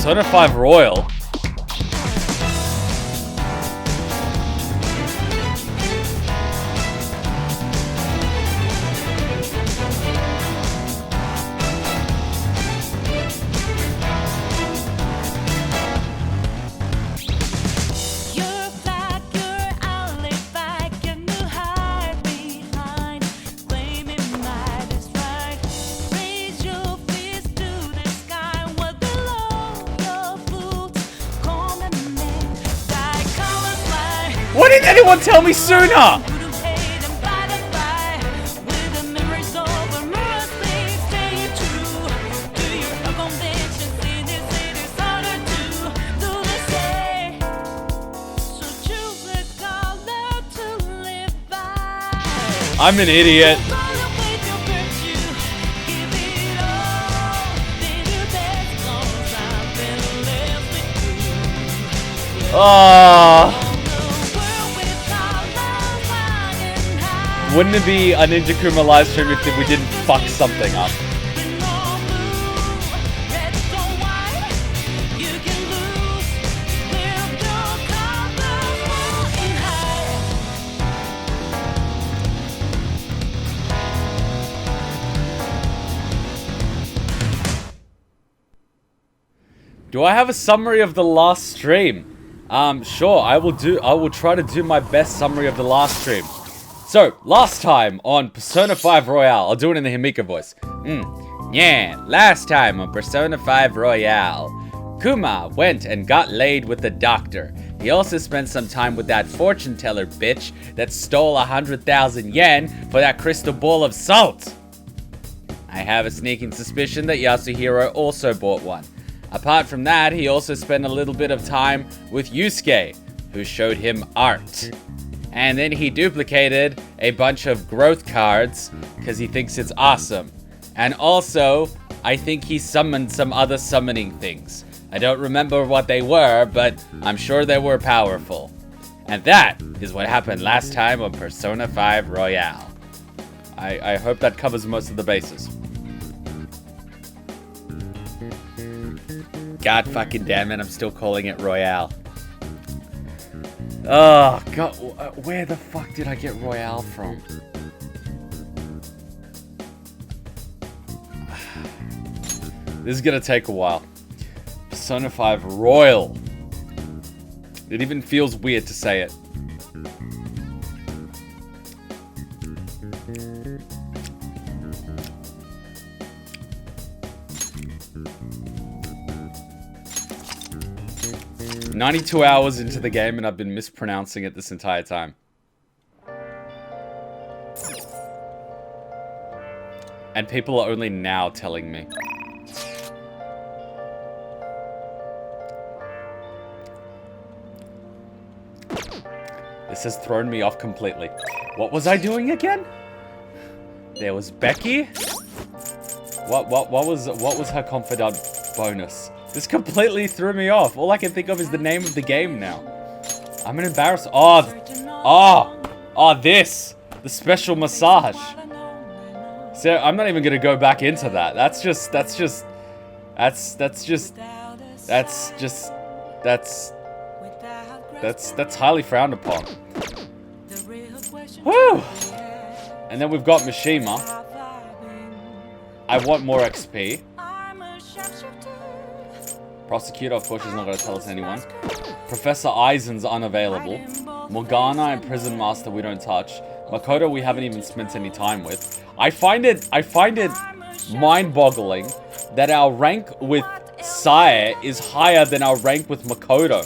Persona 5 Royal. Why didn't anyone tell me sooner? I'm an idiot. Wouldn't it be a Ninja Kuma live stream if we didn't fuck something up? Do I have a summary of the last stream? Sure, I will try to do my best summary of the last stream. So, last time on Persona 5 Royale, I'll do it in the Himika voice. Yeah, last time on Persona 5 Royale, Kuma went and got laid with the doctor. He also spent some time with that fortune teller bitch that stole 100,000 yen for that crystal ball of salt. I have a sneaking suspicion that Yasuhiro also bought one. Apart from that, he also spent a little bit of time with Yusuke, who showed him art. And then he duplicated a bunch of growth cards because he thinks it's awesome. And also, I think he summoned some other summoning things. I don't remember what they were, but I'm sure they were powerful. And that is what happened last time on Persona 5 Royale. I hope that covers most of the bases. God fucking damn it, I'm still calling it Royale. Oh, God, where the fuck did I get Royale from? This is gonna take a while. Persona 5 Royal. It even feels weird to say it. "92 hours into the game and I've been mispronouncing it this entire time." And people are only now telling me. This has thrown me off completely. What was I doing again? There was Becky? What was her confidant bonus? This completely threw me off. All I can think of is the name of the game now. I'm an embarrassed. This. The special massage. So I'm not even gonna go back into that. That's highly frowned upon. Woo! And then we've got Mishima. I want more XP. Prosecutor, of course, she's not going to tell us anyone. Professor Aizen's unavailable. Morgana and Prison Master we don't touch. Makoto we haven't even spent any time with. I find it mind-boggling that our rank with Sae is higher than our rank with Makoto.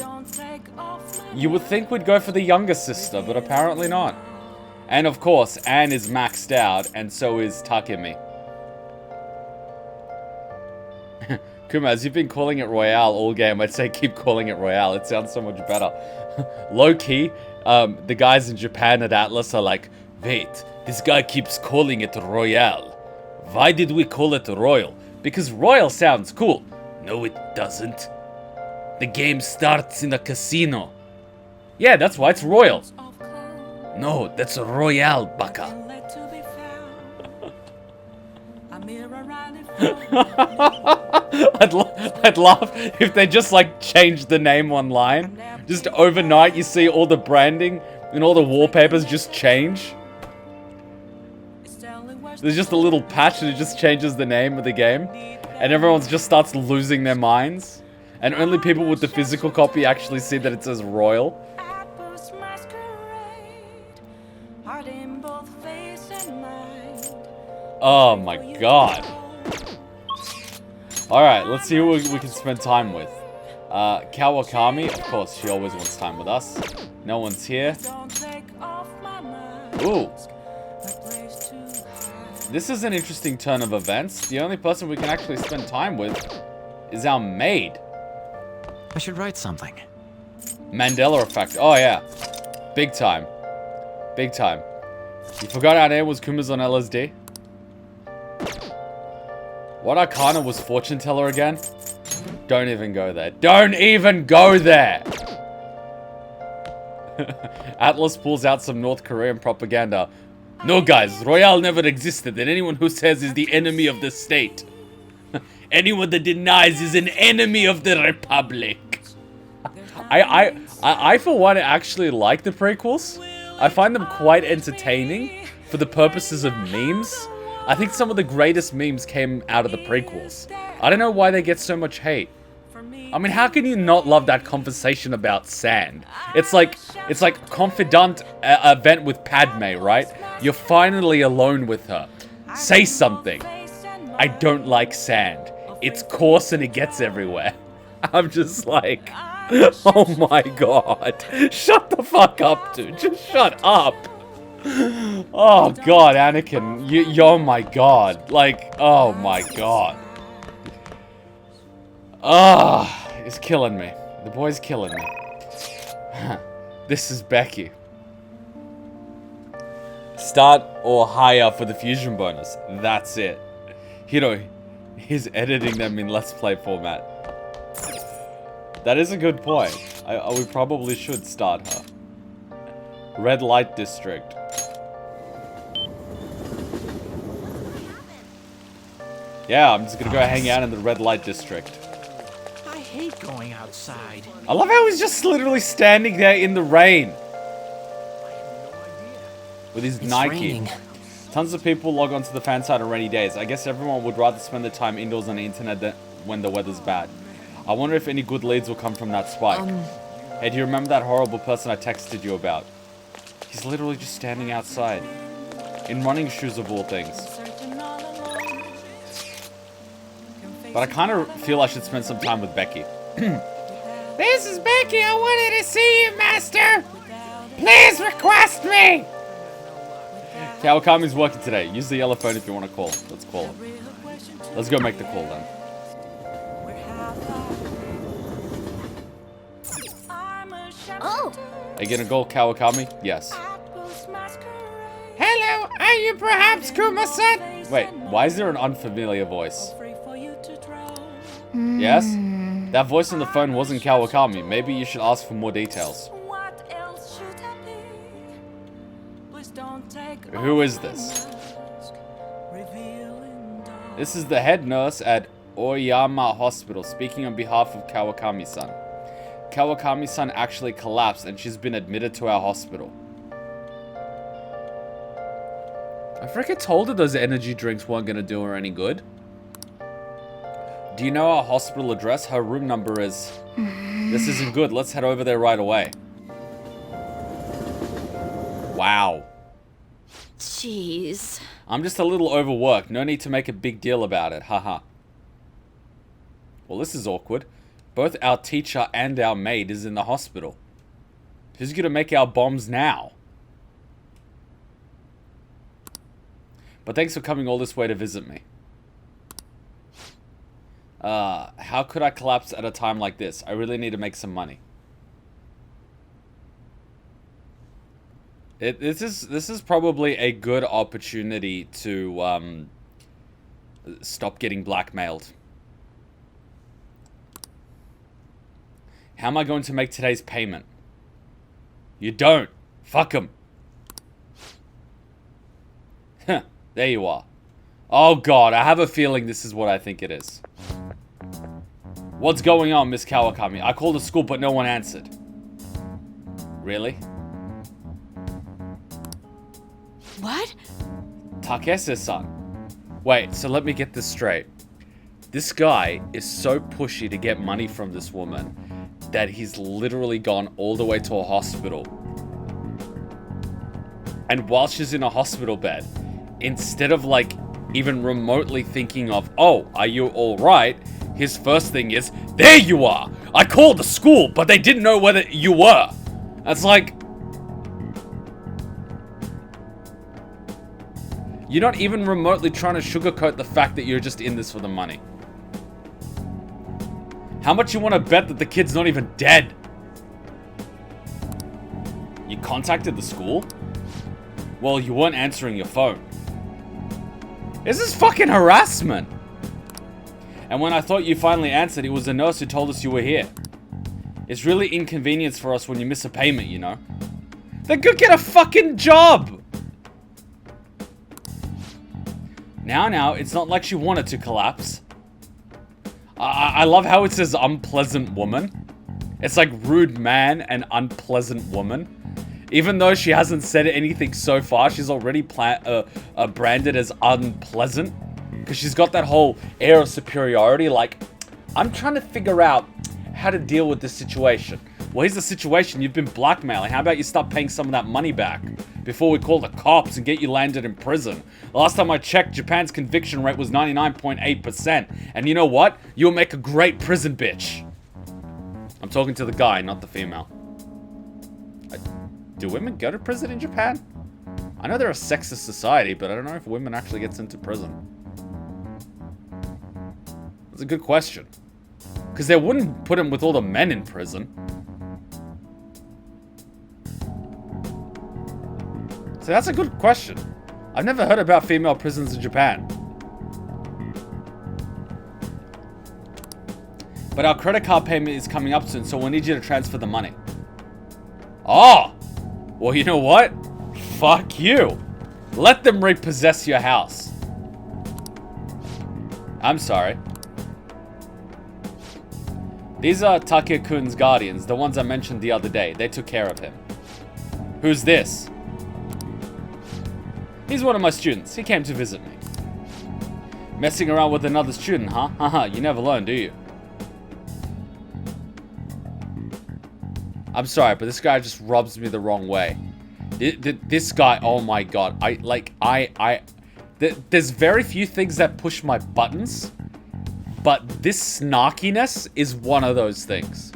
You would think we'd go for the younger sister, but apparently not. And of course, Anne is maxed out, and so is Takemi. Kuma, as you've been calling it Royale all game, I'd say keep calling it Royale. It sounds so much better. Low-key, the guys in Japan at Atlas are like, wait, this guy keeps calling it Royale. Why did we call it Royal? Because Royal sounds cool. No, it doesn't. The game starts in a casino. Yeah, that's why it's Royal. No, that's a Royale, baka. I'd laugh if they just like changed the name online. Just overnight you see all the branding and all the wallpapers just change. There's just a little patch and it just changes the name of the game. And everyone just starts losing their minds. And only people with the physical copy actually see that it says Royal. Oh my god. Alright, let's see who we can spend time with. Kawakami, of course, she always wants time with us. No one's here. Ooh. This is an interesting turn of events. The only person we can actually spend time with is our maid. I should write something. Mandela effect. Oh yeah. Big time. Big time. You forgot our name was Kuma's on LSD? What arcana was fortune teller again? Don't even go there. Don't even go there! Atlas pulls out some North Korean propaganda. No guys, Royale never existed, and anyone who says is the enemy of the state. Anyone that denies is an enemy of the Republic. I for one actually like the prequels. I find them quite entertaining for the purposes of memes. I think some of the greatest memes came out of the prequels. I don't know why they get so much hate. I mean, how can you not love that conversation about sand? It's like Confidant event with Padme, right? You're finally alone with her. Say something. I don't like sand. It's coarse and it gets everywhere. I'm just like, oh my god. Shut the fuck up, dude. Just shut up. Oh god, Anakin. Oh my god. Like, oh my god. Ah, it's killing me. The boy's killing me. This is Becky. Start or hire for the fusion bonus. That's it. You know, he's editing them in Let's Play format. That is a good point. We probably should start her. Red Light District. Yeah, I'm just gonna go hang out in the Red Light District. I hate going outside. I love how he's just literally standing there in the rain. With his Nike. Raining. Tons of people log onto the fan site on rainy days. I guess everyone would rather spend their time indoors on the internet than when the weather's bad. I wonder if any good leads will come from that spike. Hey, do you remember that horrible person I texted you about? He's literally just standing outside. In running shoes of all things. But I kind of feel I should spend some time with Becky. This is Becky. I wanted to see you, master. Please request me. Kawakami's working today. Use the yellow phone if you want to call. Let's call him. Let's go make the call then. Oh! Are you gonna call Kawakami? Yes. Hello, are you perhaps Kuma-san? Wait, why is there an unfamiliar voice? Yes? That voice on the phone wasn't Kawakami. Maybe you should ask for more details. Who is this? This is the head nurse at Oyama Hospital speaking on behalf of Kawakami-san. Kawakami-san actually collapsed and she's been admitted to our hospital. I freaking told her those energy drinks weren't gonna do her any good. Do you know our hospital address? Her room number is... This isn't good. Let's head over there right away. Wow. Jeez. I'm just a little overworked. No need to make a big deal about it. Haha. Well, this is awkward. Both our teacher and our maid is in the hospital. Who's gonna make our bombs now? But thanks for coming all this way to visit me. How could I collapse at a time like this? I really need to make some money. This is probably a good opportunity to stop getting blackmailed. How am I going to make today's payment? You don't. Fuck 'em. Huh, there you are. Oh god, I have a feeling this is what I think it is. What's going on, Miss Kawakami? I called the school, but no one answered. Really? What? Takese-san. Wait, so let me get this straight. This guy is so pushy to get money from this woman that he's literally gone all the way to a hospital. And while she's in a hospital bed, instead of like even remotely thinking of, oh, are you all right? His first thing is, there you are! I called the school, but they didn't know whether you were. That's like, you're not even remotely trying to sugarcoat the fact that you're just in this for the money. How much you want to bet that the kid's not even dead? You contacted the school? Well, you weren't answering your phone. This is fucking harassment. And when I thought you finally answered, it was a nurse who told us you were here. It's really inconvenience for us when you miss a payment, you know? Then go get a fucking job! Now, it's not like she wanted to collapse. I love how it says unpleasant woman. It's like rude man and unpleasant woman. Even though she hasn't said anything so far, she's already branded as unpleasant. Because she's got that whole air of superiority, like, I'm trying to figure out how to deal with this situation. Well, here's the situation. You've been blackmailing. How about you start paying some of that money back before we call the cops and get you landed in prison? The last time I checked, Japan's conviction rate was 99.8%. And you know what? You'll make a great prison bitch. I'm talking to the guy, not the female. Do women go to prison in Japan? I know they're a sexist society, but I don't know if women actually gets into prison. That's a good question. Because they wouldn't put him with all the men in prison. So that's a good question. I've never heard about female prisons in Japan. But our credit card payment is coming up soon, so we'll need you to transfer the money. Oh! Well, you know what? Fuck you. Let them repossess your house. I'm sorry. These are Take-kun's guardians, the ones I mentioned the other day. They took care of him. Who's this? He's one of my students. He came to visit me. Messing around with another student, huh? Haha, you never learn, do you? I'm sorry, but this guy just rubs me the wrong way. This guy, oh my god. There's very few things that push my buttons, but this snarkiness is one of those things.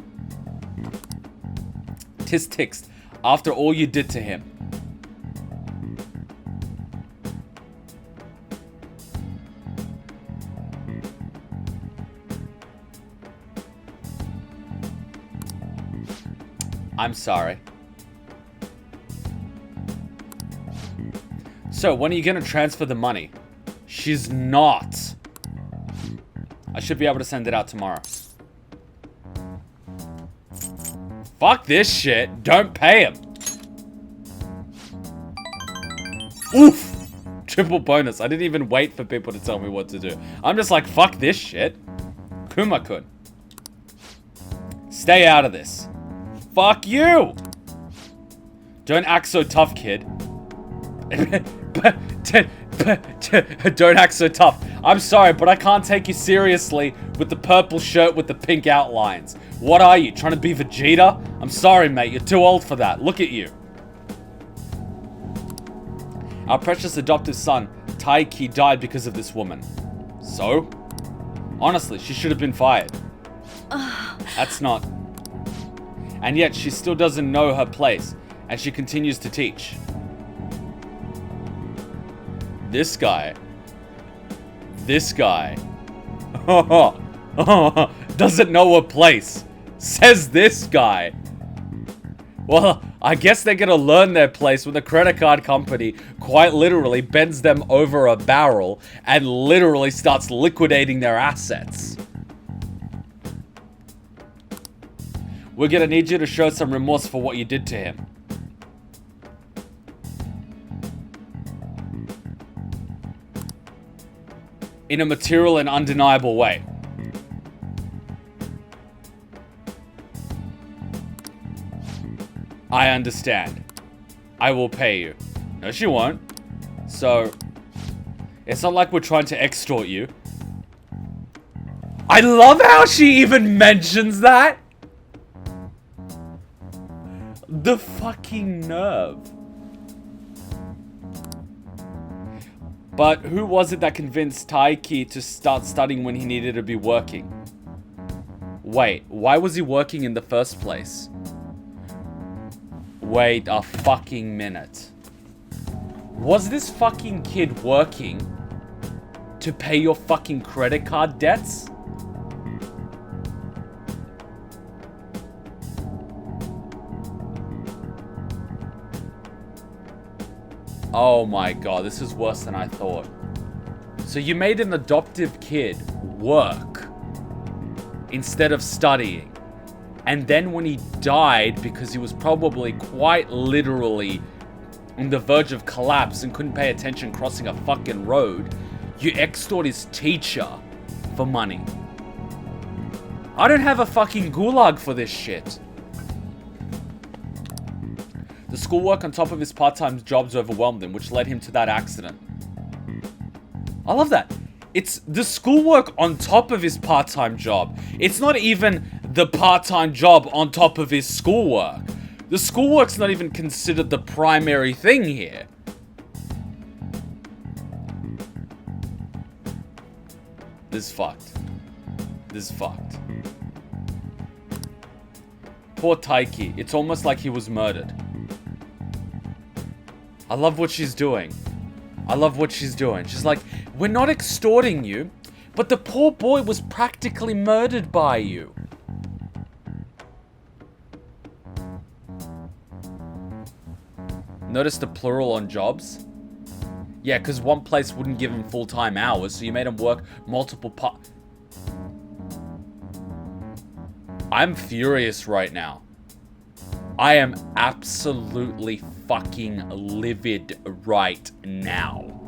Tis tixt, after all you did to him. I'm sorry. So, when are you going to transfer the money? She's not. I should be able to send it out tomorrow. Fuck this shit. Don't pay him. Oof. Triple bonus. I didn't even wait for people to tell me what to do. I'm just like, fuck this shit. Kuma-kun. Stay out of this. Fuck you! Don't act so tough, kid. Don't act so tough. I'm sorry, but I can't take you seriously with the purple shirt with the pink outlines. What are you, trying to be Vegeta? I'm sorry, mate, you're too old for that. Look at you. Our precious adoptive son, Taiki, died because of this woman. So? Honestly, she should have been fired. That's not... And yet, she still doesn't know her place, and she continues to teach. This guy, doesn't know her place, says this guy. Well, I guess they're gonna learn their place when the credit card company quite literally bends them over a barrel and literally starts liquidating their assets. We're gonna need you to show some remorse for what you did to him. In a material and undeniable way. I understand. I will pay you. No, she won't. So, it's not like we're trying to extort you. I love how she even mentions that. The fucking nerve. But who was it that convinced Taiki to start studying when he needed to be working? Wait, why was he working in the first place? Wait a fucking minute. Was this fucking kid working to pay your fucking credit card debts? Oh my god, this is worse than I thought. So you made an adoptive kid work instead of studying. And then when he died, because he was probably quite literally on the verge of collapse and couldn't pay attention crossing a fucking road, you extort his teacher for money. I don't have a fucking gulag for this shit. The schoolwork on top of his part-time jobs overwhelmed him, which led him to that accident. I love that. It's the schoolwork on top of his part-time job. It's not even the part-time job on top of his schoolwork. The schoolwork's not even considered the primary thing here. This is fucked. This is fucked. Poor Taiki. It's almost like he was murdered. I love what she's doing. I love what she's doing. She's like, we're not extorting you, but the poor boy was practically murdered by you. Notice the plural on jobs? Yeah, because one place wouldn't give him full-time hours, so you made him work multiple I'm furious right now. I am absolutely fucking livid right now.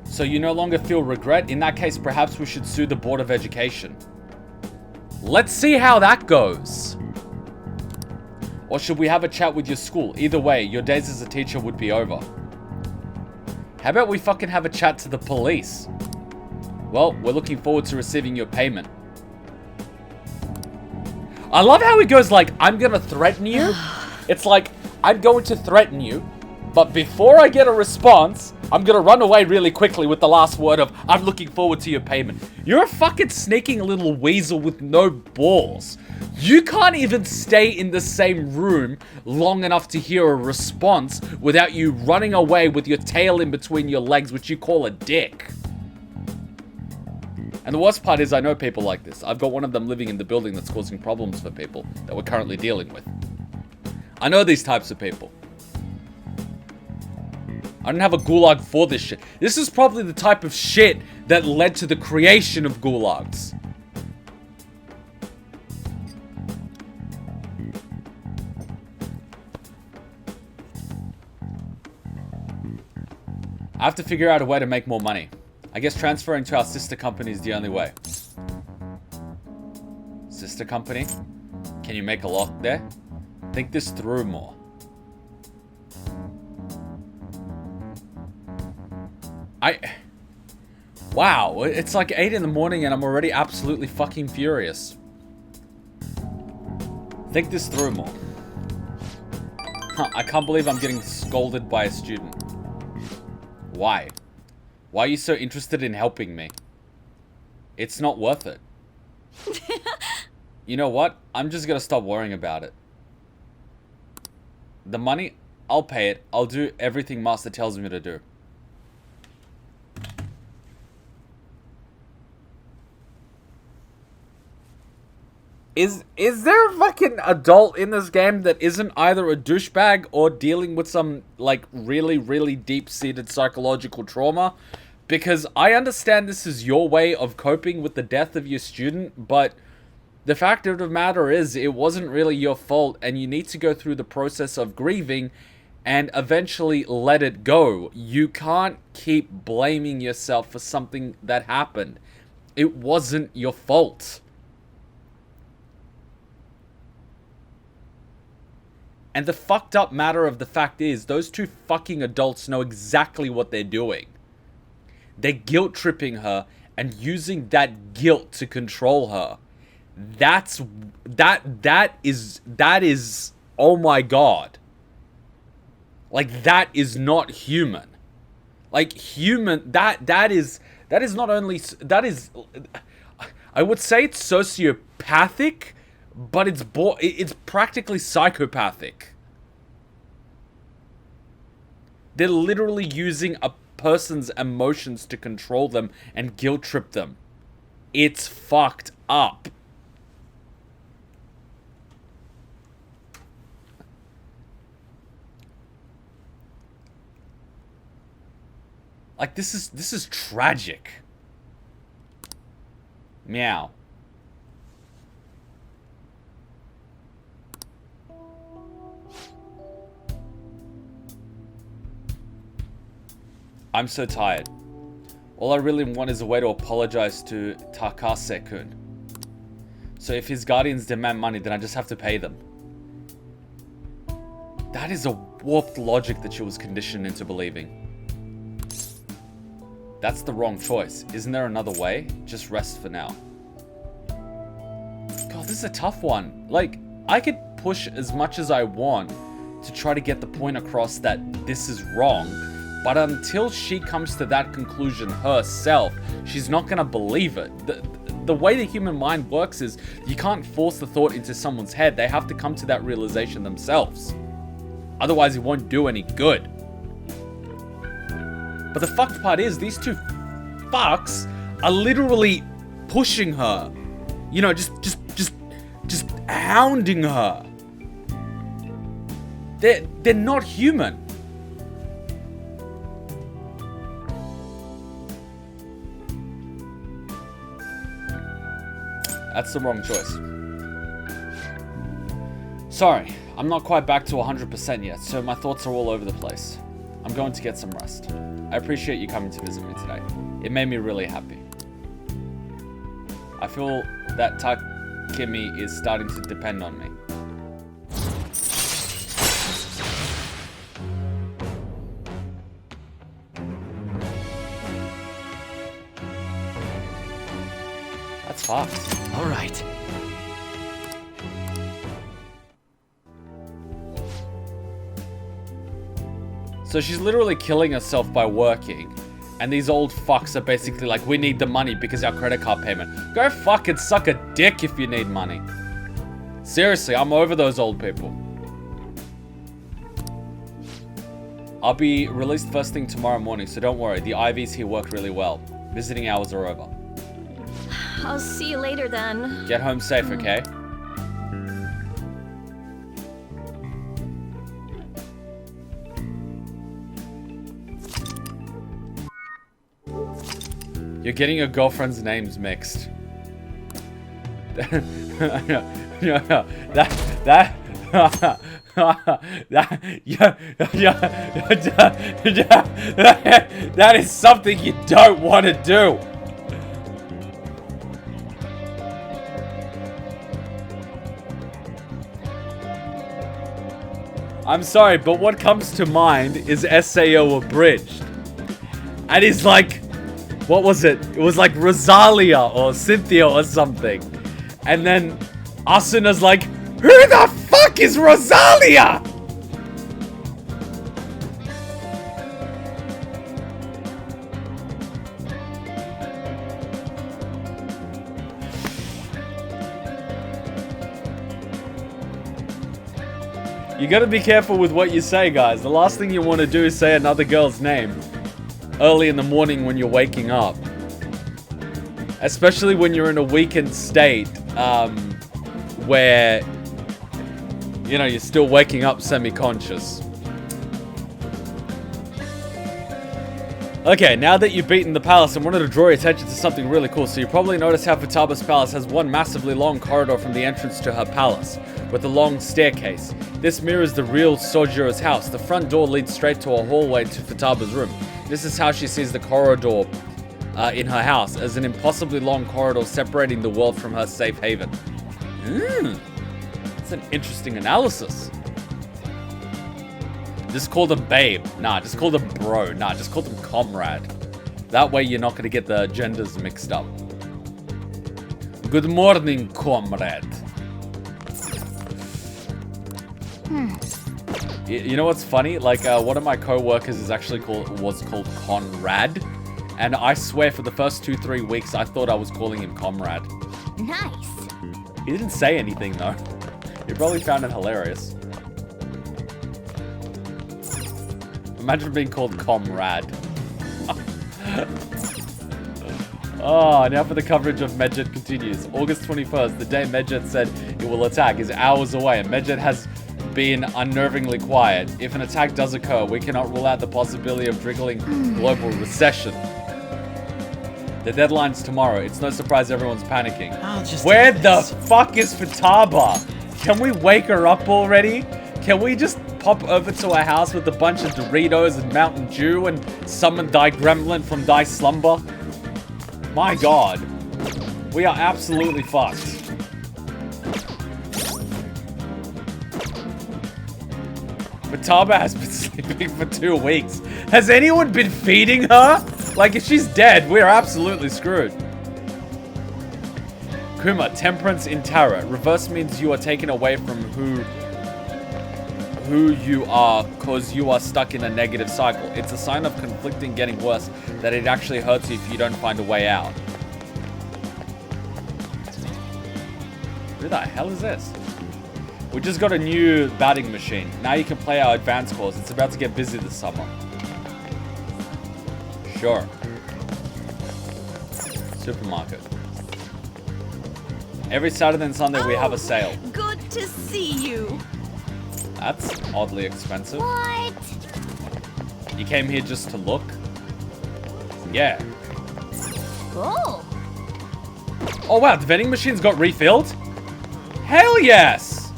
So you no longer feel regret? In that case, perhaps we should sue the Board of Education. Let's see how that goes. Or should we have a chat with your school? Either way, your days as a teacher would be over. How about we fucking have a chat to the police? Well, we're looking forward to receiving your payment. I love how he goes like, I'm gonna threaten you. It's like, I'm going to threaten you, but before I get a response, I'm gonna run away really quickly with the last word of, I'm looking forward to your payment. You're a fucking sneaking little weasel with no balls. You can't even stay in the same room long enough to hear a response without you running away with your tail in between your legs, which you call a dick. And the worst part is I know people like this. I've got one of them living in the building that's causing problems for people that we're currently dealing with. I know these types of people. I don't have a gulag for this shit. This is probably the type of shit that led to the creation of gulags. I have to figure out a way to make more money. I guess transferring to our sister company is the only way. Sister company? Can you make a lot there? Think this through more. Wow, it's like 8 in the morning and I'm already absolutely fucking furious. Think this through more. Huh, I can't believe I'm getting scolded by a student. Why? Why are you so interested in helping me? It's not worth it. You know what? I'm just gonna stop worrying about it. The money, I'll pay it. I'll do everything Master tells me to do. Is there a fucking adult in this game that isn't either a douchebag or dealing with some, like, really, really deep-seated psychological trauma? Because I understand this is your way of coping with the death of your student, but the fact of the matter is it wasn't really your fault, and you need to go through the process of grieving and eventually let it go. You can't keep blaming yourself for something that happened. It wasn't your fault. And the fucked up matter of the fact is, those two fucking adults know exactly what they're doing. They're guilt tripping her and using that guilt to control her. That is, oh my god. Like, that is not human. Like, that is not only, I would say it's sociopathic, but it's practically psychopathic. They're literally using a person's emotions to control them and guilt trip them. It's fucked up. Like, this is tragic. Meow. I'm so tired. All I really want is a way to apologize to Takase-kun. So if his guardians demand money, then I just have to pay them. That is a warped logic that she was conditioned into believing. That's the wrong choice. Isn't there another way? Just rest for now. God, this is a tough one. Like, I could push as much as I want to try to get the point across that this is wrong, but until she comes to that conclusion herself, she's not gonna believe it. The way the human mind works is you can't force the thought into someone's head. They have to come to that realization themselves. Otherwise, it won't do any good. But the fucked part is, these two fucks are literally pushing her. You know, just hounding her. They're not human. That's the wrong choice. Sorry, I'm not quite back to 100% yet, so my thoughts are all over the place. I'm going to get some rest. I appreciate you coming to visit me today. It made me really happy. I feel that Takemi is starting to depend on me. That's fast. All right. So she's literally killing herself by working, and these old fucks are basically like, we need the money because our credit card payment. Go fucking suck a dick if you need money. Seriously, I'm over those old people. I'll be released first thing tomorrow morning, so don't worry. The IVs here work really well. Visiting hours are over. I'll see you later then. Get home safe, okay? You're getting your girlfriend's names mixed. That is something you don't want to do. I'm sorry, but what comes to mind is SAO Abridged. And he's like, what was it? It was like Rosalia or Cynthia or something. And then Asuna's like, who the fuck is Rosalia? You gotta be careful with what you say, guys. The last thing you want to do is say another girl's name early in the morning when you're waking up. Especially when you're in a weakened state, where, you know, you're still waking up semi-conscious. Okay, now that you've beaten the palace, I wanted to draw your attention to something really cool. So you probably noticed how Futaba's palace has one massively long corridor from the entrance to her palace, with a long staircase. This mirrors the real Sojiro's house. The front door leads straight to a hallway to Futaba's room. This is how she sees the corridor in her house, as an impossibly long corridor separating the world from her safe haven. That's an interesting analysis. Just call them babe. Nah, just call them bro. Nah, just call them comrade. That way you're not going to get the genders mixed up. Good morning, comrade. You know what's funny? Like, one of my co-workers was called Conrad. And I swear for the first 2-3 weeks, I thought I was calling him comrade. Nice. He didn't say anything, though. He probably found it hilarious. Imagine being called comrade. Oh, now for the coverage of Medjed continues. August 21st, the day Medjed said it will attack, is hours away, and Medjed has been unnervingly quiet. If an attack does occur, we cannot rule out the possibility of triggering global recession. The deadline's tomorrow. It's no surprise everyone's panicking. Where the fuck is Futaba? Can we wake her up already? Can we just pop over to her house with a bunch of Doritos and Mountain Dew and summon Die Gremlin from Die Slumber? My god. We are absolutely fucked. Futaba has been sleeping for 2 weeks. Has anyone been feeding her? Like, if she's dead, we're absolutely screwed. Kuma, temperance in tarot. Reverse means you are taken away from who you are because you are stuck in a negative cycle. It's a sign of conflicting getting worse, that it actually hurts you if you don't find a way out. Who the hell is this? We just got a new batting machine. Now you can play our advanced course. It's about to get busy this summer. Sure. Supermarket. Every Saturday and Sunday we have a sale. Good to see you. That's oddly expensive. What? You came here just to look? Yeah. Oh. Oh wow, the vending machines got refilled? Hell yes!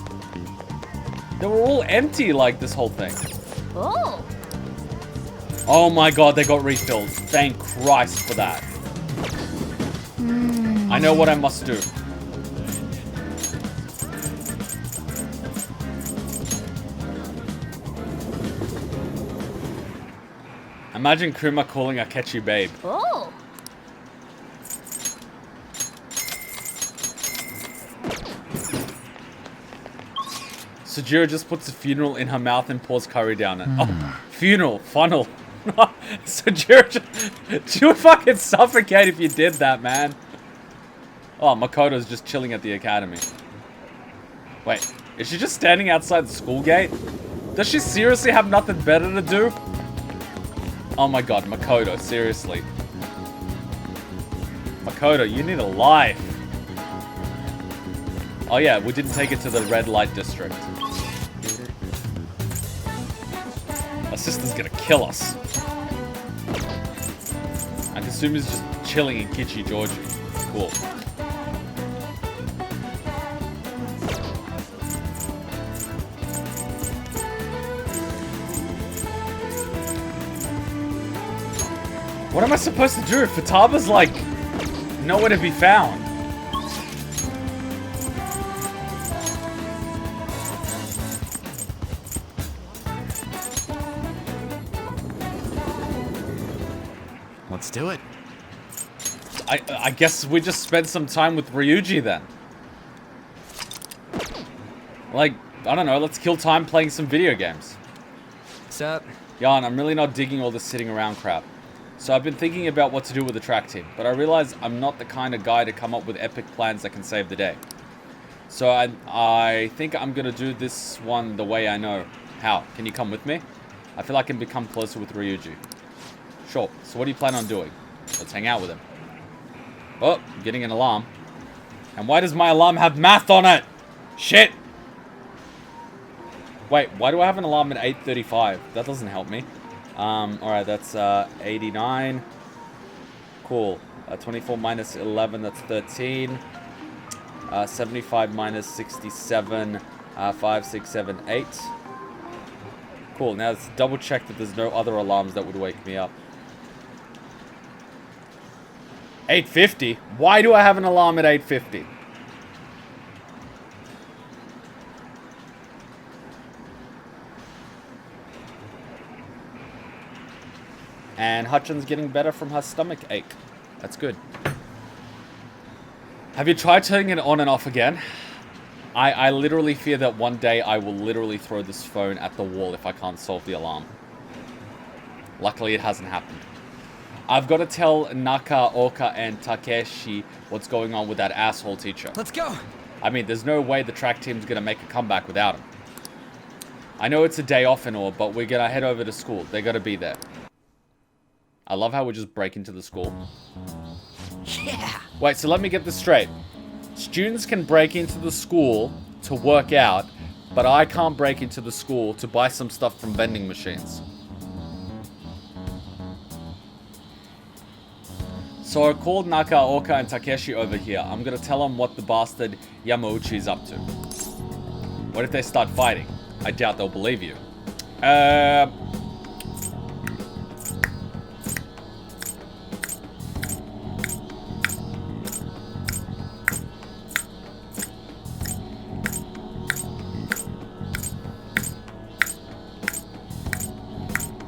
They were all empty like this whole thing. Oh. Oh my god, they got refilled. Thank Christ for that. I know what I must do. Imagine Kuma calling Akechi babe. Oh. Sojiro just puts a funeral in her mouth and pours curry down it. Oh, funeral, funnel. Sojiro, you would fucking suffocate if you did that, man. Oh, Makoto's just chilling at the academy. Wait, is she just standing outside the school gate? Does she seriously have nothing better to do? Oh my god, Makoto, seriously. Makoto, you need a life. Oh yeah, we didn't take it to the red light district. My sister's gonna kill us. And Kasumi's just chilling in Kichi Georgie. Cool. What am I supposed to do? Futaba's like nowhere to be found. Let's do it. I guess we just spent some time with Ryuji then. Like, I don't know, let's kill time playing some video games. What's up? Jan, I'm really not digging all this sitting around crap. So I've been thinking about what to do with the track team, but I realize I'm not the kind of guy to come up with epic plans that can save the day. So I think I'm gonna do this one the way I know. How? Can you come with me? I feel I can become closer with Ryuji. Sure, so what do you plan on doing? Let's hang out with him. Oh, I'm getting an alarm. And why does my alarm have math on it? Shit! Wait, why do I have an alarm at 8:35? That doesn't help me. Alright, that's 89. Cool. 24 minus 11, that's 13. 75 minus 67, 5, 6, 7, 8. Cool, now let's double check that there's no other alarms that would wake me up. 8:50? Why do I have an alarm at 8:50? And Hutchin's getting better from her stomach ache. That's good. Have you tried turning it on and off again? I literally fear that one day I will literally throw this phone at the wall if I can't solve the alarm. Luckily, it hasn't happened. I've got to tell Nakaoka and Takeshi what's going on with that asshole teacher. Let's go. I mean, there's no way the track team's going to make a comeback without him. I know it's a day off and all, but we're going to head over to school. They're going to be there. I love how we just break into the school. Yeah. Wait, so let me get this straight. Students can break into the school to work out, but I can't break into the school to buy some stuff from vending machines. So I called Nakaoka and Takeshi over here. I'm gonna tell them what the bastard Yamauchi is up to. What if they start fighting? I doubt they'll believe you.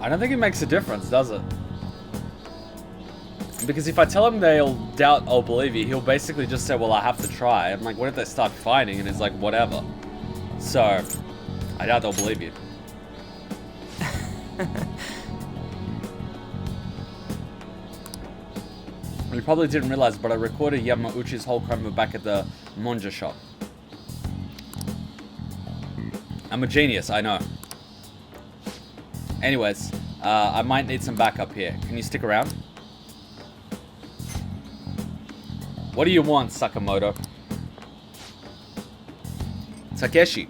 I don't think it makes a difference, does it? Because if I tell him they'll doubt I'll believe you, he'll basically just say, well, I have to try. I'm like, what if they start fighting? And it's like, whatever. So, I doubt they'll believe you. You probably didn't realize, but I recorded Yamauchi's whole coma back at the Monja shop. I'm a genius, I know. Anyways, I might need some backup here. Can you stick around? What do you want, Sakamoto? Takeshi.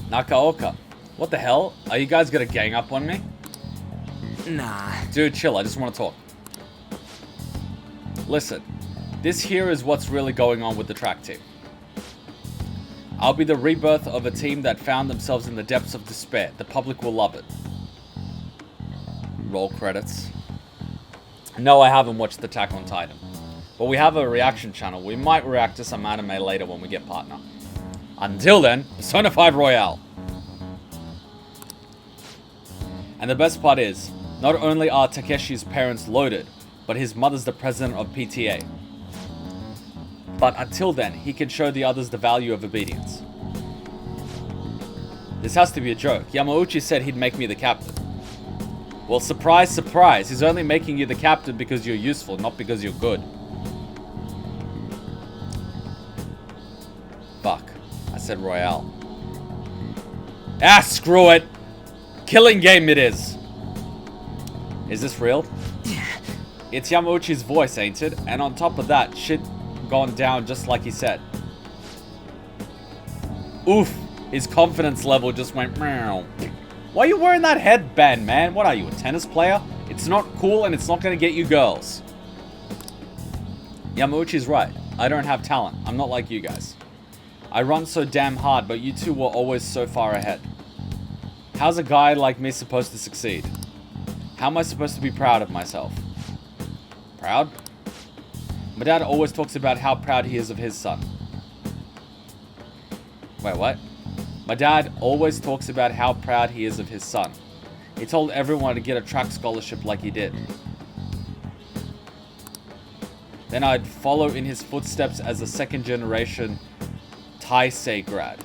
Nakaoka. What the hell? Are you guys gonna gang up on me? Nah. Dude, chill. I just want to talk. Listen. This here is what's really going on with the track team. I'll be the rebirth of a team that found themselves in the depths of despair. The public will love it. Roll credits. No, I haven't watched Attack on Titan. But we have a reaction channel. We might react to some anime later when we get partner. Until then, Persona 5 Royale. And the best part is, not only are Takeshi's parents loaded, but his mother's the president of PTA. But until then, he can show the others the value of obedience. This has to be a joke. Yamauchi said he'd make me the captain. Well, surprise, surprise. He's only making you the captain because you're useful, not because you're good. Fuck. I said Royale. Ah, screw it. Killing game it is. Is this real? It's Yamauchi's voice, ain't it? And on top of that, shit gone down just like he said. Oof. His confidence level just went meow. Why are you wearing that headband, man? What are you, a tennis player? It's not cool and it's not gonna get you girls. Yamauchi's right. I don't have talent. I'm not like you guys. I run so damn hard, but you two were always so far ahead. How's a guy like me supposed to succeed? How am I supposed to be proud of myself? Proud? My dad always talks about how proud he is of his son. Wait, what? My dad always talks about how proud he is of his son. He told everyone to get a track scholarship like he did. Then I'd follow in his footsteps as a second generation Taisei grad.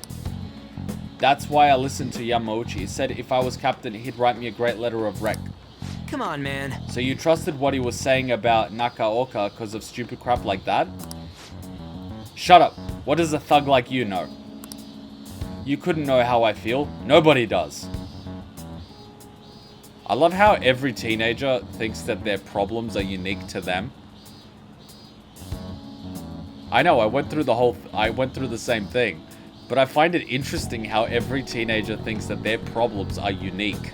That's why I listened to Yamauchi. He said if I was captain, he'd write me a great letter of rec. Come on, man. So you trusted what he was saying about Nakaoka because of stupid crap like that? Shut up. What does a thug like you know? You couldn't know how I feel. Nobody does. I love how every teenager thinks that their problems are unique to them. I know, I went through the same thing. But I find it interesting how every teenager thinks that their problems are unique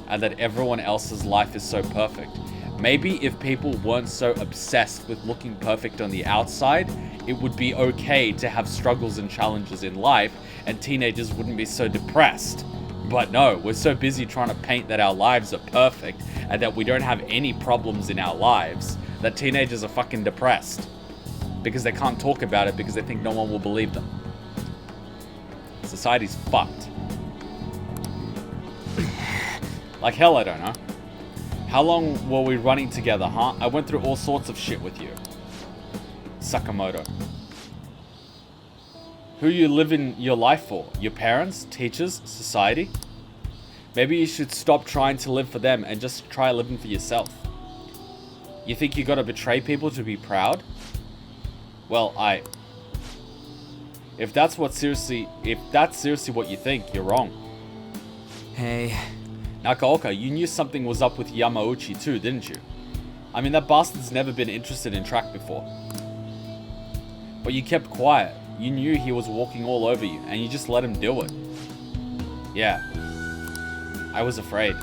and that everyone else's life is so perfect. Maybe if people weren't so obsessed with looking perfect on the outside, it would be okay to have struggles and challenges in life, and teenagers wouldn't be so depressed. But no, we're so busy trying to paint that our lives are perfect and that we don't have any problems in our lives that teenagers are fucking depressed. Because they can't talk about it because they think no one will believe them. Society's fucked. Like hell, I don't know. How long were we running together, huh? I went through all sorts of shit with you. Sakamoto. Who you living your life for? Your parents? Teachers? Society? Maybe you should stop trying to live for them and just try living for yourself. You think you gotta betray people to be proud? Well, if that's seriously what you think, you're wrong. Hey. Nakaoka, you knew something was up with Yamauchi too, didn't you? I mean, that bastard's never been interested in track before. But you kept quiet. You knew he was walking all over you, and you just let him do it. Yeah. I was afraid.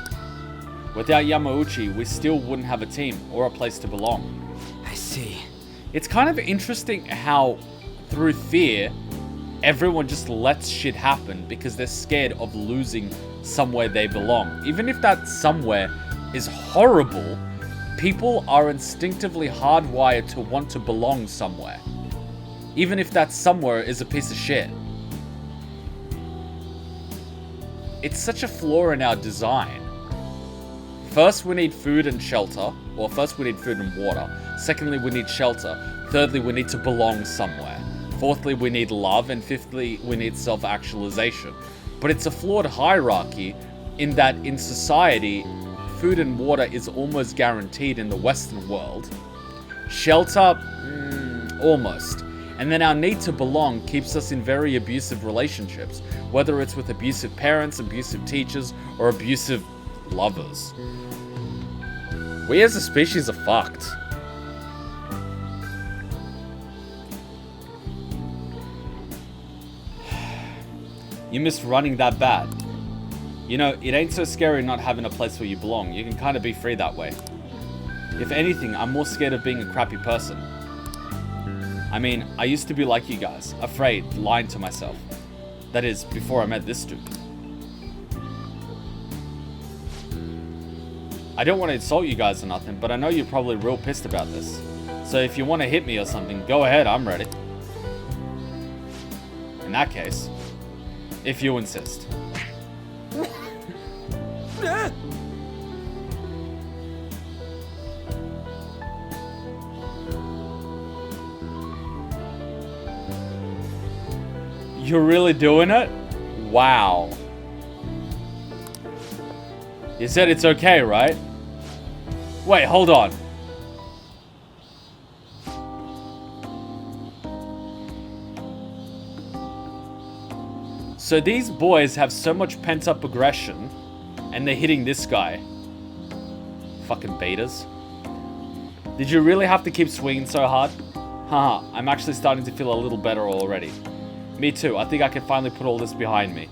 Without Yamauchi, we still wouldn't have a team, or a place to belong. I see. It's kind of interesting how, through fear, everyone just lets shit happen because they're scared of losing somewhere they belong. Even if that somewhere is horrible, people are instinctively hardwired to want to belong somewhere. Even if that somewhere is a piece of shit. It's such a flaw in our design. First, we need food and shelter. Or first, we need food and water. Secondly, we need shelter. Thirdly, we need to belong somewhere. Fourthly, we need love. And fifthly, we need self-actualization. But it's a flawed hierarchy in that in society, food and water is almost guaranteed in the Western world. Shelter, almost. And then our need to belong keeps us in very abusive relationships, whether it's with abusive parents, abusive teachers, or abusive lovers. We as a species are fucked. You miss running that bad. You know, it ain't so scary not having a place where you belong. You can kind of be free that way. If anything, I'm more scared of being a crappy person. I mean, I used to be like you guys, afraid, lying to myself. That is, before I met this dude. I don't want to insult you guys or nothing, but I know you're probably real pissed about this. So if you want to hit me or something, go ahead, I'm ready. In that case, if you insist. You're really doing it? Wow. You said it's okay, right? Wait, hold on. So these boys have so much pent-up aggression, and they're hitting this guy. Fucking betas. Did you really have to keep swinging so hard? Haha, I'm actually starting to feel a little better already. Me too, I think I can finally put all this behind me.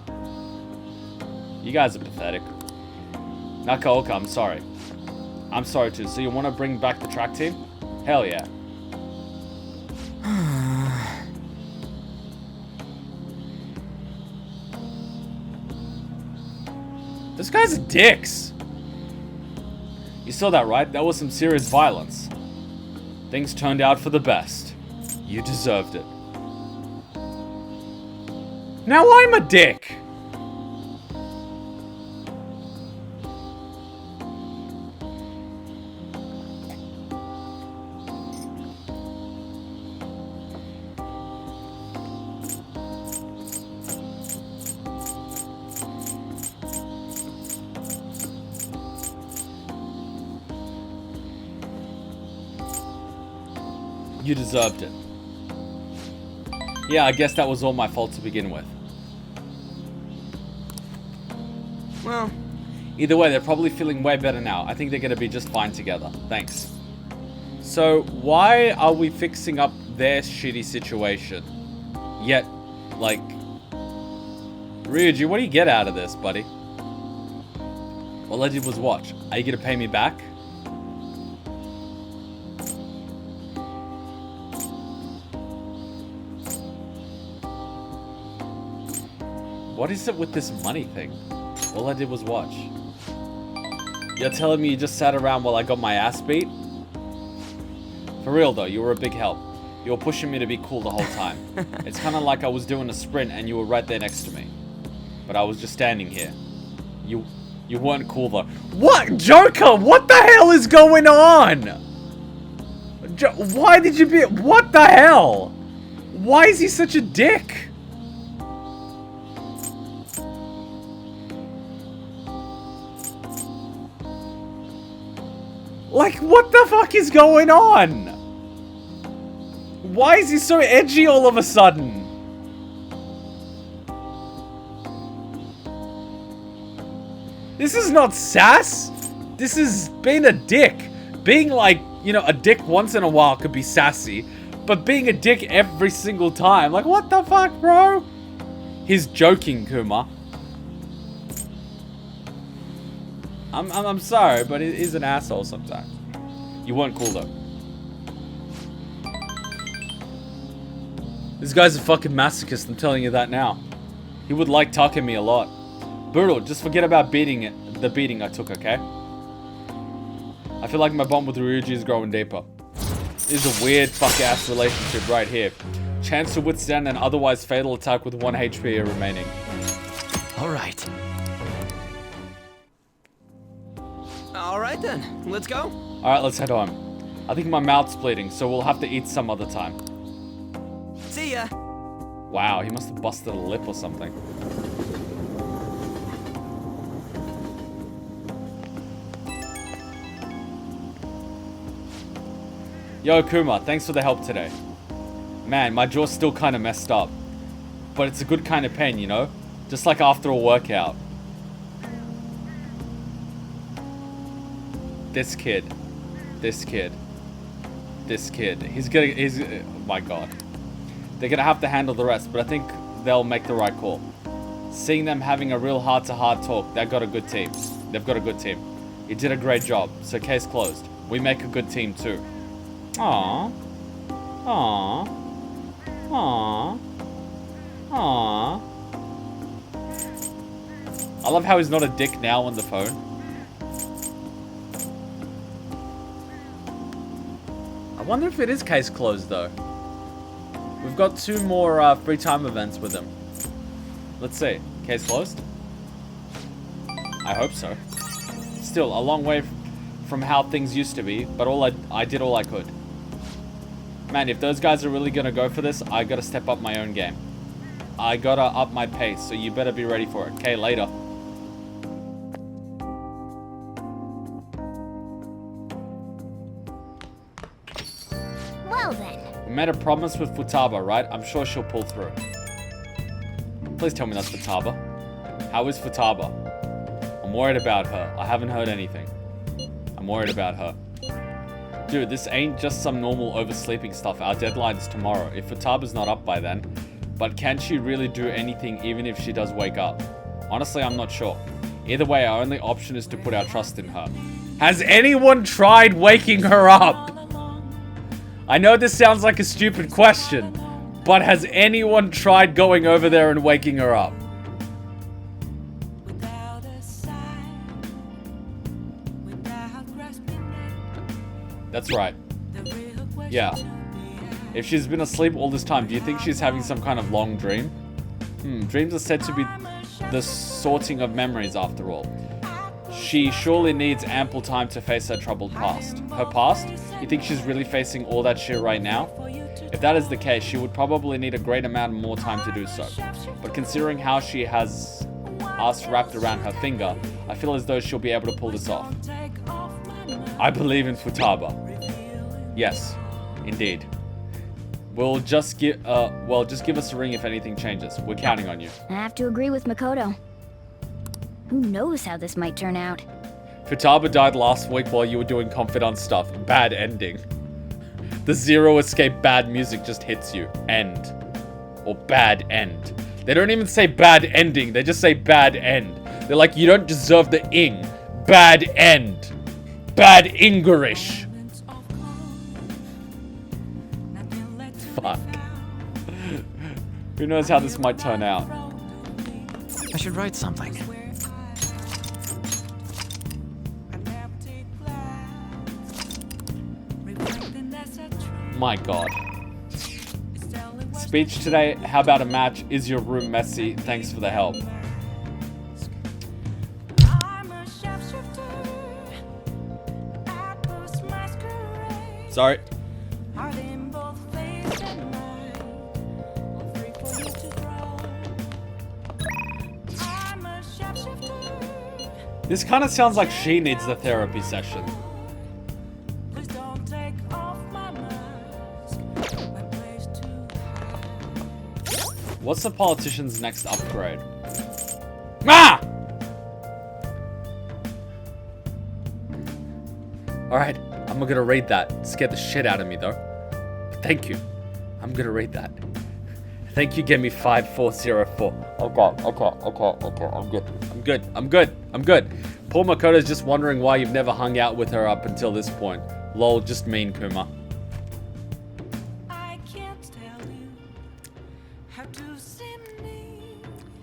You guys are pathetic. Nakaoka, I'm sorry. I'm sorry too, so you want to bring back the track team? Hell yeah. This guy's dicks. You saw that, right? That was some serious violence. Things turned out for the best. You deserved it. Now I'm a dick. You deserved it. Yeah, I guess that was all my fault to begin with. Well, either way, they're probably feeling way better now. I think they're gonna be just fine together. Thanks. So, why are we fixing up their shitty situation? Yet, like... Ryuji, what do you get out of this, buddy? All I did was watch. Are you gonna pay me back? What is it with this money thing? All I did was watch. You're telling me you just sat around while I got my ass beat? For real though, you were a big help. You were pushing me to be cool the whole time. It's kind of like I was doing a sprint and you were right there next to me. But I was just standing here. You weren't cool though. What? Joker, what the hell is going on? Why did you be... What the hell? Why is he such a dick? Like, what the fuck is going on? Why is he so edgy all of a sudden? This is not sass. This is being a dick. Being like, you know, a dick once in a while could be sassy. But being a dick every single time. Like, what the fuck, bro? He's joking, Kuma. I'm sorry, but he's an asshole sometimes. You weren't cool though. This guy's a fucking masochist, I'm telling you that now. He would like tucking me a lot. Brutal, just forget about the beating I took, okay? I feel like my bond with Ryuji is growing deeper. This is a weird fuck-ass relationship right here. Chance to withstand an otherwise fatal attack with 1 HP remaining. Alright. Alright then, let's go. Alright, let's head home. I think my mouth's bleeding, so we'll have to eat some other time. See ya. Wow, he must have busted a lip or something. Yo, Kuma, thanks for the help today. Man, my jaw's still kind of messed up. But it's a good kind of pain, you know? Just like after a workout. This kid. He's oh my god. They're gonna have to handle the rest, but I think they'll make the right call. Seeing them having a real heart-to-heart talk, they've got a good team. You did a great job, so case closed. We make a good team too. Aww. Aww. Aww. Aww. I love how he's not a dick now on the phone. I wonder if it is case closed though. We've got 2 more free time events with him. Let's see. Case closed? I hope so. Still, a long way from how things used to be, but I did all I could. Man, if those guys are really gonna go for this, I gotta step up my own game. I gotta up my pace, so you better be ready for it. Okay, later. Well then. We made a promise with Futaba, right? I'm sure she'll pull through. Please tell me that's Futaba. How is Futaba? I'm worried about her. I haven't heard anything. I'm worried about her. Dude, this ain't just some normal oversleeping stuff. Our deadline's tomorrow. If Futaba's not up by then. But can she really do anything even if she does wake up? Honestly, I'm not sure. Either way, our only option is to put our trust in her. Has anyone tried waking her up? I know this sounds like a stupid question, but has anyone tried going over there and waking her up? That's right. Yeah. If she's been asleep all this time, do you think she's having some kind of long dream? Dreams are said to be the sorting of memories after all. She surely needs ample time to face her troubled past. Her past? You think she's really facing all that shit right now? If that is the case, she would probably need a great amount more time to do so. But considering how she has us wrapped around her finger, I feel as though she'll be able to pull this off. I believe in Futaba. Yes, indeed. Just give us a ring if anything changes. We're counting on you. I have to agree with Makoto. Who knows how this might turn out? Futaba died last week while you were doing Confidant stuff. Bad ending. The zero escape bad music just hits you. End. Or bad end. They don't even say bad ending. They just say bad end. They're like, you don't deserve the ing. Bad end. Bad English. Fuck. Who knows how this might turn out? I should write something. My god. Speech today, how about a match? Is your room messy? Thanks for the help. Sorry. This kind of sounds like she needs the therapy session. What's the politician's next upgrade? Ah! Alright, I'm gonna read that. Scared the shit out of me though. But thank you. I'm gonna read that. Thank you, give me 5404. Okay. I'm good. Poor Makoto's just wondering why you've never hung out with her up until this point. Lol, just mean, Kuma.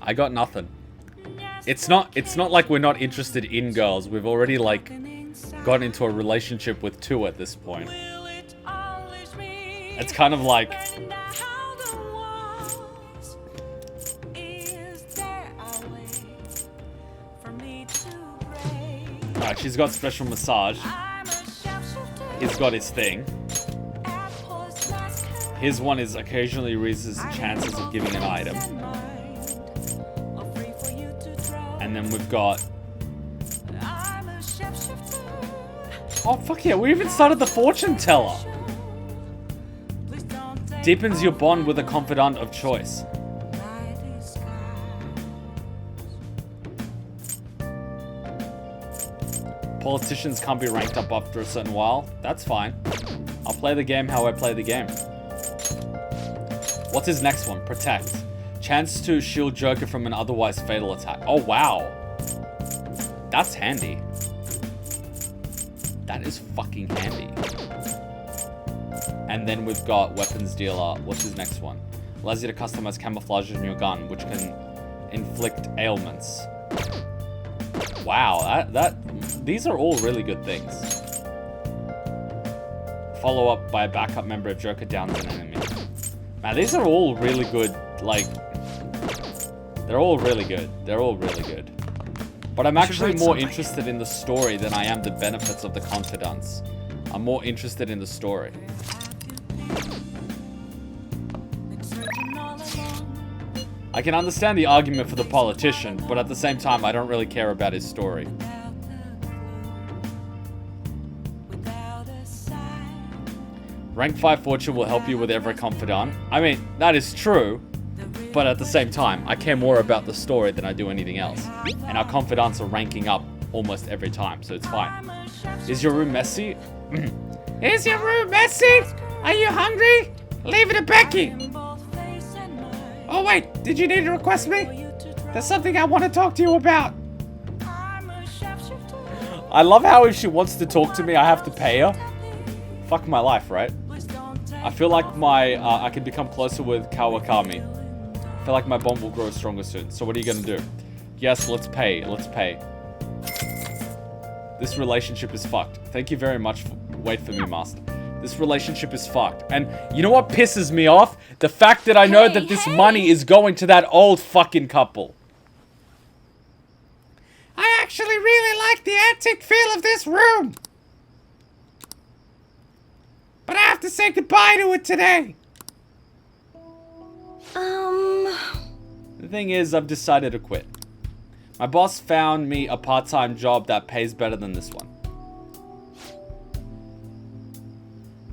I got nothing. It's not like we're not interested in girls. We've already like gotten into a relationship with two at this point. It's kind of like alright, she's got special massage. He's got his thing. His one is occasionally raises chances of giving an item. And then we've got... oh, fuck yeah, we even started the fortune teller. Deepens your bond with a confidant of choice. Politicians can't be ranked up after a certain while. That's fine. I'll play the game how I play the game. What's his next one? Protect. Chance to shield Joker from an otherwise fatal attack. Oh, wow. That's handy. That is fucking handy. And then we've got weapons dealer. What's his next one? Allows you to customize camouflage in your gun, which can inflict ailments. Wow, these are all really good things. Follow up by a backup member if Joker downs an enemy. Man, these are all really good, like... they're all really good. They're all really good. But I'm actually more interested in the story than I am the benefits of the confidants. I'm more interested in the story. I can understand the argument for the politician, but at the same time, I don't really care about his story. Rank 5 fortune will help you with every confidant. I mean, that is true, but at the same time, I care more about the story than I do anything else. And our confidants are ranking up almost every time, so it's fine. Is your room messy? Is your room messy? Are you hungry? Leave it to Becky. Oh wait, did you need to request me? There's something I want to talk to you about. I love how if she wants to talk to me, I have to pay her. Fuck my life, right? I feel like I can become closer with Kawakami. I feel like my bond will grow stronger soon. So what are you gonna do? Yes, let's pay. Let's pay. This relationship is fucked. Thank you very much. Wait for me, master. This relationship is fucked. And you know what pisses me off? The fact that I know that this money is going to that old fucking couple. I actually really like the antique feel of this room. But I have to say goodbye to it today. The thing is, I've decided to quit. My boss found me a part-time job that pays better than this one.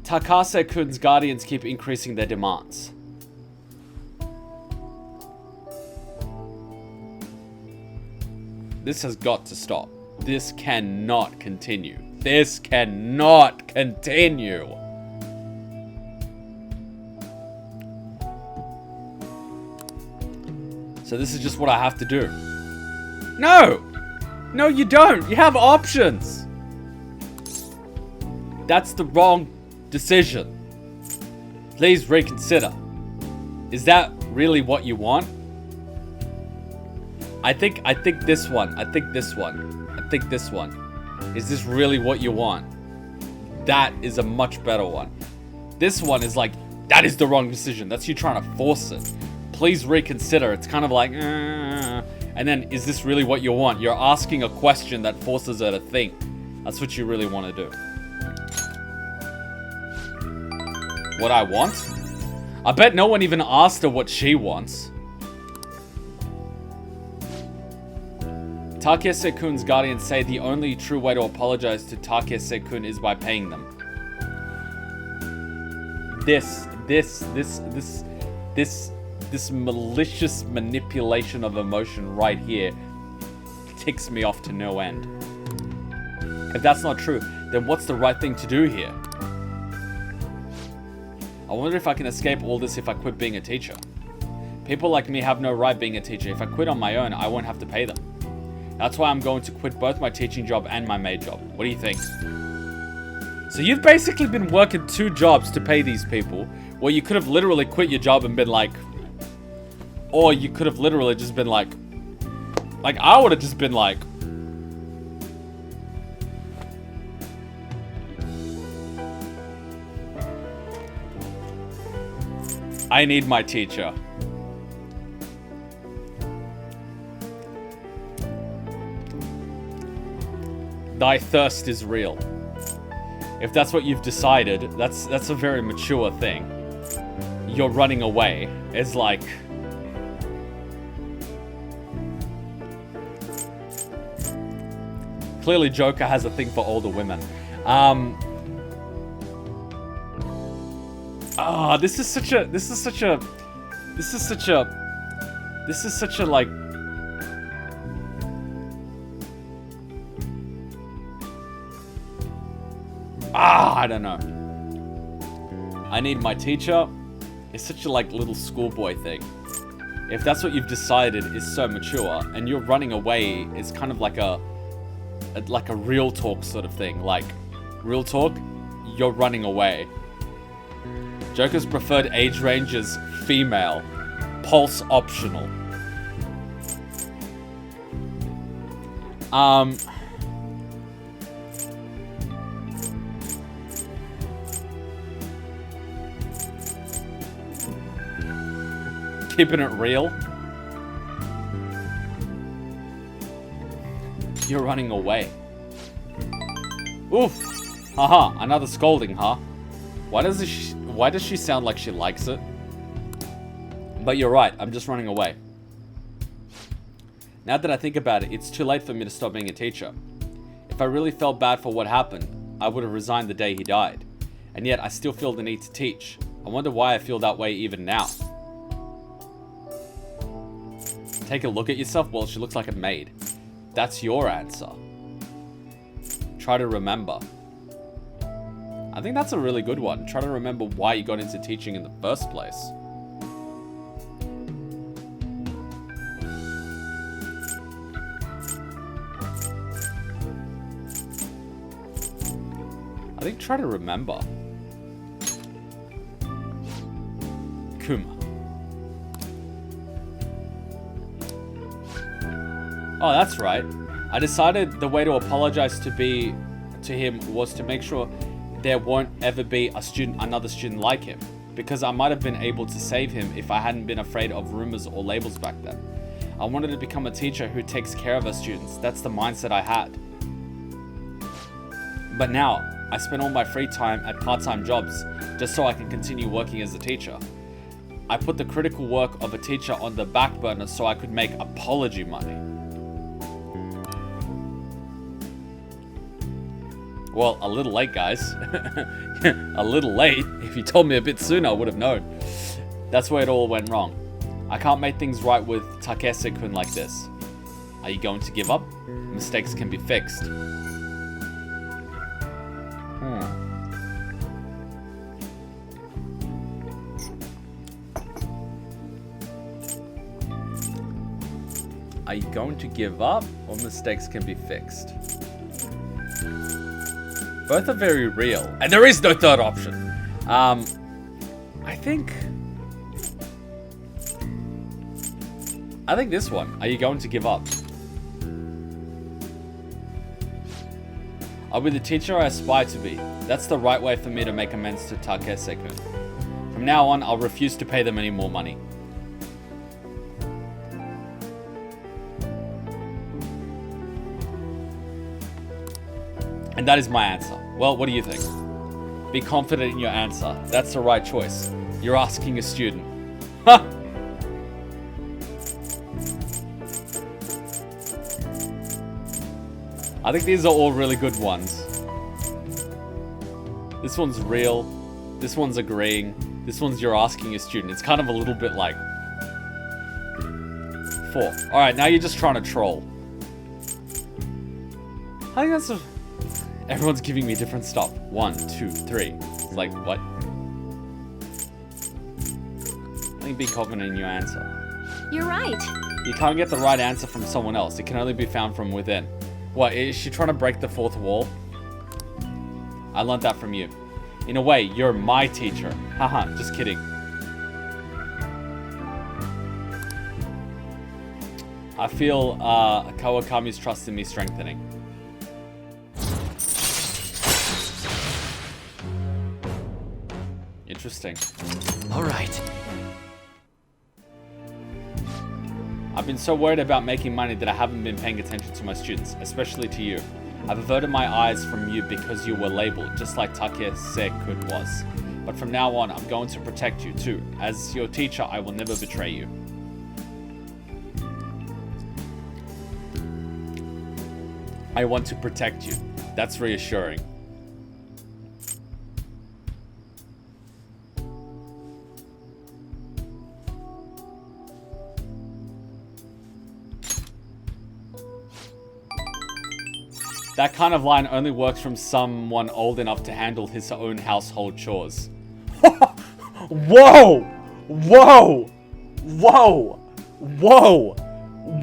Takase-kun's guardians keep increasing their demands. This has got to stop. This cannot continue. This cannot continue. So this is just what I have to do. No! No, you don't. You have options. That's the wrong decision. Please reconsider. Is that really what you want? I think this one. I think this one. I think this one. Is this really what you want? That is a much better one. This one is like, that is the wrong decision. That's you trying to force it. Please reconsider. It's kind of like, and then, is this really what you want? You're asking a question that forces her to think. That's what you really want to do. What I want? I bet no one even asked her what she wants. Takese-kun's guardians say the only true way to apologize to Takese-kun is by paying them. This malicious manipulation of emotion right here ticks me off to no end. If that's not true, then what's the right thing to do here? I wonder if I can escape all this if I quit being a teacher. People like me have no right being a teacher. If I quit on my own, I won't have to pay them. That's why I'm going to quit both my teaching job and my maid job. What do you think? So you've basically been working 2 jobs to pay these people, where you could have literally quit your job and been like, or you could have literally just been like I would have just been like, I need my teacher. Thy thirst is real. If that's what you've decided, that's a very mature thing. You're running away. It's like, clearly Joker has a thing for older women. This is such a like, I don't know. I need my teacher. It's such a like little schoolboy thing. If that's what you've decided is so mature, and you're running away is kind of like a real talk sort of thing. Like, real talk, you're running away. Joker's preferred age range is female. Pulse optional. Keeping it real. You're running away. Oof. Haha, another scolding, huh? Why does she sound like she likes it? But you're right, I'm just running away. Now that I think about it, it's too late for me to stop being a teacher. If I really felt bad for what happened, I would have resigned the day he died. And yet I still feel the need to teach. I wonder why I feel that way even now. Take a look at yourself? Well, she looks like a maid. That's your answer. Try to remember. I think that's a really good one. Try to remember why you got into teaching in the first place. I think try to remember. Kuma. Oh, that's right. I decided the way to apologize to him was to make sure there won't ever be another student like him, because I might have been able to save him if I hadn't been afraid of rumors or labels back then. I wanted to become a teacher who takes care of her students. That's the mindset I had. But now, I spend all my free time at part-time jobs just so I can continue working as a teacher. I put the critical work of a teacher on the back burner so I could make apology money. Well, a little late, guys. A little late. If you told me a bit sooner, I would have known. That's where it all went wrong. I can't make things right with Takese-kun like this. Are you going to give up? Mistakes can be fixed. Are you going to give up, or mistakes can be fixed? Both are very real, and there is no third option. I think this one. Are you going to give up? I'll be the teacher I aspire to be. That's the right way for me to make amends to Takese-kun. From now on, I'll refuse to pay them any more money. And that is my answer. Well, what do you think? Be confident in your answer. That's the right choice. You're asking a student. Ha! I think these are all really good ones. This one's real. This one's agreeing. This one's you're asking a student. It's kind of a little bit like 4. Alright, now you're just trying to troll. I think that's everyone's giving me different stuff. 1, 2, 3. It's like, what? I think be confident in your answer. You're right. You can't get the right answer from someone else. It can only be found from within. What, is she trying to break the 4th wall? I learned that from you. In a way, you're my teacher. Haha, just kidding. I feel Kawakami's trust in me strengthening. Interesting. All right. I've been so worried about making money that I haven't been paying attention to my students, especially to you. I've averted my eyes from you because you were labeled, just like Takese-kun was. But from now on, I'm going to protect you too. As your teacher, I will never betray you. I want to protect you. That's reassuring. That kind of line only works from someone old enough to handle his own household chores. Whoa! Whoa! Whoa! Whoa!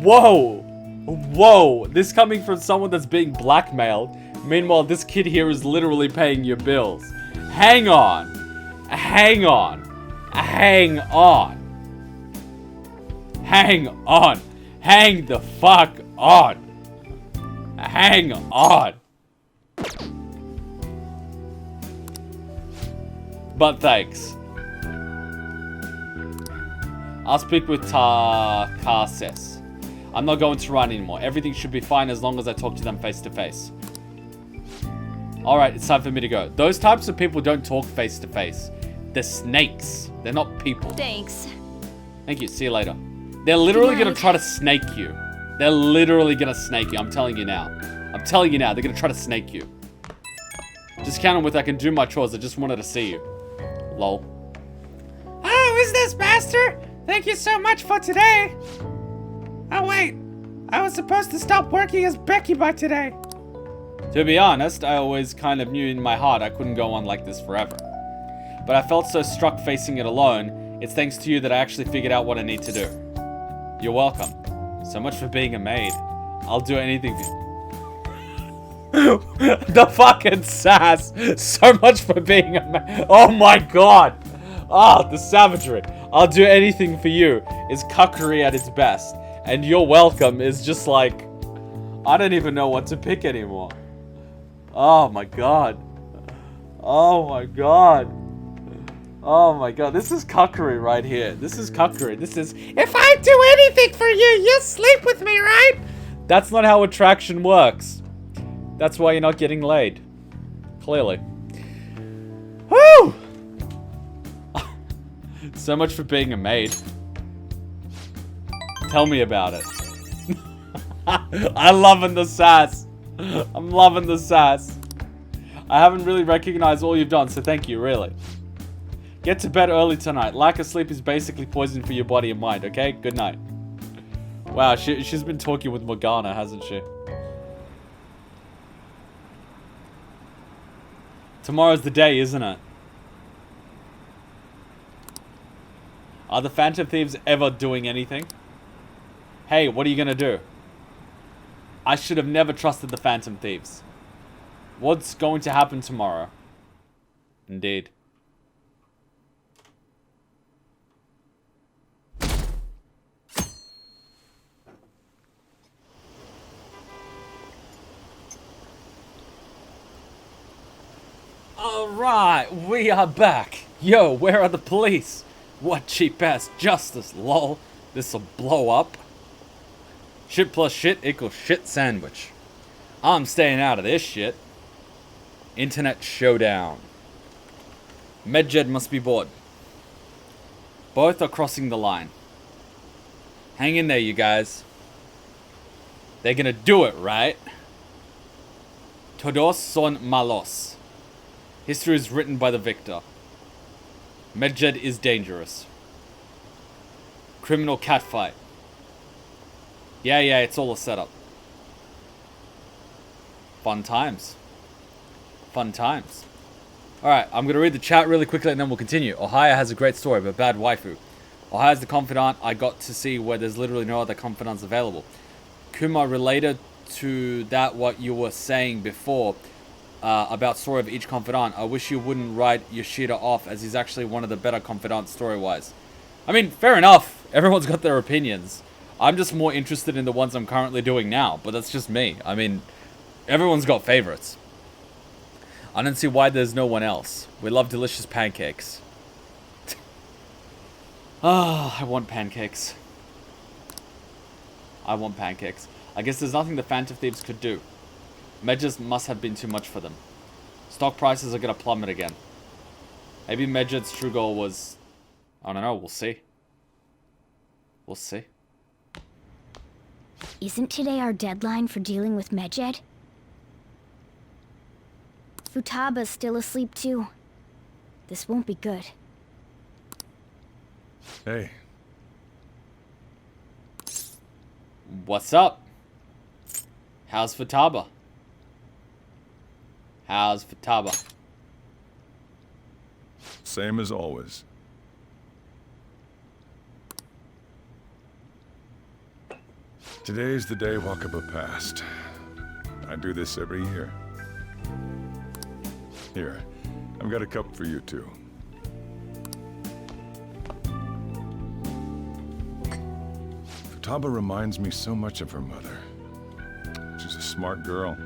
Whoa! Whoa! This coming from someone that's being blackmailed. Meanwhile, this kid here is literally paying your bills. Hang on! Hang on! Hang on! Hang on! Hang the fuck on! Hang on! But thanks. I'll speak with Takases. I'm not going to run anymore. Everything should be fine as long as I talk to them face to face. Alright, it's time for me to go. Those types of people don't talk face to face. They're snakes. They're not people. Thanks. Thank you. See you later. They're literally going to try to snake you. They're literally going to snake you. I'm telling you now. I'm telling you now. They're going to try to snake you. Just count on with I can do my chores. I just wanted to see you. Lol. Oh, is this Master? Thank you so much for today. Oh, wait. I was supposed to stop working as Becky by today. To be honest, I always kind of knew in my heart I couldn't go on like this forever. But I felt so struck facing it alone. It's thanks to you that I actually figured out what I need to do. You're welcome. So much for being a maid. I'll do anything for you. The fucking sass. So much for being a maid. Oh my god. Oh, the savagery. I'll do anything for you is cuckery at its best. And you're welcome is just like... I don't even know what to pick anymore. Oh my god. Oh my god. Oh my god. This is cuckery right here. This is cuckery. This is... If I do anything for you, you'll sleep with me, right? That's not how attraction works. That's why you're not getting laid. Clearly. Woo! So much for being a maid. Tell me about it. I'm loving the sass. I'm loving the sass. I haven't really recognized all you've done, so thank you, really. Get to bed early tonight. Lack of sleep is basically poison for your body and mind, okay? Good night. Wow, she's been talking with Morgana, hasn't she? Tomorrow's the day, isn't it? Are the Phantom Thieves ever doing anything? Hey, what are you gonna do? I should have never trusted the Phantom Thieves. What's going to happen tomorrow? Indeed. Alright, we are back. Yo, where are the police? What cheap-ass justice, lol. This'll blow up. Shit plus shit equals shit sandwich. I'm staying out of this shit. Internet showdown. Medjed must be bored. Both are crossing the line. Hang in there, you guys. They're gonna do it, right? Todos son malos. History is written by the victor. Medjed is dangerous. Criminal catfight. Yeah, it's all a setup. Fun times. Fun times. Alright, I'm going to read the chat really quickly and then we'll continue. Ohaya has a great story, but bad waifu. Ohaya's the confidant I got to see where there's literally no other confidants available. Kuma, related to that what you were saying before about story of each confidant, I wish you wouldn't write Yoshida off as he's actually one of the better confidants story-wise. I mean, fair enough. Everyone's got their opinions. I'm just more interested in the ones I'm currently doing now, but that's just me. I mean, everyone's got favorites. I don't see why there's no one else. We love delicious pancakes. Ah, I want pancakes. I want pancakes. I guess there's nothing the Phantom Thieves could do. Medjed must have been too much for them. Stock prices are gonna plummet again. Maybe Medjed's true goal was... I don't know, we'll see. We'll see. Isn't today our deadline for dealing with Medjed? Futaba's still asleep too. This won't be good. Hey. What's up? How's Futaba? How's Futaba? Same as always. Today's the day Wakaba passed. I do this every year. Here, I've got a cup for you too. Futaba reminds me so much of her mother. She's a smart girl.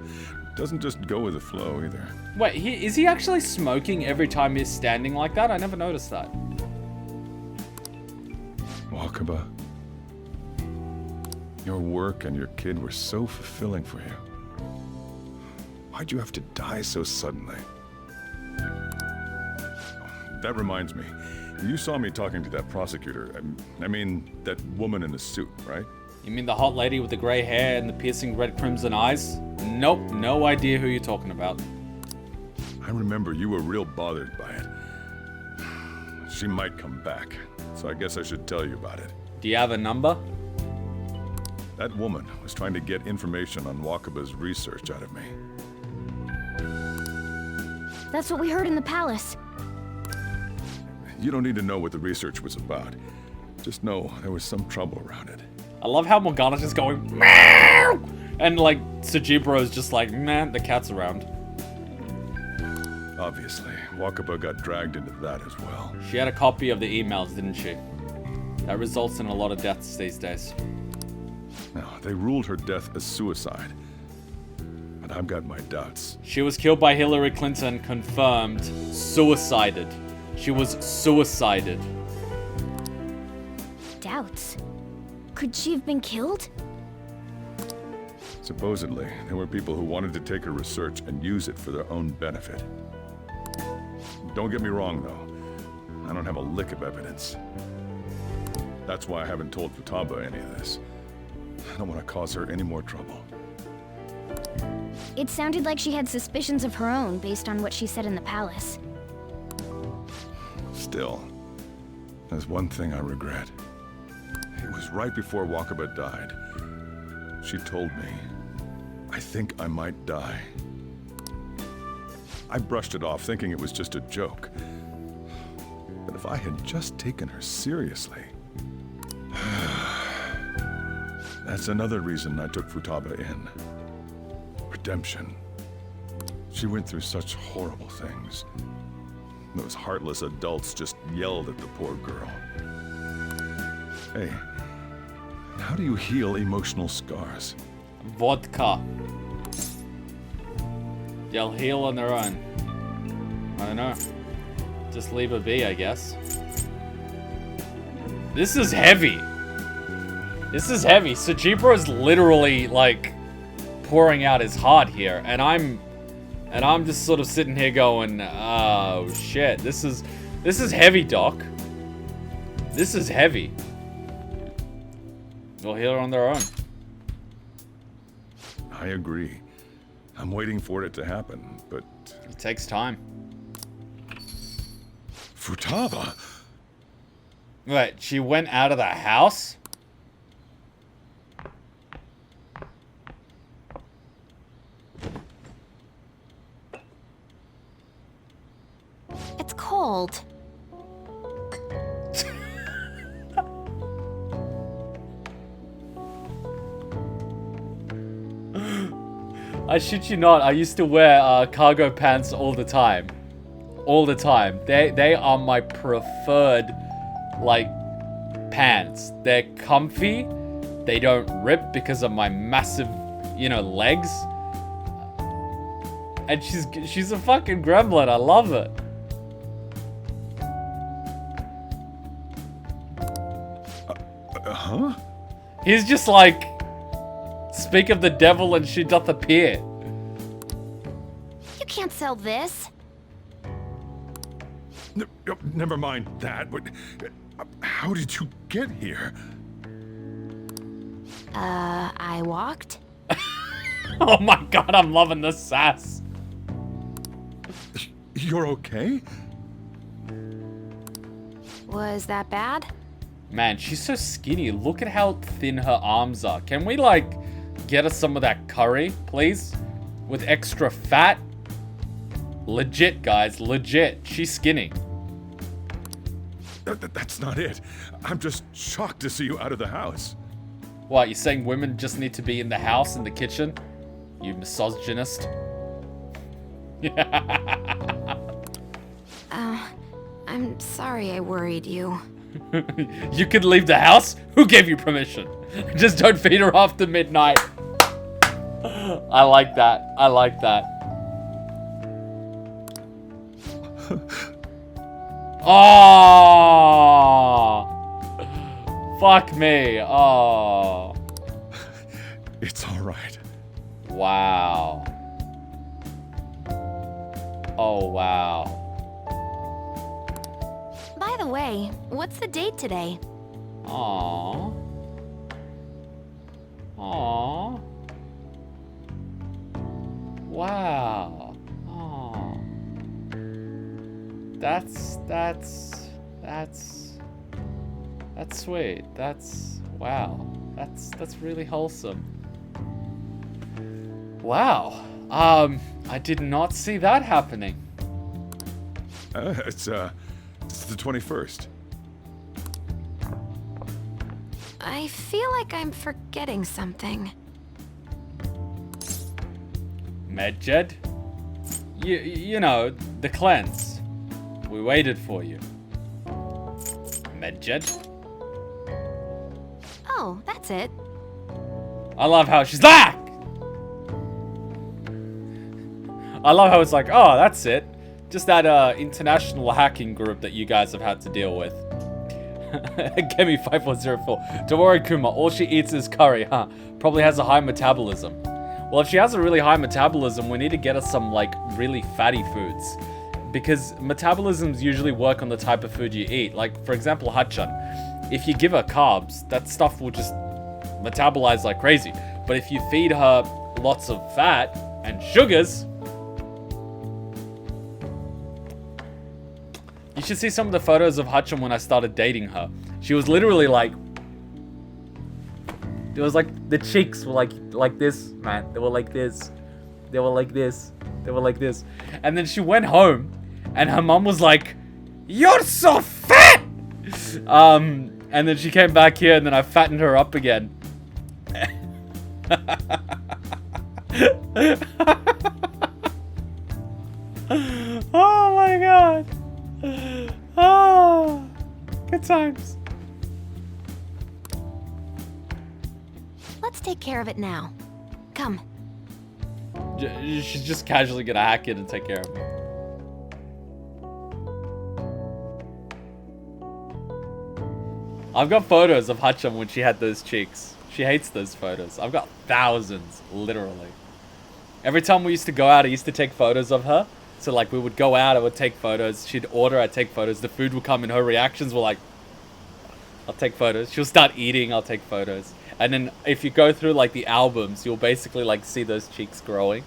Doesn't just go with the flow either. Wait, is he actually smoking every time he's standing like that? I never noticed that. Wakaba, your work and your kid were so fulfilling for you. Why'd you have to die so suddenly? That reminds me. You saw me talking to that prosecutor. I mean, that woman in the suit, right? You mean the hot lady with the grey hair and the piercing red crimson eyes? Nope, no idea who you're talking about. I remember you were real bothered by it. She might come back, so I guess I should tell you about it. Do you have a number? That woman was trying to get information on Wakaba's research out of me. That's what we heard in the palace. You don't need to know what the research was about. Just know there was some trouble around it. I love how Morgana's just going meow, and like Sujibro's just like, man, the cat's around. Obviously, Wakaba got dragged into that as well. She had a copy of the emails, didn't she? That results in a lot of deaths these days. Now, they ruled her death as suicide. But I've got my doubts. She was killed by Hillary Clinton, confirmed. Suicided. She was suicided. Doubts? Could she have been killed? Supposedly, there were people who wanted to take her research and use it for their own benefit. Don't get me wrong, though. I don't have a lick of evidence. That's why I haven't told Futaba any of this. I don't want to cause her any more trouble. It sounded like she had suspicions of her own based on what she said in the palace. Still, there's one thing I regret. It was right before Wakaba died. She told me, I think I might die. I brushed it off, thinking it was just a joke. But if I had just taken her seriously... That's another reason I took Futaba in. Redemption. She went through such horrible things. Those heartless adults just yelled at the poor girl. Hey, how do you heal emotional scars? Vodka. They'll heal on their own. I don't know. Just leave her be, I guess. This is heavy. This is heavy. Sujibro is literally, like, pouring out his heart here. And I'm just sort of sitting here going, oh, shit. This is heavy, Doc. This is heavy. They'll heal her on their own. I agree. I'm waiting for it to happen, but... It takes time. Futaba? Wait, she went out of the house? It's cold. I shit you not, I used to wear cargo pants all the time. All the time. They are my preferred, like, pants. They're comfy. They don't rip because of my massive, you know, legs. And she's a fucking gremlin. I love it. Huh? He's just like, speak of the devil and she doth appear. You can't sell this. Never mind that, but how did you get here? I walked. Oh my god, I'm loving the sass. You're okay? Was that bad? Man, she's so skinny. Look at how thin her arms are. Can we, like, get her some of that curry, please? With extra fat? Legit, guys. Legit. She's skinny. That's not it. I'm just shocked to see you out of the house. What, you're saying women just need to be in the house, in the kitchen? You misogynist. I'm sorry I worried you. You can leave the house? Who gave you permission? Just don't feed her after midnight. I like that. I like that. Oh! Fuck me. Oh. It's all right. Wow. Oh, wow. By the way, what's the date today? Aww. Aww. Wow. Aww. That's sweet. Wow. That's really wholesome. Wow. I did not see that happening. It's the 21st. I feel like I'm forgetting something. Medjed? You know, the cleanse. We waited for you. Medjed? Oh, that's it. I love how she's back! I love how it's like, oh, that's it. Just that international hacking group that you guys have had to deal with. Gemi 5404. Don't worry, Kuma. All she eats is curry, huh? Probably has a high metabolism. Well, if she has a really high metabolism, we need to get her some, like, really fatty foods. Because metabolisms usually work on the type of food you eat. Like, for example, Hachan. If you give her carbs, that stuff will just metabolize like crazy. But if you feed her lots of fat and sugars... You should see some of the photos of Hachan when I started dating her. She was literally like... It was like, the cheeks were like this, man. They were like this. They were like this. They were like this. And then she went home, and her mom was like, "You're so fat!" And then she came back here, and then I fattened her up again. Oh my god. Oh, good times. Let's take care of it now. Come. She's just casually gonna hack in and take care of me. I've got photos of Hacham when she had those cheeks. She hates those photos. I've got thousands, literally. Every time we used to go out, I used to take photos of her. So like we would go out, I would take photos. She'd order, I'd take photos. The food would come and her reactions were like, I'll take photos. She'll start eating, I'll take photos. And then if you go through like the albums, you'll basically like see those cheeks growing.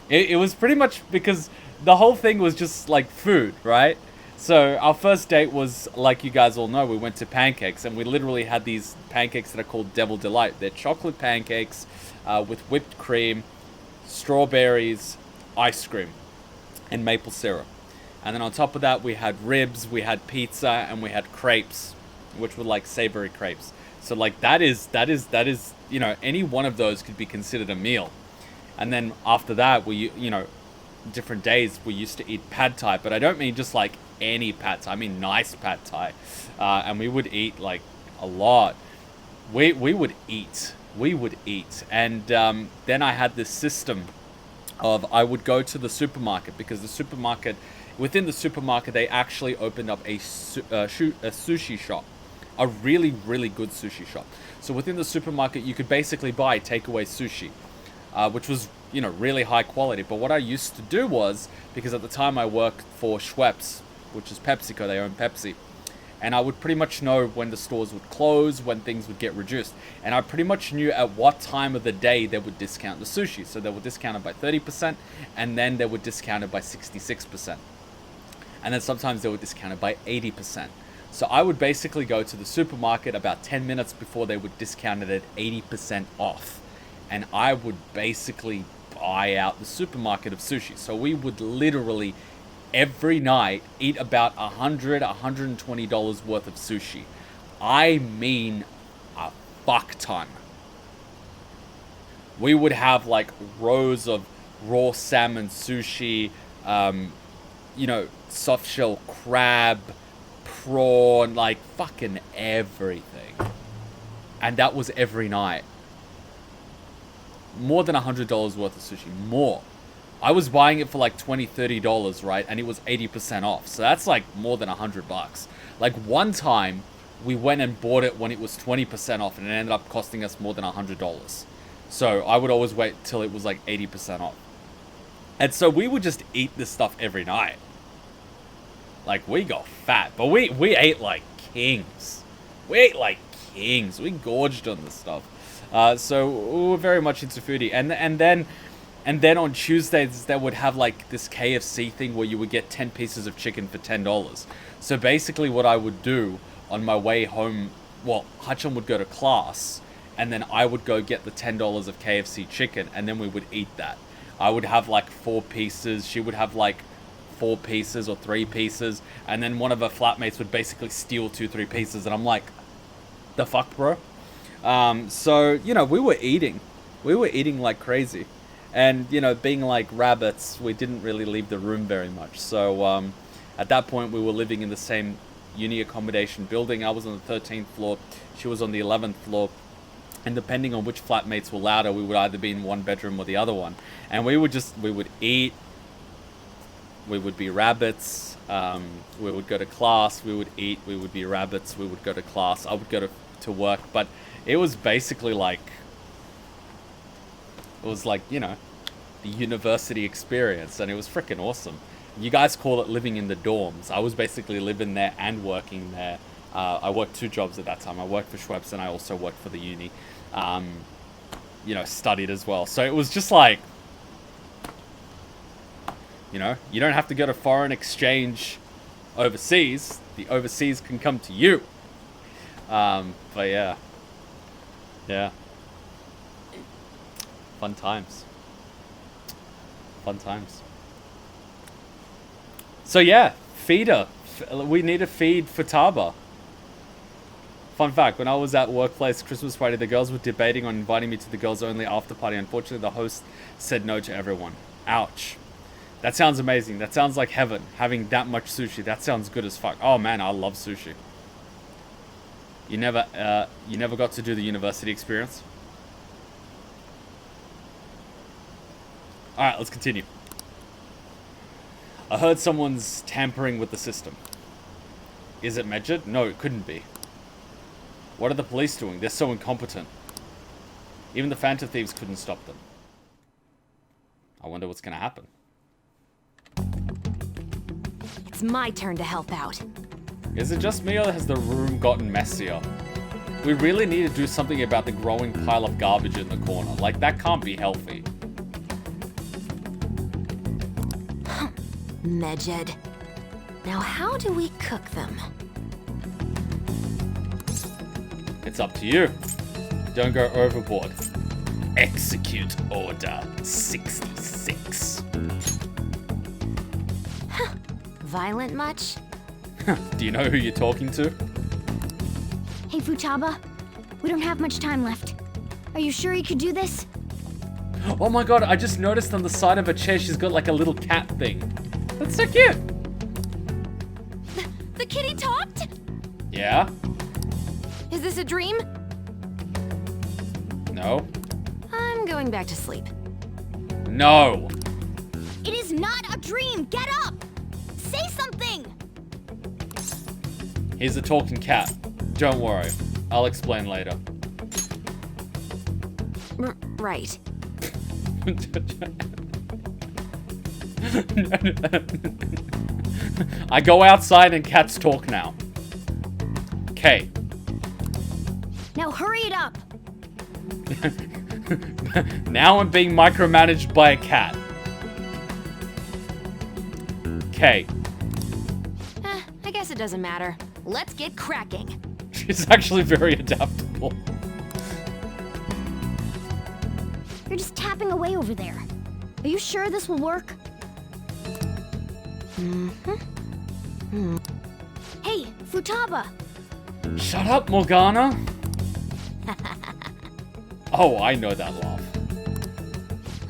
It was pretty much because the whole thing was just like food, right? So our first date was, like you guys all know, we went to Pancakes, and we literally had these pancakes that are called Devil Delight. They're chocolate pancakes with whipped cream, strawberries, ice cream, and maple syrup. And then on top of that, we had ribs, we had pizza, and we had crepes, which were like savory crepes. So like that is, you know, any one of those could be considered a meal. And then after that, we, you know, different days we used to eat pad thai, but I don't mean just like any pad thai, I mean nice pad thai. And we would eat like a lot. We would eat. And then I had this system of I would go to the supermarket, because the supermarket, within the supermarket, they actually opened up a sushi shop. A really, really good sushi shop. So within the supermarket, you could basically buy takeaway sushi, which was, you know, really high quality. But what I used to do was, because at the time I worked for Schweppes, which is PepsiCo, they own Pepsi, and I would pretty much know when the stores would close, when things would get reduced. And I pretty much knew at what time of the day they would discount the sushi. So they would discount it by 30%, and then they would discount it by 66%. And then sometimes they would discount it by 80%. So I would basically go to the supermarket about 10 minutes before they would discount it at 80% off. And I would basically buy out the supermarket of sushi. So we would literally every night eat about $100-$120 worth of sushi. I mean a fuck ton. We would have like rows of raw salmon sushi, you know, soft shell crab, prawn, like fucking everything. And that was every night. More than $100 worth of sushi. More. I was buying it for like $20-$30, right? And it was 80% off. So that's like more than $100. Like one time, we went and bought it when it was 20% off, and it ended up costing us more than $100. So I would always wait till it was like 80% off. And so we would just eat this stuff every night. Like, we got fat, but we ate like kings. We ate like kings. We gorged on this stuff. So we were very much into foodie. And then on Tuesdays, they would have like this KFC thing where you would get 10 pieces of chicken for $10. So basically what I would do on my way home, well, Hacham would go to class, and then I would go get the $10 of KFC chicken, and then we would eat that. I would have like 4 pieces. She would have like 4 pieces or 3 pieces, and then one of her flatmates would basically steal 2-3 pieces, and I'm like, the fuck, bro? So, you know, we were eating like crazy, and, you know, being like rabbits, we didn't really leave the room very much. So at that point, we were living in the same uni accommodation building. I was on the 13th floor, she was on the 11th floor, and depending on which flatmates were louder, we would either be in one bedroom or the other one. And we would eat, we would be rabbits, we would go to class, we would eat, we would be rabbits, we would go to class, I would go to work. But it was basically like, it was like, you know, the university experience, and it was freaking awesome. You guys call it living in the dorms. I was basically living there and working there. I worked 2 jobs at that time. I worked for Schweppes, and I also worked for the uni. You know, studied as well. So it was just like, you know, you don't have to go to foreign exchange overseas. The overseas can come to you. But yeah. Yeah. Fun times. Fun times. So yeah, feeder. We need to feed Futaba. Fun fact, when I was at workplace Christmas party, the girls were debating on inviting me to the girls only after party. Unfortunately, the host said no to everyone. Ouch. That sounds amazing. That sounds like heaven, having that much sushi. That sounds good as fuck. Oh man, I love sushi. You never got to do the university experience? Alright, let's continue. I heard someone's tampering with the system. Is it Medjed? No, it couldn't be. What are the police doing? They're so incompetent. Even the Phantom Thieves couldn't stop them. I wonder what's gonna happen. It's my turn to help out. Is it just me or has the room gotten messier? We really need to do something about the growing pile of garbage in the corner. Like, that can't be healthy. Medjed. Now how do we cook them? It's up to you. Don't go overboard. Execute Order 66. Violent much? Do you know who you're talking to? Hey, Futaba. We don't have much time left. Are you sure you could do this? Oh my god, I just noticed on the side of her chair she's got like a little cat thing. That's so cute. The kitty talked? Yeah? Is this a dream? No? I'm going back to sleep. No! It is not a dream! Get up! Say something! He's a talking cat. Don't worry. I'll explain later. Right. I go outside and cats talk now. Okay. Now hurry it up! Now I'm being micromanaged by a cat. Okay. I guess it doesn't matter. Let's get cracking. She's actually very adaptable. You're just tapping away over there. Are you sure this will work? Hey, Futaba! Shut up, Morgana. Oh, I know that laugh.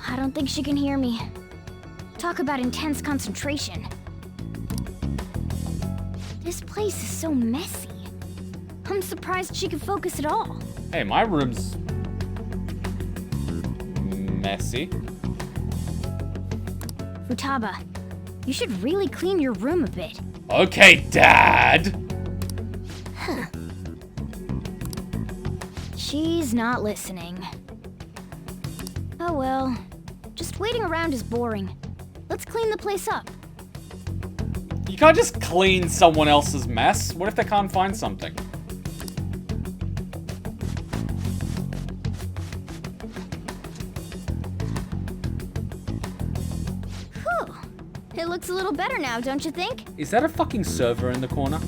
I don't think she can hear me. Talk about intense concentration. This place is so messy. I'm surprised she could focus at all. Hey, my room's messy. Futaba, you should really clean your room a bit. Okay, Dad. She's not listening. Oh well. Just waiting around is boring. Let's clean the place up. You can't just clean someone else's mess. What if they can't find something? Whew. It looks a little better now, don't you think? Is that a fucking server in the corner?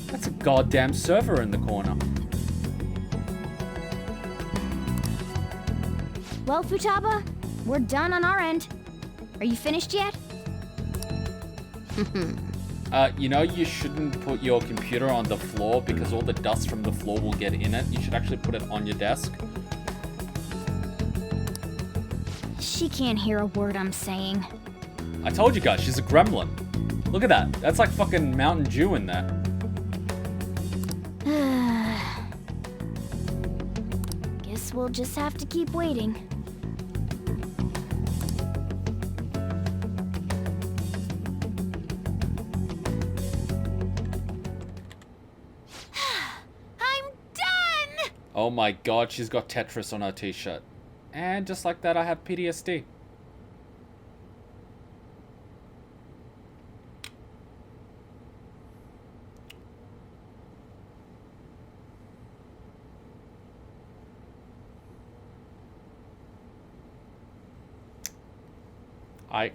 That's a goddamn server in the corner. Well, Futaba, we're done on our end. Are you finished yet? You know you shouldn't put your computer on the floor because all the dust from the floor will get in it. You should actually put it on your desk. She can't hear a word I'm saying. I told you guys, she's a gremlin. Look at that. That's like fucking Mountain Dew in there. Guess we'll just have to keep waiting. I'm done! Oh my god, she's got Tetris on her t-shirt. And just like that, I have PTSD.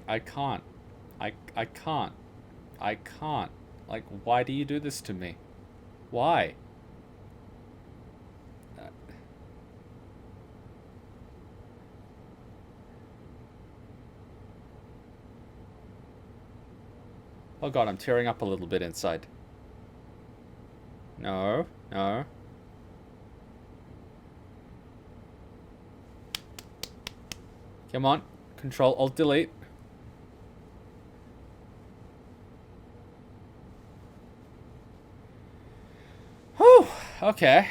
I can't. I can't. I can't. Like, why do you do this to me? Why? Oh god, I'm tearing up a little bit inside. No, no. Come on. Control, Alt, Delete. Whew, okay.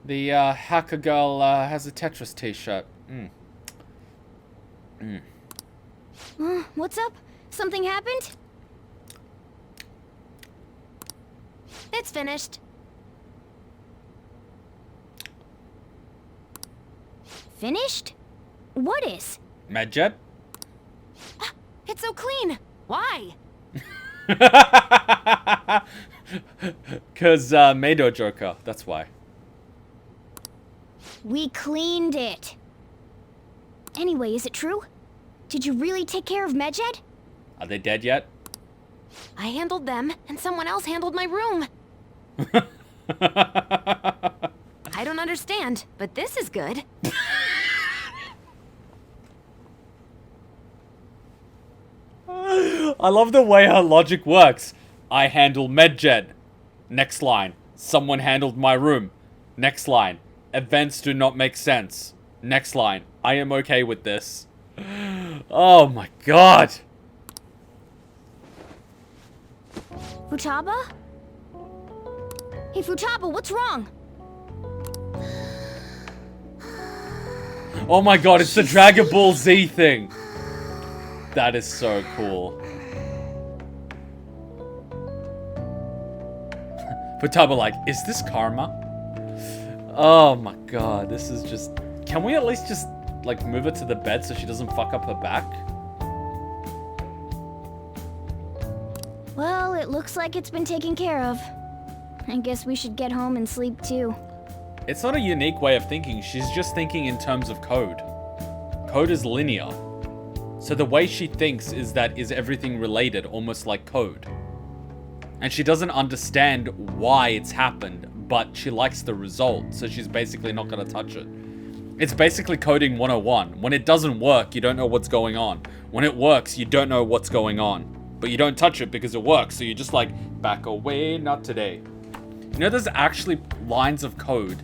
The hacker girl has a Tetris t-shirt. What's up? Something happened? It's finished. Finished? What is? Medjed? It's so clean. Why? Cause Maid Joker, that's why. We cleaned it. Anyway, is it true? Did you really take care of Medjed? Are they dead yet? I handled them, and someone else handled my room. I don't understand, but this is good. I love the way her logic works. I handle Medjed. Next line. Someone handled my room. Next line. Events do not make sense. Next line. I am okay with this. Oh my god. Futaba? Hey, Futaba, what's wrong? Oh my god, it's the Dragon Ball Z thing. That is so cool. Futaba like, is this karma? Oh my god, this is just... Can we at least just, like, move her to the bed so she doesn't fuck up her back? Well, it looks like it's been taken care of. I guess we should get home and sleep too. It's not a unique way of thinking, she's just thinking in terms of code. Code is linear. So the way she thinks is that is everything related, almost like code. And she doesn't understand why it's happened, but she likes the result, so she's basically not going to touch it. It's basically coding 101. When it doesn't work, you don't know what's going on. When it works, you don't know what's going on. But you don't touch it because it works, so you're just like, back away, not today. You know, there's actually lines of code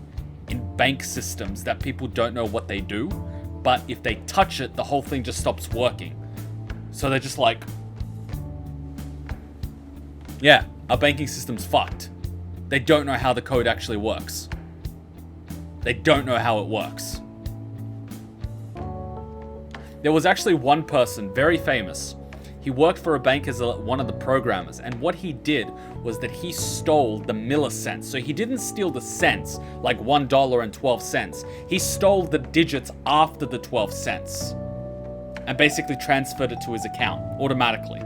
in bank systems that people don't know what they do, but if they touch it, the whole thing just stops working. So they're just like, yeah, our banking system's fucked. They don't know how the code actually works. They don't know how it works. There was actually one person, very famous. He worked for a bank as one of the programmers, and what he did was that he stole the millicents. So he didn't steal the cents, like $1.12. He stole the digits after the 12 cents and basically transferred it to his account automatically.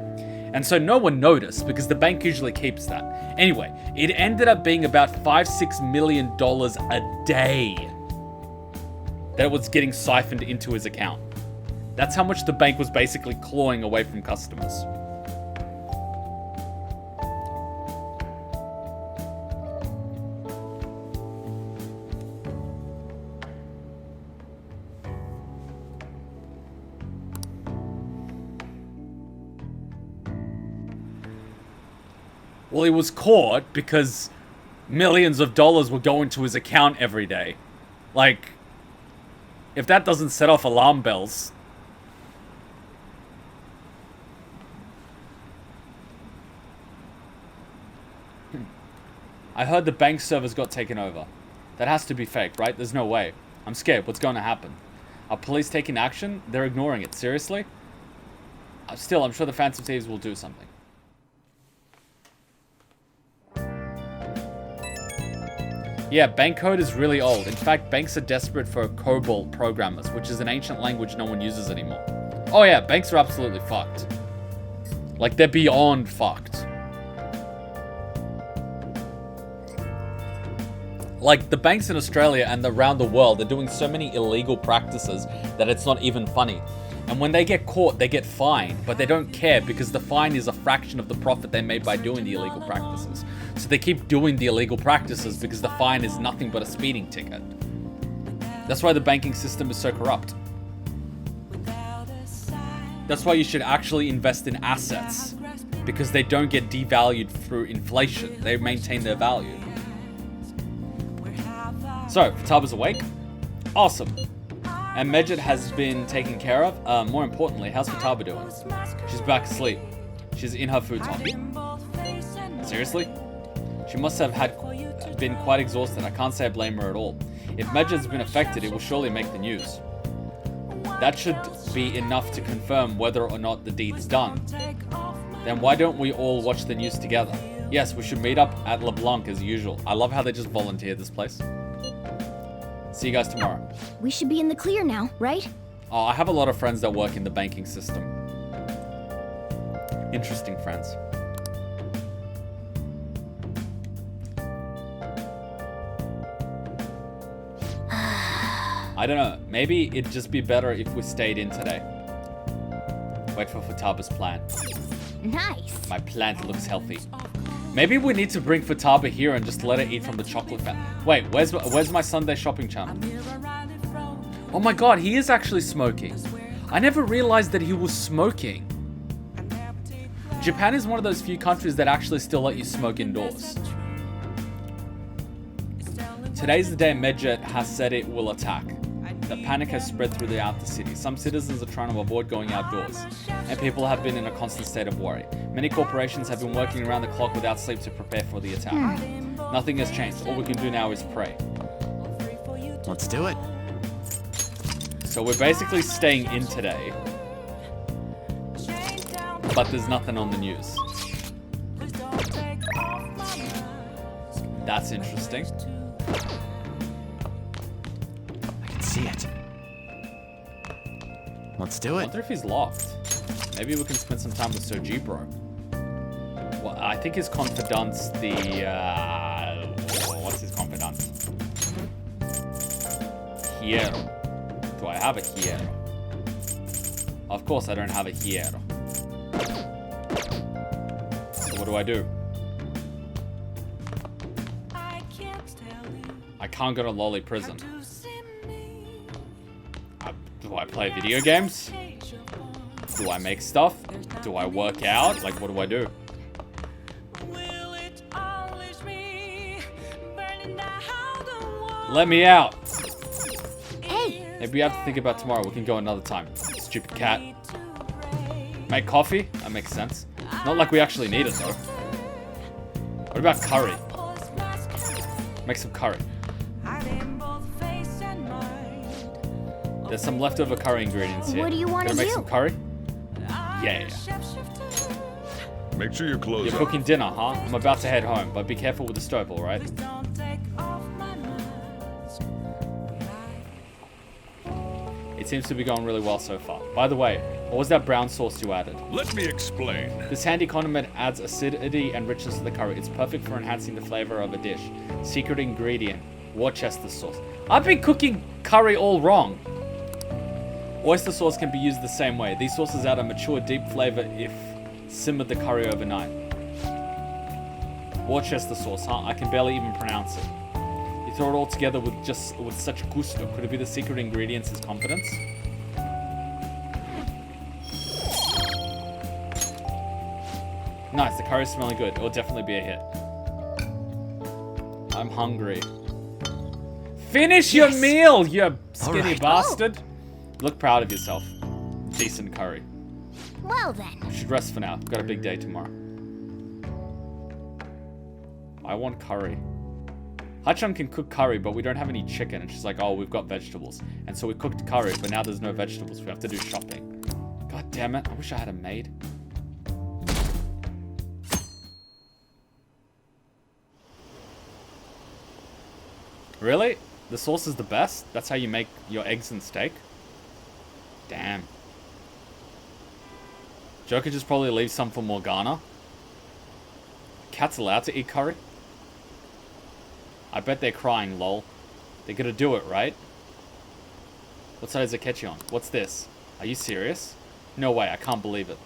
And so no one noticed because the bank usually keeps that. Anyway, it ended up being about $5-6 million a day that was getting siphoned into his account. That's how much the bank was basically clawing away from customers. Well, he was caught because millions of dollars were going to his account every day. Like, if that doesn't set off alarm bells... I heard the bank servers got taken over. That has to be fake, right? There's no way. I'm scared. What's going to happen? Are police taking action? They're ignoring it. Seriously? Still, I'm sure the Phantom Thieves will do something. Yeah, bank code is really old. In fact, banks are desperate for COBOL programmers, which is an ancient language no one uses anymore. Oh yeah, banks are absolutely fucked. Like, they're beyond fucked. Like, the banks in Australia and around the world are doing so many illegal practices that it's not even funny. And when they get caught, they get fined, but they don't care because the fine is a fraction of the profit they made by doing the illegal practices. So they keep doing the illegal practices because the fine is nothing but a speeding ticket. That's why the banking system is so corrupt. That's why you should actually invest in assets. Because they don't get devalued through inflation. They maintain their value. So, Futaba's awake. Awesome. And Medjed has been taken care of. More importantly, how's Futaba doing? She's back asleep. She's in her futon. Seriously? She must have been quite exhausted. I can't say I blame her at all. If Medjed's been affected, it will surely make the news. That should be enough to confirm whether or not the deed's done. Then why don't we all watch the news together? Yes, we should meet up at LeBlanc as usual. I love how they just volunteer this place. See you guys tomorrow. We should be in the clear now, right? Oh, I have a lot of friends that work in the banking system. Interesting friends. I don't know. Maybe it'd just be better if we stayed in today. Wait for Futaba's plan. Nice. My plant looks healthy. Maybe we need to bring Futaba here and just let her eat from the chocolate fountain. Wait, where's my Sunday shopping channel? Oh my god, he is actually smoking. I never realized that he was smoking. Japan is one of those few countries that actually still let you smoke indoors. Today's the day Medjed has said it will attack. The panic has spread throughout the city. Some citizens are trying to avoid going outdoors, and people have been in a constant state of worry. Many corporations have been working around the clock without sleep to prepare for the attack. Nothing has changed. All we can do now is pray. Let's do it. So we're basically staying in today, but there's nothing on the news. That's interesting. I can see it. Let's do I it. wonder if he's locked. Maybe we can spend some time with Shogi, bro. Well, I think his confidant's the, what's his confidant? Hierro. Do I have a hierro? Of course I don't have a hierro. So what do I do? I can't go to Lolly Prison. Do I play video games? Do I make stuff? Do I work out? Like, what do I do? Let me out! Hey! Maybe we have to think about tomorrow. We can go another time. Stupid cat. Make coffee? That makes sense. Not like we actually need it, though. What about curry? Make some curry. There's some leftover curry ingredients here. What do you want to Gonna make do? some curry? Yeah. Make sure your clothes You're are. cooking dinner, huh? I'm about to head home, but be careful with the stove, alright? It seems to be going really well so far. By the way, what was that brown sauce you added? Let me explain. This handy condiment adds acidity and richness to the curry. It's perfect for enhancing the flavor of a dish. Secret ingredient, Worcester sauce. I've been cooking curry all wrong. Oyster sauce can be used the same way. These sauces add a mature, deep flavor if simmered the curry overnight. Worcester sauce, huh? I can barely even pronounce it. You throw it all together with such gusto. Could it be the secret ingredients is confidence? Nice, the curry's smelling good. It'll definitely be a hit. I'm hungry. Finish your meal, you skinny Alright. bastard! Look proud of yourself. Decent curry. Well then. You should rest for now. Got a big day tomorrow. I want curry. Hachan can cook curry, but we don't have any chicken. And she's like, oh, we've got vegetables. And so we cooked curry, but now there's no vegetables. We have to do shopping. God damn it. I wish I had a maid. Really? The sauce is the best? That's how you make your eggs and steak? Damn. Joker just probably leaves some for Morgana. Cat's allowed to eat curry? I bet they're crying, lol. They're gonna do it, right? What side is Akechi on? What's this? Are you serious? No way, I can't believe it.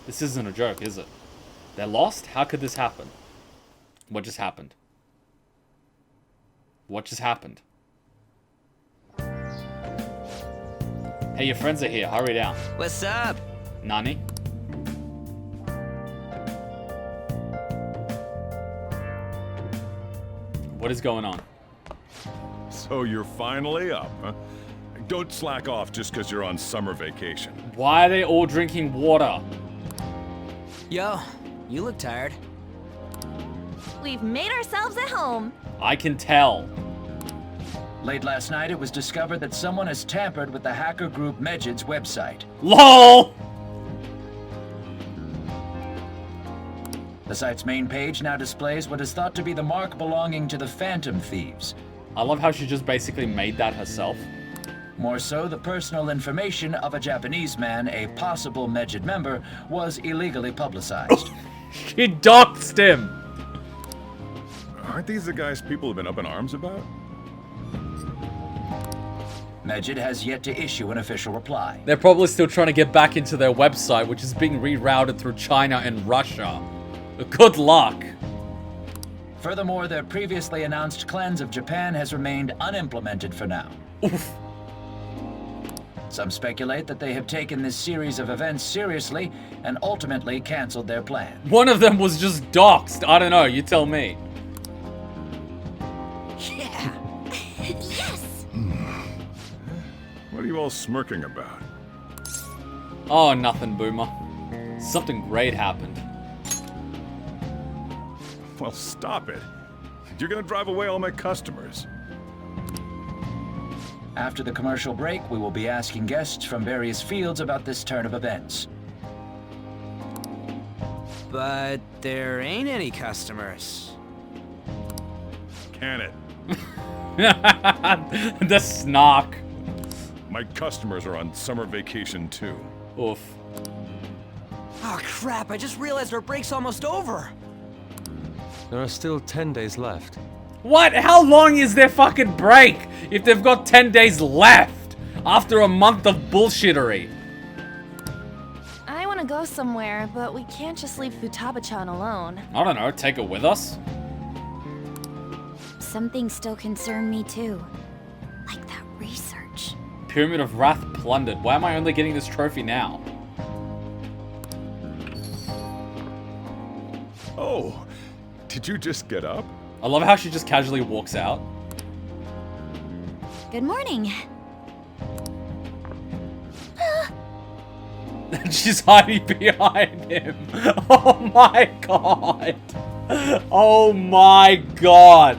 This isn't a joke, is it? They're lost? How could this happen? What just happened? What just happened? Hey, your friends are here. Hurry down. What's up? Nani? What is going on? So you're finally up, huh? Don't slack off just because you're on summer vacation. Why are they all drinking water? Yo, you look tired. We've made ourselves at home. I can tell. Late last night, it was discovered that someone has tampered with the hacker group Medjed's website. LOL! The site's main page now displays what is thought to be the mark belonging to the Phantom Thieves. I love how she just basically made that herself. More so, the personal information of a Japanese man, a possible Medjed member, was illegally publicized. She doxed him! Aren't these the guys people have been up in arms about? Medjed has yet to issue an official reply. They're probably still trying to get back into their website, which is being rerouted through China and Russia. Good luck. Furthermore, their previously announced cleanse of Japan has remained unimplemented for now. Oof. Some speculate that they have taken this series of events seriously and ultimately canceled their plan. One of them was just doxed. I don't know, you tell me. Yeah. Yes! What are you all smirking about? Oh, nothing, Boomer. Something great happened. Well, stop it. You're gonna drive away all my customers. After the commercial break, we will be asking guests from various fields about this turn of events. But there ain't any customers. Can it? The snark. My customers are on summer vacation too. Oof. Oh crap, I just realized our break's almost over. There are still 10 days left. What? How long is their fucking break if they've got 10 days left after a month of bullshittery? I want to go somewhere, but we can't just leave Futaba-chan alone. I don't know, take it with us? Some things still concern me too. Like that research. Pyramid of Wrath plundered. Why am I only getting this trophy now? Oh, did you just get up? I love how she just casually walks out. Good morning. She's hiding behind him. Oh my god. Oh my god.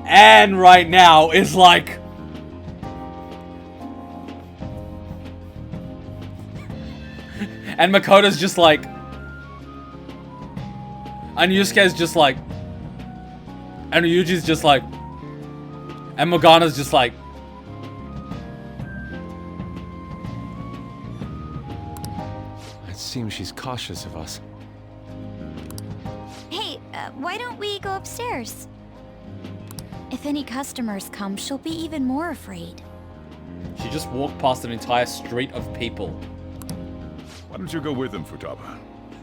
Anne right now is like... And Makoto's just like... And Yusuke's just like... And Ryuji's just like... And Morgana's just like... It seems she's cautious of us. Hey, why don't we go upstairs? If any customers come, she'll be even more afraid. She just walked past an entire street of people. Why don't you go with them, Futaba?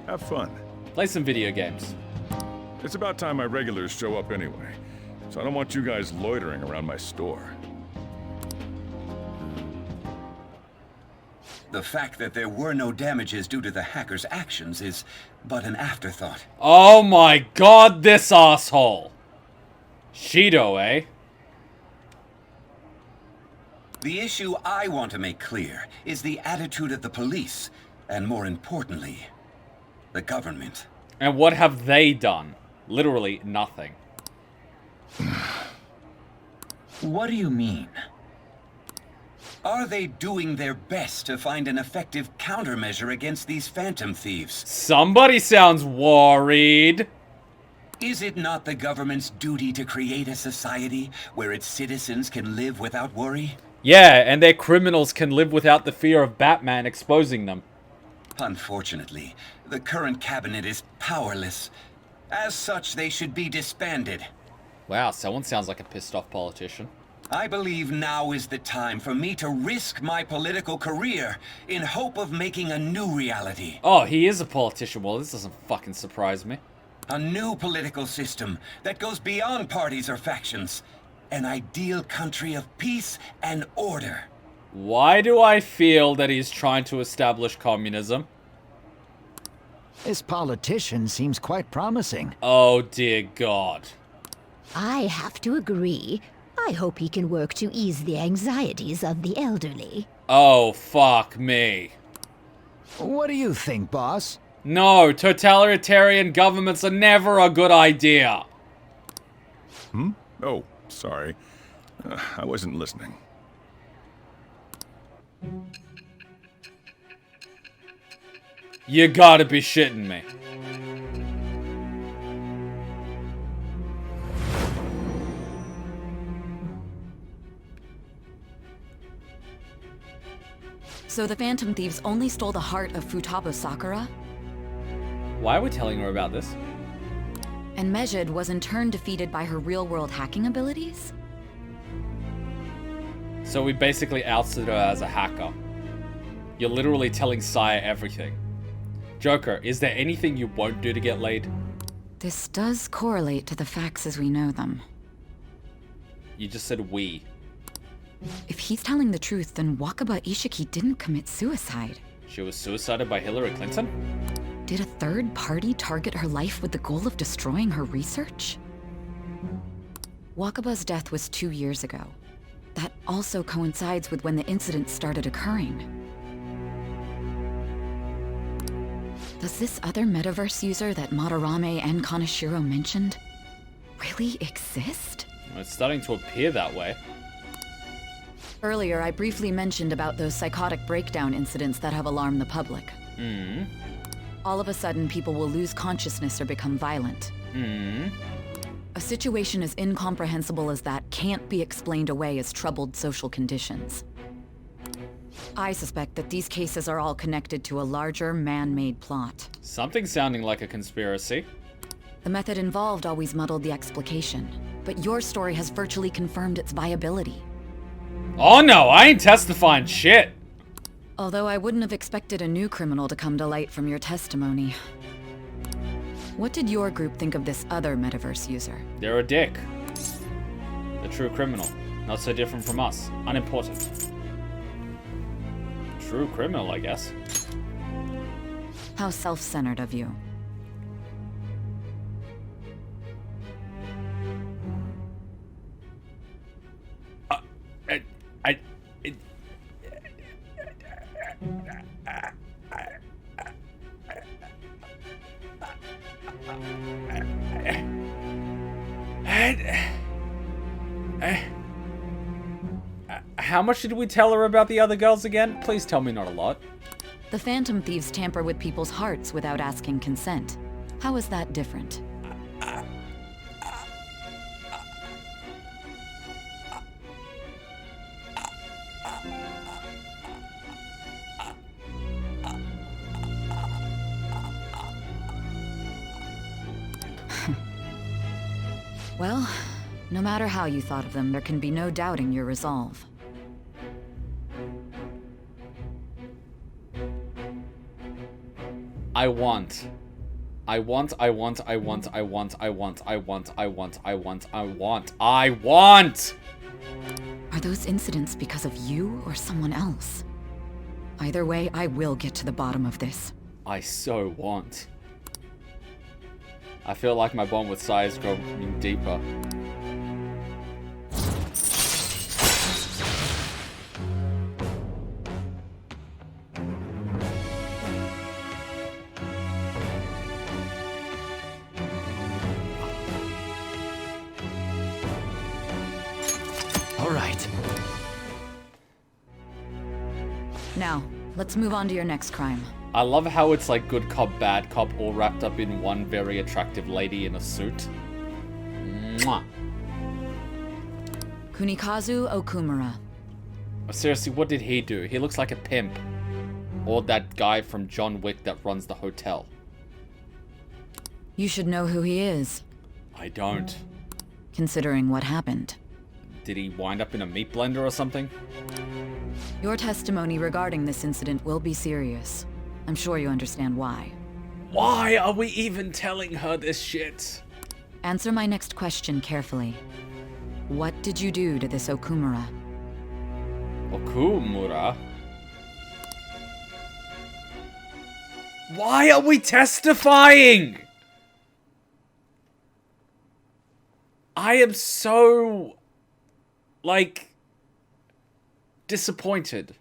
Have fun. Play some video games. It's about time my regulars show up anyway, so I don't want you guys loitering around my store. The fact that there were no damages due to the hacker's actions is but an afterthought. Oh my god, this asshole! Shido, eh? The issue I want to make clear is the attitude of the police, and more importantly, the government. And what have they done? Literally nothing. What do you mean? Are they doing their best to find an effective countermeasure against these phantom thieves? Somebody sounds worried. Is it not the government's duty to create a society where its citizens can live without worry? Yeah, and their criminals can live without the fear of Batman exposing them. Unfortunately, the current cabinet is powerless. As such, they should be disbanded. Wow, someone sounds like a pissed off politician. I believe now is the time for me to risk my political career in hope of making a new reality. Oh, he is a politician. Well, this doesn't fucking surprise me. A new political system that goes beyond parties or factions. An ideal country of peace and order. Why do I feel that he's trying to establish communism? This politician seems quite promising. Oh dear God. I have to agree. I hope he can work to ease the anxieties of the elderly. Oh, fuck me. What do you think, boss? No, totalitarian governments are never a good idea. Oh, sorry. I wasn't listening. You gotta be shitting me. So the Phantom Thieves only stole the heart of Futaba Sakura? Why are we telling her about this? And Medjed was in turn defeated by her real-world hacking abilities? So we basically ousted her as a hacker. You're literally telling Saya everything. Joker, is there anything you won't do to get laid? This does correlate to the facts as we know them. You just said we. If he's telling the truth, then Wakaba Ishiki didn't commit suicide. She was suicided by Hillary Clinton? Did a third party target her life with the goal of destroying her research? Wakaba's death was 2 years ago. That also coincides with when the incident started occurring. Does this other metaverse user that Madarame and Kaneshiro mentioned really exist? Well, it's starting to appear that way. Earlier, I briefly mentioned about those psychotic breakdown incidents that have alarmed the public. All of a sudden, people will lose consciousness or become violent. A situation as incomprehensible as that can't be explained away as troubled social conditions. I suspect that these cases are all connected to a larger, man-made plot. Something sounding like a conspiracy. The method involved always muddled the explication, but your story has virtually confirmed its viability. Oh no, I ain't testifying shit! Although I wouldn't have expected a new criminal to come to light from your testimony. What did your group think of this other metaverse user? They're a dick. The true criminal. Not so different from us. Unimportant. True criminal, I guess. How self-centered of you. How much did we tell her about the other girls again? Please tell me not a lot. The Phantom Thieves tamper with people's hearts without asking consent. How is that different? Well, no matter how you thought of them, there can be no doubting your resolve. I want. Are those incidents because of you or someone else? Either way, I will get to the bottom of this. I so want. I feel like my bond with Sai is growing deeper. All right. Now, let's move on to your next crime. I love how it's like good cop, bad cop, all wrapped up in one very attractive lady in a suit. Mwah. Kunikazu Okumura. Seriously, what did he do? He looks like a pimp. Or that guy from John Wick that runs the hotel. You should know who he is. I don't. Considering what happened. Did he wind up in a meat blender or something? Your testimony regarding this incident will be serious. I'm sure you understand why. Why are we even telling her this shit? Answer my next question carefully. What did you do to this Okumura? Okumura? Why are we testifying? I am so, like, disappointed.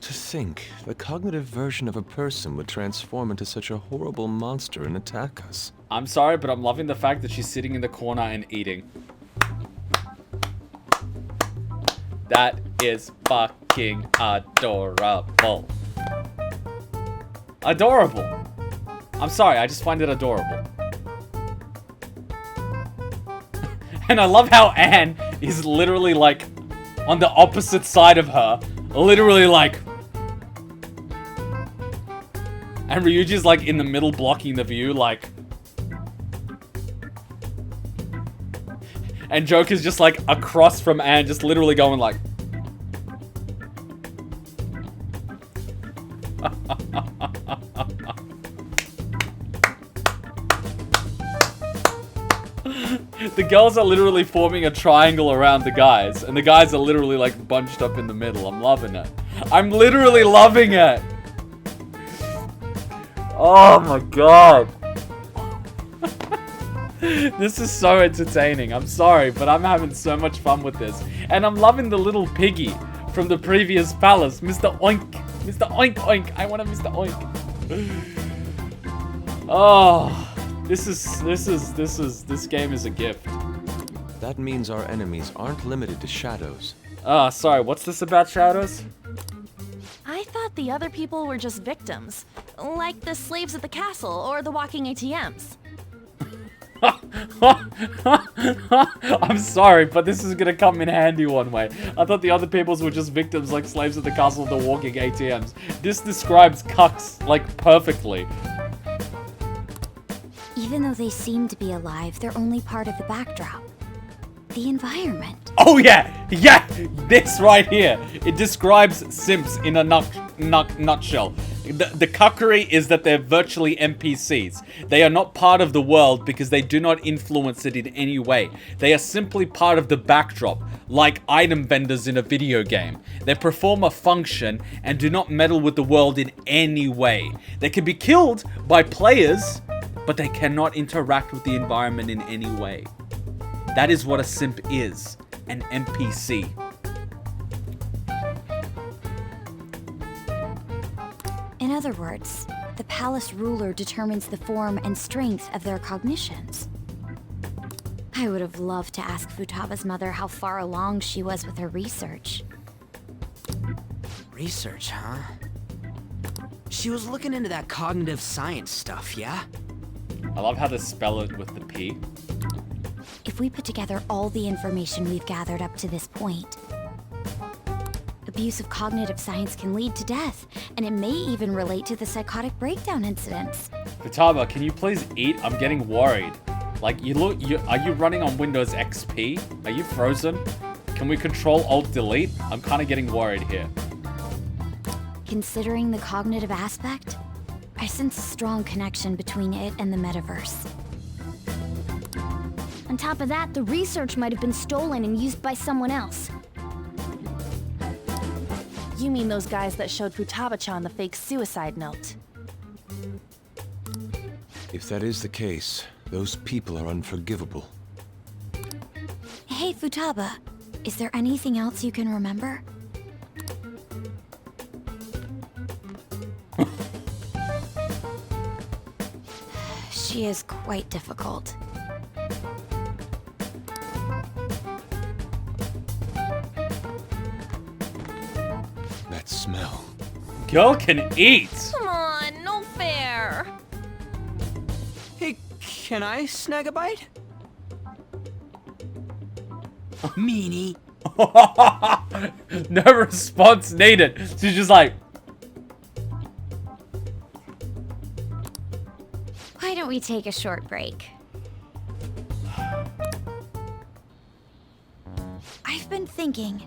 To think, the cognitive version of a person would transform into such a horrible monster and attack us. I'm sorry, but I'm loving the fact that she's sitting in the corner and eating. That is fucking adorable. Adorable. I'm sorry, I just find it adorable. And I love how Anne is literally like on the opposite side of her. Literally like... And Ryuji's like in the middle blocking the view like... And Joker's just like across from Anne, just literally going like... The girls are literally forming a triangle around the guys, and the guys are literally like bunched up in the middle. I'm loving it. I'm literally loving it. Oh my god. This is so entertaining. I'm sorry, but I'm having so much fun with this. And I'm loving the little piggy from the previous palace, Mr. Oink. Mr. Oink Oink. I want a Mr. Oink. Oh. This game is a gift. That means our enemies aren't limited to shadows. Sorry, what's this about shadows? I thought the other people were just victims. Like the slaves at the castle or the walking ATMs. I'm sorry, but this is gonna come in handy one way. I thought the other peoples were just victims like slaves at the castle or the walking ATMs. This describes cucks, like, perfectly. Even though they seem to be alive, they're only part of the backdrop. The environment. Oh yeah! Yeah! This right here. It describes simps in a nutshell. The cuckery is that they're virtually NPCs. They are not part of the world because they do not influence it in any way. They are simply part of the backdrop, like item vendors in a video game. They perform a function and do not meddle with the world in any way. They can be killed by players, but they cannot interact with the environment in any way. That is what a simp is, an NPC. In other words, the palace ruler determines the form and strength of their cognitions. I would have loved to ask Futaba's mother how far along she was with her research. Research, huh? She was looking into that cognitive science stuff, yeah? I love how they spell it with the P. If we put together all the information we've gathered up to this point, abuse of cognitive science can lead to death, and it may even relate to the psychotic breakdown incidents. Futaba, can you please eat? I'm getting worried. Like, are you running on Windows XP? Are you frozen? Can we control Alt Delete? I'm kind of getting worried here. Considering the cognitive aspect, I sense a strong connection between it and the metaverse. On top of that, the research might have been stolen and used by someone else. You mean those guys that showed Futaba-chan the fake suicide note? If that is the case, those people are unforgivable. Hey, Futaba, is there anything else you can remember? She is quite difficult. That smell. Girl can eat! Come on, no fair! Hey, can I snag a bite? Meanie. No response needed. She's just like... Why don't we take a short break? I've been thinking.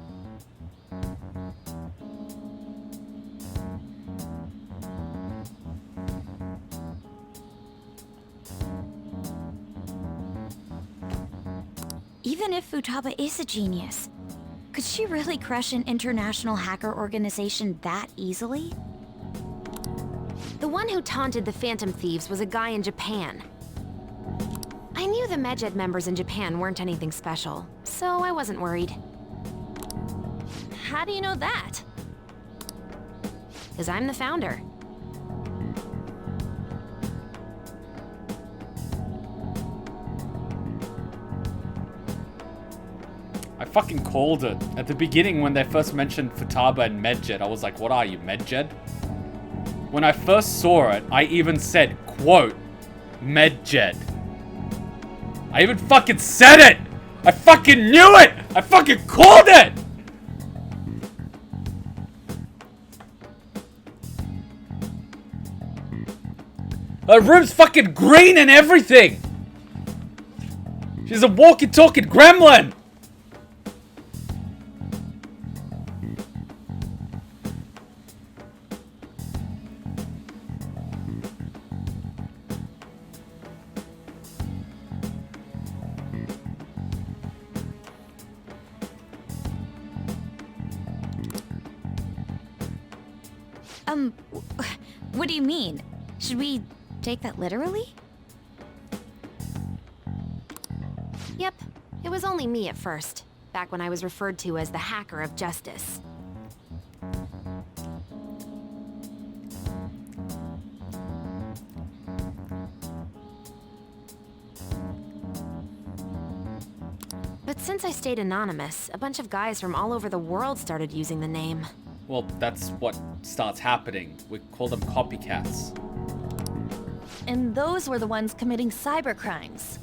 Even if Futaba is a genius, Could she really crush an international hacker organization that easily? The one who taunted the Phantom Thieves was a guy in Japan. I knew the Medjed members in Japan weren't anything special, so I wasn't worried. How do you know that? Because I'm the founder. I fucking called it. At the beginning when they first mentioned Futaba and Medjed, I was like, what are you, Medjed? When I first saw it, I even said, quote, Medjed. I even fucking said it! I fucking knew it! I fucking called it! Her room's fucking green and everything! She's a walkie-talkie gremlin! What do you mean? Should we take that literally? Yep, it was only me at first, back when I was referred to as the Hacker of Justice. But since I stayed anonymous, a bunch of guys from all over the world started using the name. Well, that's what starts happening. We call them copycats. And those were the ones committing cybercrimes.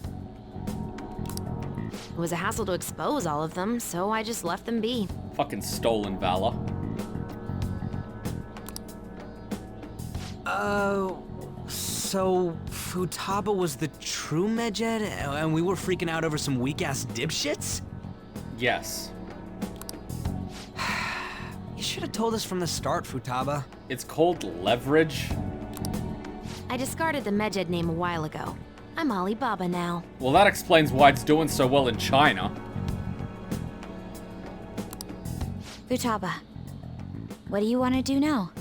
It was a hassle to expose all of them, so I just left them be. Fucking stolen valor. So Futaba was the true Medjed, and we were freaking out over some weak-ass dipshits? Yes. You should have told us from the start, Futaba. It's called leverage. I discarded the Medjed name a while ago. I'm Alibaba now. Well, that explains why it's doing so well in China. Futaba, what do you want to do now?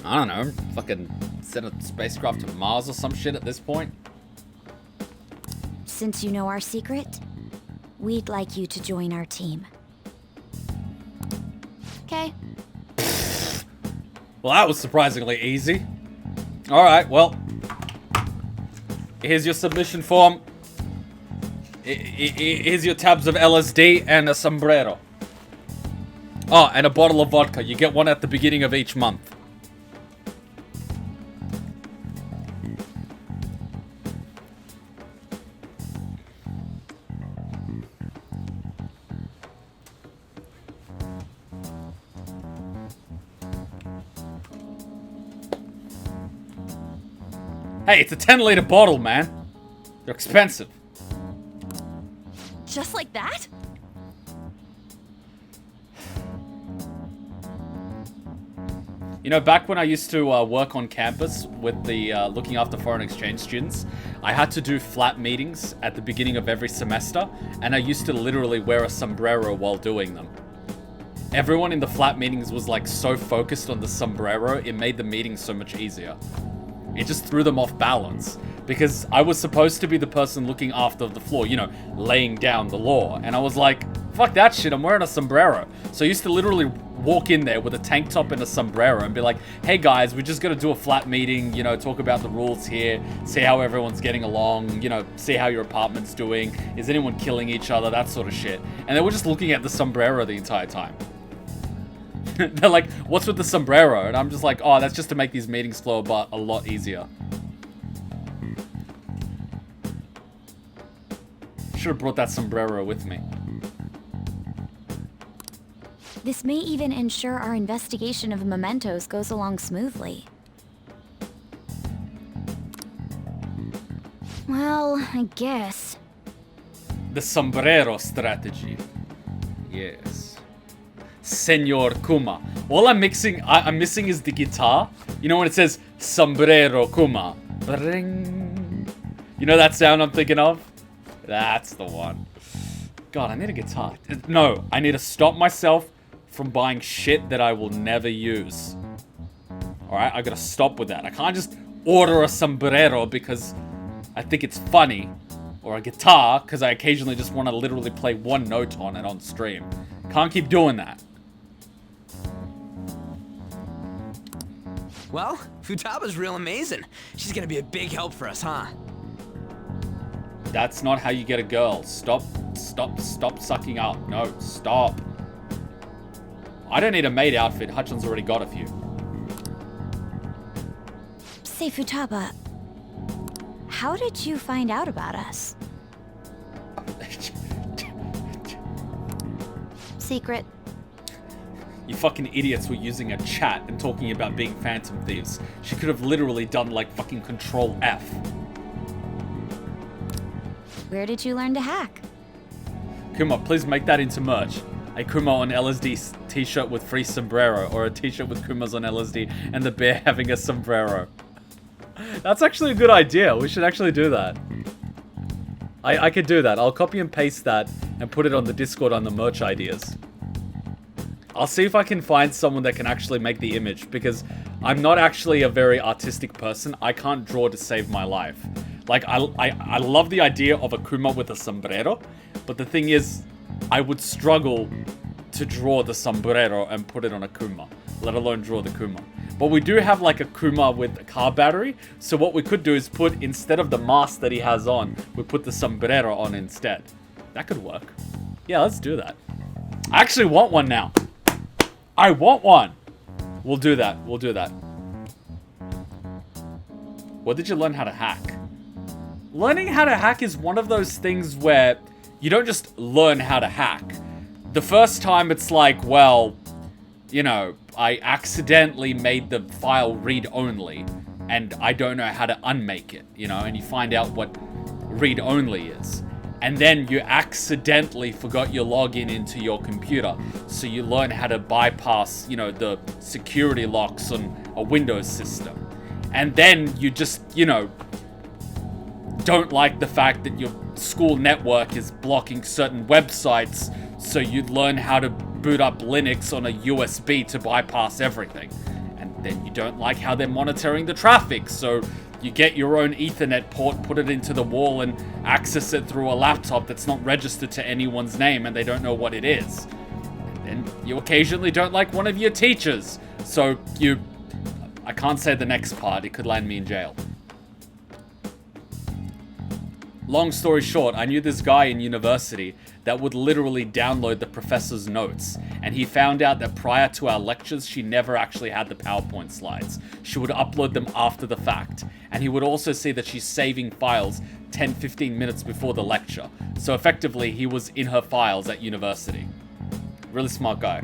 I don't know. Fucking send a spacecraft to Mars or some shit at this point. Since you know our secret, we'd like you to join our team. Okay. Well, that was surprisingly easy. Alright, well. Here's your submission form. Here's your tabs of LSD and a sombrero. Oh, and a bottle of vodka. You get one at the beginning of each month. Hey, it's a 10-liter bottle, man. They're expensive. Just like that? You know, back when I used to work on campus with the looking after foreign exchange students, I had to do flat meetings at the beginning of every semester, and I used to literally wear a sombrero while doing them. Everyone in the flat meetings was like so focused on the sombrero, it made the meeting so much easier. It just threw them off balance, because I was supposed to be the person looking after the floor, you know, laying down the law. And I was like, fuck that shit, I'm wearing a sombrero. So I used to literally walk in there with a tank top and a sombrero and be like, hey guys, we're just gonna do a flat meeting, you know, talk about the rules here, see how everyone's getting along, you know, see how your apartment's doing, is anyone killing each other, that sort of shit. And they were just looking at the sombrero the entire time. They're like, what's with the sombrero? And I'm just like, oh, that's just to make these meetings flow but a lot easier. Should have brought that sombrero with me. This may even ensure our investigation of mementos goes along smoothly. Well, I guess. The sombrero strategy. Yes. Senor Kuma. All I'm missing is the guitar. You know when it says sombrero Kuma. Ring. You know that sound I'm thinking of? That's the one. God, I need a guitar. No, I need to stop myself from buying shit that I will never use. Alright, I gotta stop with that. I can't just order a sombrero because I think it's funny. Or a guitar because I occasionally just want to literally play one note on it on stream. Can't keep doing that. Well, Futaba's real amazing. She's gonna be a big help for us, huh? That's not how you get a girl. Stop sucking up. No, stop. I don't need a maid outfit. Hutchins already got a few. Say, Futaba, how did you find out about us? Secret. You fucking idiots were using a chat and talking about being phantom thieves. She could have literally done like fucking Control F. Where did you learn to hack? Kuma, please make that into merch. A Kuma on LSD t-shirt with free sombrero, or a t-shirt with Kumas on LSD and the bear having a sombrero. That's actually a good idea. We should actually do that. I could do that. I'll copy and paste that and put it on the Discord on the merch ideas. I'll see if I can find someone that can actually make the image, because I'm not actually a very artistic person. I can't draw to save my life. Like, I love the idea of a Kuma with a sombrero, but the thing is, I would struggle to draw the sombrero and put it on a Kuma, let alone draw the Kuma. But we do have like a Kuma with a car battery, so what we could do is put, instead of the mask that he has on, we put the sombrero on instead. That could work. Yeah, let's do that. I actually want one now. I want one. We'll do that. We'll do that. What did you learn how to hack? Learning how to hack is one of those things where you don't just learn how to hack. The first time it's like, well, you know, I accidentally made the file read-only, and I don't know how to unmake it, you know, and you find out what read-only is. And then you accidentally forgot your login into your computer, so you learn how to bypass, you know, the security locks on a Windows system. And then you just, you know, don't like the fact that your school network is blocking certain websites, so you learn how to boot up Linux on a USB to bypass everything. And then you don't like how they're monitoring the traffic, so you get your own Ethernet port, put it into the wall, and access it through a laptop that's not registered to anyone's name and they don't know what it is. And then you occasionally don't like one of your teachers, so you... I can't say the next part, it could land me in jail. Long story short, I knew this guy in university that would literally download the professor's notes, and he found out that prior to our lectures, she never actually had the PowerPoint slides. She would upload them after the fact, and he would also see that she's saving files 10-15 minutes before the lecture. So effectively, he was in her files at university. Really smart guy.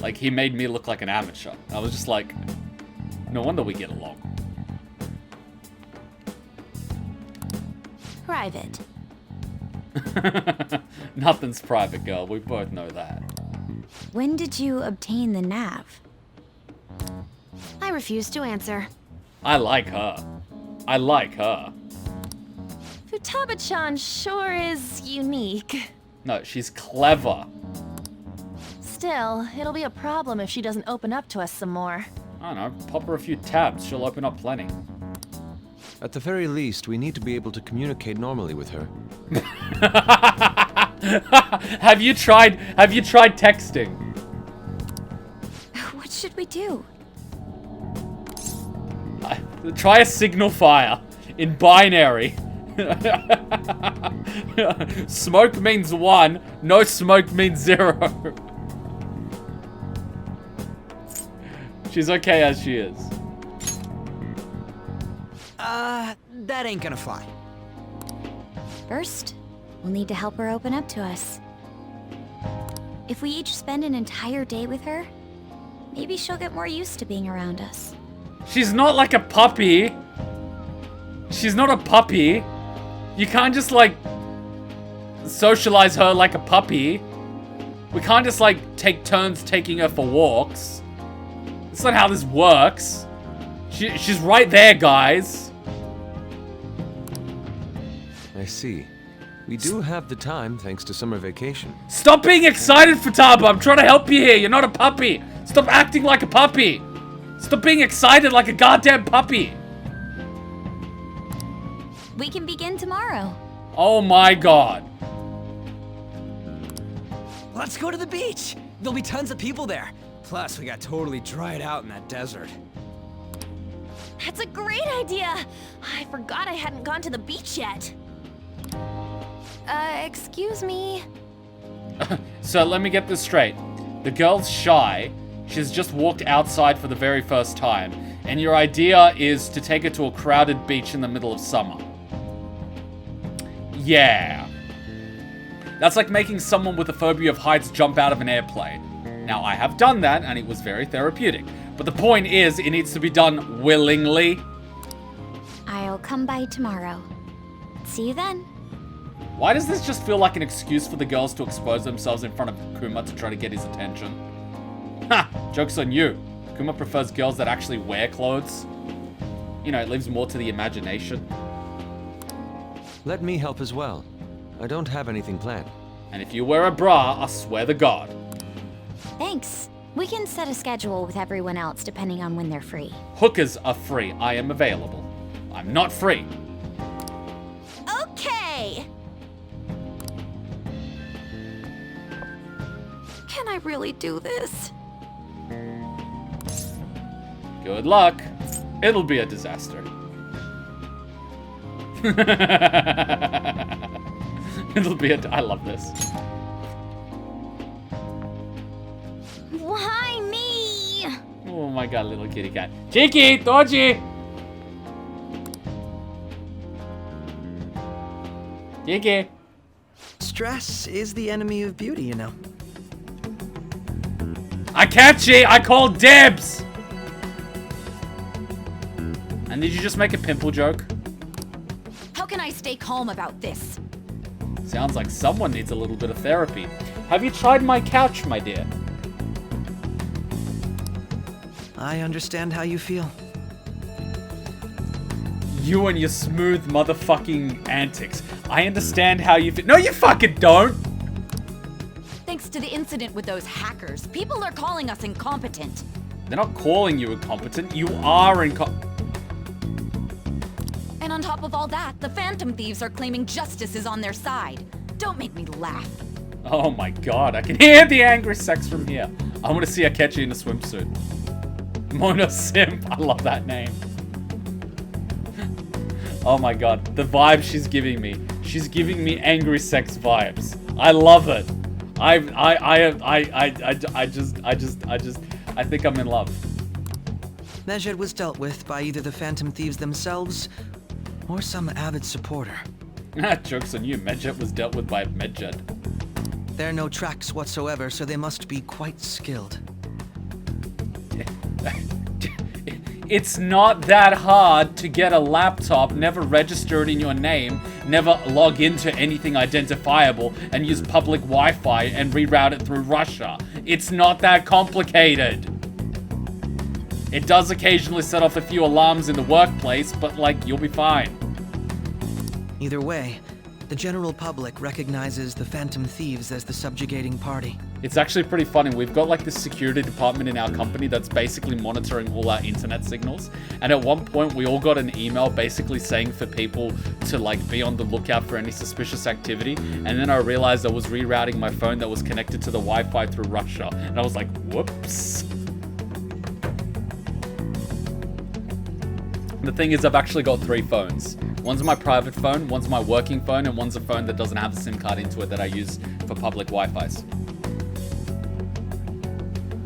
Like, he made me look like an amateur. I was just like, no wonder we get along. Private. Nothing's private, girl. We both know that. When did you obtain the nav? I refuse to answer. I like her. I like her. Futaba-chan sure is unique. No, she's clever. Still, it'll be a problem if she doesn't open up to us some more. I don't know, pop her a few tabs. She'll open up plenty. At the very least, we need to be able to communicate normally with her. Have you tried texting? What should we do? Try a signal fire in binary. Smoke means 1, no smoke means 0. She's okay as she is. That ain't gonna fly. First, we'll need to help her open up to us. If we each spend an entire day with her, maybe she'll get more used to being around us. She's not like a puppy. She's not a puppy. You can't just, like, socialize her like a puppy. We can't just, like, take turns taking her for walks. That's not how this works. She's right there, guys. I see. We do have the time thanks to summer vacation. Stop being excited, Futaba. I'm trying to help you here. You're not a puppy. Stop acting like a puppy. Stop being excited like a goddamn puppy. We can begin tomorrow. Oh my god. Let's go to the beach. There'll be tons of people there. Plus, we got totally dried out in that desert. That's a great idea. I forgot I hadn't gone to the beach yet. Excuse me. So let me get this straight. The girl's shy. She's just walked outside for the very first time. And your idea is to take her to a crowded beach in the middle of summer. Yeah. That's like making someone with a phobia of heights jump out of an airplane. Now, I have done that, and it was very therapeutic. But the point is, it needs to be done willingly. I'll come by tomorrow. See you then. Why does this just feel like an excuse for the girls to expose themselves in front of Kuma to try to get his attention? Ha! Joke's on you. Kuma prefers girls that actually wear clothes. You know, it leaves more to the imagination. Let me help as well. I don't have anything planned. And if you wear a bra, I swear to God. Thanks. We can set a schedule with everyone else depending on when they're free. Hookers are free. I am available. I'm not free. Okay. Can I really do this? Good luck. It'll be a disaster. It'll be I love this. Why me? Oh my god, little kitty cat. Cheeky! Dodgy! Cheeky! Stress is the enemy of beauty, you know. I can't cheat! I called dibs! And did you just make a pimple joke? How can I stay calm about this? Sounds like someone needs a little bit of therapy. Have you tried my couch, my dear? I understand how you feel. You and your smooth motherfucking antics. I understand how you feel. No, you fucking don't! Thanks to the incident with those hackers, people are calling us incompetent. They're not calling you incompetent. You are incompetent. And on top of all that, the Phantom Thieves are claiming justice is on their side. Don't make me laugh. Oh my god, I can hear the angry sex from here. I want to see Akechi in a swimsuit. Mona Simp, I love that name. Oh my god, the vibe she's giving me. She's giving me angry sex vibes. I love it. I think I'm in love. Medjed was dealt with by either the Phantom Thieves themselves or some avid supporter. Joke's on you, Medjed was dealt with by Medjed. There are no tracks whatsoever, so they must be quite skilled. It's not that hard to get a laptop, never register it in your name, never log into anything identifiable, and use public Wi-Fi and reroute it through Russia. It's not that complicated. It does occasionally set off a few alarms in the workplace, but like, you'll be fine. Either way, the general public recognizes the Phantom Thieves as the subjugating party. It's actually pretty funny. We've got like this security department in our company that's basically monitoring all our internet signals. And at one point we all got an email basically saying for people to like be on the lookout for any suspicious activity. And then I realized I was rerouting my phone that was connected to the Wi-Fi through Russia. And I was like, whoops. The thing is, I've actually got 3 phones. One's my private phone, one's my working phone, and one's a phone that doesn't have a SIM card into it that I use for public Wi-Fis.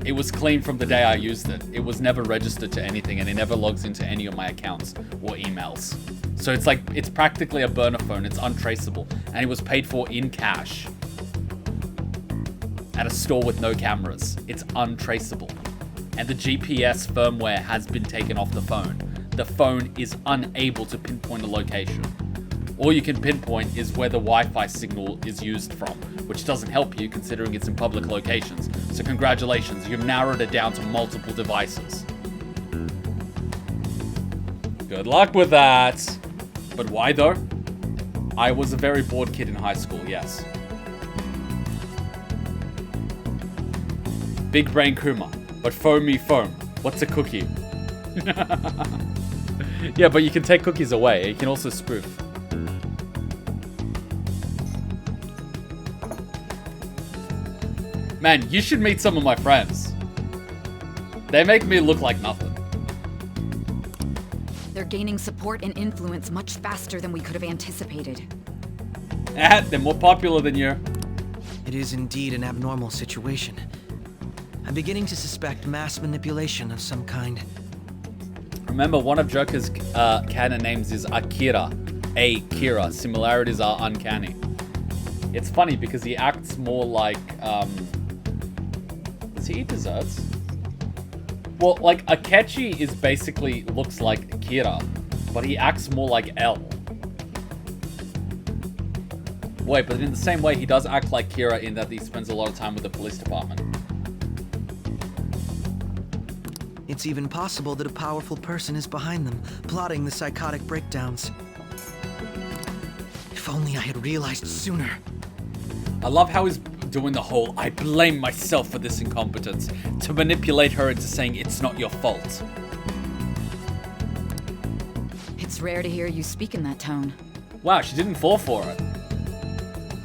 It was clean from the day I used it. It was never registered to anything, and it never logs into any of my accounts or emails. So it's like, it's practically a burner phone. It's untraceable, and it was paid for in cash at a store with no cameras. It's untraceable, and the GPS firmware has been taken off the phone. The phone is unable to pinpoint a location. All you can pinpoint is where the Wi-Fi signal is used from, which doesn't help you considering it's in public locations. So congratulations, you've narrowed it down to multiple devices. Good luck with that. But why though? I was a very bored kid in high school, yes. Big brain Kuma, but foamy foam. What's a cookie? Yeah, but you can take cookies away. You can also spoof. Man, you should meet some of my friends. They make me look like nothing. They're gaining support and influence much faster than we could have anticipated. They're more popular than you. It is indeed an abnormal situation. I'm beginning to suspect mass manipulation of some kind. Remember, one of Joker's canon names is Akira. Akira. Similarities are uncanny. It's funny because he acts more like, does he eat desserts? Well, like, Akechi is basically, looks like Akira, but he acts more like L. Wait, but in the same way, he does act like Kira in that he spends a lot of time with the police department. It's even possible that a powerful person is behind them, plotting the psychotic breakdowns. If only I had realized sooner. I love how he's doing the whole, I blame myself for this incompetence, to manipulate her into saying it's not your fault. It's rare to hear you speak in that tone. Wow, she didn't fall for it.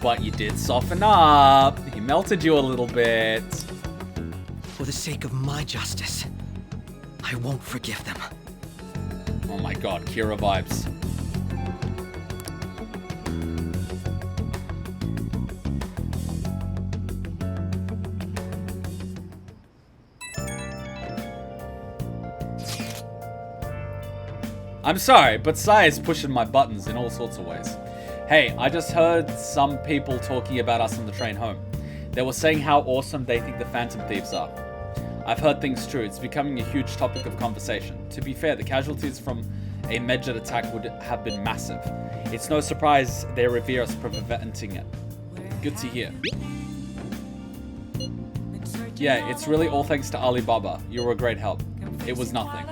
But you did soften up. He melted you a little bit. For the sake of my justice, I won't forgive them. Oh my god, Kira vibes. I'm sorry, but Sai is pushing my buttons in all sorts of ways. Hey, I just heard some people talking about us on the train home. They were saying how awesome they think the Phantom Thieves are. I've heard things true. It's becoming a huge topic of conversation. To be fair, the casualties from a Medjed attack would have been massive. It's no surprise they revere us for preventing it. Good to hear. Yeah, it's really all thanks to Alibaba. You were a great help. It was nothing.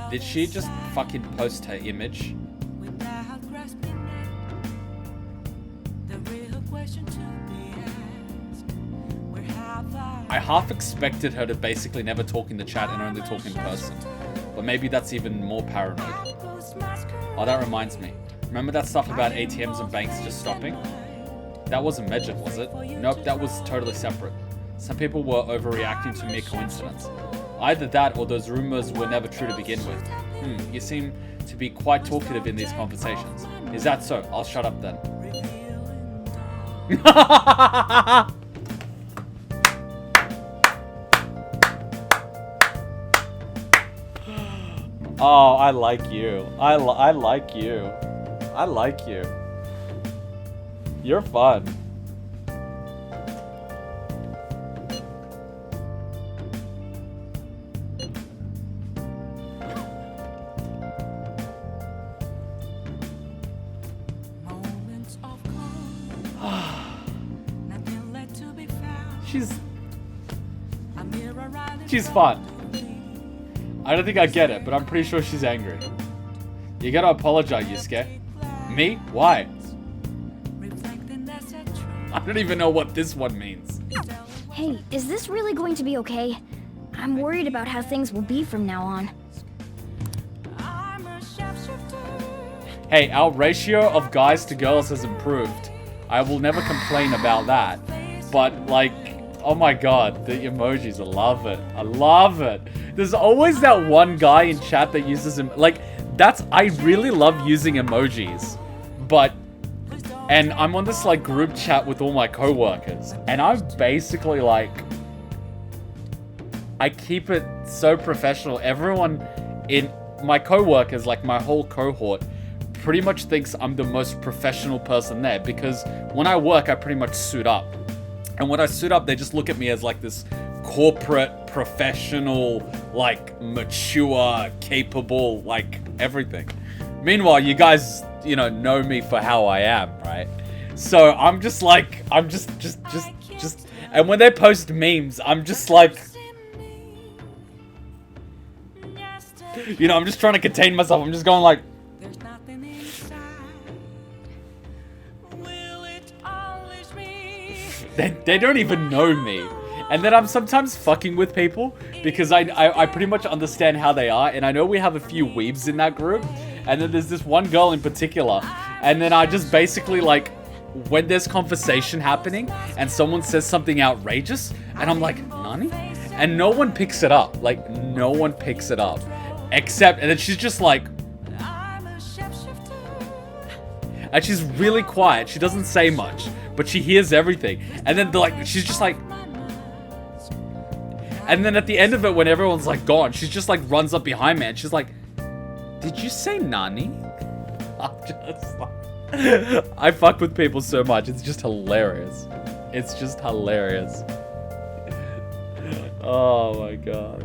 Did she just fucking post her image? I half expected her to basically never talk in the chat and only talk in person. But maybe that's even more paranoid. Oh, that reminds me. Remember that stuff about ATMs and banks just stopping? That wasn't Medjed, was it? Nope, that was totally separate. Some people were overreacting to mere coincidence. Either that or those rumors were never true to begin with. You seem to be quite talkative in these conversations. Is that so? I'll shut up then. Oh, I like you. I like you. I like you. You're fun. She's fun. I don't think I get it, but I'm pretty sure she's angry. You gotta apologize, Yusuke. Me? Why? I don't even know what this one means. Hey, is this really going to be okay? I'm worried about how things will be from now on. Hey, our ratio of guys to girls has improved. I will never complain about that. But, like, oh my god, the emojis, I love it. I love it. There's always that one guy in chat that uses them. Like, I really love using emojis. But, and I'm on this, like, group chat with all my coworkers. And I'm basically, like, I keep it so professional. Everyone in my coworkers, like my whole cohort, pretty much thinks I'm the most professional person there. Because when I work, I pretty much suit up. And when I suit up, they just look at me as like this corporate, professional, like mature, capable, like everything. Meanwhile, you guys, you know me for how I am, right? So I'm just like, I'm just, and when they post memes, I'm just like, You know, I'm just trying to contain myself. I'm just going like... They don't even know me. And then I'm sometimes fucking with people because I pretty much understand how they are. And I know we have a few weebs in that group. And then there's this one girl in particular. And then I just basically like, when there's conversation happening and someone says something outrageous, and I'm like, Nani? And no one picks it up. Like, no one picks it up. Except, and then she's just like... And she's really quiet. She doesn't say much. But she hears everything. And then, like, she's just like... And then at the end of it, when everyone's, like, gone, she's just, like, runs up behind me. And she's like, did you say Nani? I'm just like... I fuck with people so much. It's just hilarious. It's just hilarious. Oh, my God.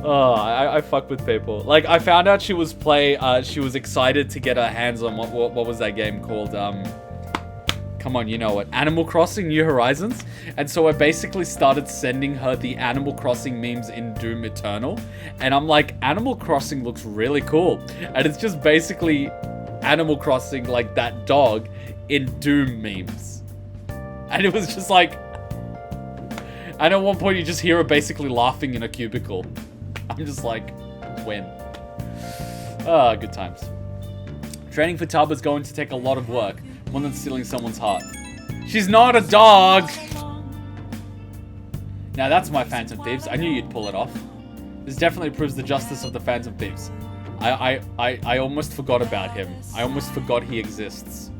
Oh, I fuck with people. Like, I found out she was excited to get her hands on what was that game called? Come on, you know it. Animal Crossing New Horizons. And so I basically started sending her the Animal Crossing memes in Doom Eternal. And I'm like, Animal Crossing looks really cool. And it's just basically Animal Crossing, like that dog, in Doom memes. And it was just like... And at one point you just hear her basically laughing in a cubicle. I'm just like, when? Ah, good times. Training for Futaba is going to take a lot of work, more than stealing someone's heart. She's not a dog! Now that's my Phantom Thieves. I knew you'd pull it off. This definitely proves the justice of the Phantom Thieves. I almost forgot about him. I almost forgot he exists.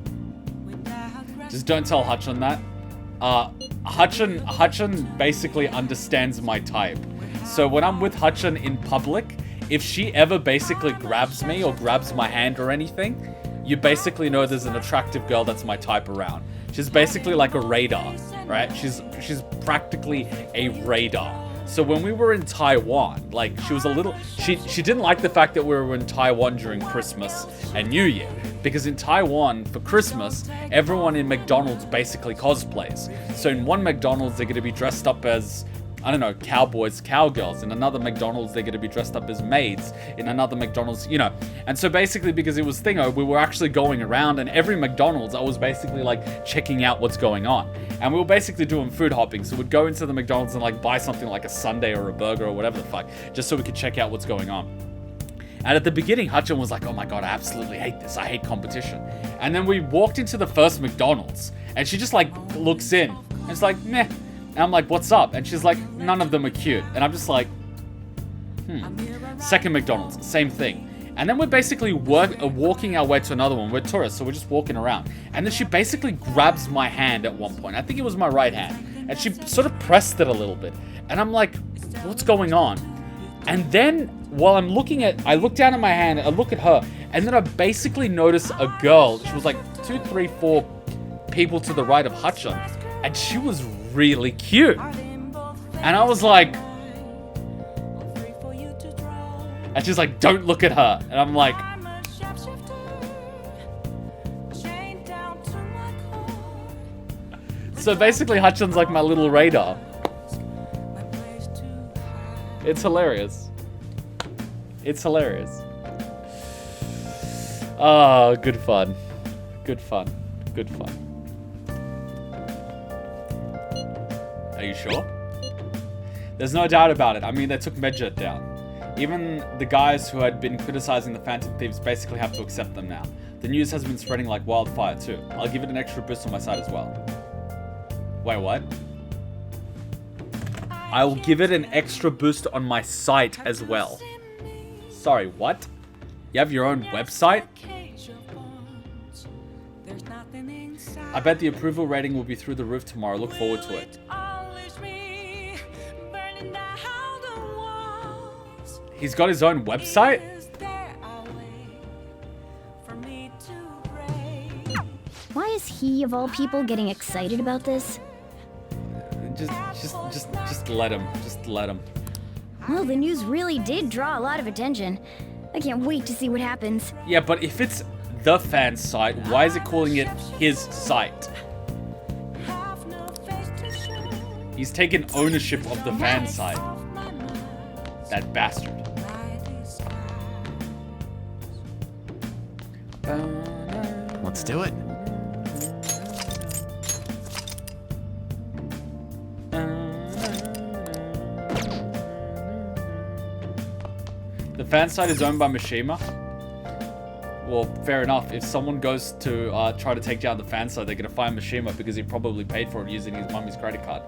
Just don't tell Hutchin that. Hutchin basically understands my type. So when I'm with Hutchin in public, if she ever basically grabs me or grabs my hand or anything, you basically know there's an attractive girl that's my type around. She's basically like a radar, right? She's practically a radar. So when we were in Taiwan, like she was a little, she didn't like the fact that we were in Taiwan during Christmas and New Year. Because in Taiwan, for Christmas, everyone in McDonald's basically cosplays. So in one McDonald's, they're going to be dressed up as, I don't know, cowboys, cowgirls. In another McDonald's, they're going to be dressed up as maids. In another McDonald's, you know. And so basically, because it was Thingo, we were actually going around, and every McDonald's, I was basically like checking out what's going on. And we were basically doing food hopping. So we'd go into the McDonald's and like buy something like a sundae or a burger or whatever the fuck, just so we could check out what's going on. And at the beginning, Hutchin was like, oh my God, I absolutely hate this. I hate competition. And then we walked into the first McDonald's, and she just like looks in. And it's like, meh. And I'm like, what's up? And she's like, none of them are cute. And I'm just like, Second McDonald's, same thing. And then we're basically walking our way to another one. We're tourists, so we're just walking around. And then she basically grabs my hand at one point. I think it was my right hand. And she sort of pressed it a little bit. And I'm like, what's going on? And then while I'm looking at, I look down at my hand, I look at her, and then I basically notice a girl. She was like 2, 3, 4 people to the right of Hutchin. And she was really cute. And I was like... And she's like, don't look at her. And I'm like... So basically Hutchin's like my little radar. It's hilarious. It's hilarious. Oh, good fun. Good fun. Good fun. Are you sure? There's no doubt about it. I mean, they took Medjed down. Even the guys who had been criticizing the Phantom Thieves basically have to accept them now. The news has been spreading like wildfire too. I'll give it an extra boost on my side as well. Wait, what? I will give it an extra boost on my site as well. Sorry, what? You have your own website? I bet the approval rating will be through the roof tomorrow. Look forward to it. He's got his own website? Why is he, of all people, getting excited about this? Just let him. Just let him. Well, the news really did draw a lot of attention. I can't wait to see what happens. Yeah, but if it's the fan site, why is it calling it his site? He's taken ownership of the fan site. That bastard. Let's do it. The fan site is owned by Mishima. Well, fair enough. If someone goes to try to take down the fan site, they're going to find Mishima because he probably paid for it using his mummy's credit card.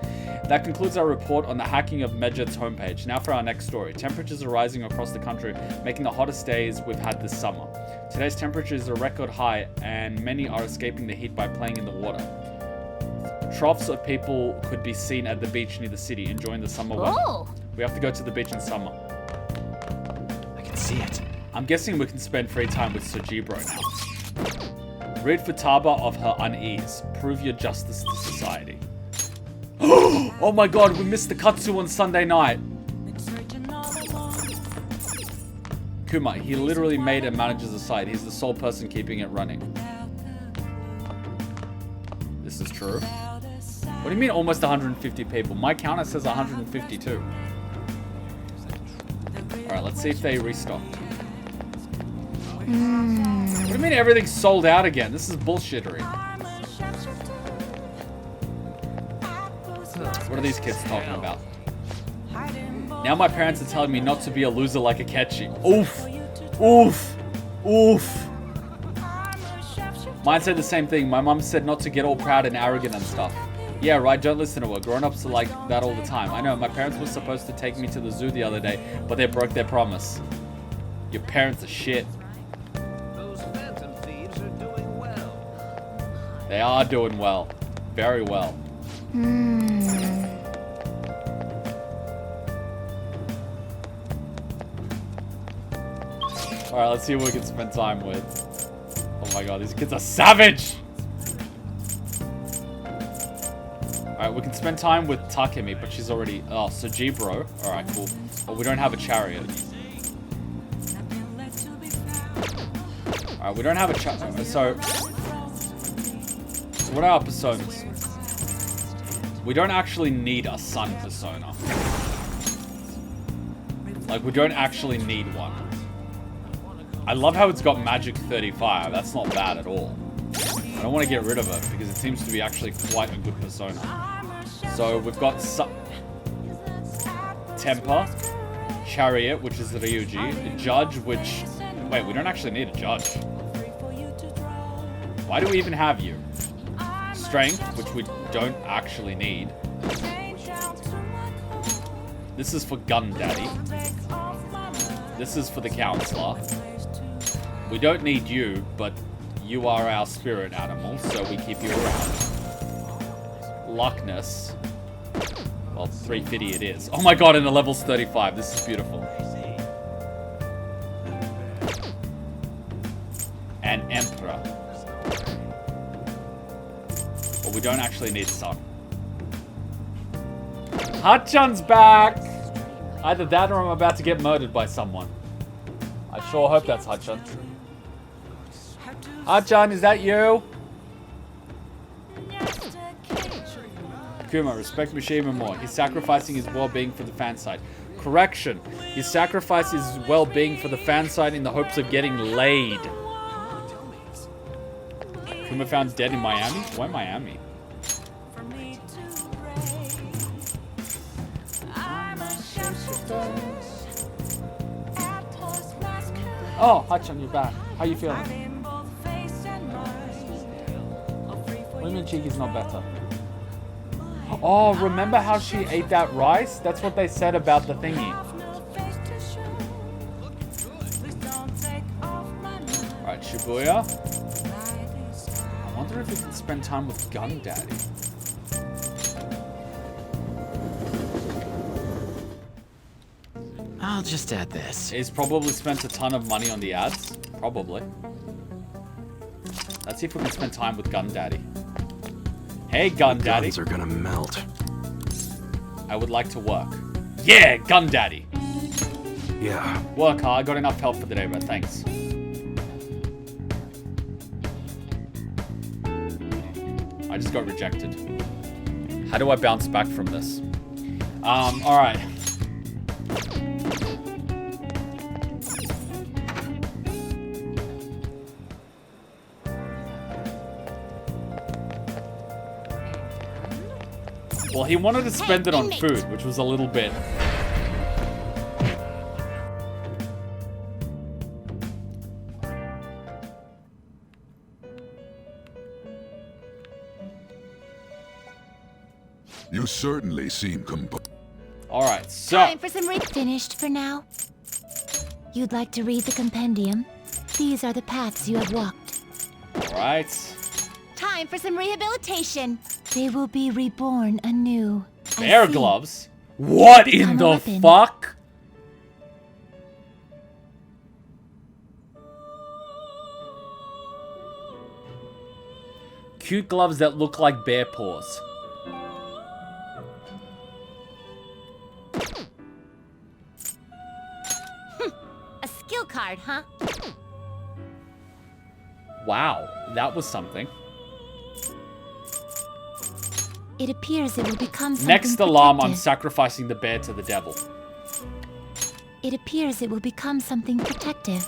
That concludes our report on the hacking of Medjed's homepage. Now for our next story. Temperatures are rising across the country, making the hottest days we've had this summer. Today's temperature is a record high, and many are escaping the heat by playing in the water. Troughs of people could be seen at the beach near the city, enjoying the summer weather. We have to go to the beach in summer. I can see it. I'm guessing we can spend free time with Sojibro now. Rid Futaba of her unease. Prove your justice to society. Oh my god, we missed the Katsu on Sunday night. Kuma, he literally made and manages the site. He's the sole person keeping it running. This is true. What do you mean almost 150 people? My counter says 152. Alright, let's see if they restocked. What do you mean everything's sold out again? This is bullshittery. What are these kids talking about? Now my parents are telling me not to be a loser like Akechi. Oof. Oof. Oof. Mine said the same thing. My mum said not to get all proud and arrogant and stuff. Yeah, right, don't listen to her. Grown-ups are like that all the time. I know, my parents were supposed to take me to the zoo the other day, but they broke their promise. Your parents are shit. Those phantom thieves are doing well. They are doing well. Very well. Alright, let's see who we can spend time with. Oh my god, these kids are savage! Alright, we can spend time with Takemi, but she's already... Oh, Sojibro. Alright, cool. But we don't have a chariot. Alright, we don't have a chariot. So what are our personas? We don't actually need a sun persona. Like, we don't actually need one. I love how it's got magic 35. That's not bad at all. I don't want to get rid of it because it seems to be actually quite a good persona. So we've got Temper, Chariot, which is the Ryuji, the Judge, which... Wait, we don't actually need a judge. Why do we even have you? Strength, which we don't actually need. This is for Gun Daddy. This is for the Counselor. We don't need you, but you are our spirit animal, so we keep you around. Luckness. Well, 350 it is. Oh my god, and the level's 35. This is beautiful. And Emperor. But we don't actually need Sun. Hachan's back! Either that or I'm about to get murdered by someone. I sure hope that's Hachan. Hachan, is that you? Kuma, respect Mishima more. He's sacrificing his well-being for the fan site. Correction. He sacrifices his well-being for the fan site in the hopes of getting laid. Kuma found dead in Miami? Why Miami? Oh, Hachan, you're back. How you feeling? What do you mean Cheeky's not better? Oh, remember how she ate that rice? That's what they said about the thingy. Alright, Shibuya. I wonder if we can spend time with Gun Daddy. I'll just add this. He's probably spent a ton of money on the ads. Probably. Let's see if we can spend time with Gun Daddy. Hey, Gun Daddy. Guns are gonna melt. I would like to work. Yeah, Gun Daddy. Yeah. Work hard. Got enough help for the day, but thanks. I just got rejected. How do I bounce back from this? Alright. Well, he wanted to spend it on food, which was a little bit... You certainly seem Alright, so... Time for some finished for now. You'd like to read the compendium? These are the paths you have walked. Alright. Time for some rehabilitation. They will be reborn anew. Bear gloves? What in the fuck? Cute gloves that look like bear paws. A skill card, huh? Wow, that was something. It appears it will become something Next alarm, I'm protective. sacrificing the bear to the devil. It appears it will become something protective.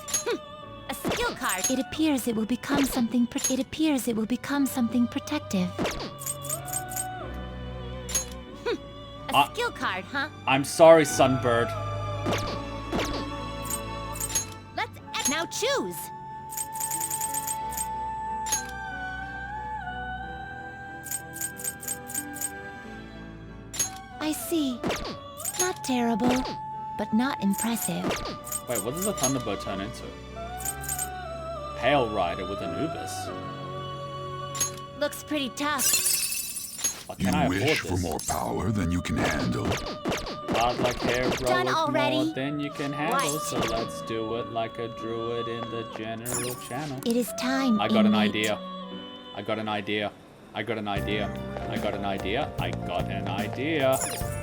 A skill card. It appears it will become something. It appears it will become something protective. A skill card, huh? I'm sorry, Sunbird. Let's now choose. I see. Not terrible, but not impressive. Wait, what does a Thunderbird turn into? Pale Rider with Anubis. Looks pretty tough. But can I afford wish this? for more power than you can handle. Hard like hair, Done already? more than you can handle. What? So let's do it like a druid in the general channel. It is time. I got an inmate. idea. I got an idea. I got an idea. I got an idea. I got an idea.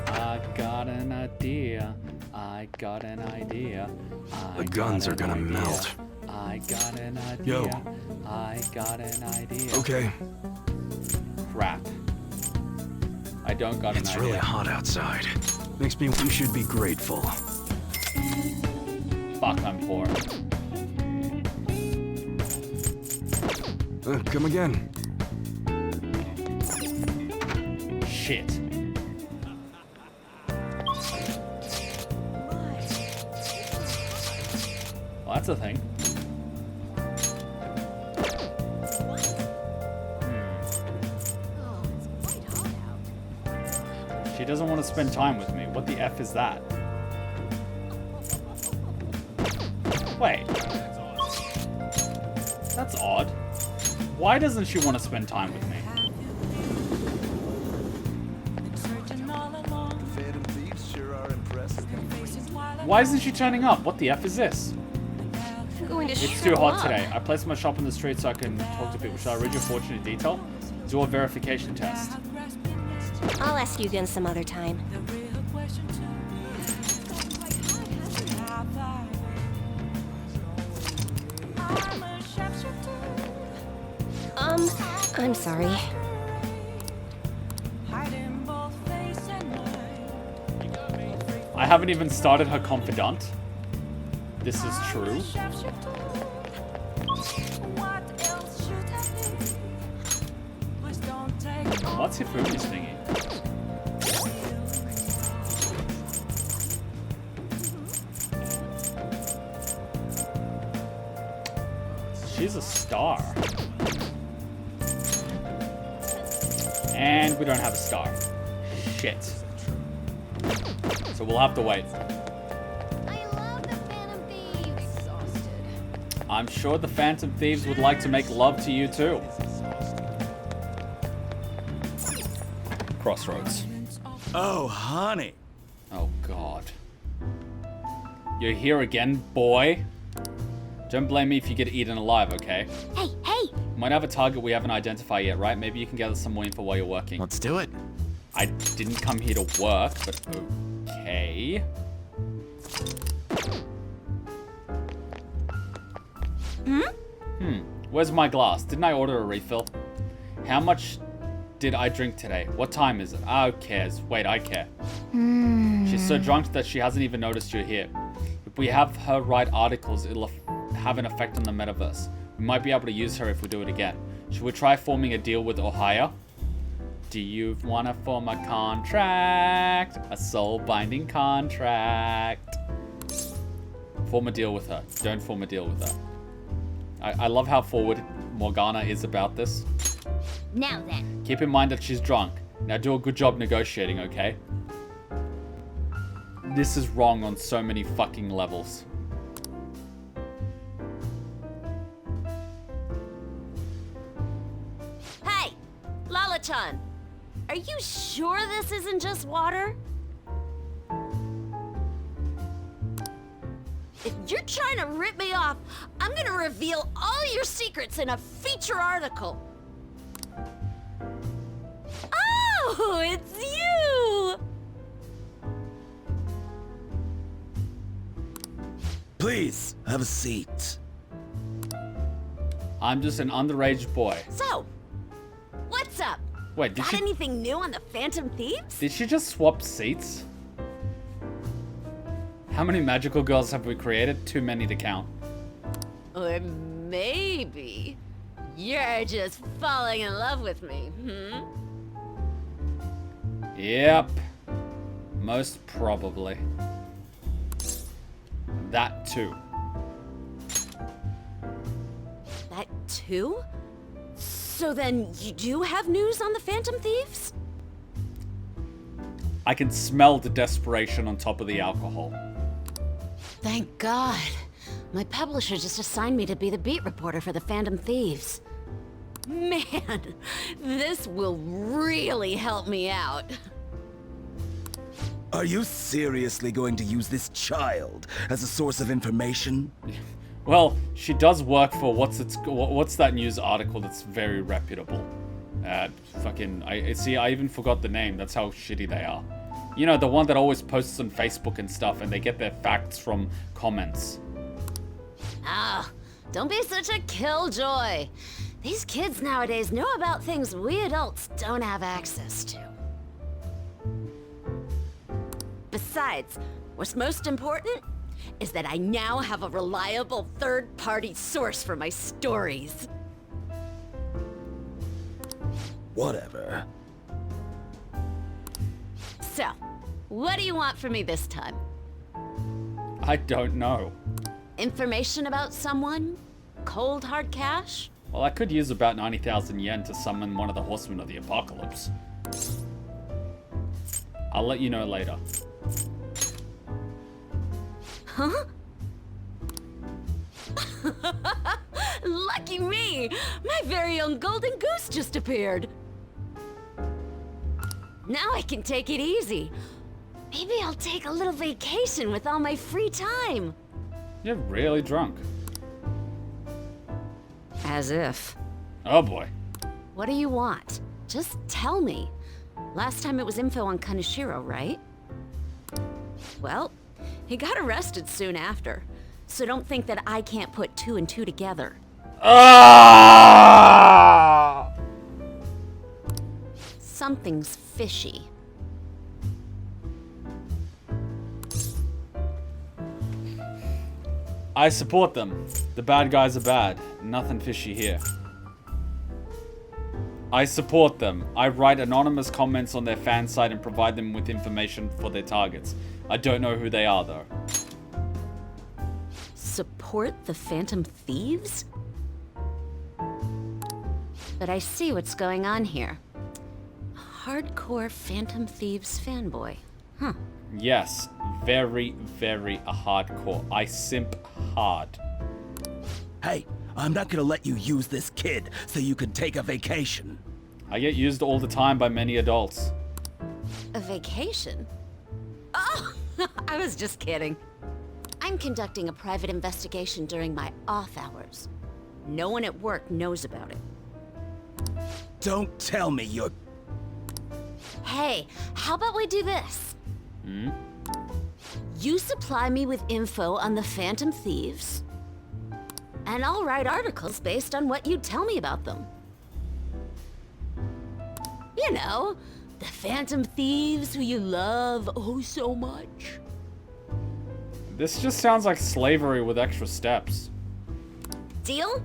I got an idea. I got an idea. The guns are gonna melt. I got an idea. Yo. I got an idea. Okay. Crap. I don't got an It's idea. really hot outside. Makes me we should be grateful. Fuck, I'm poor. Come again. Shit. Well, that's a thing. She doesn't want to spend time with me. What the F is that? Wait. That's odd. Why doesn't she want to spend time with me? Why isn't she turning up? What the F is this? Going to It's too hot today. I placed my shop in the street so I can talk to people. Shall I read your fortune in detail? Do a verification test. I'll ask you again some other time. I'm sorry. I haven't even started her Confidant. This is true. What's Hifumi's thingy? She's a star. And we don't have a star. Shit. So we'll have to wait. I'm sure the Phantom Thieves would like to make love to you too. Crossroads. Oh, honey. Oh, God. You're here again, boy. Don't blame me if you get eaten alive, okay? Hey, hey! Might have a target we haven't identified yet, right? Maybe you can gather some more info while you're working. Let's do it. I didn't come here to work, but okay. Where's my glass? Didn't I order a refill? How much did I drink today? What time is it? Ah, who cares? Wait, I care. She's so drunk that she hasn't even noticed you're here. If we have her write articles, it'll have an effect on the metaverse. We might be able to use her if we do it again. Should we try forming a deal with Ohio? Do you want to form a contract? A soul-binding contract. Form a deal with her. Don't form a deal with her. I love how forward Morgana is about this. Now then. Keep in mind that she's drunk. Now do a good job negotiating, okay? This is wrong on so many fucking levels. Hey, Lala-chan. Are you sure this isn't just water? If you're trying to rip me off, I'm gonna reveal all your secrets in a feature article. Oh, it's you! Please, have a seat. I'm just an underage boy. So, what's up? Wait, did Got she... anything new on the Phantom Thieves? Did she just swap seats? How many magical girls have we created? Too many to count. Or maybe you're just falling in love with me, Yep. Most probably. That too. That too? So then you do have news on the Phantom Thieves? I can smell the desperation on top of the alcohol. Thank God. My publisher just assigned me to be the beat reporter for the Phantom Thieves. Man, this will really help me out. Are you seriously going to use this child as a source of information? Well, she does work for what's that news article that's very reputable. I even forgot the name. That's how shitty they are. You know, the one that always posts on Facebook and stuff, and they get their facts from comments. Ah, don't be such a killjoy. These kids nowadays know about things we adults don't have access to. Besides, what's most important is that I now have a reliable third-party source for my stories. Whatever. So, what do you want from me this time? I don't know. Information about someone? Cold hard cash? Well, I could use about 90,000 yen to summon one of the horsemen of the apocalypse. I'll let you know later. Huh? Lucky me! My very own golden goose just appeared. Now I can take it easy. Maybe I'll take a little vacation with all my free time. You're really drunk. As if. Oh boy. What do you want? Just tell me. Last time it was info on Kaneshiro, right? Well, he got arrested soon after, so don't think that I can't put two and two together. Ah! Something's fishy. I support them. The bad guys are bad. Nothing fishy here. I support them. I write anonymous comments on their fan site and provide them with information for their targets. I don't know who they are, though. Support the Phantom Thieves? But I see what's going on here. Hardcore Phantom Thieves fanboy. Huh. Yes, very, very hardcore. I simp hard. Hey, I'm not gonna let you use this kid so you can take a vacation. I get used all the time by many adults. A vacation? Oh, I was just kidding. I'm conducting a private investigation during my off hours. No one at work knows about it. Don't tell me you're... Hey, how about we do this? Hmm? You supply me with info on the Phantom Thieves, and I'll write articles based on what you tell me about them. You know, the Phantom Thieves who you love oh so much. This just sounds like slavery with extra steps. Deal?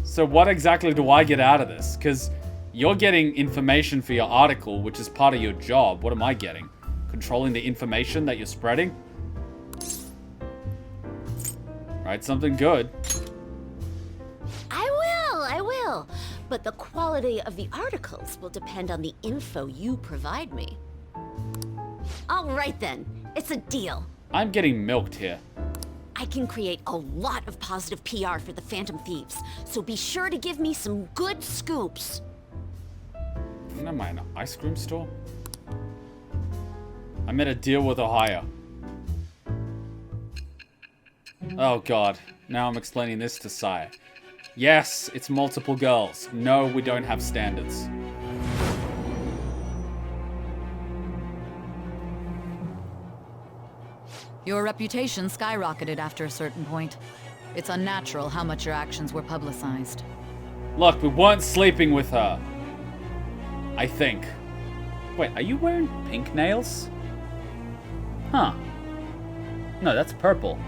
So what exactly do I get out of this? Because You're getting information for your article, which is part of your job. What am I getting? Controlling the information that you're spreading? Write something good. I will. But the quality of the articles will depend on the info you provide me. All right then, it's a deal. I'm getting milked here. I can create a lot of positive PR for the Phantom Thieves, so be sure to give me some good scoops. Am I in an ice cream store? I made a deal with Ohio. Oh god, now I'm explaining this to Sire. Yes, it's multiple girls. No, we don't have standards. Your reputation skyrocketed after a certain point. It's unnatural how much your actions were publicized. Look, we weren't sleeping with her. I think. Wait, are you wearing pink nails? Huh. No, that's purple.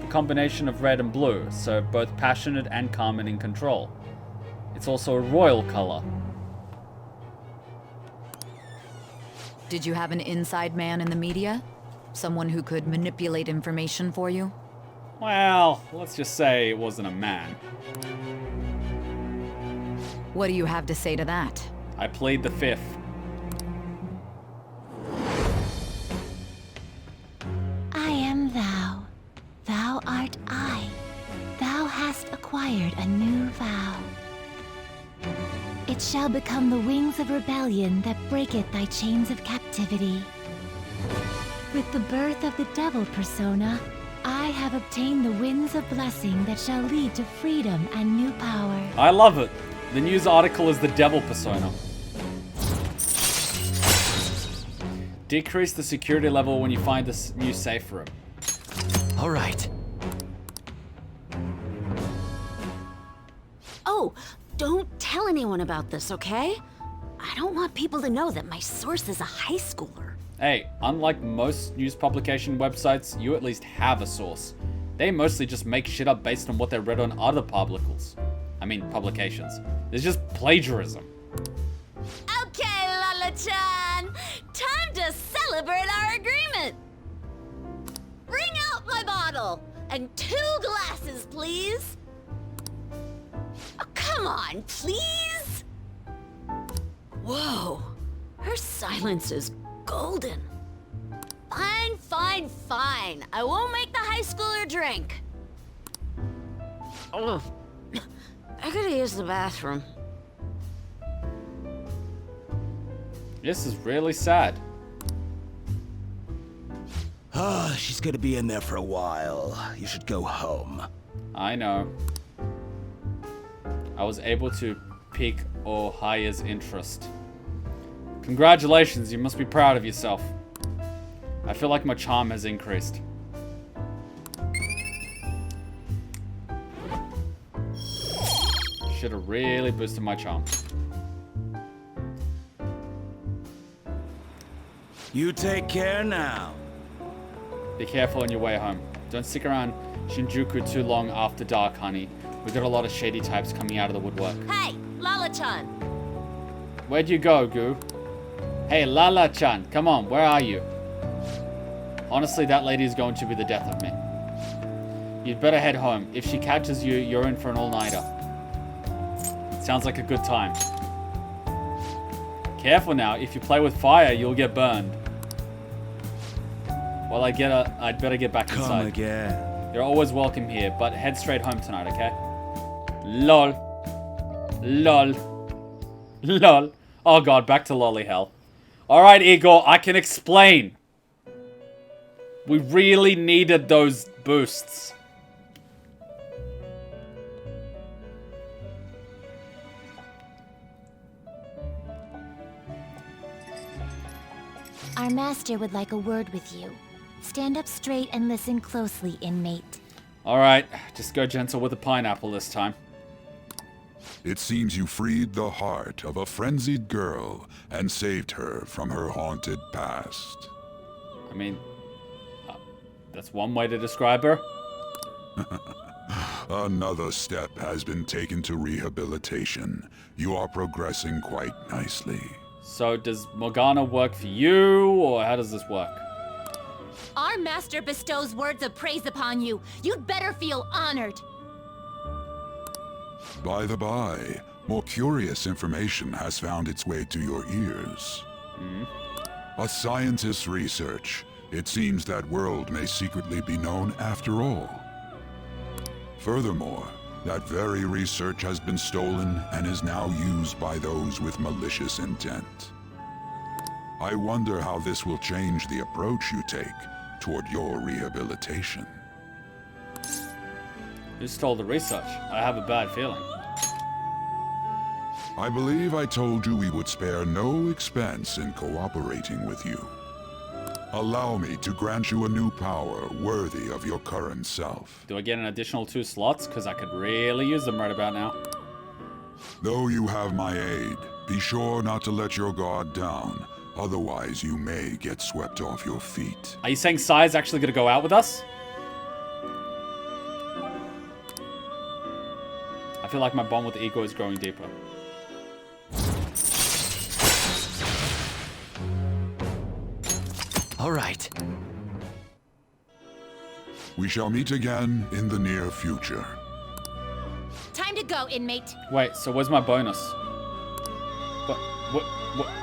The combination of red and blue, so both passionate and calm and in control. It's also a royal color. Did you have an inside man in the media? Someone who could manipulate information for you? Well, let's just say it wasn't a man. What do you have to say to that? I plead the fifth. I am thou. Thou art I. Thou hast acquired a new vow. It shall become the wings of rebellion that breaketh thy chains of captivity. With the birth of the devil persona, I have obtained the winds of blessing that shall lead to freedom and new power. I love it. The news article is the devil persona. Decrease the security level when you find this new safe room. All right. Oh, don't tell anyone about this, okay? I don't want people to know that my source is a high schooler. Hey, unlike most news publication websites, you at least have a source. They mostly just make shit up based on what they read on other publications. It's just plagiarism. Okay, Lala-chan! Time to celebrate our agreement! Bring out my bottle! And 2 glasses, please! Oh, come on, please! Whoa, her silence is golden. Fine. I won't make the high schooler drink. Oh, I gotta use the bathroom. This is really sad. She's gonna be in there for a while. You should go home. I know. I was able to pique Ohaya's interest. Congratulations, you must be proud of yourself. I feel like my charm has increased. Should have really boosted my charm. You take care now. Be careful on your way home. Don't stick around Shinjuku too long after dark, honey. We got a lot of shady types coming out of the woodwork. Hey, Lala-chan! Where'd you go, Goo? Hey, Lala-chan, come on, where are you? Honestly, that lady is going to be the death of me. You'd better head home. If she catches you, you're in for an all-nighter. Sounds like a good time. Careful now, if you play with fire, you'll get burned. Well, I'd better get back inside. Come again. You're always welcome here, but head straight home tonight, okay? LOL. Oh god, back to lolly hell. Alright, Igor, I can explain. We really needed those boosts. Our master would like a word with you. Stand up straight and listen closely, inmate. Alright, just go gentle with the pineapple this time. It seems you freed the heart of a frenzied girl and saved her from her haunted past. I mean, that's one way to describe her. Another step has been taken to rehabilitation. You are progressing quite nicely. So does Morgana work for you, or how does this work? Our master bestows words of praise upon you. You'd better feel honored. By the by, more curious information has found its way to your ears. A scientist's research. It seems that world may secretly be known after all. Furthermore, that very research has been stolen and is now used by those with malicious intent. I wonder how this will change the approach you take toward your rehabilitation. Who stole the research? I have a bad feeling. I believe I told you we would spare no expense in cooperating with you. Allow me to grant you a new power worthy of your current self. Do I get an additional 2 slots? Because I could really use them right about now. Though you have my aid, be sure not to let your guard down. Otherwise, you may get swept off your feet. Are you saying Sai's actually going to go out with us? I feel like my bond with Ego is growing deeper. All right. We shall meet again in the near future. Time to go, inmate. Wait, so where's my bonus?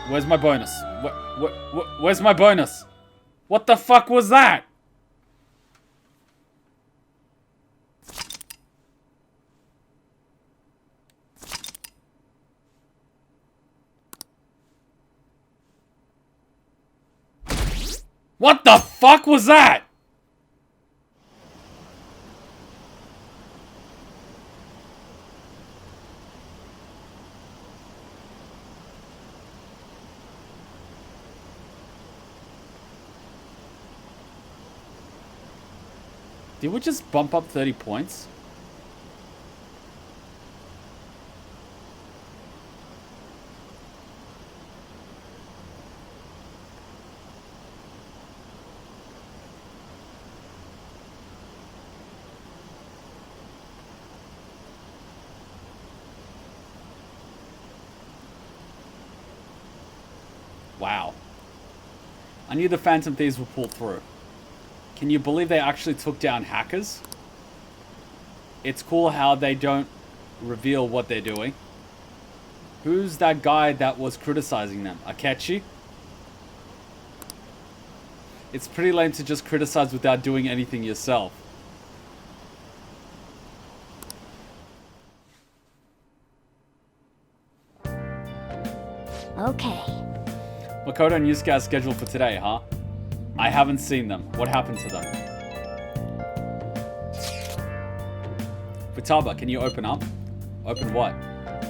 Where's my bonus? Where's my bonus? What the fuck was that? What the fuck was that? Did we just bump up 30 points? Wow. I knew the Phantom Thieves would pull through. Can you believe they actually took down hackers? It's cool how they don't reveal what they're doing. Who's that guy that was criticizing them? Akechi? It's pretty lame to just criticize without doing anything yourself. Okay. Makoto and Yusuke are scheduled for today, huh? I haven't seen them. What happened to them? Futaba, can you open up? Open what?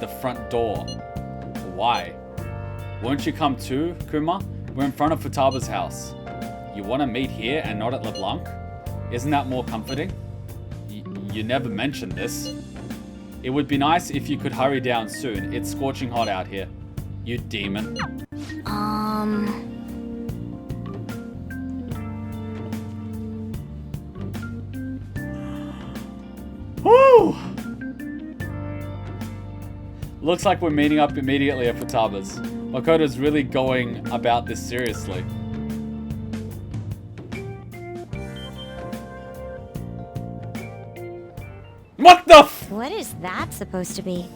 The front door. Why? Won't you come too, Kuma? We're in front of Futaba's house. You want to meet here and not at LeBlanc? Isn't that more comforting? You never mentioned this. It would be nice if you could hurry down soon. It's scorching hot out here. You demon. Woo! Looks like we're meeting up immediately at Futaba's. Makoto's really going about this seriously. What the f- What is that supposed to be?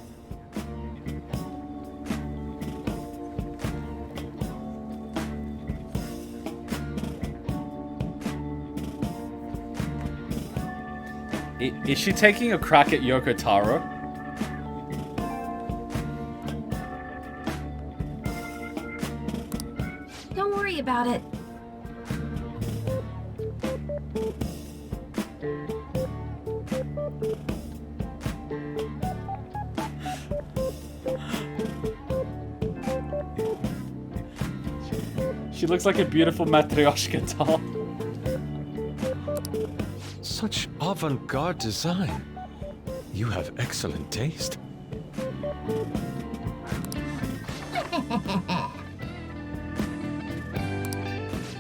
Is she taking a crack at Yoko Taro? Don't worry about it. She looks like a beautiful matryoshka doll. Such avant-garde design. You have excellent taste.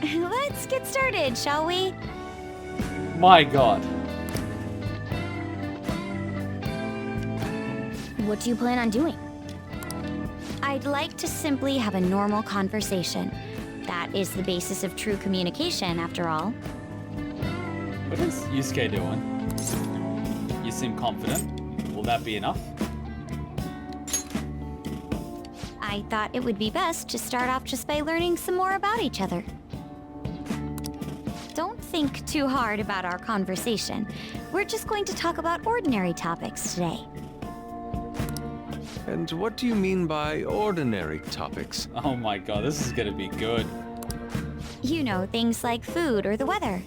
Let's get started, shall we? My god. What do you plan on doing? I'd like to simply have a normal conversation. That is the basis of true communication, after all. What is Yusuke doing? You seem confident. Will that be enough? I thought it would be best to start off just by learning some more about each other. Don't think too hard about our conversation. We're just going to talk about ordinary topics today. And what do you mean by ordinary topics? Oh my god, this is gonna be good. You know, things like food or the weather.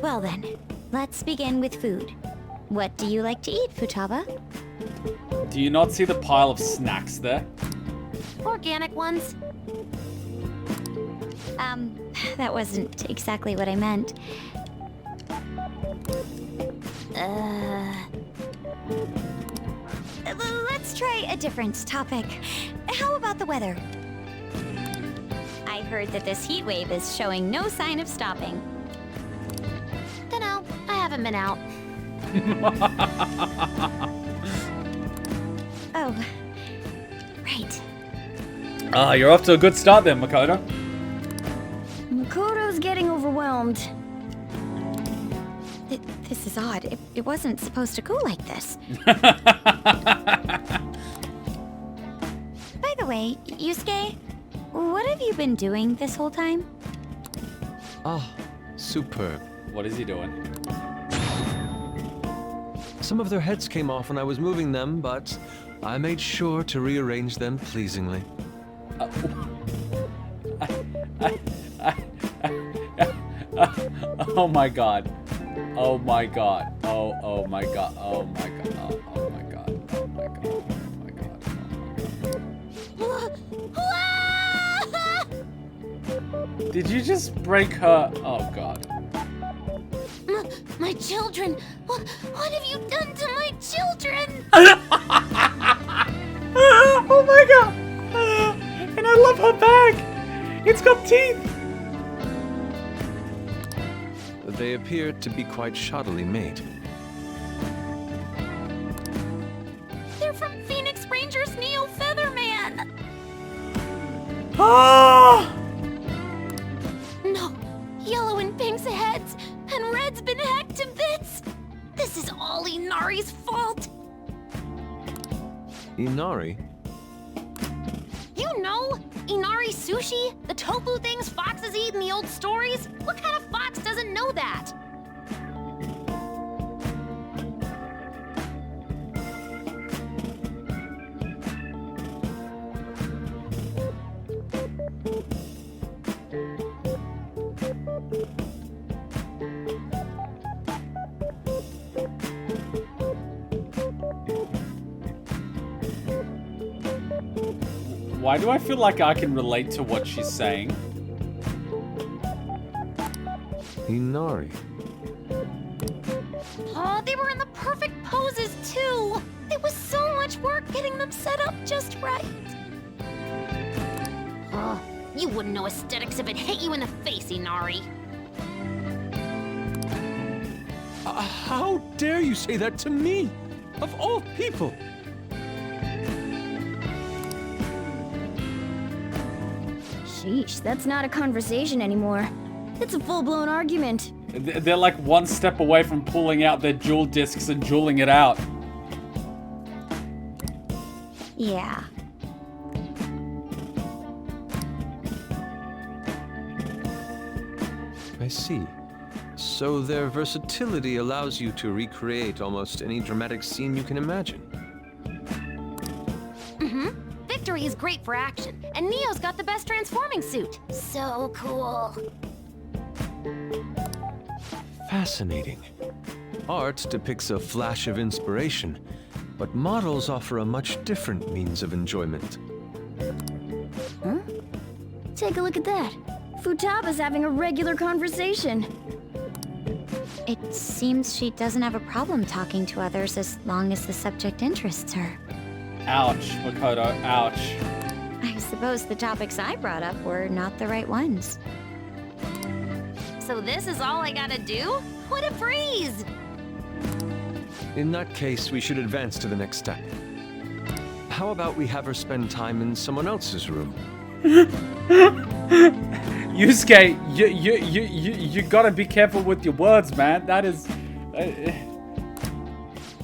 Well then, let's begin with food. What do you like to eat, Futaba? Do you not see the pile of snacks there? Organic ones. That wasn't exactly what I meant. Let's try a different topic. How about the weather? I heard that this heat wave is showing no sign of stopping. Dunno, I haven't been out. Oh, right. Ah, you're off to a good start then, Makoto. Makoto's getting overwhelmed. This is odd. It wasn't supposed to go like this. By the way, Yusuke, what have you been doing this whole time? Ah, superb. What is he doing? Some of their heads came off when I was moving them, but I made sure to rearrange them pleasingly. Oh my god. Oh my god. Oh my god. Oh my god. Oh my god. Oh my god. Oh my god. Oh my god. Did you just break her? Oh god. My children! What have you done to my children? Oh my god! And I love her bag! It's got teeth! They appear to be quite shoddily made. They're from Phoenix Rangers Neo Featherman! Ah! No, yellow and pink's heads, and red's been hacked to bits! This is all Inari's fault! Inari? You know, Inari sushi? The tofu things foxes eat in the old stories? What kind of fox doesn't know that? Why do I feel like I can relate to what she's saying? Inari. Oh, they were in the perfect poses, too! It was so much work getting them set up just right. Oh, you wouldn't know aesthetics if it hit you in the face, Inari. How dare you say that to me? Of all people! Sheesh, that's not a conversation anymore. It's a full-blown argument. They're like one step away from pulling out their jewel discs and jeweling it out. Yeah. I see. So their versatility allows you to recreate almost any dramatic scene you can imagine. Mm-hmm. Victory is great for action, and Neo's got the best transforming suit. So cool. Fascinating. Art depicts a flash of inspiration, but models offer a much different means of enjoyment. Huh? Take a look at that. Futaba's having a regular conversation. It seems she doesn't have a problem talking to others as long as the subject interests her. Ouch, Makoto, ouch. I suppose the topics I brought up were not the right ones. So this is all I gotta do? What a breeze! In that case, we should advance to the next step. How about we have her spend time in someone else's room? Yusuke, you gotta be careful with your words, man. That is...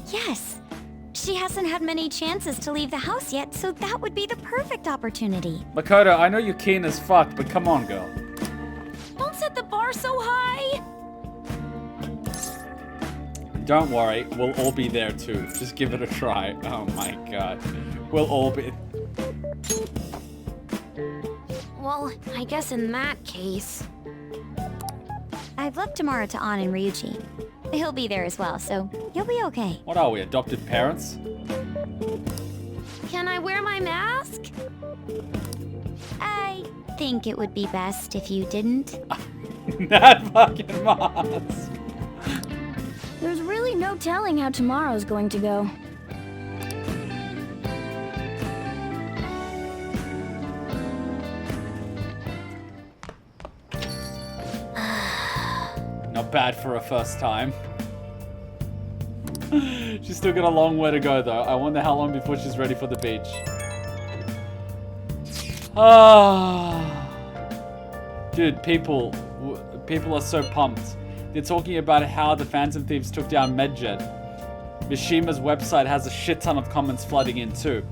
Yes. She hasn't had many chances to leave the house yet, so that would be the perfect opportunity. Makoto, I know you're keen as fuck, but come on, girl. Don't set the bar so high! Don't worry, we'll all be there too. Just give it a try. Oh my god. We'll all be... Well, I guess in that case... I've left tomorrow to An and Ryuji. He'll be there as well, so you'll be okay. What are we, adopted parents? Can I wear my mask? I think it would be best if you didn't. That fucking mask. There's really no telling how tomorrow's going to go. Not bad for a first time. She's still got a long way to go though. I wonder how long before she's ready for the beach. Dude, people are so pumped. They're talking about how the Phantom Thieves took down Medjed. Mishima's website has a shit ton of comments flooding in too.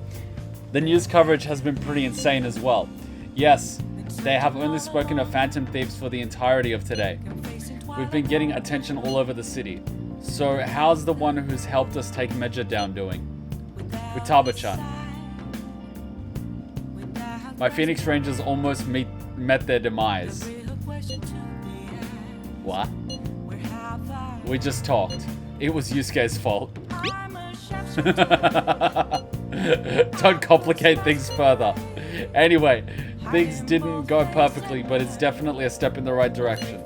The news coverage has been pretty insane as well. Yes, they have only spoken of Phantom Thieves for the entirety of today. We've been getting attention all over the city. So how's the one who's helped us take Medjed down doing? Futaba-chan. My Phoenix Rangers almost met their demise. What? We just talked. It was Yusuke's fault. Don't complicate things further. Anyway, things didn't go perfectly, but it's definitely a step in the right direction.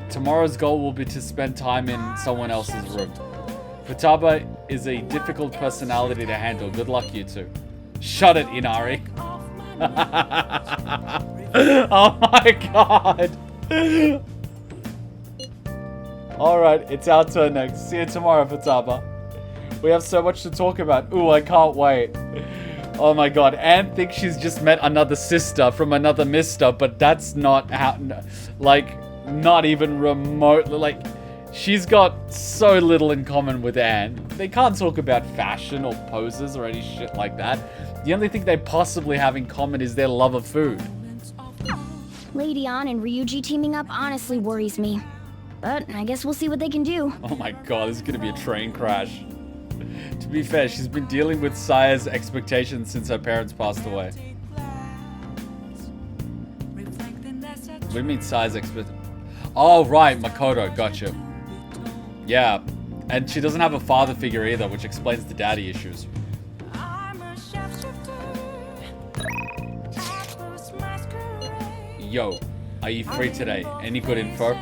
Tomorrow's goal will be to spend time in someone else's room. Futaba is a difficult personality to handle. Good luck, you two. Shut it, Inari. Oh my god. Alright, it's our turn next. See you tomorrow, Futaba. We have so much to talk about. Ooh, I can't wait. Oh my god, Anne thinks she's just met another sister from another mister, but that's not how... Like, not even remotely... Like, she's got so little in common with Anne. They can't talk about fashion or poses or any shit like that. The only thing they possibly have in common is their love of food. Lady An and Ryuji teaming up honestly worries me. But I guess we'll see what they can do. Oh my god, this is gonna be a train crash. To be fair, she's been dealing with Saya's expectations since her parents passed away. We mean Saya's expectations. Oh right, Makoto, gotcha. Yeah, and she doesn't have a father figure either, which explains the daddy issues. Yo, are you free today? Any good info?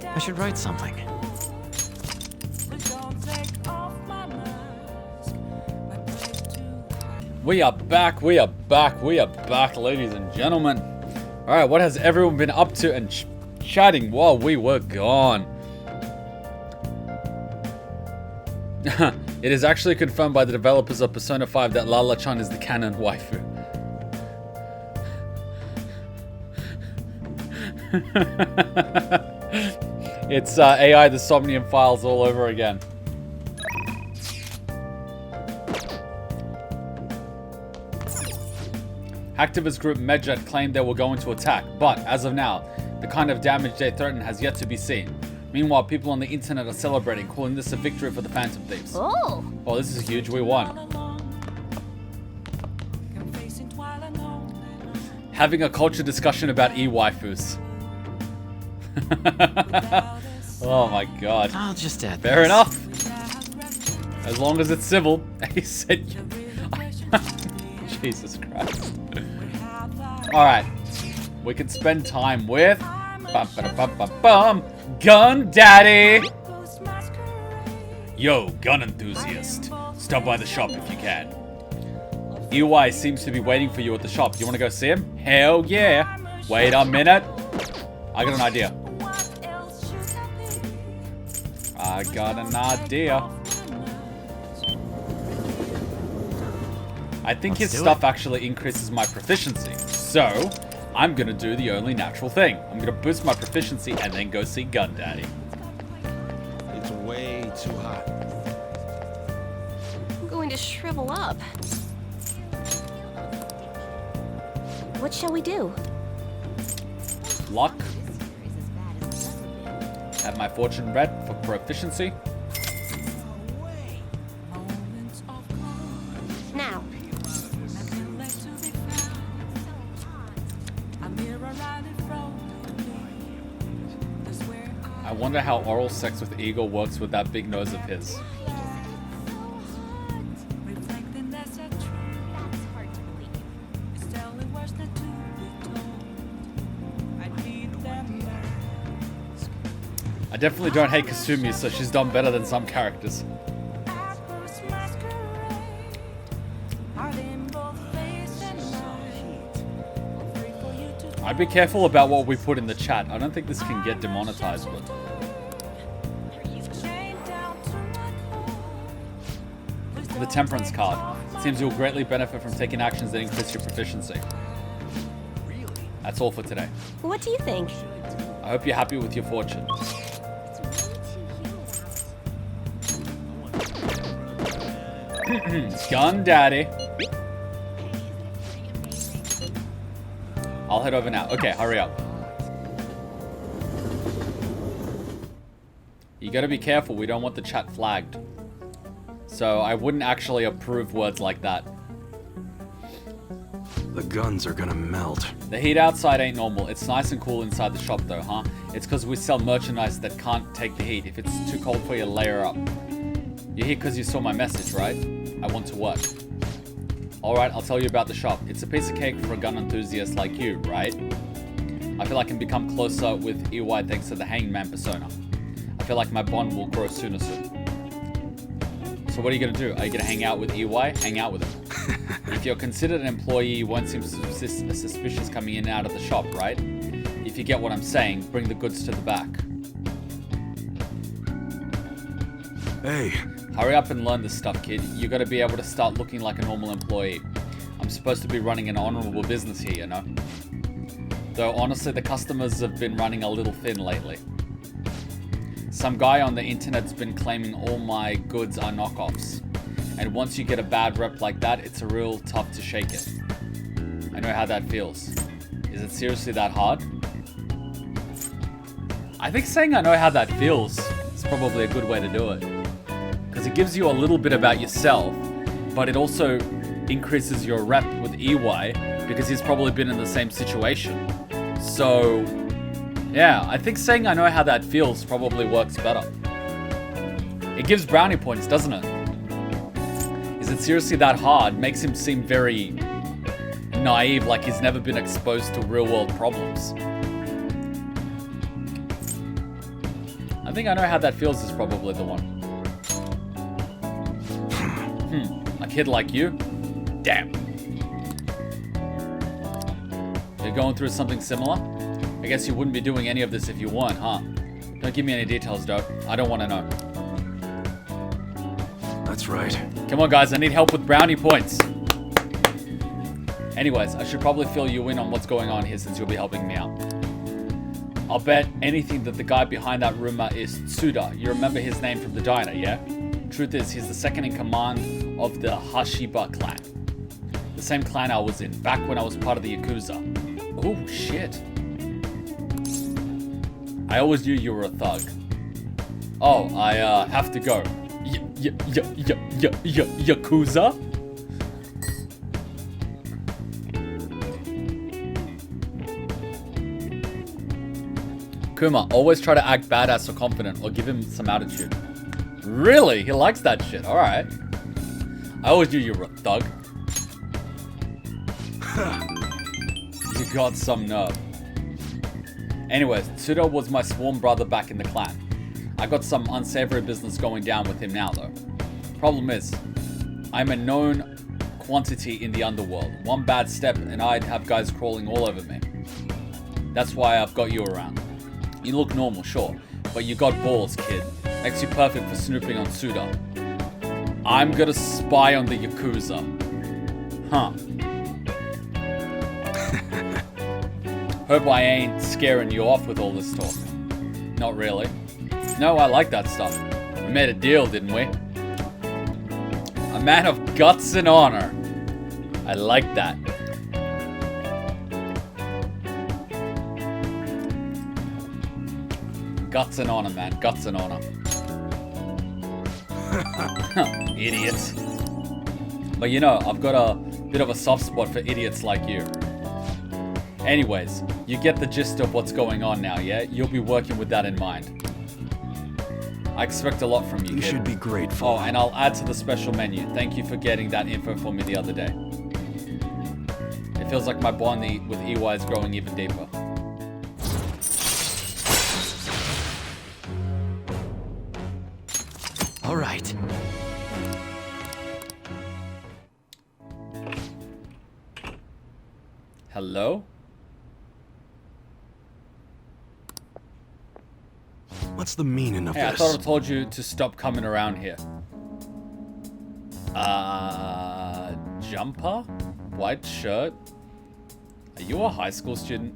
I should write something. We are back, ladies and gentlemen. Alright, what has everyone been up to and chatting while we were gone? It is actually confirmed by the developers of Persona 5 that Lala-chan is the canon waifu. It's AI the Somnium Files all over again. Hacktivist group Medjed claimed they were going to attack, but as of now, the kind of damage they threaten has yet to be seen. Meanwhile, people on the internet are celebrating, calling this a victory for the Phantom Thieves. Oh! Oh, this is huge. We won. Having a culture discussion about e-waifus. Oh my god. I'll just add Fair enough. As long as it's civil. He said... Jesus Christ. Alright. We can spend time with... Gun Daddy! Yo, gun enthusiast. Stop by the shop if you can. EY seems to be waiting for you at the shop. You want to go see him? Hell yeah. Wait a minute. I got an idea. I got an idea. I think his stuff actually increases my proficiency. So, I'm gonna do the only natural thing. I'm gonna boost my proficiency and then go see Gun Daddy. It's way too hot. I'm going to shrivel up. What shall we do? Luck. Have my fortune read for proficiency. Now. I wonder how oral sex with Eagle works with that big nose of his. I definitely don't hate Kasumi, so she's done better than some characters. I'd be careful about what we put in the chat. I don't think this can get demonetized, but... The Temperance card. Seems you'll greatly benefit from taking actions that increase your proficiency. That's all for today. What do you think? I hope you're happy with your fortune. Gun Daddy. I'll head over now. Okay, hurry up. You gotta be careful. We don't want the chat flagged. So I wouldn't actually approve words like that. The guns are gonna melt. The heat outside ain't normal. It's nice and cool inside the shop though, huh? It's because we sell merchandise that can't take the heat. If it's too cold for you, layer up. You're here because you saw my message, right? I want to work. Alright, I'll tell you about the shop. It's a piece of cake for a gun enthusiast like you, right? I feel I can become closer with EY thanks to the hangman persona. I feel like my bond will grow sooner soon. So what are you going to do? Are you going to hang out with EY? Hang out with him. If you're considered an employee, you won't seem suspicious coming in and out of the shop, right? If you get what I'm saying, bring the goods to the back. Hey. Hurry up and learn this stuff, kid. You gotta be able to start looking like a normal employee. I'm supposed to be running an honorable business here, you know? Though honestly, the customers have been running a little thin lately. Some guy on the internet's been claiming all my goods are knockoffs. And once you get a bad rep like that, it's a real tough to shake it. I know how that feels. Is it seriously that hard? I think saying I know how that feels is probably a good way to do it. Because it gives you a little bit about yourself, but it also increases your rep with EY because he's probably been in the same situation. So, yeah, I think saying I know how that feels probably works better. It gives brownie points, doesn't it? Is it seriously that hard? Makes him seem very naive, like he's never been exposed to real world problems. I think I know how that feels is probably the one. A kid like you? Damn. You're going through something similar? I guess you wouldn't be doing any of this if you weren't, huh? Don't give me any details, though. I don't want to know. That's right. Come on, guys. I need help with brownie points. Anyways, I should probably fill you in on what's going on here since you'll be helping me out. I'll bet anything that the guy behind that rumor is Tsuda. You remember his name from the diner, yeah? Truth is, he's the second in command of the Hashiba clan. The same clan I was in, back when I was part of the Yakuza. Oh, shit. I always knew you were a thug. Oh, I have to go. Yakuza? Kuma, always try to act badass or confident or give him some attitude. Really? He likes that shit. Alright. I always knew you were a thug. You got some nerve. Anyways, Tsuda was my sworn brother back in the clan. I got some unsavory business going down with him now though. Problem is, I'm a known quantity in the underworld. One bad step and I'd have guys crawling all over me. That's why I've got you around. You look normal, sure, but you got balls, kid. Makes you perfect for snooping on Suda. I'm gonna spy on the Yakuza. Huh. Hope I ain't scaring you off with all this talk. Not really. No, I like that stuff. We made a deal, didn't we? A man of guts and honor. I like that. Guts and honor, man. Guts and honor. Idiots. But you know, I've got a bit of a soft spot for idiots like you. Anyways, you get the gist of what's going on now, yeah? You'll be working with that in mind. I expect a lot from you, kid. You should be grateful. Oh, and I'll add to the special menu. Thank you for getting that info for me the other day. It feels like my bond with EY is growing even deeper. All right. Hello? What's the meaning of Hey, this? I thought I told you to stop coming around here. Jumper? White shirt? Are you a high school student?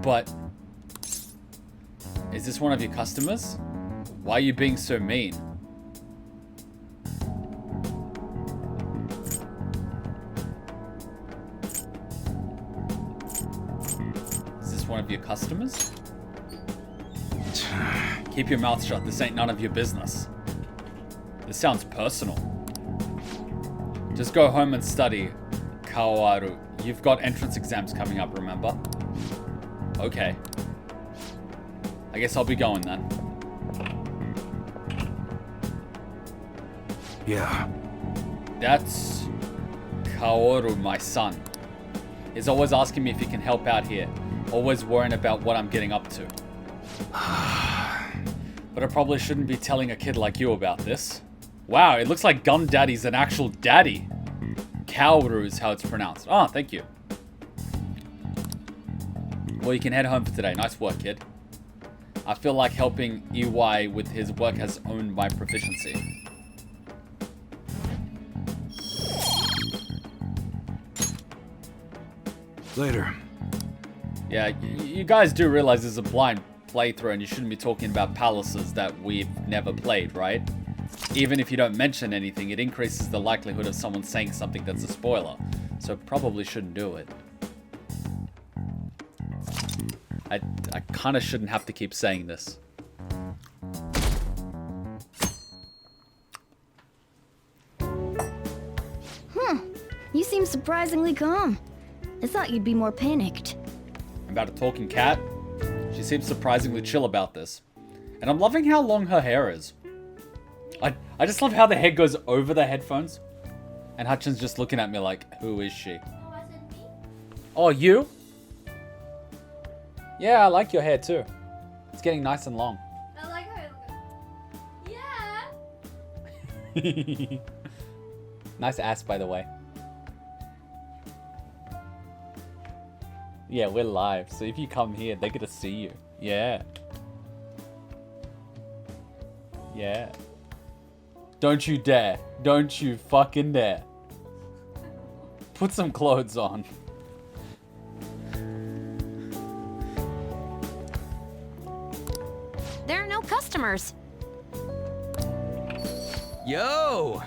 But... is this one of your customers? Why are you being so mean? Is this one of your customers? Keep your mouth shut. This ain't none of your business. This sounds personal. Just go home and study, Kawaru. You've got entrance exams coming up, remember? Okay. I guess I'll be going then. Yeah. That's Kaoru, my son. He's always asking me if he can help out here. Always worrying about what I'm getting up to. But I probably shouldn't be telling a kid like you about this. Wow, it looks like Gun Daddy's an actual daddy. Kaoru is how it's pronounced. Oh, thank you. Well, you can head home for today. Nice work, kid. I feel like helping EY with his work has owned my proficiency. Later. Yeah, you guys do realize this is a blind playthrough and you shouldn't be talking about palaces that we've never played, right? Even if you don't mention anything, it increases the likelihood of someone saying something that's a spoiler. So probably shouldn't do it. I kind of shouldn't have to keep saying this. You seem surprisingly calm. I thought you'd be more panicked. About a talking cat? She seems surprisingly chill about this. And I'm loving how long her hair is. I just love how the head goes over the headphones. And Hutchin's just looking at me like, who is she? Oh, you? Yeah, I like your hair too. It's getting nice and long. I like how you look. Yeah. Nice ass, by the way. Yeah, we're live, so if you come here, they're gonna see you. Yeah. Yeah. Don't you dare. Don't you fucking dare. Put some clothes on. There are no customers. Yo!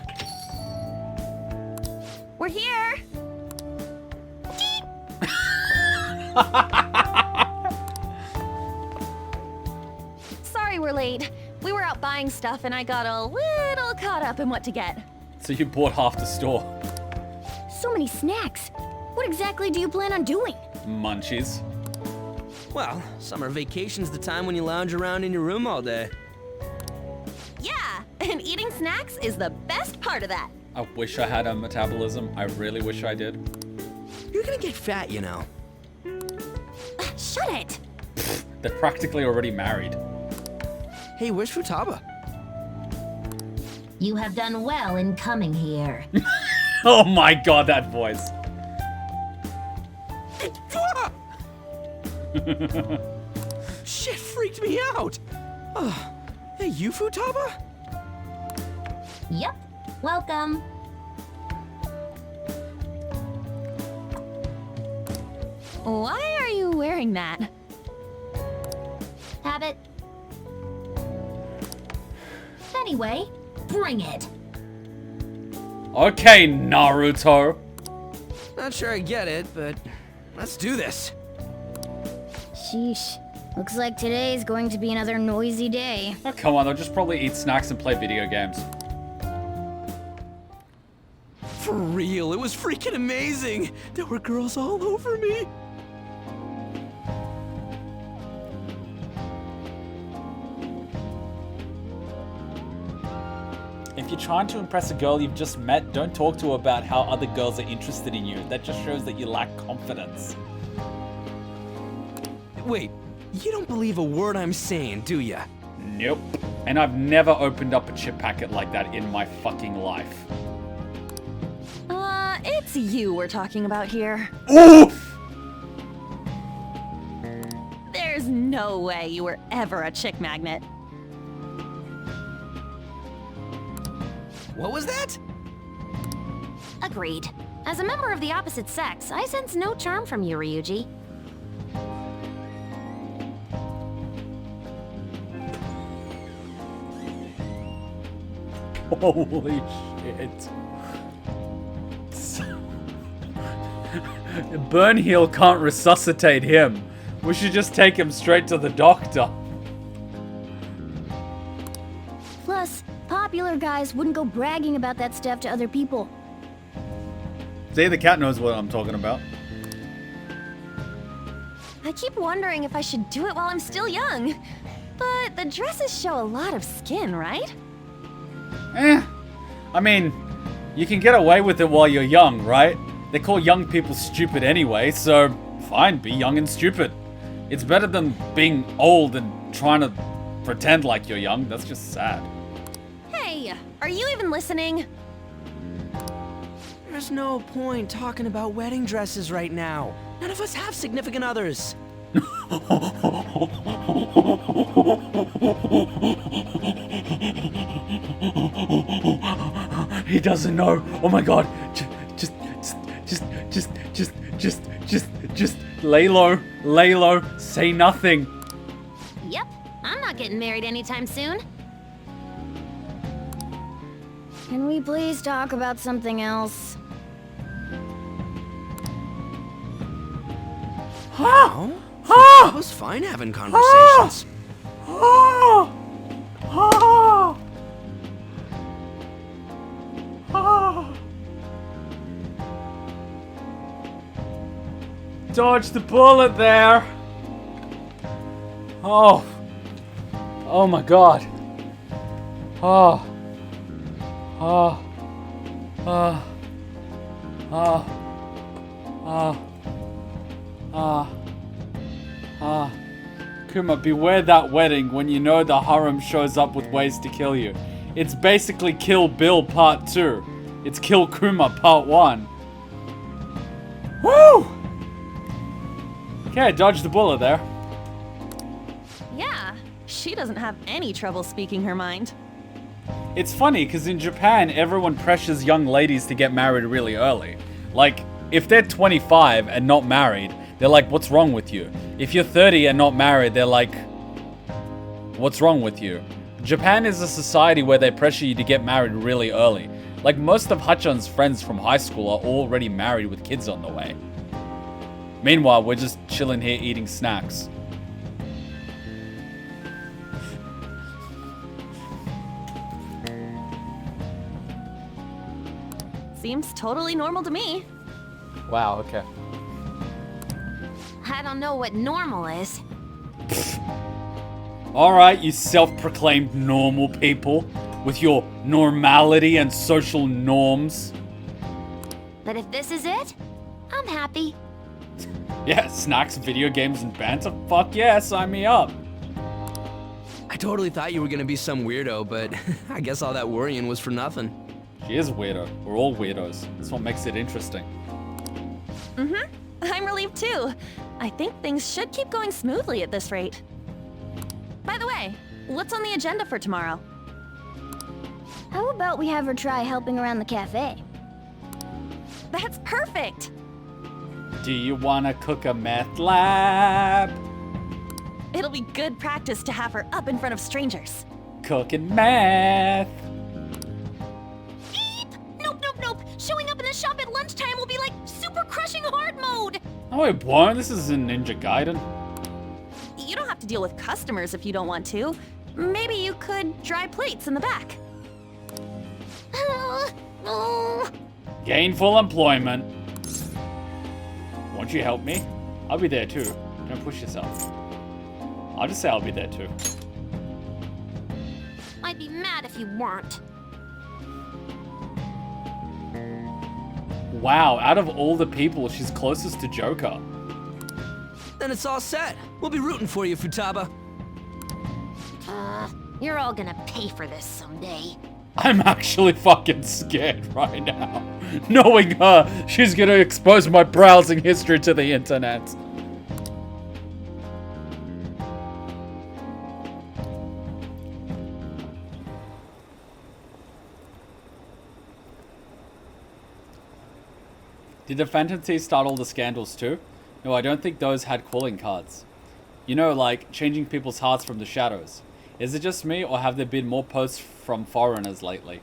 We're here! Sorry we're late. We were out buying stuff and I got a little caught up in what to get. So you bought half the store. So many snacks. What exactly do you plan on doing? Munchies. Well, summer vacation's the time when you lounge around in your room all day. Yeah, and eating snacks is the best part of that. I wish I had a metabolism. I really wish I did. You're gonna get fat, you know. Shut it! They're practically already married. Hey, where's Futaba? You have done well in coming here. Oh my god, that voice. Shit freaked me out. Hey, you Futaba? Yep. Welcome. Why are you wearing that? Habit. Anyway, bring it. Okay, Naruto. Not sure I get it, but let's do this. Sheesh. Looks like today's going to be another noisy day. Oh, come on, they'll just probably eat snacks and play video games. For real, it was freaking amazing. There were girls all over me. If you're trying to impress a girl you've just met, don't talk to her about how other girls are interested in you. That just shows that you lack confidence. Wait, you don't believe a word I'm saying, do ya? Nope. And I've never opened up a chip packet like that in my fucking life. It's you we're talking about here. Oof! There's no way you were ever a chick magnet. What was that? Agreed. As a member of the opposite sex, I sense no charm from you, Ryuji. Holy shit. Burnheel can't resuscitate him. We should just take him straight to the doctor. Plus, popular guys wouldn't go bragging about that stuff to other people. See, the cat knows what I'm talking about. I keep wondering if I should do it while I'm still young. But the dresses show a lot of skin, right? I mean, you can get away with it while you're young, right? They call young people stupid anyway, so fine, be young and stupid. It's better than being old and trying to pretend like you're young. That's just sad. Hey, are you even listening? There's no point talking about wedding dresses right now. None of us have significant others. He doesn't know. Oh my god. Just lay low, lay low, say nothing. Yep, I'm not getting married anytime soon. Can we please talk about something else? It was fine having conversations. Dodge the bullet there. Oh my god. Kuma, beware that wedding when you know the harem shows up with ways to kill you. It's basically Kill Bill Part 2. It's Kill Kuma Part 1. Woo! Okay, dodged the bullet there. Yeah, she doesn't have any trouble speaking her mind. It's funny, because in Japan, everyone pressures young ladies to get married really early. Like, if they're 25 and not married, they're like, what's wrong with you? If you're 30 and not married, they're like, what's wrong with you? Japan is a society where they pressure you to get married really early. Like, most of Hachan's friends from high school are already married with kids on the way. Meanwhile, we're just chilling here eating snacks. Seems totally normal to me. Wow, okay. I don't know what normal is. Alright, you self-proclaimed normal people with your normality and social norms. But if this is it, I'm happy. Yeah, snacks, video games, and banter? Fuck yeah, sign me up. I totally thought you were gonna be some weirdo, but I guess all that worrying was for nothing. She is a weirdo. We're all weirdos. That's what makes it interesting. Mm-hmm. I'm relieved too. I think things should keep going smoothly at this rate. By the way, what's on the agenda for tomorrow? How about we have her try helping around the cafe? That's perfect! Do you want to cook a meth lab? It'll be good practice to have her up in front of strangers. Cooking meth. Nope. Showing up in the shop at lunchtime will be like super crushing hard mode. Oh, it won't. This is in Ninja Gaiden. You don't have to deal with customers if you don't want to. Maybe you could dry plates in the back. Gainful employment. Won't you help me? I'll be there too. Don't push yourself. I'll just say I'll be there too. I'd be mad if you weren't. Wow, out of all the people, she's closest to Joker. Then it's all set. We'll be rooting for you, Futaba. You're all gonna pay for this someday. I'm actually fucking scared right now. Knowing her, she's gonna expose my browsing history to the internet. Did the Phantom Thieves start all the scandals too? No, I don't think those had calling cards. You know, like, changing people's hearts from the shadows. Is it just me, or have there been more posts from foreigners lately?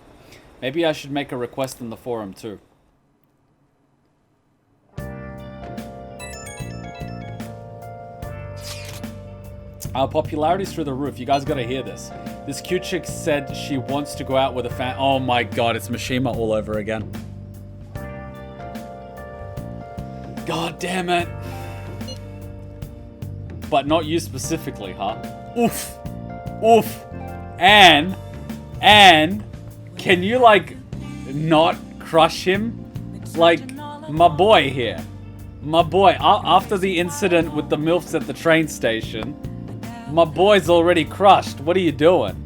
Maybe I should make a request in the forum too. Our popularity's through the roof. You guys gotta hear this. This cute chick said she wants to go out with a fan. Oh my god, it's Mishima all over again. God damn it. But not you specifically, huh? Oof. Oof. And can you, like, not crush him? Like, my boy here. My boy, after the incident with the MILFs at the train station, my boy's already crushed. What are you doing?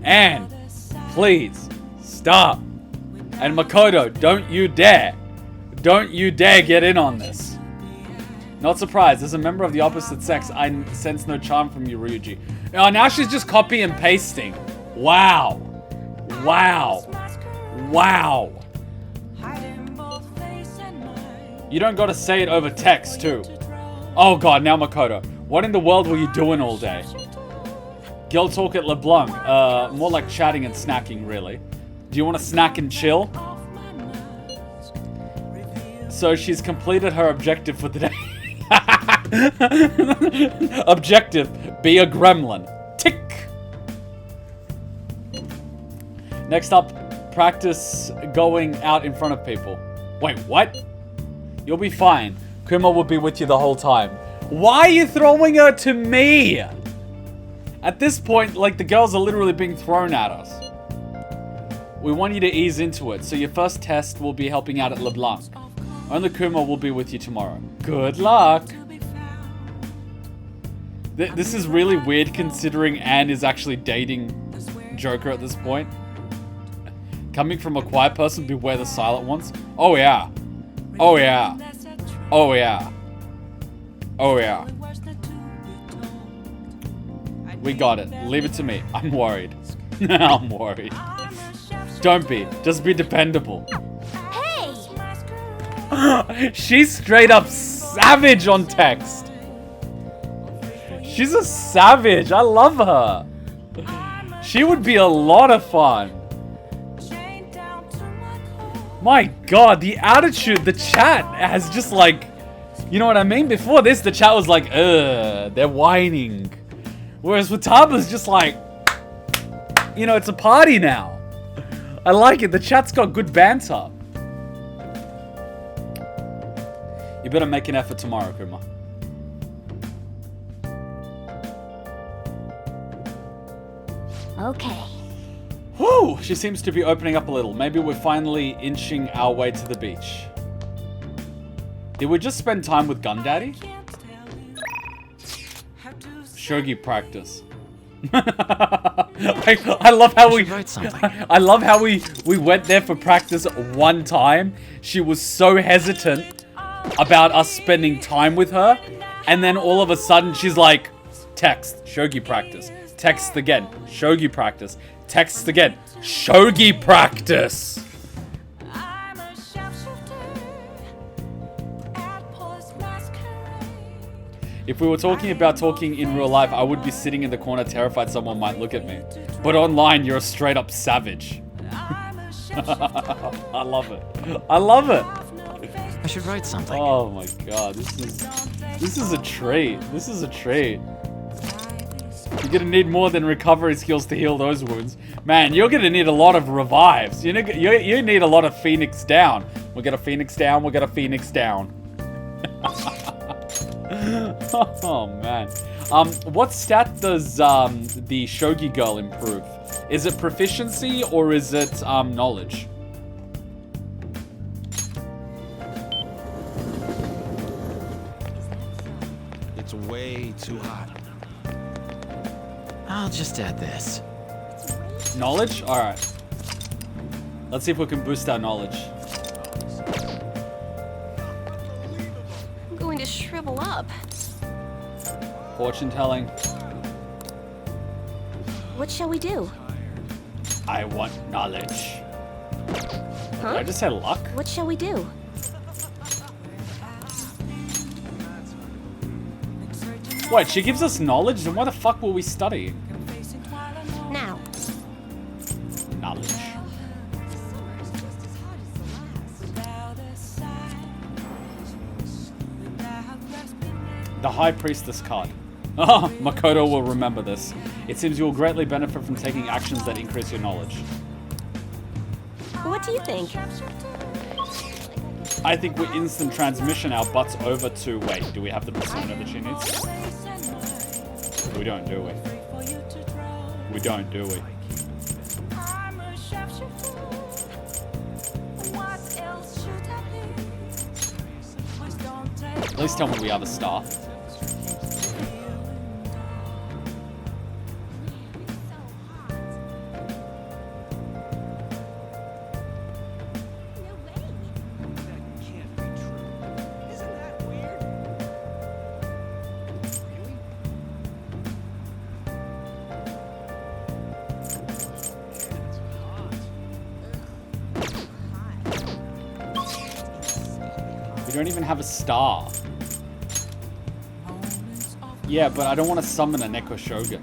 And please, stop. And Makoto, don't you dare. Don't you dare get in on this. Not surprised. As a member of the opposite sex, I sense no charm from you, Ryuji. Oh, now she's just copy and pasting. Wow. Wow. Wow. You don't gotta say it over text, too. Oh god, now Makoto. What in the world were you doing all day? Girl talk at LeBlanc. More like chatting and snacking, really. Do you want to snack and chill? So she's completed her objective for the day. Objective, be a gremlin. Tick! Next up, practice going out in front of people. Wait, what? You'll be fine. Kuma will be with you the whole time. Why are you throwing her to me? At this point, like, the girls are literally being thrown at us. We want you to ease into it, so your first test will be helping out at LeBlanc. Only Kuma will be with you tomorrow. Good luck! This is really weird considering Anne is actually dating Joker at this point. Coming from a quiet person, beware the silent ones. Oh yeah. Oh yeah. Oh yeah. Oh yeah. We got it. Leave it to me. I'm worried. I'm worried. Don't be. Just be dependable. Hey! She's straight up savage on text. She's a savage. I love her. She would be a lot of fun. My god, the attitude, the chat has just like... You know what I mean? Before this, the chat was like, they're whining. Whereas Futaba's just like, you know, it's a party now. I like it. The chat's got good banter. You better make an effort tomorrow, Kuma. Okay. Whew! She seems to be opening up a little. Maybe we're finally inching our way to the beach. Did we just spend time with Gun Daddy? Shogi practice. I love how we write something. I love how we went there for practice one time. She was so hesitant about us spending time with her, and then all of a sudden she's like, text, Shogi practice. Text again, Shogi practice. Text again, Shogi practice. If we were talking about talking in real life, I would be sitting in the corner terrified someone might look at me. But online, you're a straight up savage. I love it. I love it. I should write something. Oh my god, this is a treat. This is a treat. You're gonna need more than recovery skills to heal those wounds. Man, you're gonna need a lot of revives. You need a lot of Phoenix down. We'll get a Phoenix down, we'll get a Phoenix down. Oh man. What stat does the Shogi girl improve? Is it proficiency or is it knowledge? It's way too hot. I'll just add this. Knowledge? Alright. Let's see if we can boost our knowledge. I'm going to shrivel up. Fortune telling. What shall we do? I want knowledge. Huh? Did I just say luck? What shall we do? Wait, she gives us knowledge? Then why the fuck were we studying? Now. Knowledge. The High Priestess card. Oh, Makoto will remember this. It seems you will greatly benefit from taking actions that increase your knowledge. What do you think? I think we instant transmission our butts over to... Wait, do we have the persona that she needs? We don't, do we? We don't, do we? Please tell me we are the star. We don't even have a star. Yeah, but I don't want to summon a Neko Shogun.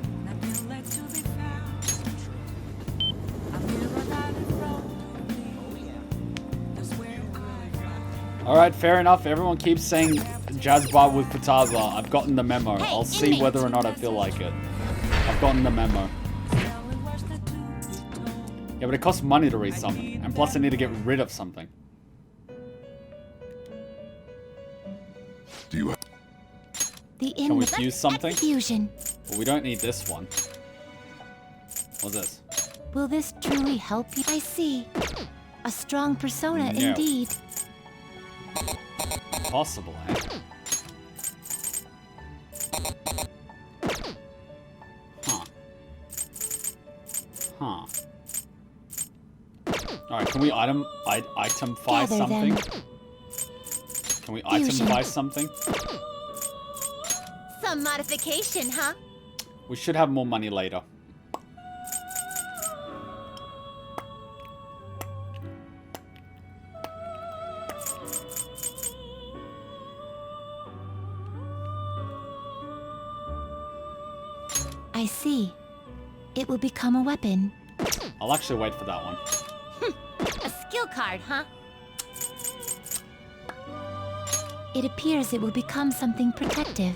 Alright, fair enough. Everyone keeps saying jazz bar with Futaba. I've gotten the memo. I'll see whether or not I feel like it. I've gotten the memo. Yeah, but it costs money to resummon. And plus I need to get rid of something. Do you... Can we fuse something? Fusion. Well, we don't need this one. What's this? Will this truly help you? I see. A strong persona No. indeed. Possible, eh? Huh. Huh. Alright, can we itemify Gather something? them. Can we Fusion. itemify something? Some modification, huh? We should have more money later. I see. It will become a weapon. I'll actually wait for that one. A skill card, huh? It appears it will become something protective.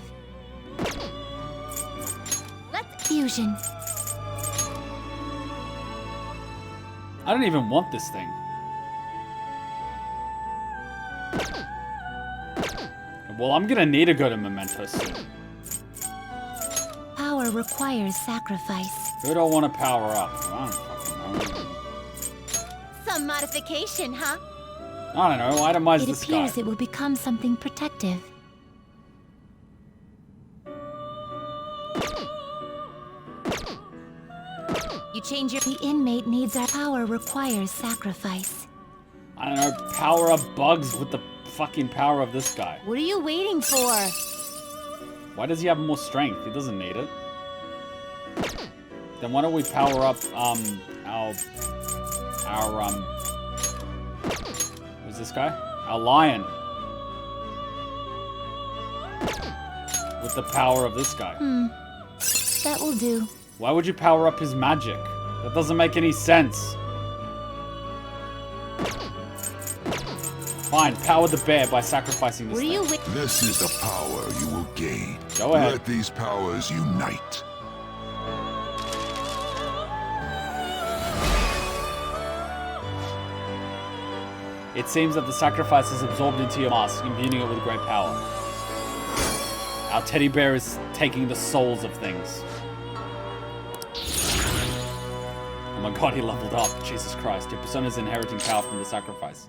Let's Fusion. I don't even want this thing. Well, I'm gonna need to go to Memento soon. Power requires sacrifice. Who do I want to power up? I don't fucking know. some modification, huh? I don't know, itemize It this guy. appears it will become something protective. change your... The inmate needs our power requires sacrifice. I don't know, power up bugs with the fucking power of this guy. What are you waiting for? Why does he have more strength? He doesn't need it. Then why don't we power up, who's this guy? Our lion. With the power of this guy. That will do. Why would you power up his magic? That doesn't make any sense. Fine, power the bear by sacrificing this thing. This is the power you will gain. Go ahead. Let these powers unite. It seems that the sacrifice is absorbed into your mask, imbuing it with great power. Our teddy bear is taking the souls of things. Oh my god, he leveled up. Jesus Christ. Your persona is inheriting power from the sacrifice.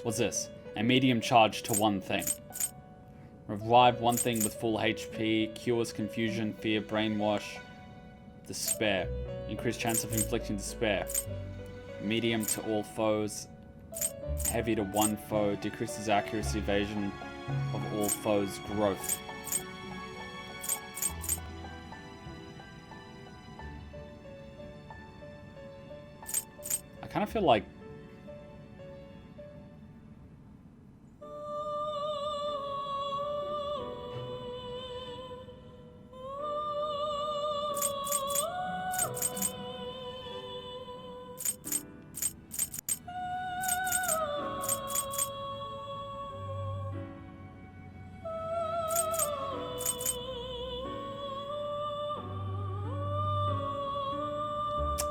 What's this? A medium charge to one thing. Revive one thing with full HP. Cures confusion, fear, brainwash, despair. Increased chance of inflicting despair. Medium to all foes. Heavy to one foe. Decreases accuracy, evasion of all foes, growth. I kind of feel like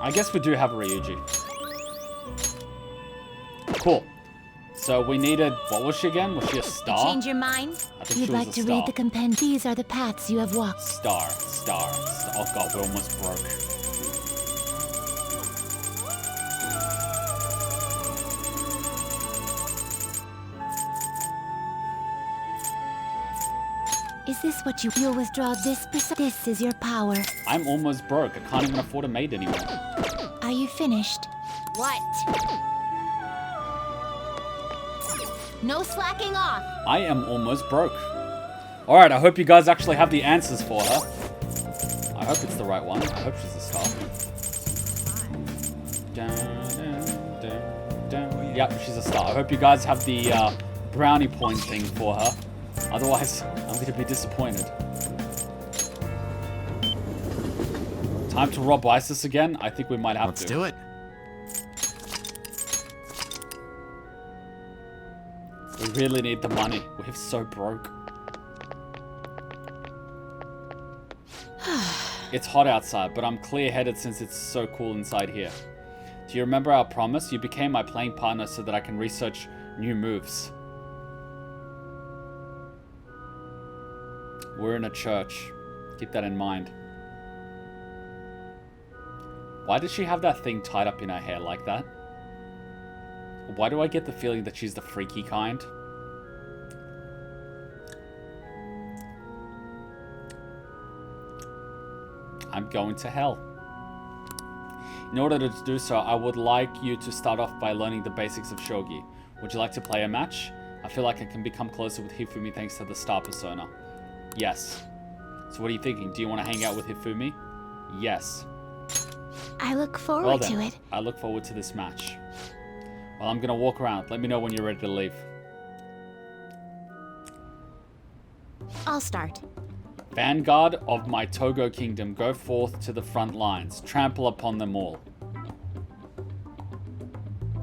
I guess we do have a Ryuji. Cool. So we needed, what was she again? Was she a star? Change your mind? I think You'd she was like a to star. read the compend. These are the paths you have walked. Star. Oh god, we're almost broke. Is this what you'll withdraw this percent? This is your power. I'm almost broke. I can't even afford a maid anymore. Are you finished? What? No slacking off. I am almost broke. Alright, I hope you guys actually have the answers for her. I hope it's the right one. I hope she's a star. Yep, she's a star. I hope you guys have the brownie point thing for her. Otherwise, I'm going to be disappointed. Time to rob ISIS again? I think we might have to. Let's do it. We really need the money. We're so broke. It's hot outside, but I'm clear-headed since it's so cool inside here. Do you remember our promise? You became my playing partner so that I can research new moves. We're in a church. Keep that in mind. Why does she have that thing tied up in her hair like that? Why do I get the feeling that she's the freaky kind? I'm going to hell. In order to do so, I would like you to start off by learning the basics of Shogi. Would you like to play a match? I feel like I can become closer with Hifumi thanks to the star persona. Yes. So what are you thinking? Do you want to hang out with Hifumi? Yes. I look forward to it. I look forward to this match. Well, I'm going to walk around. Let me know when you're ready to leave. I'll start. Vanguard of my Togo kingdom, go forth to the front lines. Trample upon them all.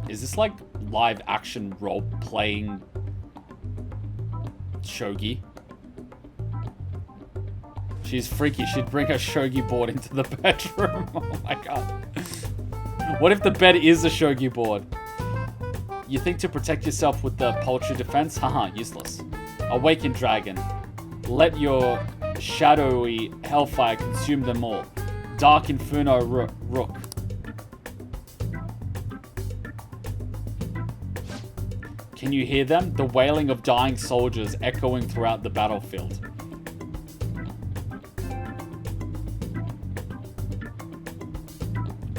Is this like live action role-playing Shogi? She's freaky. She'd bring her Shogi board into the bedroom. Oh my god. What if the bed is a Shogi board? You think to protect yourself with the poultry defense? Haha, useless. Awaken dragon. Let your shadowy hellfire consume them all. Dark inferno rook. Can you hear them? The wailing of dying soldiers echoing throughout the battlefield.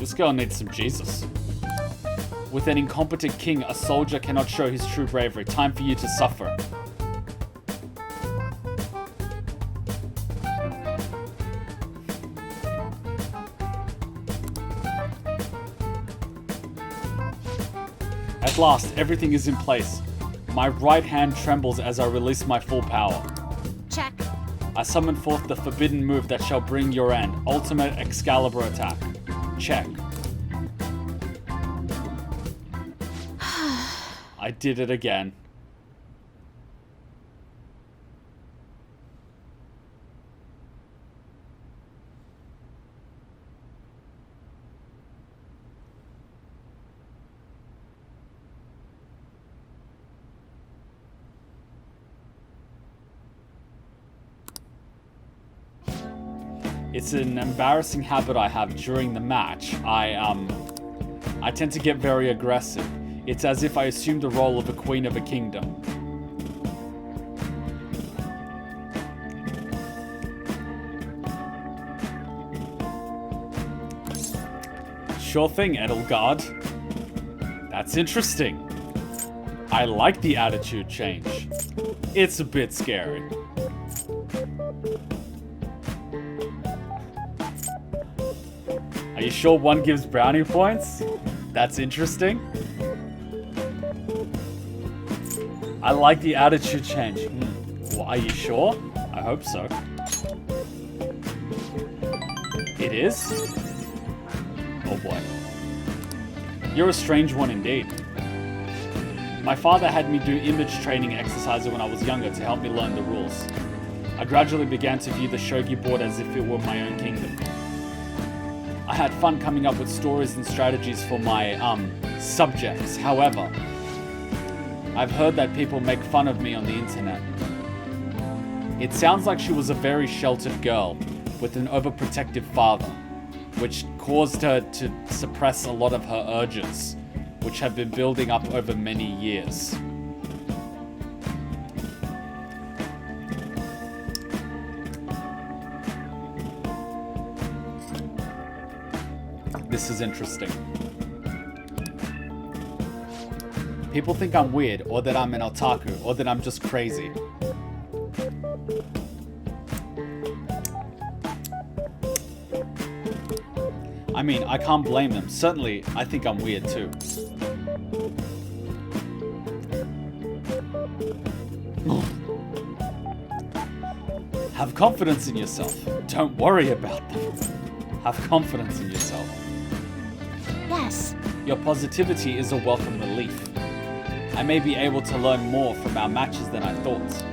This girl needs some Jesus. With an incompetent king, a soldier cannot show his true bravery. Time for you to suffer. At last, everything is in place. My right hand trembles as I release my full power. Check. I summon forth the forbidden move that shall bring your end. Ultimate Excalibur attack. Check. I did it again. It's an embarrassing habit I have during the match. I tend to get very aggressive. It's as if I assume the role of a queen of a kingdom. Sure thing, Edelgard. That's interesting. I like the attitude change. It's a bit scary. Are you sure one gives brownie points? That's interesting. I like the attitude change. Well, are you sure? I hope so. It is? Oh boy. You're a strange one indeed. My father had me do image training exercises when I was younger to help me learn the rules. I gradually began to view the Shogi board as if it were my own kingdom. I had fun coming up with stories and strategies for my, subjects. However, I've heard that people make fun of me on the internet. It sounds like she was a very sheltered girl with an overprotective father, which caused her to suppress a lot of her urges, which have been building up over many years. This is interesting. People think I'm weird, or that I'm an otaku, or that I'm just crazy. I mean, I can't blame them. Certainly, I think I'm weird too. Have confidence in yourself. Don't worry about them. Have confidence in yourself. Yes. Your positivity is a welcome relief. I may be able to learn more from our matches than I thought.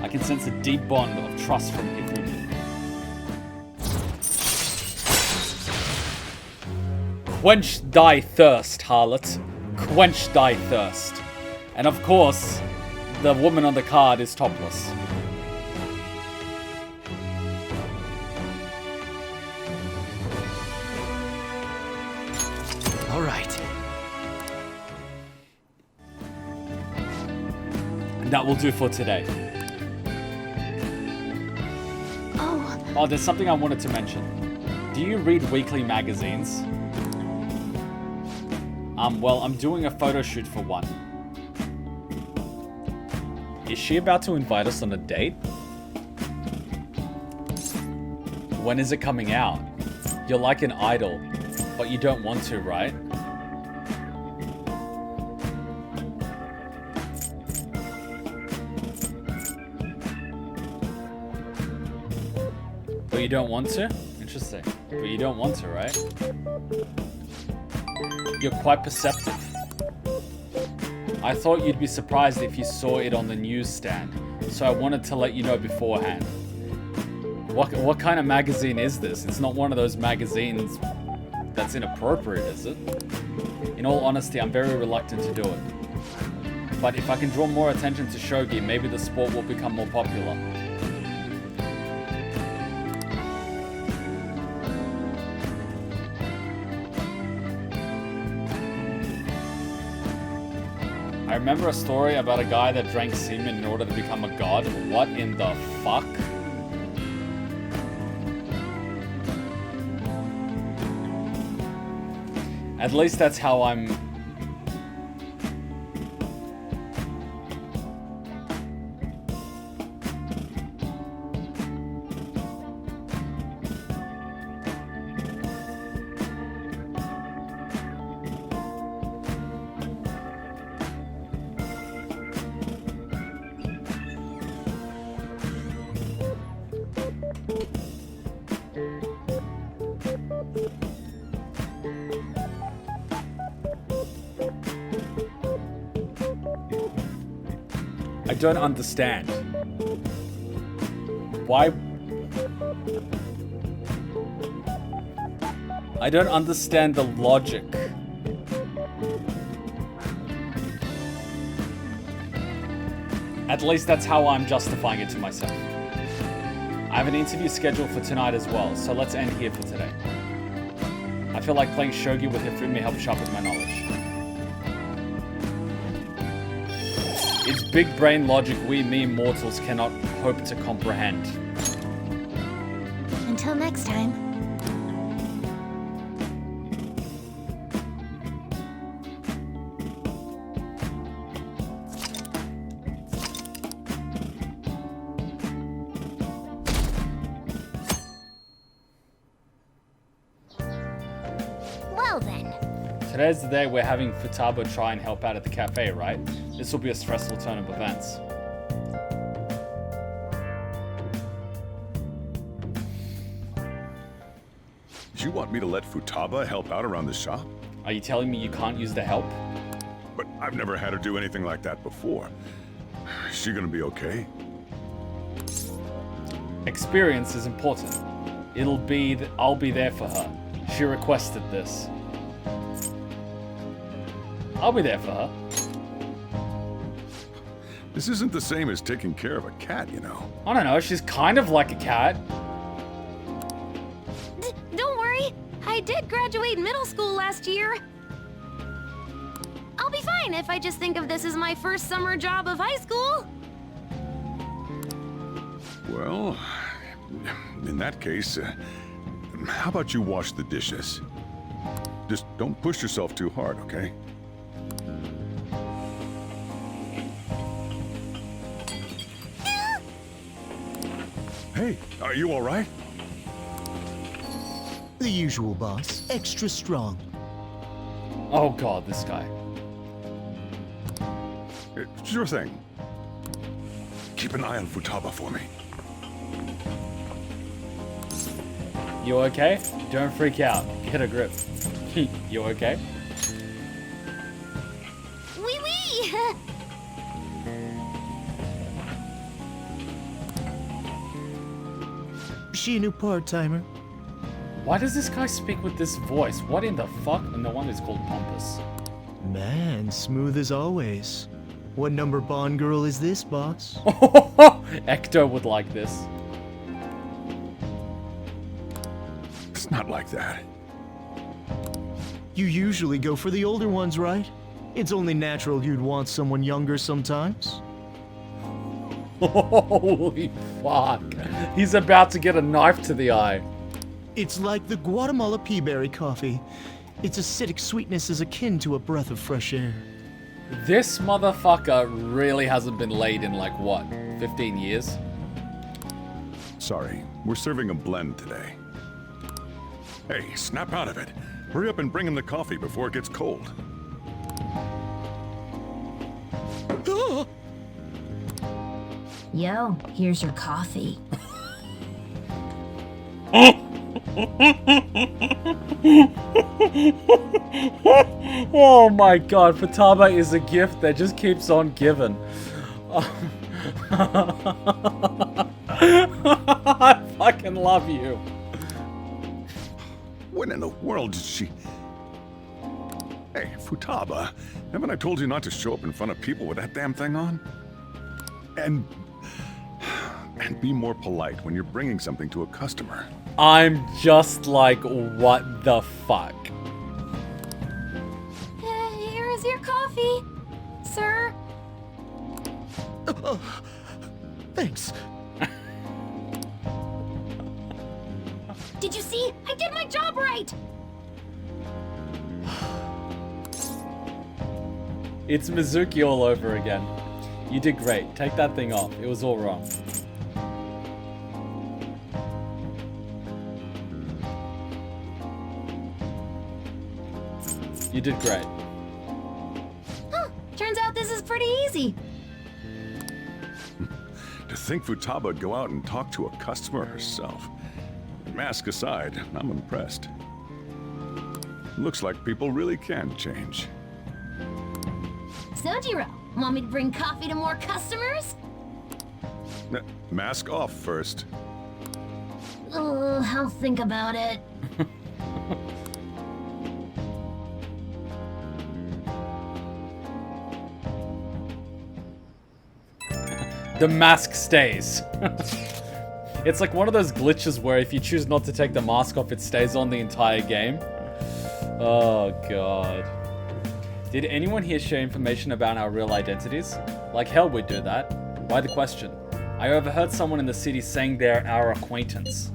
I can sense a deep bond of trust from Hifumi. Quench thy thirst, harlot. Quench thy thirst. And of course, the woman on the card is topless. All right. That will do for today. Oh, there's something I wanted to mention. Do you read weekly magazines? Well, I'm doing a photo shoot for one. Is she about to invite us on a date? When is it coming out? You're like an idol, but you don't want to, right? But you don't want to? Interesting. But you don't want to, right? You're quite perceptive. I thought you'd be surprised if you saw it on the newsstand, so I wanted to let you know beforehand. What kind of magazine is this? It's not one of those magazines that's inappropriate, is it? In all honesty, I'm very reluctant to do it. But if I can draw more attention to Shogi, maybe the sport will become more popular. I remember a story about a guy that drank semen in order to become a god. What in the fuck? At least that's how I'm... I don't understand. Why? I don't understand the logic. At least that's how I'm justifying it to myself. I have an interview scheduled for tonight as well, so let's end here for today. I feel like playing Shogi with Hifumi helps sharpen my knowledge. It's big brain logic we mere mortals cannot hope to comprehend. Until next time. Well then. Today's the day we're having Futaba try and help out at the cafe, right? This will be a stressful turn of events. You want me to let Futaba help out around the shop? Are you telling me you can't use the help? But I've never had her do anything like that before. Is she gonna be okay? Experience is important. I'll be there for her. She requested this. I'll be there for her. This isn't the same as taking care of a cat, you know. I don't know, she's kind of like a cat. Don't worry, I did graduate middle school last year. I'll be fine if I just think of this as my first summer job of high school. Well, in that case, how about you wash the dishes? Just don't push yourself too hard, okay? Hey, are you all right? The usual, boss. Extra strong. Oh god, this guy. Sure thing. Keep an eye on Futaba for me. You okay? Don't freak out. Get a grip. You okay? Wee wee! She a new part-timer? Why does this guy speak with this voice? What in the fuck? And the one is called Pompous. Man, smooth as always. What number Bond girl is this, boss? Ecto would like this. It's not like that. You usually go for the older ones, right? It's only natural you'd want someone younger sometimes. Holy fuck. He's about to get a knife to the eye. It's like the Guatemala peaberry coffee. Its acidic sweetness is akin to a breath of fresh air. This motherfucker really hasn't been laid in like what, 15 years? Sorry, we're serving a blend today. Hey, snap out of it. Hurry up and bring him the coffee before it gets cold. Yo, here's your coffee. Oh my god, Futaba is a gift that just keeps on giving. I fucking love you. When in the world did she... Hey, Futaba, haven't I told you not to show up in front of people with that damn thing on? And be more polite when you're bringing something to a customer. I'm just like, what the fuck? Here is your coffee, sir. Thanks. Did you see? I did my job right! It's Mizuki all over again. You did great. Take that thing off. It was all wrong. You did great. Huh, turns out this is pretty easy. To think Futaba would go out and talk to a customer herself. Mask aside, I'm impressed. Looks like people really can change. Sojiro, want me to bring coffee to more customers? Mask off first. Oh, I'll think about it. The mask stays. It's like one of those glitches where if you choose not to take the mask off, it stays on the entire game. Oh god. Did anyone here share information about our real identities? Like hell we'd do that. Why the question? I overheard someone in the city saying they're our acquaintance.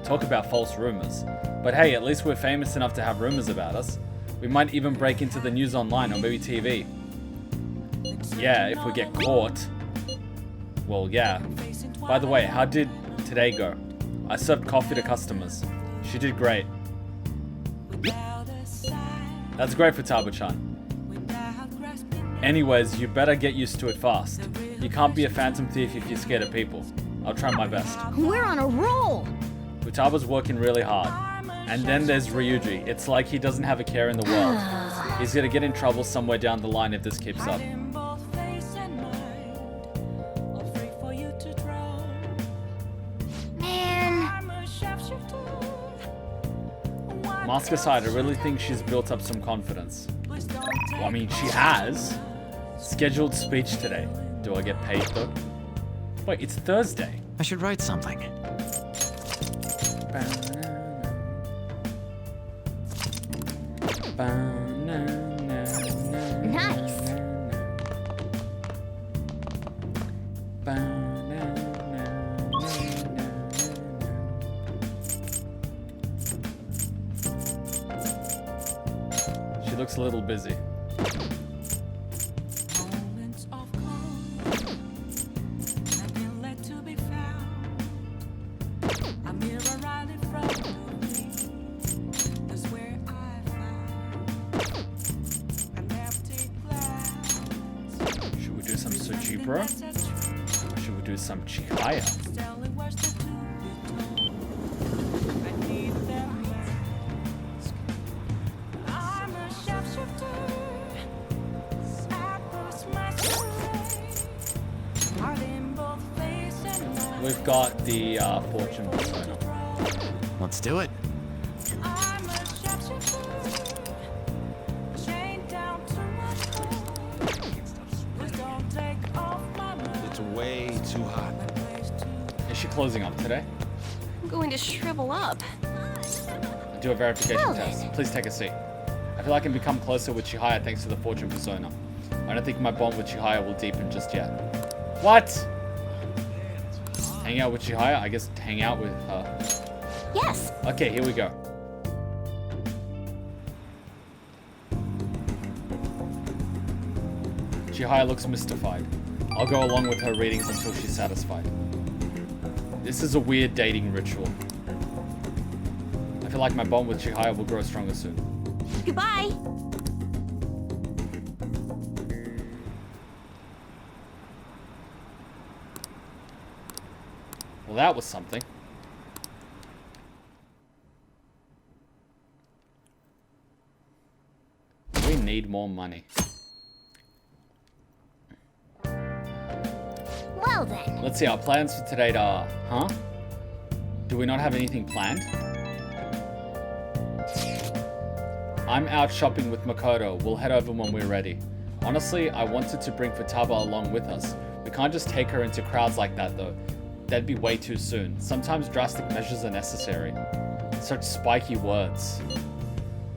Talk about false rumors. But hey, at least we're famous enough to have rumors about us. We might even break into the news online or maybe TV. Yeah, if we get caught. Well, yeah. By the way, how did today go? I served coffee to customers. She did great. That's great for Futaba-chan. Anyways, you better get used to it fast. You can't be a phantom thief if you're scared of people. I'll try my best. We're on a roll! Futaba's working really hard. And then there's Ryuji. It's like he doesn't have a care in the world. He's gonna get in trouble somewhere down the line if this keeps up. Mask aside, I really think she's built up some confidence. Well, I mean, she has. Scheduled speech today. Do I get paid though? Wait, it's Thursday. I should write something. Nice. She looks a little busy. Should we do some Sojibra? Or should we do some Chihaya? We've got the fortune persona. Let's do it. It's way too hot. Is she closing up today? I'm going to shrivel up. Do a verification test. Please take a seat. I feel I can become closer with Chihaya thanks to the fortune persona. I don't think my bond with Chihaya will deepen just yet. What? Hang out with Chihaya? I guess hang out with her. Yes. Okay, here we go. Chihaya looks mystified. I'll go along with her readings until she's satisfied. This is a weird dating ritual. I feel like my bond with Chihaya will grow stronger soon. Goodbye. Well, that was something. We need more money. Well then. Let's see, our plans for today are... Huh? Do we not have anything planned? I'm out shopping with Makoto. We'll head over when we're ready. Honestly, I wanted to bring Futaba along with us. We can't just take her into crowds like that though. That'd be way too soon. Sometimes drastic measures are necessary. Such spiky words.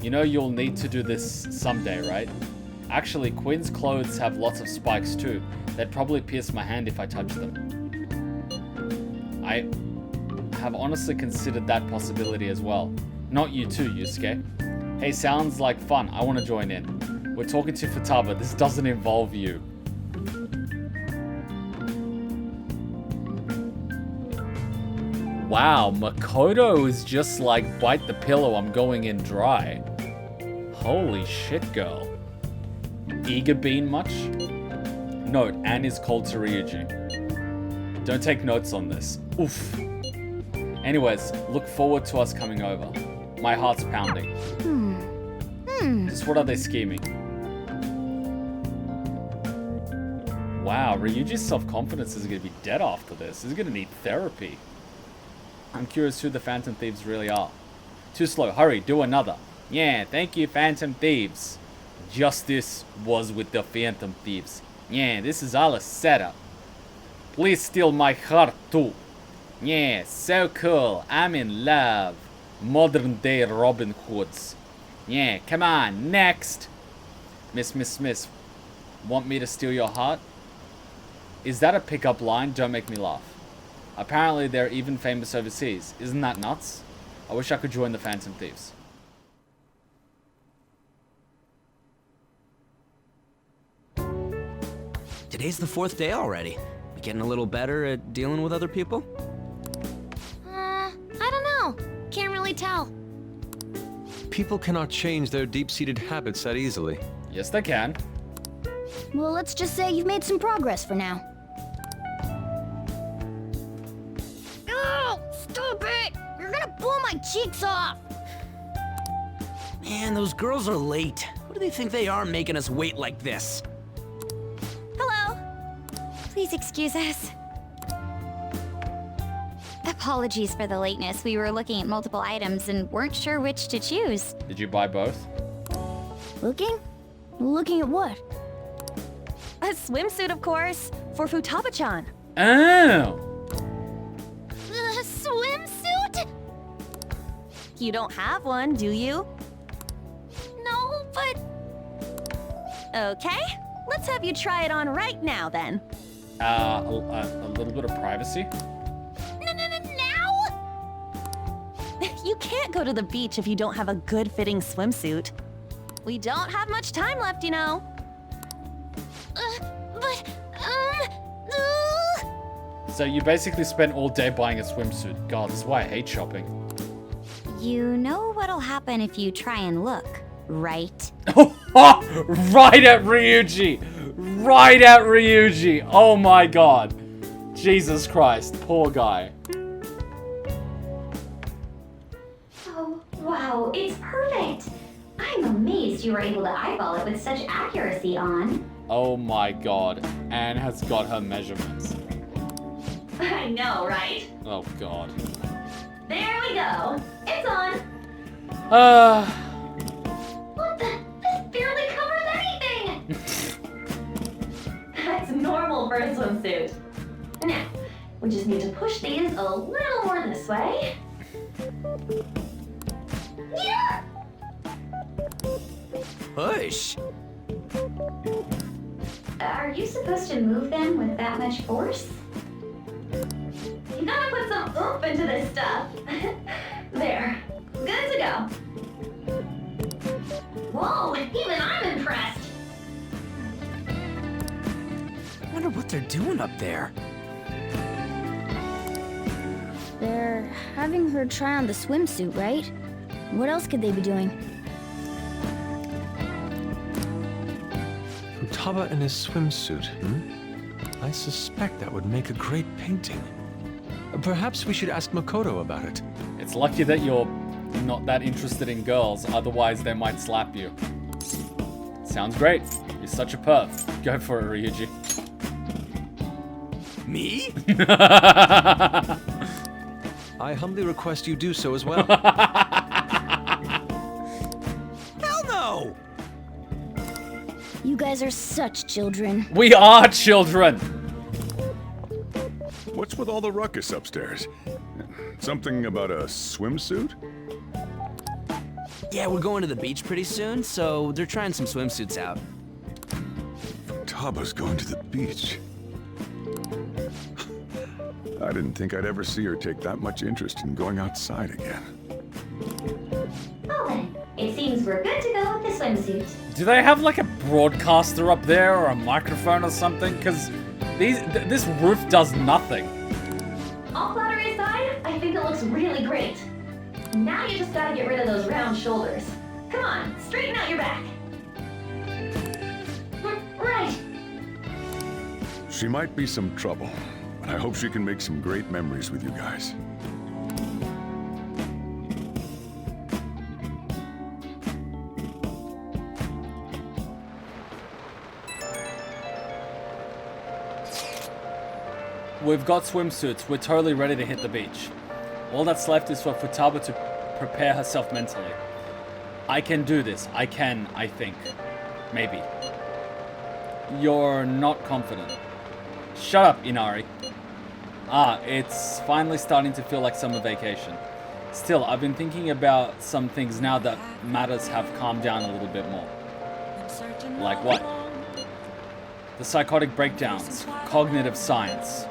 You know you'll need to do this someday, right? Actually, Quinn's clothes have lots of spikes too. They'd probably pierce my hand if I touched them. I have honestly considered that possibility as well. Not you too, Yusuke. Hey, sounds like fun. I want to join in. We're talking to Futaba. This doesn't involve you. Wow, Makoto is just like, bite the pillow, I'm going in dry. Holy shit, girl. Eager bean much? Note, Anne is cold to Ryuji. Don't take notes on this. Oof. Anyways, look forward to us coming over. My heart's pounding. Just what are they scheming? Wow, Ryuji's self-confidence is going to be dead after this. He's going to need therapy. I'm curious who the Phantom Thieves really are. Too slow. Hurry, do another. Yeah, thank you, Phantom Thieves. Justice was with the Phantom Thieves. Yeah, this is all a setup. Please steal my heart too. Yeah, so cool. I'm in love. Modern day Robin Hoods. Yeah, come on, next. Miss. Want me to steal your heart? Is that a pickup line? Don't make me laugh. Apparently they're even famous overseas. Isn't that nuts? I wish I could join the Phantom Thieves. Today's the 4th day already. You getting a little better at dealing with other people? I don't know. Can't really tell. People cannot change their deep-seated habits that easily. Yes, they can. Well, let's just say you've made some progress for now. Oh, stop it! You're gonna blow my cheeks off! Man, those girls are late. Who do they think they are making us wait like this? Hello. Please excuse us. Apologies for the lateness. We were looking at multiple items and weren't sure which to choose. Did you buy both? Looking? Looking at what? A swimsuit, of course, for Futaba-chan. Oh! A swimsuit? You don't have one, do you? No, but... Okay, let's have you try it on right now, then. A little bit of privacy? Now? You can't go to the beach if you don't have a good-fitting swimsuit. We don't have much time left, you know. So you basically spent all day buying a swimsuit. God, this is why I hate shopping. You know what'll happen if you try and look, right? Right at Ryuji! Right at Ryuji! Oh my god. Jesus Christ, poor guy. Oh, wow, it's perfect! I'm amazed you were able to eyeball it with such accuracy on. Oh my god. Anne has got her measurements. I know, right? Oh god. There we go. It's on. What the? This barely covers anything! That's normal for a swimsuit. Now, we just need to push these a little more this way. Yeah! Push. Are you supposed to move them with that much force? You gotta put some oomph into this stuff. There. Good to go. Whoa, even I'm impressed. I wonder what they're doing up there. They're having her try on the swimsuit, right? What else could they be doing? Futaba in his swimsuit, I suspect that would make a great painting. Perhaps we should ask Makoto about it. It's lucky that you're not that interested in girls, otherwise they might slap you. Sounds great. You're such a perv. Go for it, Ryuji. Me? I humbly request you do so as well. Hell no! You guys are such children. We are children! What's with all the ruckus upstairs? Something about a swimsuit? Yeah, we're going to the beach pretty soon, so they're trying some swimsuits out. Futaba's going to the beach. I didn't think I'd ever see her take that much interest in going outside again. Well then, It seems we're good to go with the swimsuit. Do they have like a broadcaster up there or a microphone or something? Because this roof does nothing. All flattery aside, I think it looks really great. Now you just gotta get rid of those round shoulders. Come on, straighten out your back. Right. She might be some trouble, but I hope she can make some great memories with you guys. We've got swimsuits. We're totally ready to hit the beach. All that's left is for Futaba to prepare herself mentally. I can do this. I think. Maybe. You're not confident. Shut up, Inari. It's finally starting to feel like summer vacation. Still, I've been thinking about some things now that matters have calmed down a little bit more. Like what? The psychotic breakdowns, cognitive science,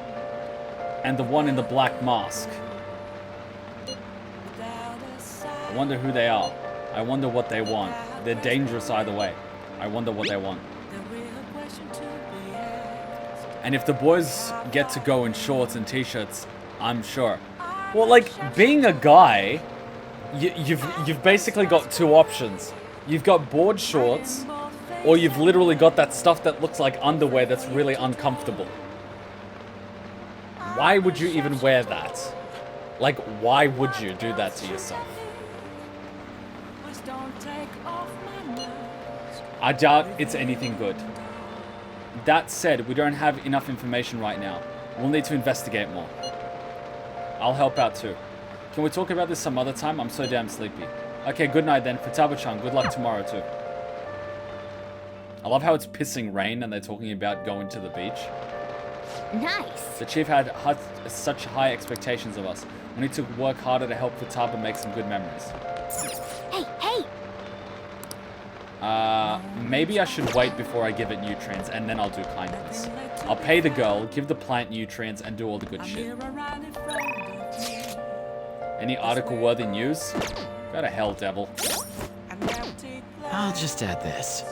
and the one in the black mask. I wonder who they are. I wonder what they want. They're dangerous either way. I wonder what they want. And if the boys get to go in shorts and t-shirts, I'm sure. Well, like, being a guy, you've basically got two options. You've got board shorts, or you've literally got that stuff that looks like underwear that's really uncomfortable. Why would you even wear that? Like, why would you do that to yourself? I doubt it's anything good. That said, we don't have enough information right now. We'll need to investigate more. I'll help out too. Can we talk about this some other time? I'm so damn sleepy. Okay, good night then. Futaba-chan, good luck tomorrow too. I love how it's pissing rain and they're talking about going to the beach. Nice. The chief had such high expectations of us. We need to work harder to help Futaba make some good memories. Hey! Maybe I should wait before I give it nutrients and then I'll do kindness. I'll pay the girl, give the plant nutrients, and do all the good shit. Any article-worthy news? Go to hell, devil. I'll just add this.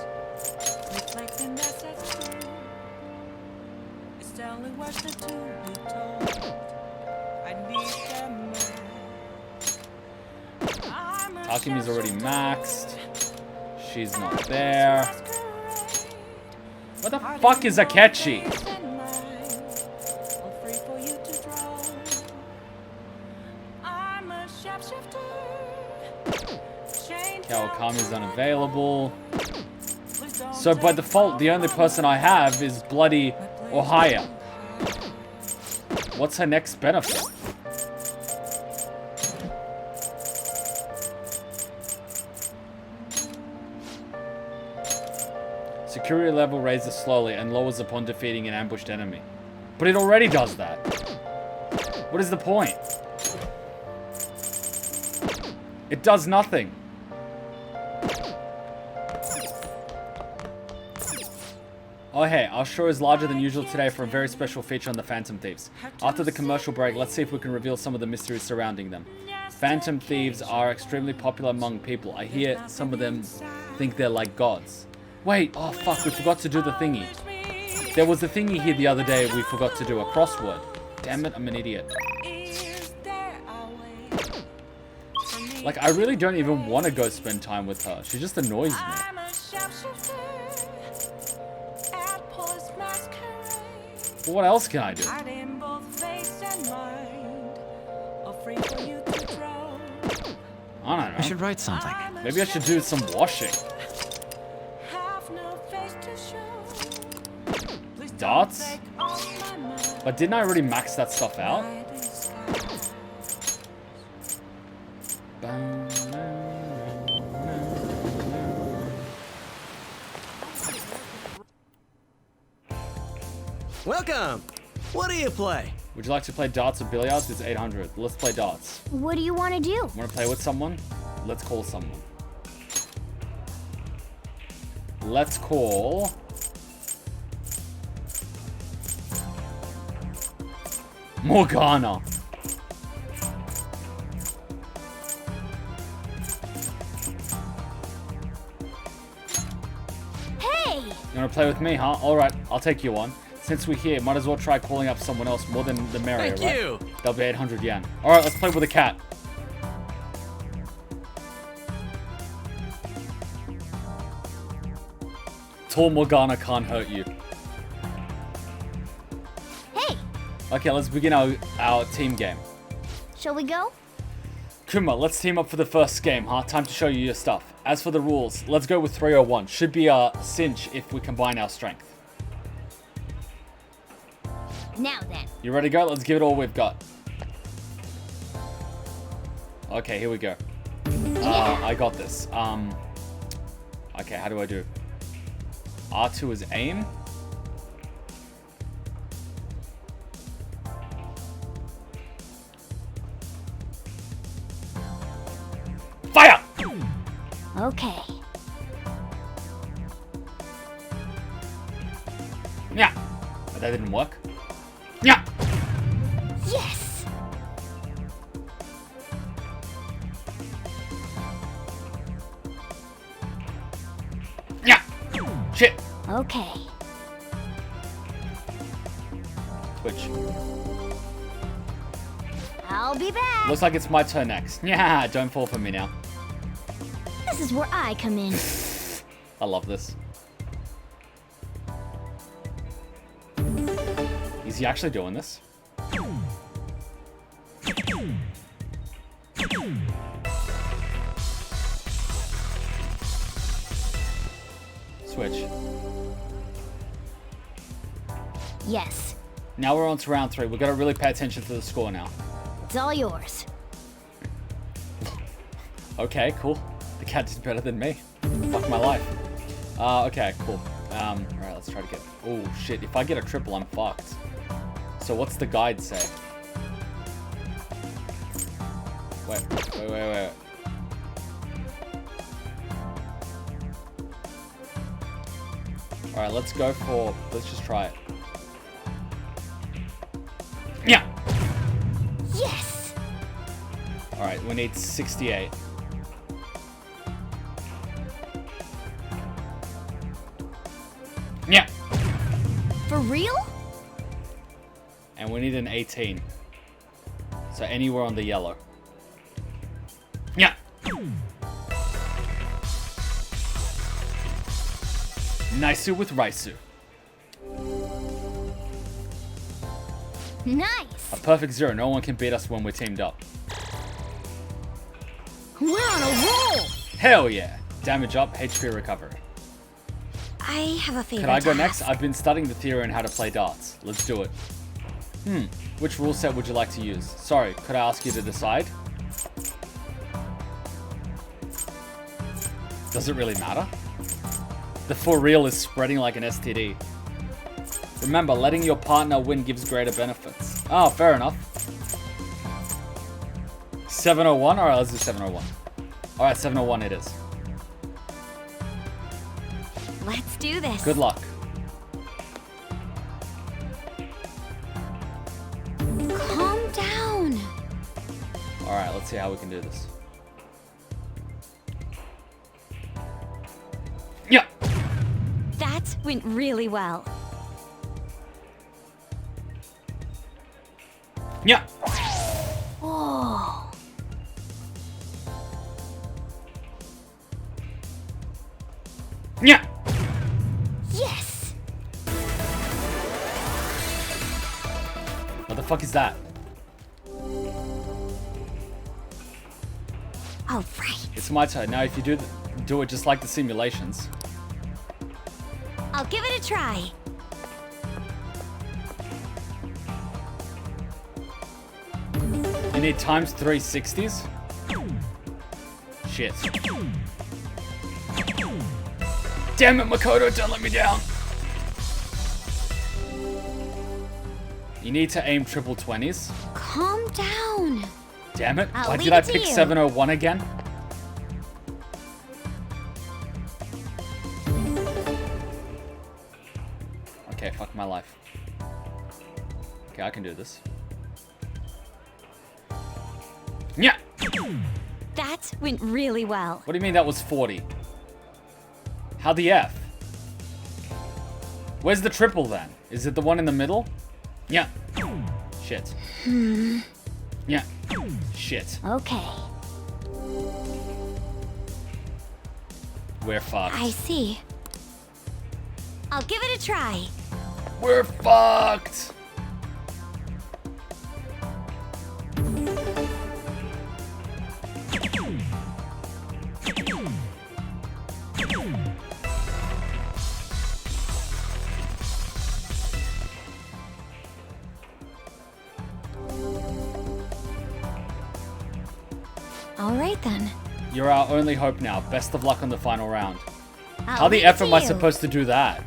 Takemi's already maxed. She's not there. What the fuck is Akechi? Kawakami's unavailable. So by default, the only person I have is Bloody or higher. What's her next benefit? Security level raises slowly and lowers upon defeating an ambushed enemy. But it already does that. What is the point? It does nothing. Oh hey, our show is larger than usual today for a very special feature on the Phantom Thieves. After the commercial break, let's see if we can reveal some of the mysteries surrounding them. Phantom Thieves are extremely popular among people. I hear some of them think they're like gods. Wait, oh fuck, we forgot to do the thingy. There was a thingy here the other day we forgot to do, a crossword. Damn it, I'm an idiot. Like, I really don't even want to go spend time with her. She just annoys me. Well, what else can I do? I don't know. I should write something. Maybe I should do some washing. Darts? But didn't I already max that stuff out? Welcome! What do you play? Would you like to play darts or billiards? It's 800. Let's play darts. What do you want to do? Want to play with someone? Let's call someone. Let's call... Morgana. You want to play with me, huh? Alright, I'll take you on. Since we're here, might as well try calling up someone else. More than the merrier, Thank right? you. That'll be 800 yen. Alright, let's play with a cat. Tall Morgana can't hurt you. Hey, Okay, let's begin our team game. shall we go? Kuma, let's team up for the first game, huh? Time to show you your stuff. As for the rules, let's go with 301. Should be a cinch if we combine our strength. Now then. You ready to go? Let's give it all we've got. Okay, here we go. I got this. Okay, how do I do? R2 is aim. Fire! Okay. Yeah. But that didn't work. Yeah. Yes! Yeah. Shit. Okay. Switch. I'll be back. Looks like it's my turn next. Yeah, don't fall for me now. This is where I come in. I love this. Is he actually doing this? Switch. Yes. Now we're on to round 3. We've got to really pay attention to the score now. It's all yours. Okay, cool. The cat did better than me. Fuck my life. Okay, cool. Alright, let's try to get... Oh, shit. If I get a triple, I'm fucked. So what's the guide say? Wait. Alright, let's go for... Let's just try it. Yeah! Yes! Alright, we need 68. Yeah! For real? And we need an 18. So anywhere on the yellow. Yeah! Naisu with Raisu. Nice! A perfect 0. No one can beat us when we're teamed up. We're on a roll! Hell yeah! Damage up, HP recovery. I have a favorite. Can I go task. next? I've been studying the theory on how to play darts. Let's do it. Which rule set would you like to use? Sorry, could I ask you to decide? Does it really matter? The for real is spreading like an STD. Remember, letting your partner win gives greater benefits. Oh, fair enough. 701? Alright, let's do 701. Alright, 701 it is. Let's do this. Good luck. Calm down. Alright, let's see how we can do this. Yeah! That went really well. Yeah! Whoa. Yeah! Yes! What the fuck is that? All right. It's my turn. Now, if you do it just like the simulations. I'll give it a try. You need times 360s? Shit. Damn it, Makoto, don't let me down. You need to aim triple 20s. Calm down. Damn it. I'll Why leave did I it to pick you. 701 again? Okay, fuck my life. Okay, I can do this. Yeah! That went really well. What do you mean that was 40? How the F? Where's the triple then? Is it the one in the middle? Yeah. Shit. Yeah. Shit. Okay. We're fucked. I see. I'll give it a try. We're fucked. All right then. You're our only hope now. Best of luck on the final round. I'll How the leave it F to am I you. supposed to do that?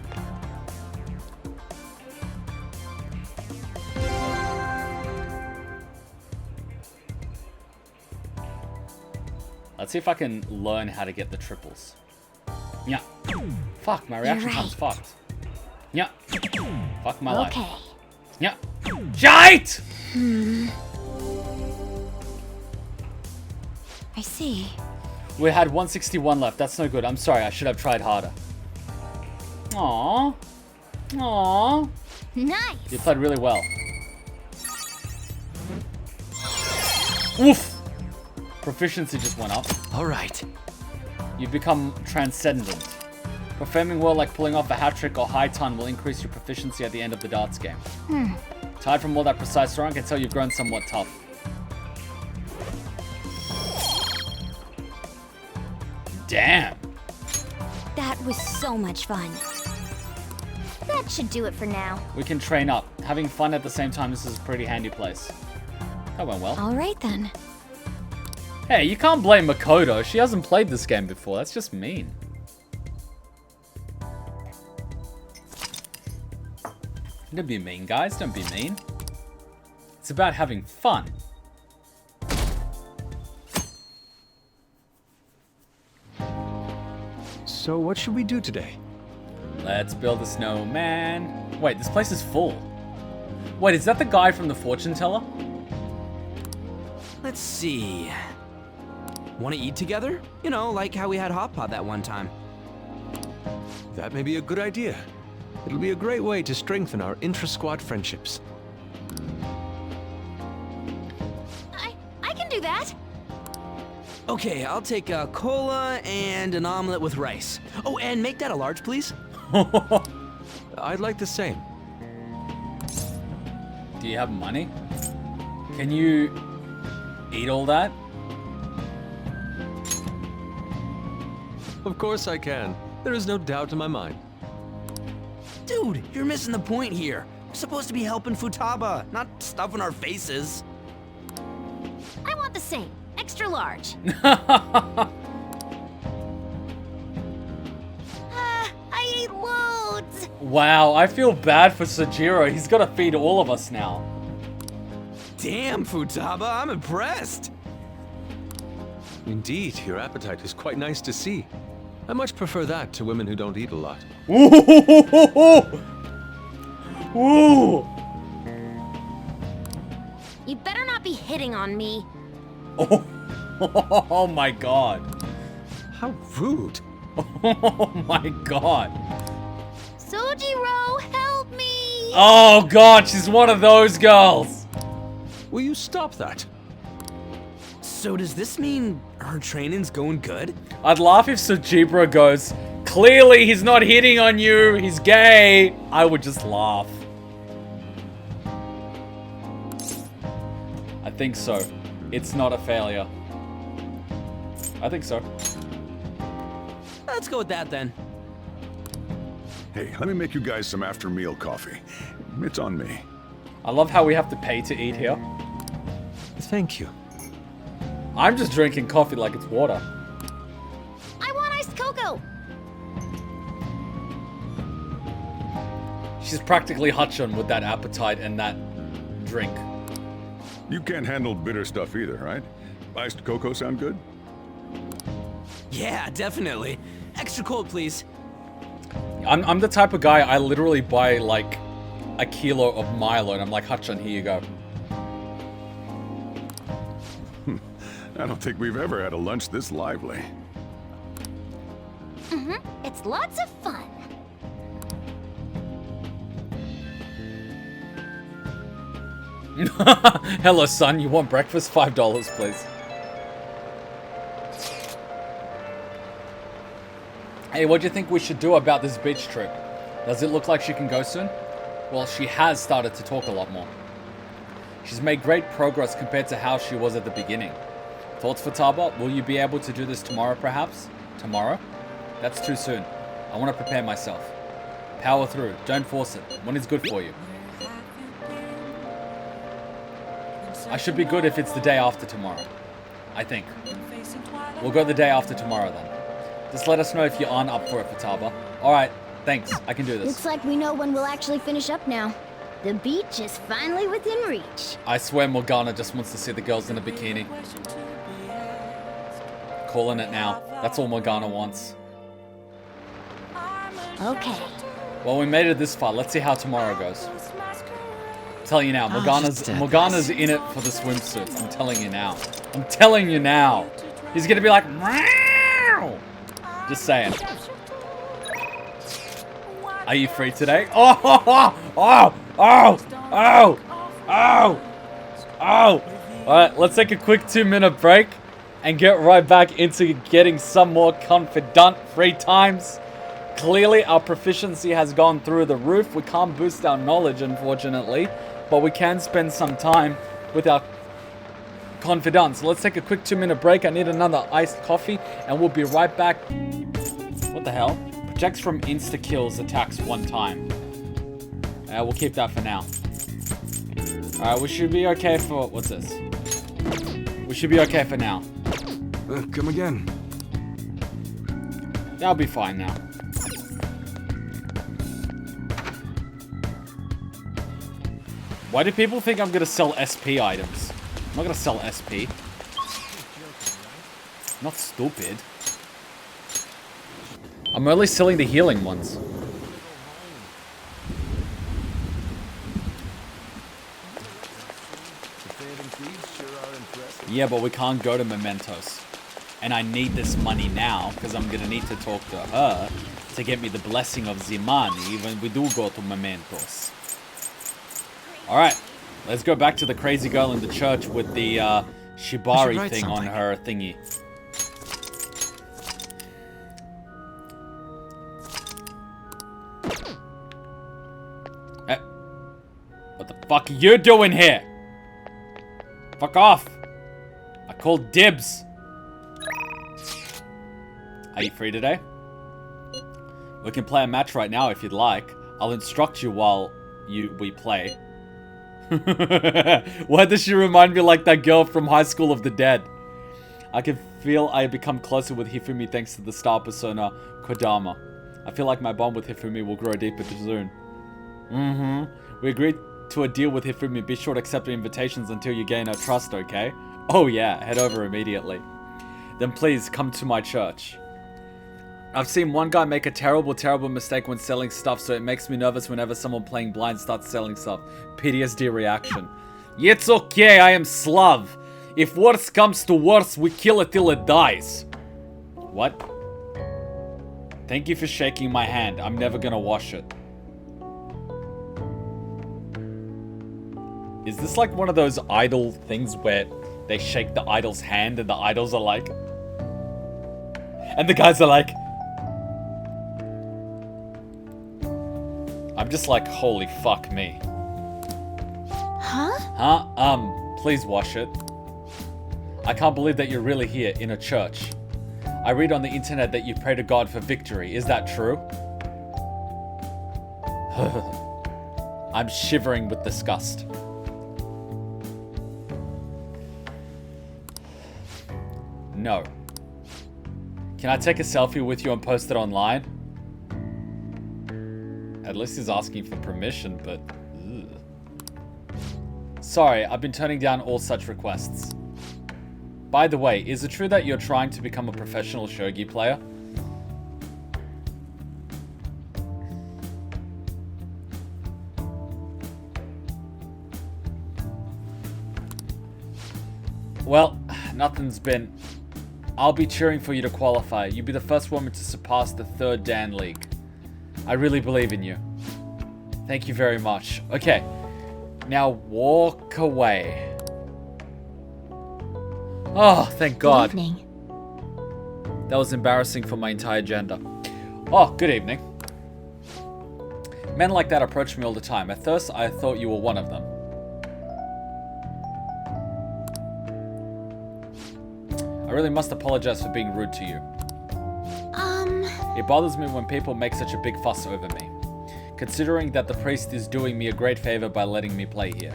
Let's see if I can learn how to get the triples. Yeah. Fuck, my reaction time's fucked. Yeah. Fuck my life. Okay. Yeah. Shite! I see. We had 161 left. That's no good. I'm sorry. I should have tried harder. Aww. Aww. Nice. You played really well. Oof. Proficiency just went up. All right. You've become transcendent. Performing well like pulling off a hat trick or high ton will increase your proficiency at the end of the darts game. Tired from all that precise throwing, I can tell you've grown somewhat tough. Damn. That was so much fun. That should do it for now. We can train up. Having fun at the same time, this is a pretty handy place. That went well. All right then. Hey, you can't blame Makoto. She hasn't played this game before. That's just mean. Don't be mean, guys. Don't be mean. It's about having fun. So what should we do today? Let's build a snowman. Wait, this place is full. Wait, is that the guy from the fortune teller? Let's see. Want to eat together? You know, like how we had hot pot that one time. That may be a good idea. It'll be a great way to strengthen our intra-squad friendships. I can do that. Okay, I'll take a cola and an omelet with rice. Oh, and make that a large, please. I'd like the same. Do you have money? Can you eat all that? Of course I can. There is no doubt in my mind. Dude, you're missing the point here. We're supposed to be helping Futaba, not stuffing our faces. I want the same. Extra large. I ate loads. Wow, I feel bad for Sojiro. He's got to feed all of us now. Damn, Futaba, I'm impressed. Indeed, your appetite is quite nice to see. I much prefer that to women who don't eat a lot. Ooh. You better not be hitting on me. Oh my god. How rude. Oh my god. Sojiro, help me! Oh god, she's one of those girls. Will you stop that? So does this mean her training's going good? I'd laugh if Sojiro goes, clearly he's not hitting on you, he's gay. I would just laugh. I think so. It's not a failure. I think so. Let's go with that then. Hey, let me make you guys some after-meal coffee. It's on me. I love how we have to pay to eat here. Thank you. I'm just drinking coffee like it's water. I want iced cocoa. She's practically Hutchon with that appetite and that drink. You can't handle bitter stuff either, right? Iced cocoa sound good? Yeah, definitely. Extra cold, please. I'm the type of guy, I literally buy like a kilo of Milo and I'm like, Hutchon, here you go. I don't think we've ever had a lunch this lively. It's lots of fun. Hello, son. You want breakfast? $5, please. Hey, what do you think we should do about this beach trip? Does it look like she can go soon? Well, she has started to talk a lot more. She's made great progress compared to how she was at the beginning. Thoughts, Futaba? Will you be able to do this tomorrow, perhaps? Tomorrow? That's too soon. I want to prepare myself. Power through. Don't force it. When is good for you? I should be good if it's the day after tomorrow. I think. We'll go the day after tomorrow then. Just let us know if you aren't up for it, Futaba. Alright, thanks. I can do this. Looks like we know when we'll actually finish up now. The beach is finally within reach. I swear Morgana just wants to see the girls in a bikini. Calling it now. That's all Morgana wants. Okay. Well, we made it this far. Let's see how tomorrow goes. I'm telling you now, Morgana's in it for the swimsuits. I'm telling you now. I'm telling you now. He's gonna be like, meow. Just saying. Are you free today? Oh, oh, oh, oh, oh, oh, oh. Alright, let's take a quick 2-minute break and get right back into getting some more Confidant free times. Clearly, our proficiency has gone through the roof. We can't boost our knowledge, unfortunately, but we can spend some time with our Confidant. So let's take a quick 2-minute break. I need another iced coffee, and we'll be right back. What the hell? Projects from insta-kills attacks 1 time. We'll keep that for now. Alright, we should be okay for... What's this? We should be okay for now. Come again. That'll be fine now. Why do people think I'm gonna sell SP items? I'm not gonna sell SP. Not stupid. I'm only selling the healing ones. Yeah, but we can't go to Mementos. And I need this money now, because I'm gonna need to talk to her to get me the blessing of Zimani when we do go to Mementos. Alright, let's go back to the crazy girl in the church with the Shibari thing on her thingy. What the fuck are you doing here? Fuck off. I called dibs. Are you free today? We can play a match right now if you'd like. I'll instruct you while we play. Why does she remind me like that girl from High School of the Dead? I can feel I become closer with Hifumi thanks to the star persona Kodama. I feel like my bond with Hifumi will grow deeper soon. We agreed to a deal with Hifumi. Be sure to accept the invitations until you gain her trust, okay? Oh yeah, head over immediately. Then please come to my church. I've seen one guy make a terrible mistake when selling stuff, so it makes me nervous whenever someone playing blind starts selling stuff. PTSD reaction. It's okay, I am Slav. If worse comes to worse, we kill it till it dies. What? Thank you for shaking my hand. I'm never gonna wash it. Is this like one of those idol things where they shake the idol's hand and the idols are like... And the guys are like... I'm just like, holy fuck me. Huh? Please wash it. I can't believe that you're really here in a church. I read on the internet that you pray to God for victory. Is that true? I'm shivering with disgust. No. Can I take a selfie with you and post it online? At least he's asking for permission, but... Ugh. Sorry, I've been turning down all such requests. By the way, is it true that you're trying to become a professional shogi player? Well, nothing's been... I'll be cheering for you to qualify. You'll be the first woman to surpass the 3rd Dan League. I really believe in you. Thank you very much. Okay. Now walk away. Oh, thank God. Good evening. That was embarrassing for my entire gender. Oh, good evening. Men like that approach me all the time. At first, I thought you were one of them. I really must apologize for being rude to you. It bothers me when people make such a big fuss over me, considering that the priest is doing me a great favor by letting me play here.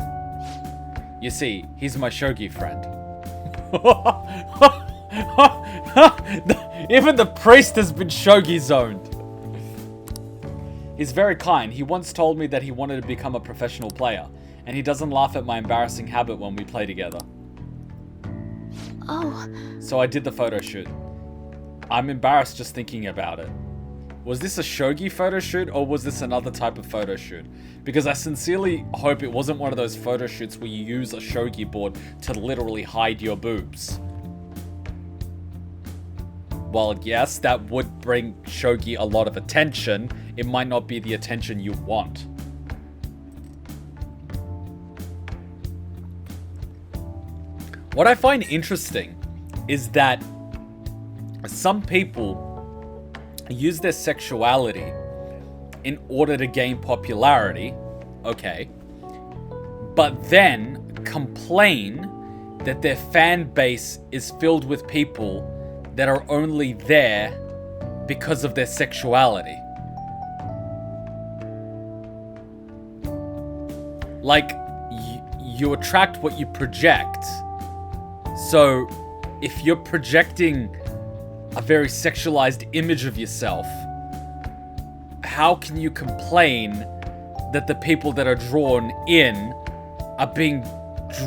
You see, he's my Shogi friend. Even the priest has been Shogi zoned. He's very kind. He once told me that he wanted to become a professional player, and he doesn't laugh at my embarrassing habit when we play together. Oh. So I did the photo shoot. I'm embarrassed just thinking about it. Was this a Shogi photo shoot, or was this another type of photo shoot? Because I sincerely hope it wasn't one of those photo shoots where you use a Shogi board to literally hide your boobs. While yes, that would bring Shogi a lot of attention, it might not be the attention you want. What I find interesting is that some people use their sexuality in order to gain popularity, okay, but then complain that their fan base is filled with people that are only there because of their sexuality. Like, you attract what you project. So, if you're projecting a very sexualized image of yourself, how can you complain that the people that are drawn in are being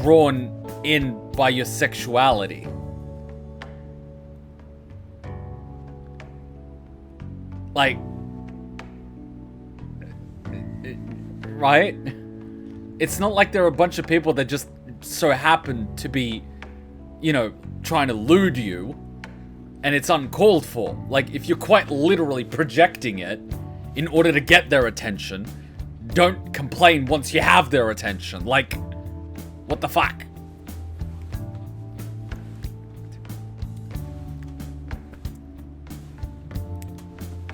drawn in by your sexuality? Like, right? It's not like there are a bunch of people that just so happen to be, you know, trying to lewd you, and it's uncalled for. Like, if you're quite literally projecting it in order to get their attention, don't complain once you have their attention. Like, what the fuck?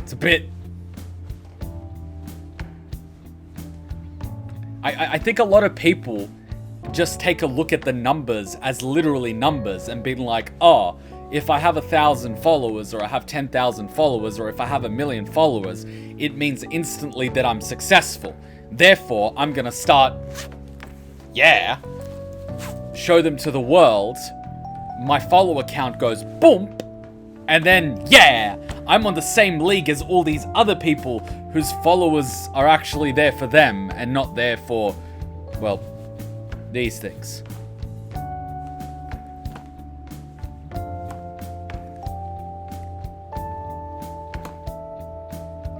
It's a bit... I think a lot of people just take a look at the numbers as literally numbers and being like, oh, if I have 1,000 followers, or I have 10,000 followers, or if I have 1 million followers, it means instantly that I'm successful. Therefore, I'm gonna start, show them to the world. My follower count goes boom, and then, I'm on the same league as all these other people whose followers are actually there for them and not there for, well, these things.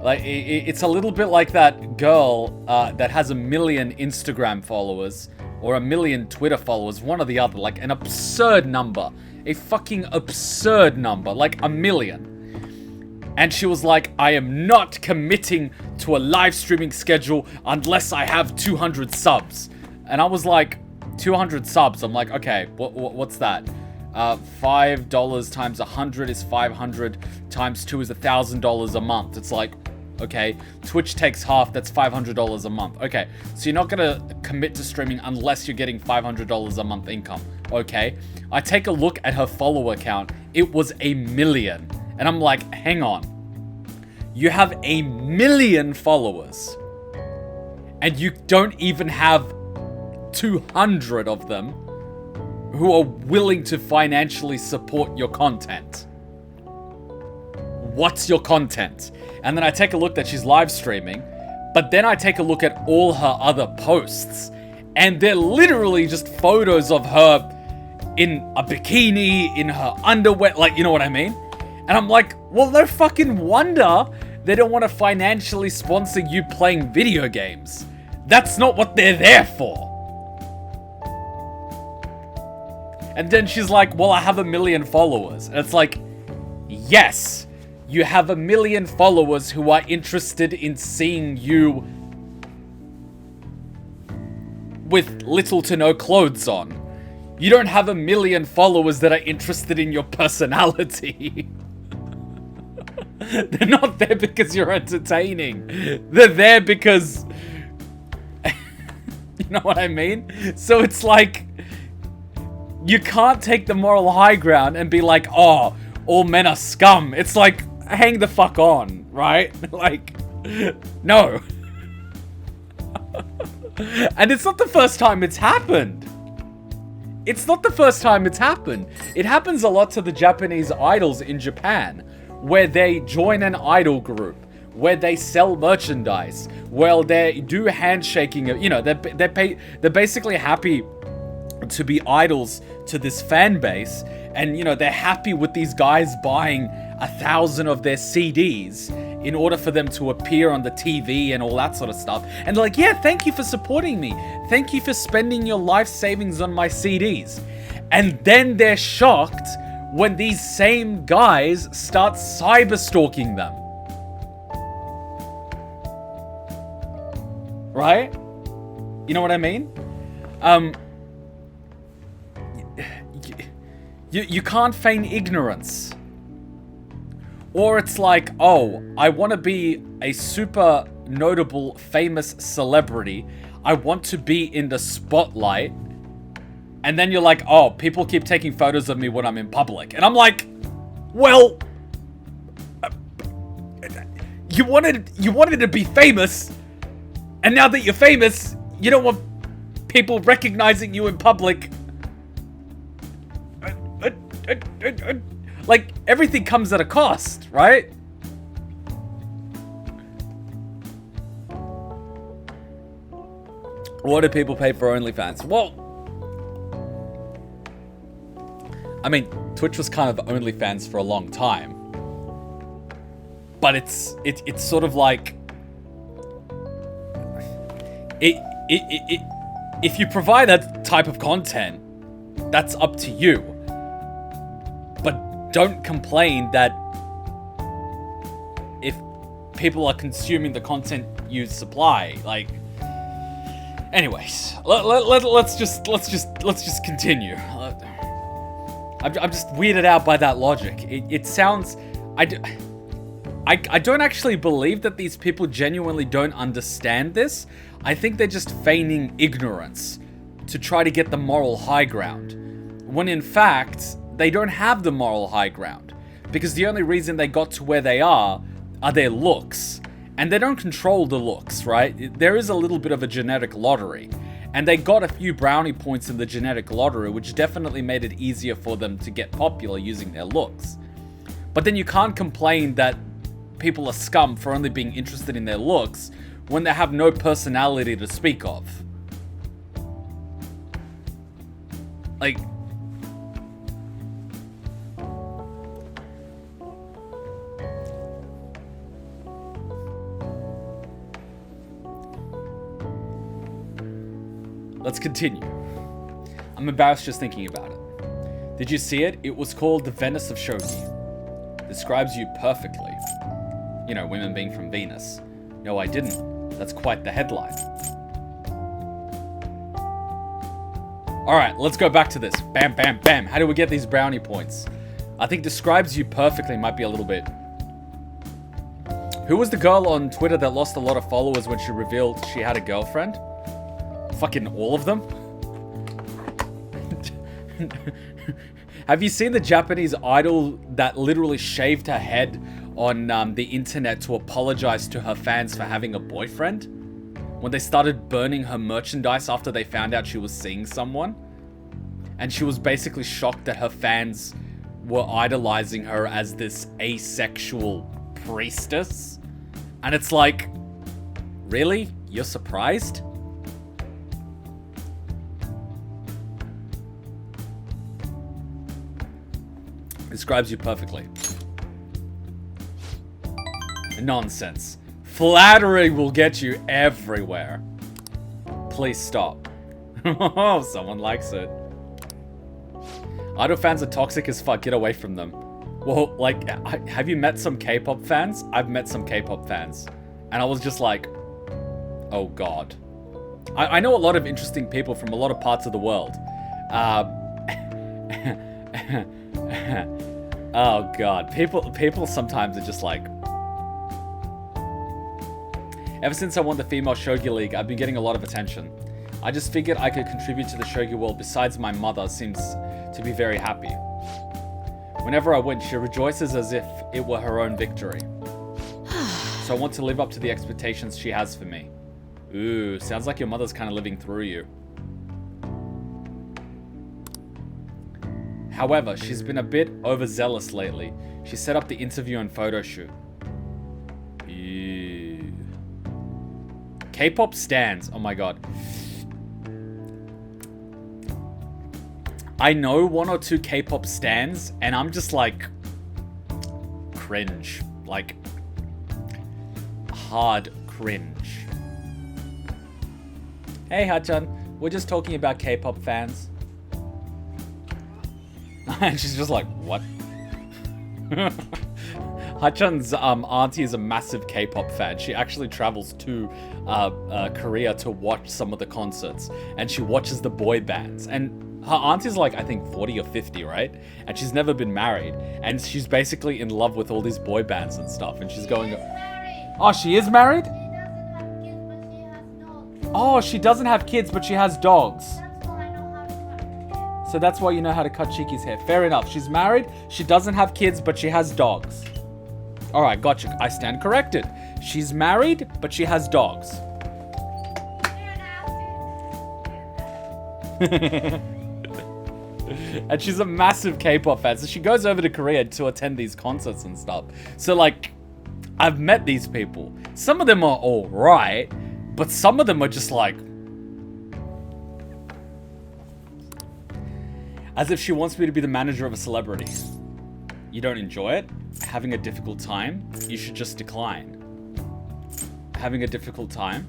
Like, it's a little bit like that girl that has 1 million Instagram followers or 1 million Twitter followers, one or the other, like an absurd number, a fucking absurd number, like 1 million. And she was like, I am not committing to a live streaming schedule unless I have 200 subs. And I was like, 200 subs? I'm like, okay, what's that? $5 times 100 is 500, times 2 is $1,000 a month. It's like, okay, Twitch takes half, that's $500 a month. Okay, so you're not gonna commit to streaming unless you're getting $500 a month income. Okay, I take a look at her follower count, it was 1 million. And I'm like, hang on. You have 1 million followers, and you don't even have 200 of them who are willing to financially support your content. What's your content? And then I take a look that she's live streaming, but then I take a look at all her other posts, and they're literally just photos of her in a bikini, in her underwear, like, you know what I mean? And I'm like, well, no fucking wonder they don't want to financially sponsor you playing video games. That's not what they're there for. And then she's like, well, I have 1 million followers. And it's like, yes, you have 1 million followers who are interested in seeing you. with little to no clothes on. You don't have a million followers that are interested in your personality. They're not there because you're entertaining. They're there because... you know what I mean? So it's like... you can't take the moral high ground and be like, oh, all men are scum. It's like, hang the fuck on, right? Like, no. And it's not the first time it's happened. It's not the first time it's happened. It happens a lot to the Japanese idols in Japan, where they join an idol group, where they sell merchandise, where they do handshaking. You know, they're basically happy to be idols to this fan base, and you know, they're happy with these guys buying 1,000 of their CDs in order for them to appear on the TV and all that sort of stuff. And they're like, yeah, thank you for supporting me. Thank you for spending your life savings on my CDs. And then they're shocked when these same guys start cyber stalking them. Right? You know what I mean? You can't feign ignorance. Or it's like, oh, I want to be a super notable, famous celebrity. I want to be in the spotlight. And then you're like, oh, people keep taking photos of me when I'm in public. And I'm like, well, you wanted to be famous. And now that you're famous, you don't want people recognizing you in public. Like, everything comes at a cost, right? What do people pay for OnlyFans? Well, I mean, Twitch was kind of OnlyFans for a long time. But it's sort of like... if you provide that type of content, that's up to you. But don't complain that if people are consuming the content you supply, like... Anyways, let's just continue. I'm just weirded out by that logic. It sounds... I don't actually believe that these people genuinely don't understand this. I think they're just feigning ignorance to try to get the moral high ground. When in fact, they don't have the moral high ground. Because the only reason they got to where they are their looks. And they don't control the looks, right? There is a little bit of a genetic lottery. And they got a few brownie points in the genetic lottery, which definitely made it easier for them to get popular using their looks. But then you can't complain that people are scum for only being interested in their looks when they have no personality to speak of. Like... Let's continue. I'm embarrassed just thinking about it. Did you see it? It was called The Venice of Shogi. Describes you perfectly. You know, women being from Venus. No, I didn't. That's quite the headline. Alright, let's go back to this. Bam, bam, bam. How do we get these brownie points? I think describes you perfectly might be a little bit... Who was the girl on Twitter that lost a lot of followers when she revealed she had a girlfriend? Fucking all of them? Have you seen the Japanese idol that literally shaved her head on the internet to apologize to her fans for having a boyfriend? When they started burning her merchandise after they found out she was seeing someone? And she was basically shocked that her fans were idolizing her as this asexual priestess. And it's like, really? You're surprised? Describes you perfectly. Nonsense. Flattery will get you everywhere. Please stop. Oh, someone likes it. Idol fans are toxic as fuck. Get away from them. Well, like, have you met some K-pop fans? I've met some K-pop fans. And I was just like, oh god. I know a lot of interesting people from a lot of parts of the world. Oh god, people sometimes are just like... Ever since I won the female Shogi League, I've been getting a lot of attention. I just figured I could contribute to the Shogi world. Besides, my mother seems to be very happy. Whenever I win, she rejoices as if it were her own victory. So I want to live up to the expectations she has for me. Ooh, sounds like your mother's kind of living through you. However, she's been a bit overzealous lately. She set up the interview and photo shoot. Ew. K-pop stans. Oh my god. I know 1 or 2 K-pop stans, and I'm just like... cringe. Like... hard cringe. Hey, Hachan. We're just talking about K-pop fans. And she's just like, what? Hachan's auntie is a massive K-pop fan. She actually travels to Korea to watch some of the concerts. And she watches the boy bands. And her auntie's like, I think 40 or 50, right? And she's never been married. And she's basically in love with all these boy bands and stuff. And she's going... Oh, she is married? Oh, she doesn't have kids, but she has dogs. So that's why you know how to cut Chiki's hair. Fair enough. She's married, she doesn't have kids, but she has dogs. Alright, gotcha. I stand corrected. She's married, but she has dogs. And she's a massive K-pop fan, so she goes over to Korea to attend these concerts and stuff. So, like, I've met these people. Some of them are alright, but some of them are just like... as if she wants me to be the manager of a celebrity. You don't enjoy it? Having a difficult time? You should just decline. Having a difficult time?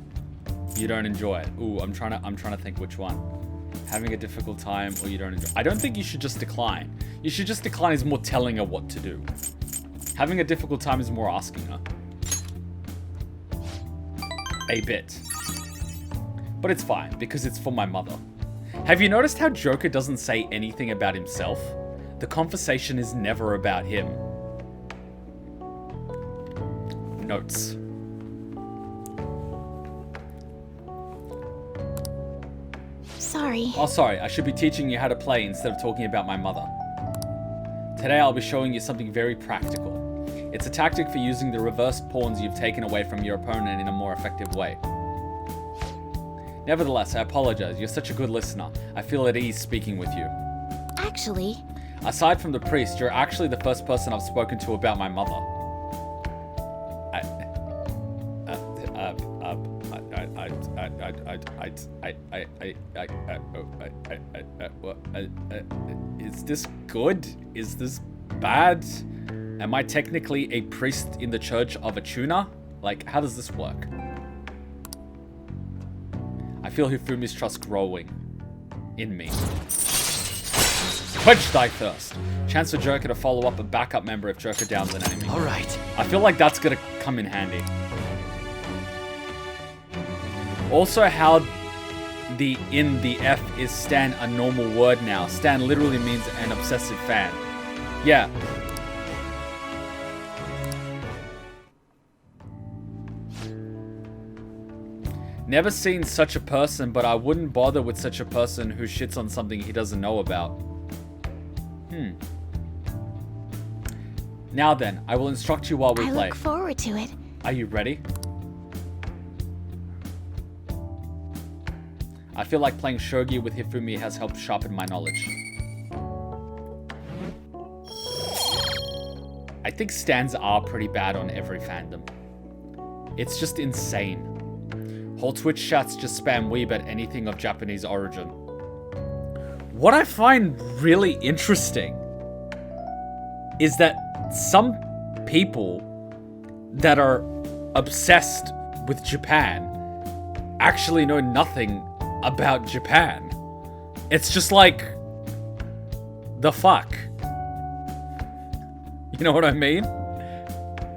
You don't enjoy it. Ooh, I'm trying to think which one. Having a difficult time or you don't enjoy it. I don't think you should just decline. You should just decline is more telling her what to do. Having a difficult time is more asking her. A bit. But it's fine, because it's for my mother. Have you noticed how Joker doesn't say anything about himself? The conversation is never about him. Notes. Sorry. Oh, sorry. I should be teaching you how to play instead of talking about my mother. Today I'll be showing you something very practical. It's a tactic for using the reverse pawns you've taken away from your opponent in a more effective way. Nevertheless, I apologize. You're such a good listener. I feel at ease speaking with you. Actually... aside from the priest, you're actually the first person I've spoken to about my mother. Is this good? Is this bad? Am I technically a priest in the Church of Achuna? Like, how does this work? I feel Hifumi's trust growing in me. Quench thy thirst. Chance for Joker to follow up a backup member if Joker downs an enemy. Alright. I feel like that's gonna come in handy. Also, how the in the F is stan a normal word now. Stan literally means an obsessive fan. Yeah. Never seen such a person, but I wouldn't bother with such a person who shits on something he doesn't know about. Now then, I will instruct you while we play. I look forward to it. Are you ready? I feel like playing Shogi with Hifumi has helped sharpen my knowledge. I think stans are pretty bad on every fandom. It's just insane. Whole Twitch chats just spam weeb at anything of Japanese origin. What I find really interesting is that some people that are obsessed with Japan actually know nothing about Japan. It's just like, the fuck? You know what I mean?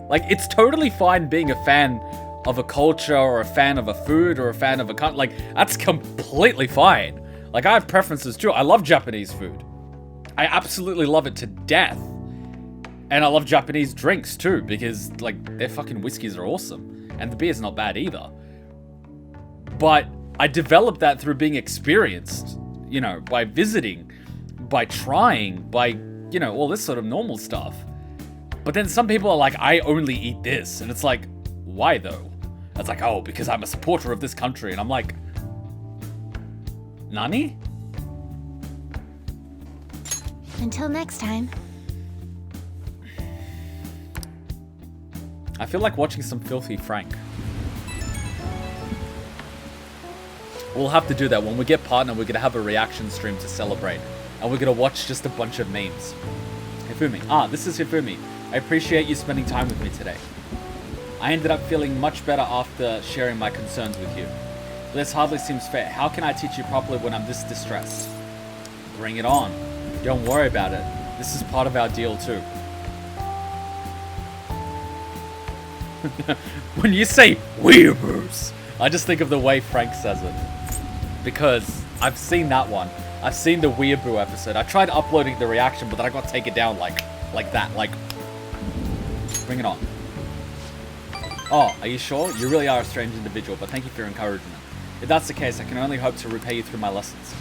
Like, it's totally fine being a fan of a culture or a fan of a food or a fan of a country. Like, that's completely fine. Like, I have preferences too. I love Japanese food. I absolutely love it to death. And I love Japanese drinks too, because like their fucking whiskeys are awesome. And the beer's not bad either. But I developed that through being experienced, you know, by visiting, by trying, by, you know, all this sort of normal stuff. But then some people are like, I only eat this. And it's like, why though? It's like, oh, because I'm a supporter of this country. And I'm like, Nani? Until next time. I feel like watching some filthy Frank. We'll have to do that. When we get partner, we're going to have a reaction stream to celebrate. And we're going to watch just a bunch of memes. Hifumi. Ah, this is Hifumi. I appreciate you spending time with me today. I ended up feeling much better after sharing my concerns with you. This hardly seems fair. How can I teach you properly when I'm this distressed? Bring it on. Don't worry about it. This is part of our deal too. When you say weeaboos, I just think of the way Frank says it. Because I've seen that one. I've seen the weeaboo episode. I tried uploading the reaction, but then I got taken down like that. Like, bring it on. Oh, are you sure? You really are a strange individual, but thank you for your encouragement. If that's the case, I can only hope to repay you through my lessons.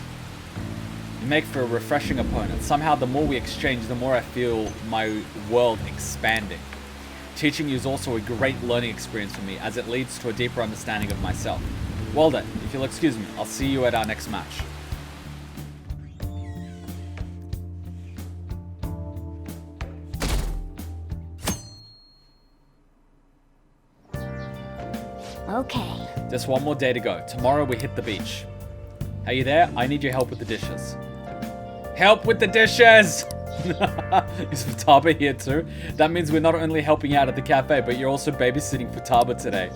You make for a refreshing opponent. Somehow, the more we exchange, the more I feel my world expanding. Teaching you is also a great learning experience for me, as it leads to a deeper understanding of myself. Well then, if you'll excuse me, I'll see you at our next match. Okay. Just one more day to go. Tomorrow we hit the beach. Are you there? I need your help with the dishes. Help with the dishes! Is Futaba here too? That means we're not only helping out at the cafe, but you're also babysitting Futaba today.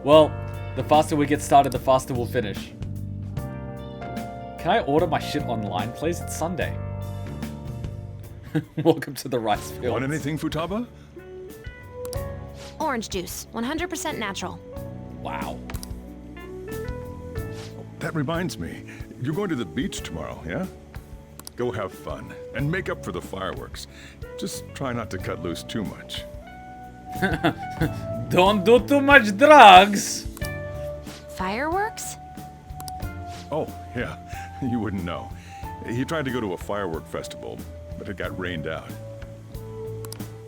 Well, the faster we get started, the faster we'll finish. Can I order my shit online, please? It's Sunday. Welcome to the rice fields. Want anything, Futaba? Orange juice, 100% natural. Wow. That reminds me, you're going to the beach tomorrow, yeah? Go have fun, and make up for the fireworks. Just try not to cut loose too much. Don't do too much drugs! Fireworks? Oh, yeah, you wouldn't know. He tried to go to a firework festival, but it got rained out.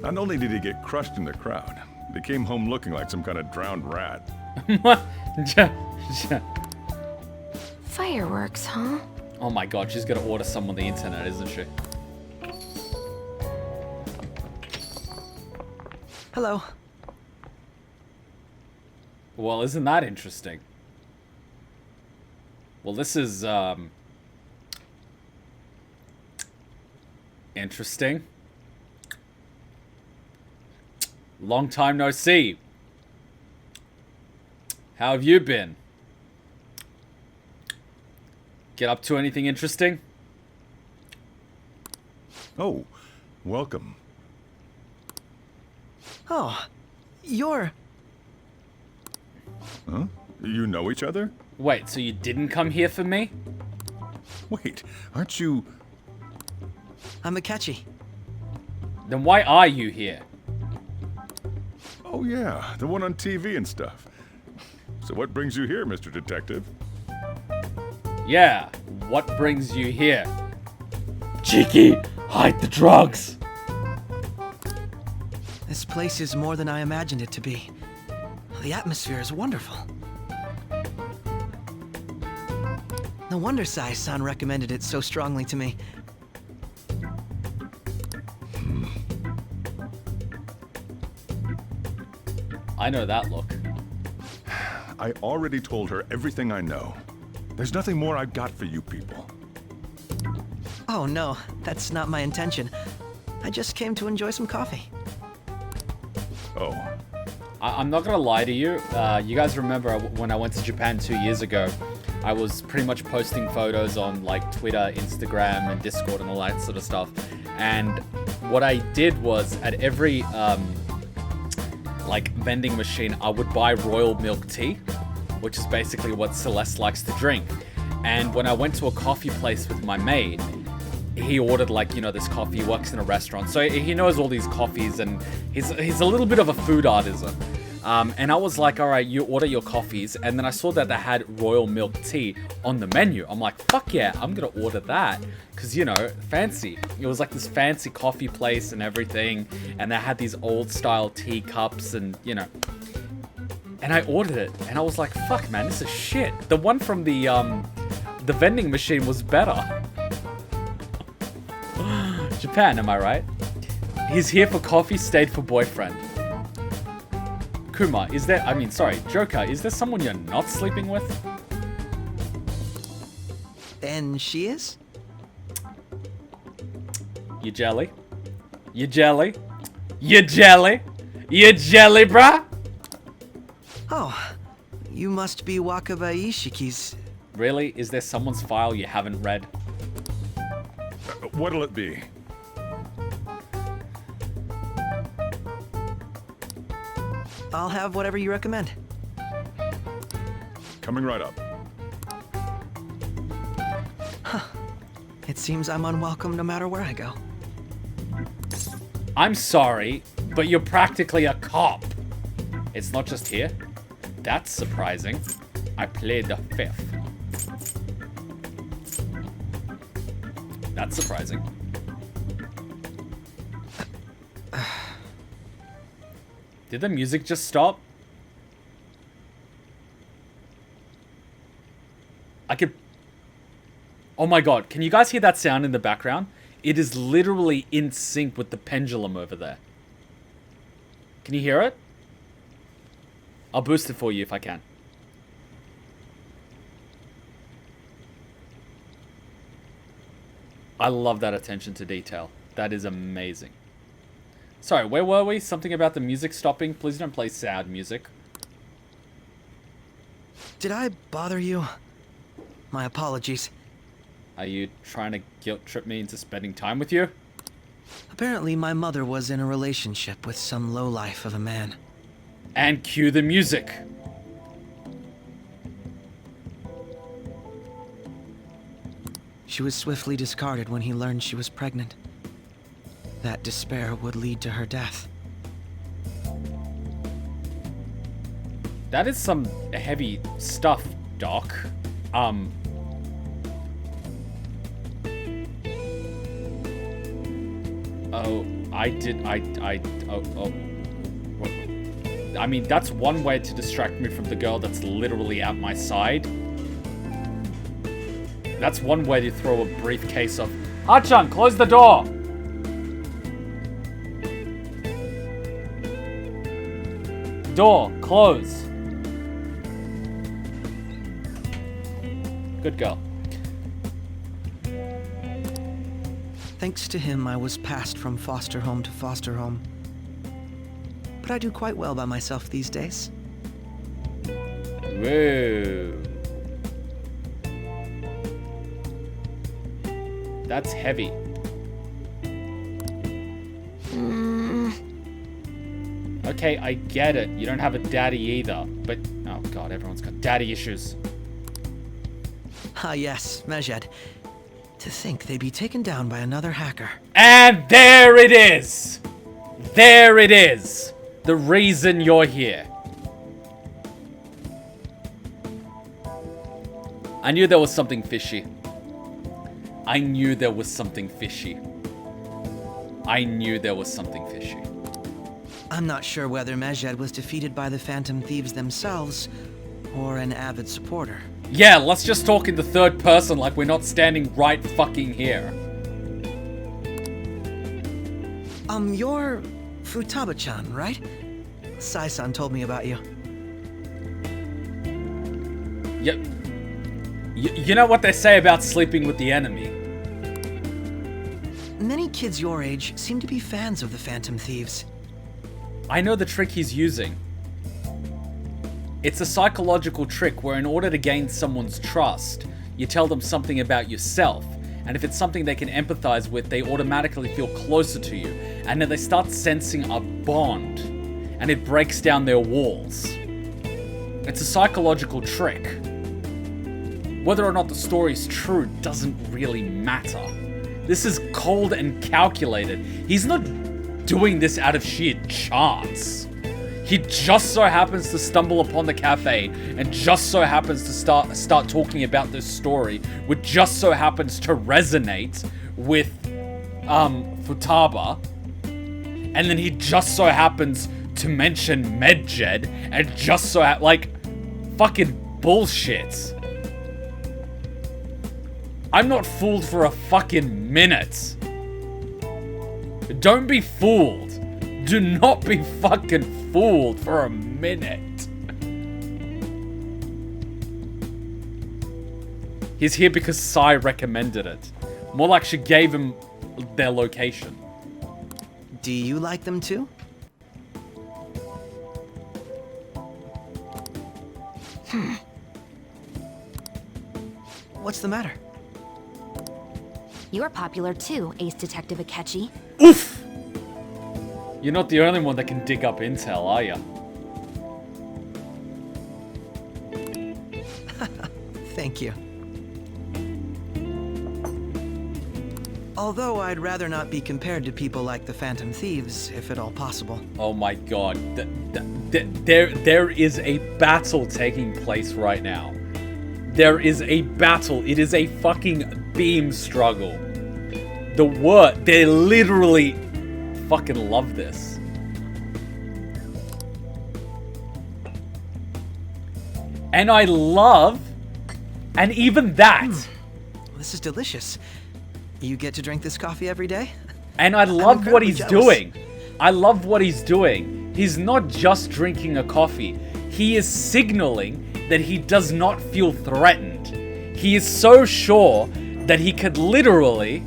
Not only did he get crushed in the crowd, but he came home looking like some kind of drowned rat. Fireworks, huh? Oh my god, she's gonna order some on the internet, isn't she? Hello. Well, isn't that interesting? Well, this is, interesting. Long time no see. How have you been? Get up to anything interesting? Oh, welcome. Oh, you're... Huh? You know each other? Wait, so you didn't come here for me? Wait, aren't you... I'm Akechi. Then why are you here? Oh yeah, the one on TV and stuff. So what brings you here, Mr. Detective? Yeah, what brings you here? Cheeky, hide the drugs! This place is more than I imagined it to be. The atmosphere is wonderful. No wonder Sai-san recommended it so strongly to me. I know that look. I already told her everything I know. There's nothing more I've got for you people. Oh no, that's not my intention. I just came to enjoy some coffee. Oh. I'm not gonna lie to you. You guys remember when I went to Japan 2 years ago, I was pretty much posting photos on like Twitter, Instagram, and Discord and all that sort of stuff. And what I did was at every like vending machine, I would buy royal milk tea, which is basically what Celeste likes to drink. And when I went to a coffee place with my maid, he ordered like, you know, this coffee. He works in a restaurant, so he knows all these coffees, and he's a little bit of a food artisan. And I was like, all right, you order your coffees. And then I saw that they had royal milk tea on the menu. I'm like, fuck yeah, I'm gonna order that. Cause, you know, fancy. It was like this fancy coffee place and everything. And they had these old style teacups and, you know. And I ordered it. And I was like, fuck man, this is shit. The one from the vending machine was better. Japan, am I right? He's here for coffee, stayed for boyfriend. Kuma, Joker, is there someone you're not sleeping with? And she is? You jelly? You jelly? You jelly? You jelly, bruh? Oh, you must be Wakaba Ishiki's... Really? Is there someone's file you haven't read? What'll it be? I'll have whatever you recommend. Coming right up. Huh. It seems I'm unwelcome no matter where I go. I'm sorry, but you're practically a cop. It's not just here. That's surprising. I played the fifth. That's surprising. Did the music just stop? I could... Oh my god, can you guys hear that sound in the background? It is literally in sync with the pendulum over there. Can you hear it? I'll boost it for you if I can. I love that attention to detail. That is amazing. Sorry, where were we? Something about the music stopping? Please don't play sad music. Did I bother you? My apologies. Are you trying to guilt trip me into spending time with you? Apparently my mother was in a relationship with some lowlife of a man. And cue the music. She was swiftly discarded when he learned she was pregnant. That despair would lead to her death. That is some heavy stuff, Doc. Oh, I mean, that's one way to distract me from the girl that's literally at my side. That's one way to throw a briefcase of... Hachan, close the door! Door, close. Good girl. Thanks to him, I was passed from foster home to foster home. But I do quite well by myself these days. Whoa. That's heavy. Okay, I get it. You don't have a daddy either. But, oh god, everyone's got daddy issues. Ah yes, Medjed. To think they'd be taken down by another hacker. And there it is! There it is! The reason you're here. I knew there was something fishy. I knew there was something fishy. I knew there was something fishy. I'm not sure whether Medjed was defeated by the Phantom Thieves themselves, or an avid supporter. Yeah, let's just talk in the third person like we're not standing right fucking here. You're Futaba-chan, right? Sai-san told me about you. Yep. You know what they say about sleeping with the enemy? Many kids your age seem to be fans of the Phantom Thieves. I know the trick he's using. It's a psychological trick where in order to gain someone's trust, you tell them something about yourself. And if it's something they can empathize with, they automatically feel closer to you. And then they start sensing a bond. and it breaks down their walls. It's a psychological trick. Whether or not the story is true doesn't really matter. This is cold and calculated. He's not doing this out of sheer chance. He just so happens to stumble upon the cafe and just so happens to start talking about this story, which just so happens to resonate with Futaba, and then he just so happens to mention Medjed and just so like fucking bullshit. I'm not fooled for a fucking minute. Don't be fooled. Do not be fucking fooled for a minute. He's here because Sai recommended it. More like she gave him their location. Do you like them too? What's the matter? You're popular too, Ace Detective Akechi. Oof! You're not the only one that can dig up intel, are ya? Thank you. Although I'd rather not be compared to people like the Phantom Thieves, if at all possible. Oh my god. There is a battle taking place right now. There is a battle. It is a fucking beam struggle. They literally fucking love this. And I love, and even that. This is delicious. You get to drink this coffee every day? And I love what he's jealous. doing. I love what he's doing. He's not just drinking a coffee. He is signaling that he does not feel threatened. He is so sure that he could literally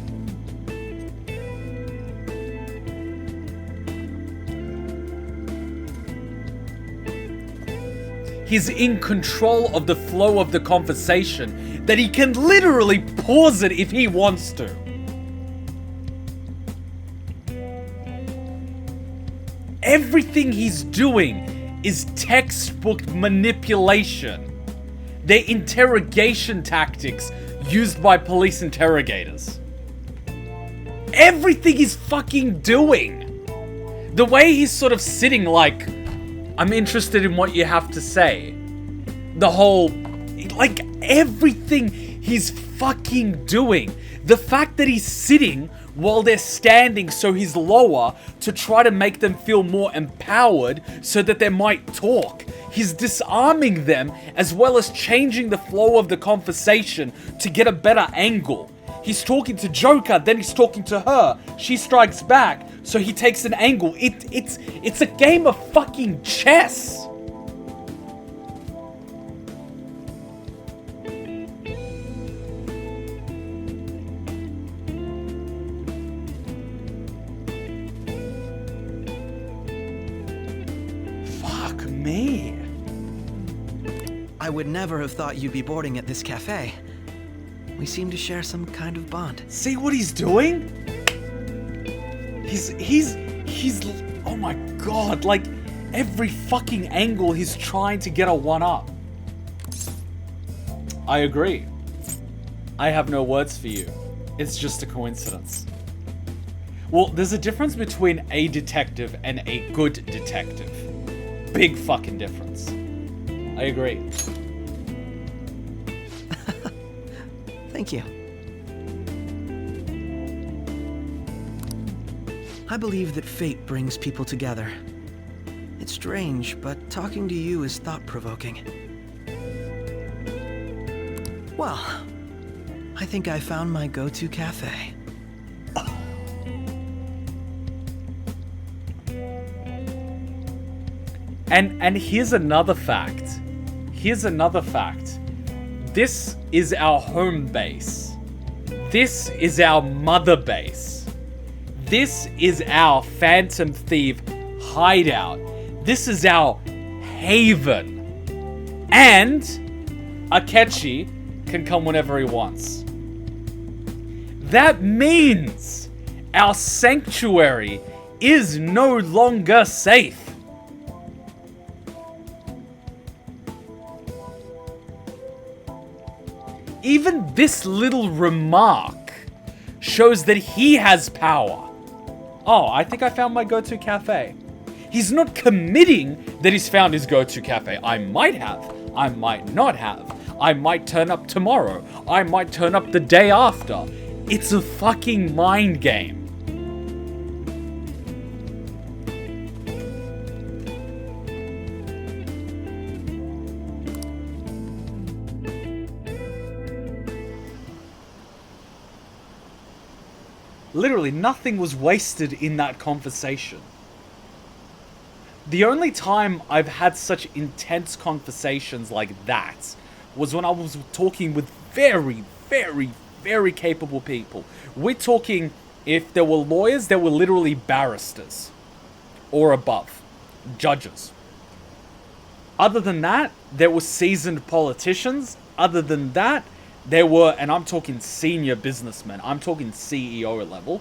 he's in control of the flow of the conversation, that he can literally pause it if he wants to. Everything he's doing is textbook manipulation. They're interrogation tactics used by police interrogators. Everything he's fucking doing. The way he's sort of sitting like, I'm interested in what you have to say. The whole, like everything he's fucking doing. The fact that he's sitting while they're standing so he's lower to try to make them feel more empowered so that they might talk. He's disarming them as well as changing the flow of the conversation to get a better angle. He's talking to Joker, then he's talking to her. She strikes back, so he takes an angle. It's a game of fucking chess. Fuck me. I would never have thought you'd be boarding at this cafe. We seem to share some kind of bond. See what he's doing? He's oh my god, like every fucking angle he's trying to get a one-up. I agree. I have no words for you. It's just a coincidence. Well, there's a difference between a detective and a good detective. Big fucking difference. I agree. Thank you. I believe that fate brings people together. It's strange, but talking to you is thought-provoking. Well, I think I found my go-to cafe. And here's another fact. Here's another fact. This is our home base. This is our mother base. This is our Phantom Thief hideout. This is our haven. And Akechi can come whenever he wants. That means our sanctuary is no longer safe. Even this little remark shows that he has power. Oh, I think I found my go-to cafe. He's not committing that he's found his go-to cafe. I might have. I might not have. I might turn up tomorrow. I might turn up the day after. It's a fucking mind game. Literally, nothing was wasted in that conversation. The only time I've had such intense conversations like that was when I was talking with very, very, very capable people. We're talking, if there were lawyers, there were literally barristers or above, judges. Other than that, there were seasoned politicians. Other than that, there were, and I'm talking senior businessmen, I'm talking CEO level.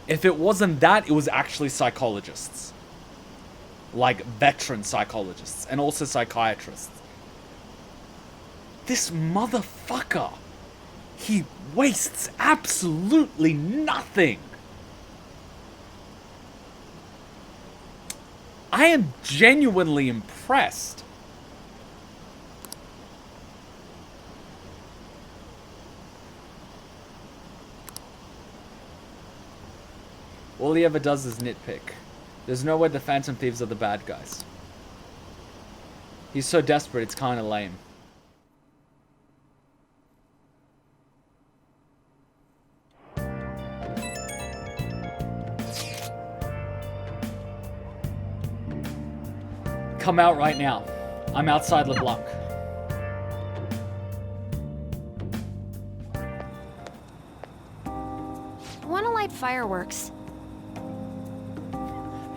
If it wasn't that, it was actually psychologists. Like veteran psychologists and also psychiatrists. This motherfucker, he wastes absolutely nothing. I am genuinely impressed. All he ever does is nitpick. There's no way the Phantom Thieves are the bad guys. He's so desperate, it's kind of lame. Come out right now. I'm outside LeBlanc. Wanna light fireworks?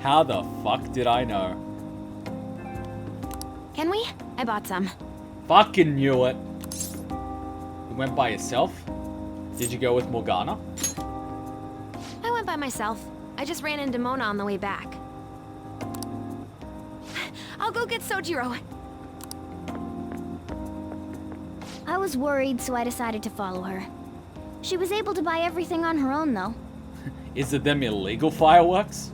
How the fuck did I know? Can we? I bought some. Fucking knew it. You went by yourself? Did you go with Morgana? I went by myself. I just ran into Mona on the way back. I'll go get Sojiro. I was worried, so I decided to follow her. She was able to buy everything on her own, though. Is it them illegal fireworks?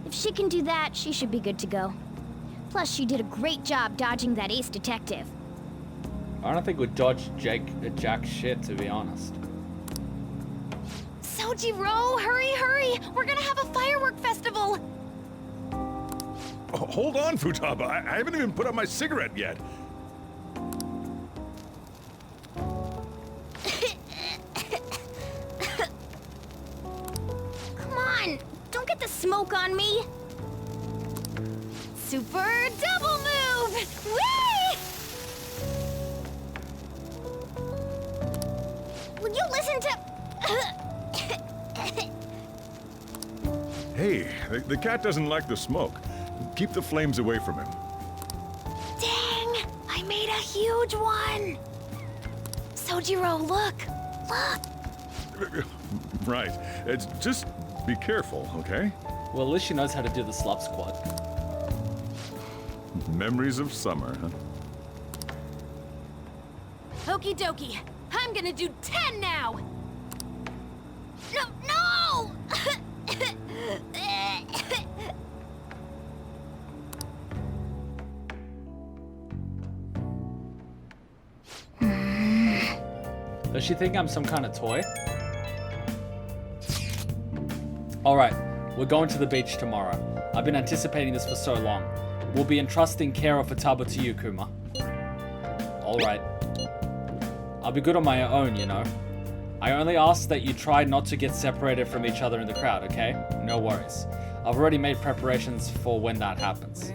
If she can do that, she should be good to go. Plus, she did a great job dodging that ace detective. I don't think we'd dodge jack shit, to be honest. Sojiro, hurry, hurry! We're gonna have a firework festival! Oh, hold on, Futaba. I haven't even put up my cigarette yet. Come on! Don't get the smoke on me! Super double move! Whee! Will you listen to... Hey, the cat doesn't like the smoke. Keep the flames away from him. Dang! I made a huge one! Sojiro, look! Look! Right. It's just be careful, okay? Well, at least she knows how to do the slop squat. Memories of summer, huh? Okie dokie. I'm gonna do 10 now! No! No! Does she think I'm some kind of toy? Alright, we're going to the beach tomorrow. I've been anticipating this for so long. We'll be entrusting care of Futaba to you, Kuma. Alright. I'll be good on my own, you know. I only ask that you try not to get separated from each other in the crowd, okay? No worries. I've already made preparations for when that happens.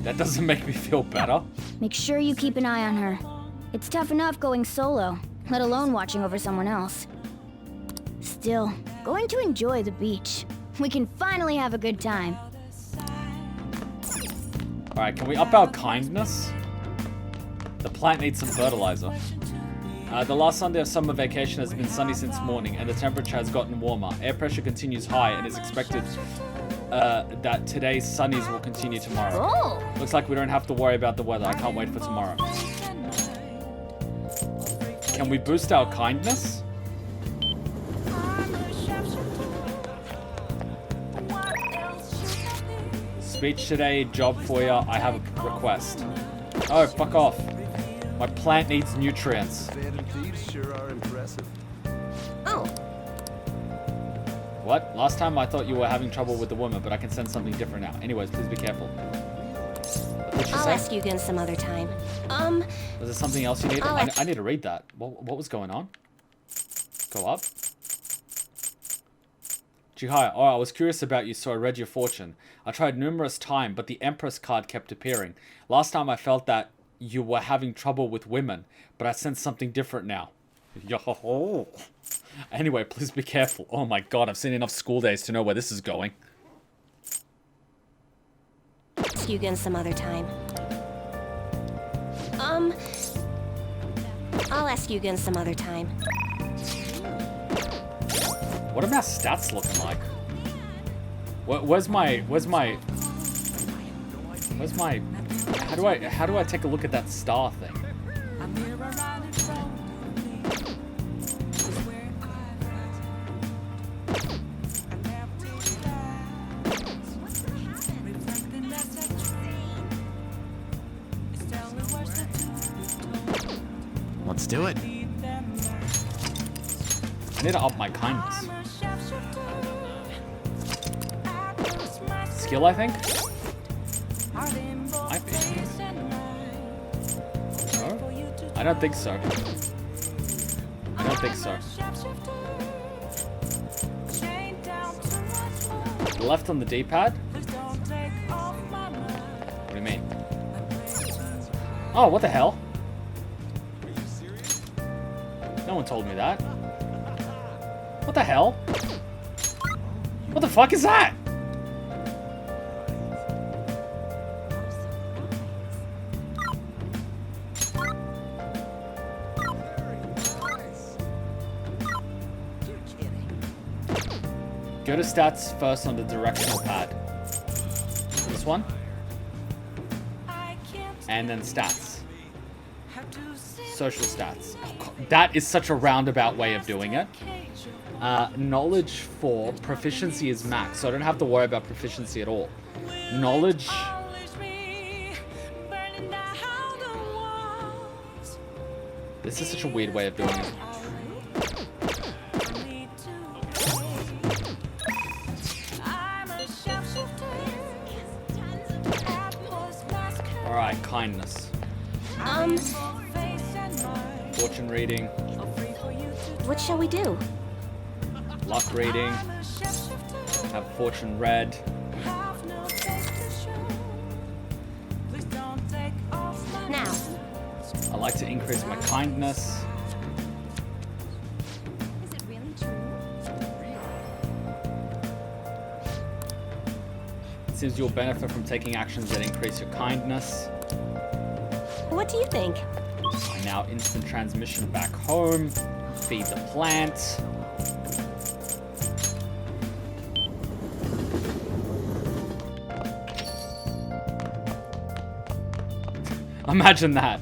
That doesn't make me feel better. Make sure you keep an eye on her. It's tough enough going solo, let alone watching over someone else. Still, going to enjoy the beach. We can finally have a good time. Alright, can we up our kindness? The plant needs some fertilizer. The last Sunday of summer vacation has been sunny since morning, and the temperature has gotten warmer. Air pressure continues high, and it's expected that today's sunnies will continue tomorrow. Oh! Looks like we don't have to worry about the weather. I can't wait for tomorrow. Can we boost our kindness? Speech today, job for ya. I have a request. Oh, fuck off. My plant needs nutrients. Phantom thieves sure are impressive. Oh. What? Last time I thought you were having trouble with the woman, but I can sense something different now. Anyways, please be careful. What'd you I'll say? ask you again some other time. Was there something else you need? I'll I need to read that. What was going on? Go up. Chihaya, oh, I was curious about you, so I read your fortune. I tried numerous times, but the Empress card kept appearing. Last time I felt that you were having trouble with women, but I sense something different now. Yo. Anyway, please be careful. Oh my god, I've seen enough school days to know where this is going. Ask you again some other time. I'll ask you again some other time. What are my stats looking like? Where's my how do I take a look at that star thing? Let's do it. I need to up my kindness. Skill, I think? I think. No? I don't think so. I don't think so. Left on the D-pad? What do you mean? Oh, what the hell? No one told me that. What the hell? What the fuck is that? Go to stats first on the directional pad. This one. And then stats. Social stats. Oh, God. That is such a roundabout way of doing it. Knowledge 4. Proficiency is max, so I don't have to worry about proficiency at all. Knowledge. This is such a weird way of doing it. Alright, kindness. Fortune reading. What shall we do? Luck reading. Have fortune read. Now. I like to increase my kindness. Is it really true? It seems you'll benefit from taking actions that increase your kindness. What do you think? Now instant transmission back home. Feed the plant. Imagine that.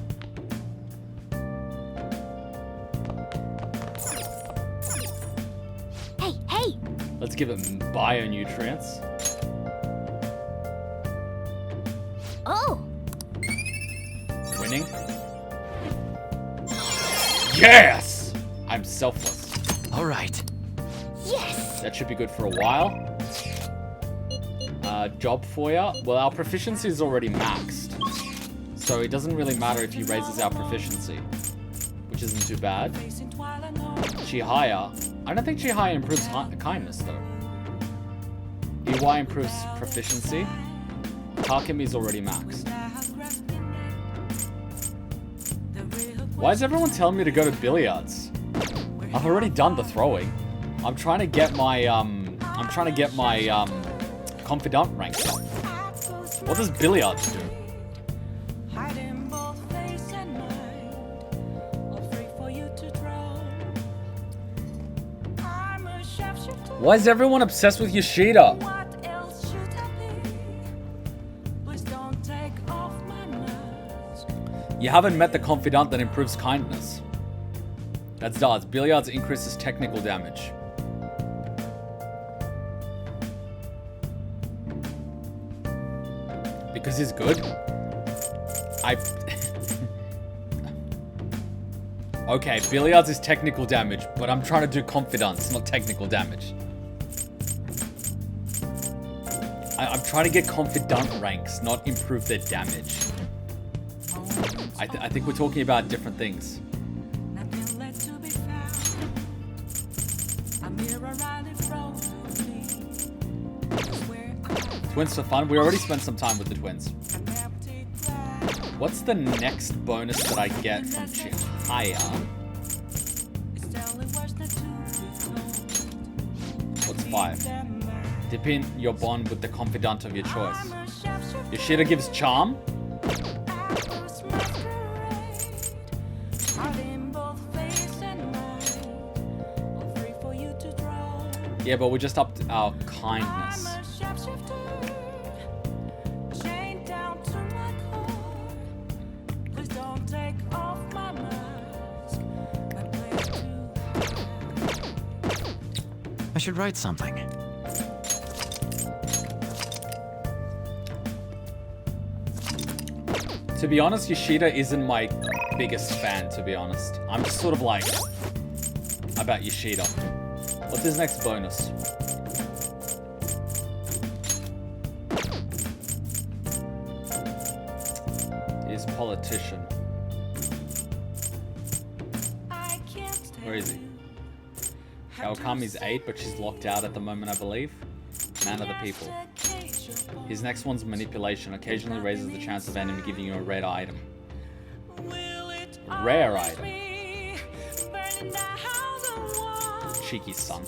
Hey! Let's give it bio-nutrients. Oh! Winning. Yes! I'm selfless. All right. Yes! That should be good for a while. Job for ya. Well, our proficiency is already maxed. So it doesn't really matter if he raises our proficiency. Which isn't too bad. Chihaya. I don't think Chihaya improves kindness, though. EY improves proficiency. Kawakami's already maxed. Why is everyone telling me to go to billiards? I've already done the throwing. I'm trying to get my Confidant rank up. What does billiards do? Why is everyone obsessed with Yoshida? You haven't met the Confidant that improves kindness. That's darts. Billiards increases technical damage. Because he's good? Okay, billiards is technical damage, but I'm trying to do confidence, not technical damage. I'm trying to get confidant ranks, not improve their damage. I think we're talking about different things. Twins for fun. We already spent some time with the twins. What's the next bonus that I get from Chihaya? What's 5? Deepen your bond with the confidant of your choice. Yoshida gives charm. Yeah, but we just upped our kindness. I should write something. To be honest, Yoshida isn't my biggest fan, to be honest. I'm just sort of like about Yoshida. What's his next bonus? He's politician. Where is he? Kawakami's 8, but she's locked out at the moment, I believe. Man of the people. His next one's manipulation. Occasionally raises the chance of enemy giving you a rare item. Rare item. Cheeky son.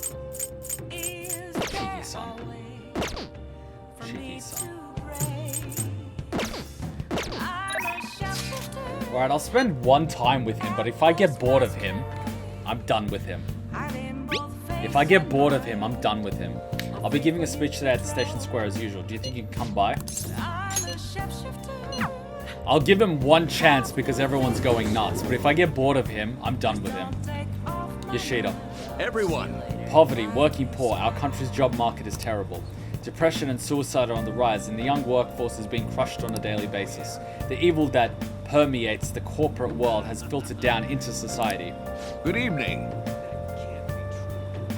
Cheeky son. Cheeky son. Alright, I'll spend one time with him, but if I get bored of him, I'm done with him. If I get bored of him, I'm done with him. I'll be giving a speech today at the station square as usual. Do you think you can come by? I'll give him one chance because everyone's going nuts. But if I get bored of him, I'm done with him. Yoshida. Everyone. Poverty, working poor. Our country's job market is terrible. Depression and suicide are on the rise, and the young workforce is being crushed on a daily basis. The evil that permeates the corporate world has filtered down into society. Good evening.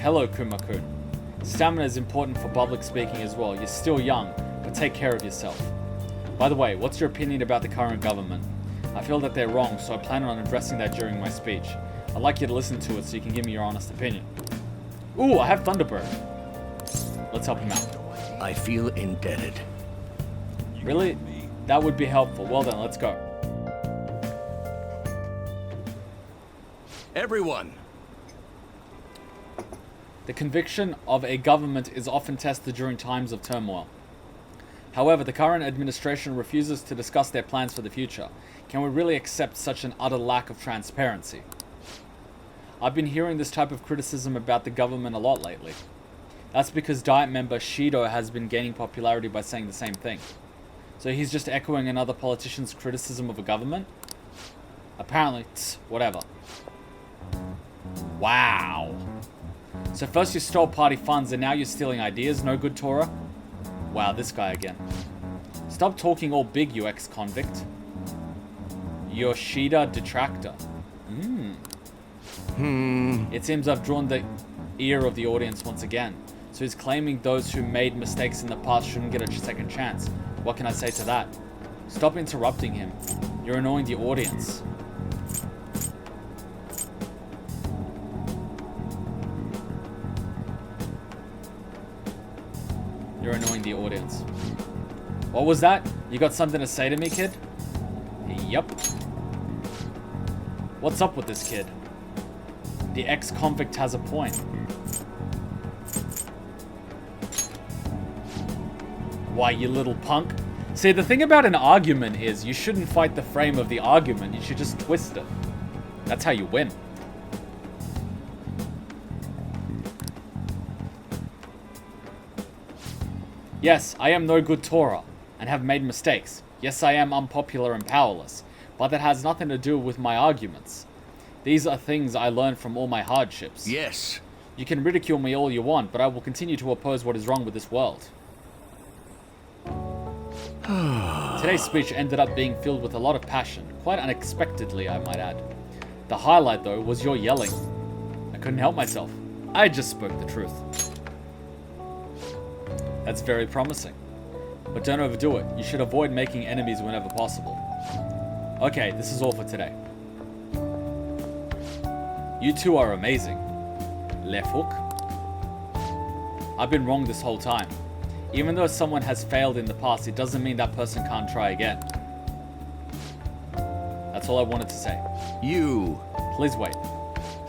Hello, Kuma-kun. Stamina is important for public speaking as well. You're still young, but take care of yourself. By the way, what's your opinion about the current government? I feel that they're wrong, so I plan on addressing that during my speech. I'd like you to listen to it so you can give me your honest opinion. Ooh, I have Thunderbird. Let's help him out. I feel indebted. Really? That would be helpful. Well then, let's go. Everyone. The conviction of a government is often tested during times of turmoil. However, the current administration refuses to discuss their plans for the future. Can we really accept such an utter lack of transparency? I've been hearing this type of criticism about the government a lot lately. That's because Diet member Shido has been gaining popularity by saying the same thing. So he's just echoing another politician's criticism of a government? Apparently, whatever. Wow. So first you stole party funds and now you're stealing ideas? No good, Tora? Wow, this guy again. Stop talking all big, you ex-convict. Yoshida detractor. It seems I've drawn the ear of the audience once again. So he's claiming those who made mistakes in the past shouldn't get a second chance. What can I say to that? Stop interrupting him. You're annoying the audience. You're annoying the audience. What was that? You got something to say to me, kid? Yup. What's up with this kid? The ex-convict has a point. Why, you little punk? See, the thing about an argument is you shouldn't fight the frame of the argument. You should just twist it. That's how you win. Yes, I am no good Torah, and have made mistakes. Yes, I am unpopular and powerless, but that has nothing to do with my arguments. These are things I learned from all my hardships. Yes. You can ridicule me all you want, but I will continue to oppose what is wrong with this world. Today's speech ended up being filled with a lot of passion, quite unexpectedly, I might add. The highlight, though, was your yelling. I couldn't help myself. I just spoke the truth. That's very promising. But don't overdo it. You should avoid making enemies whenever possible. Okay, this is all for today. You two are amazing. Left hook. I've been wrong this whole time. Even though someone has failed in the past, it doesn't mean that person can't try again. That's all I wanted to say. You. Please wait.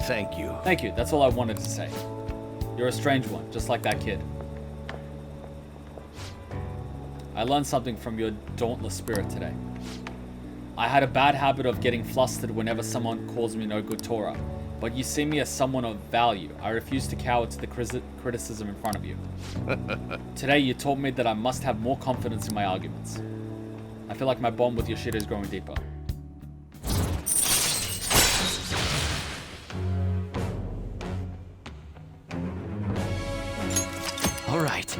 Thank you. Thank you. That's all I wanted to say. You're a strange one, just like that kid. I learned something from your dauntless spirit today. I had a bad habit of getting flustered whenever someone calls me no good Torah, but you see me as someone of value. I refuse to cower to the criticism in front of you. Today you taught me that I must have more confidence in my arguments. I feel like my bond with Yoshida is growing deeper. All right.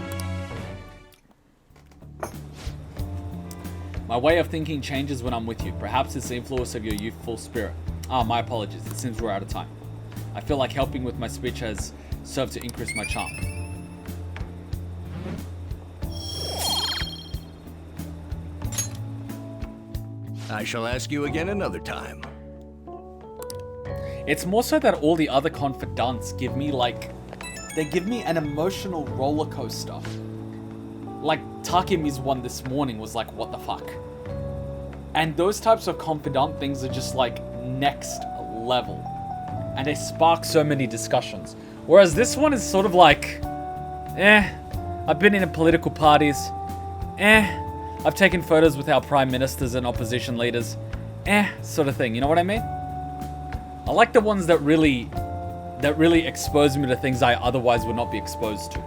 My way of thinking changes when I'm with you. Perhaps it's the influence of your youthful spirit. My apologies. It seems we're out of time. I feel like helping with my speech has served to increase my charm. I shall ask you again another time. It's more so that all the other confidants give me they give me an emotional roller coaster. Like Takemi's one this morning was like, what the fuck? And those types of confidant things are just like next level. And they spark so many discussions. Whereas this one is sort of like, I've been in political parties. I've taken photos with our prime ministers and opposition leaders. Sort of thing, you know what I mean? I like the ones that really expose me to things I otherwise would not be exposed to.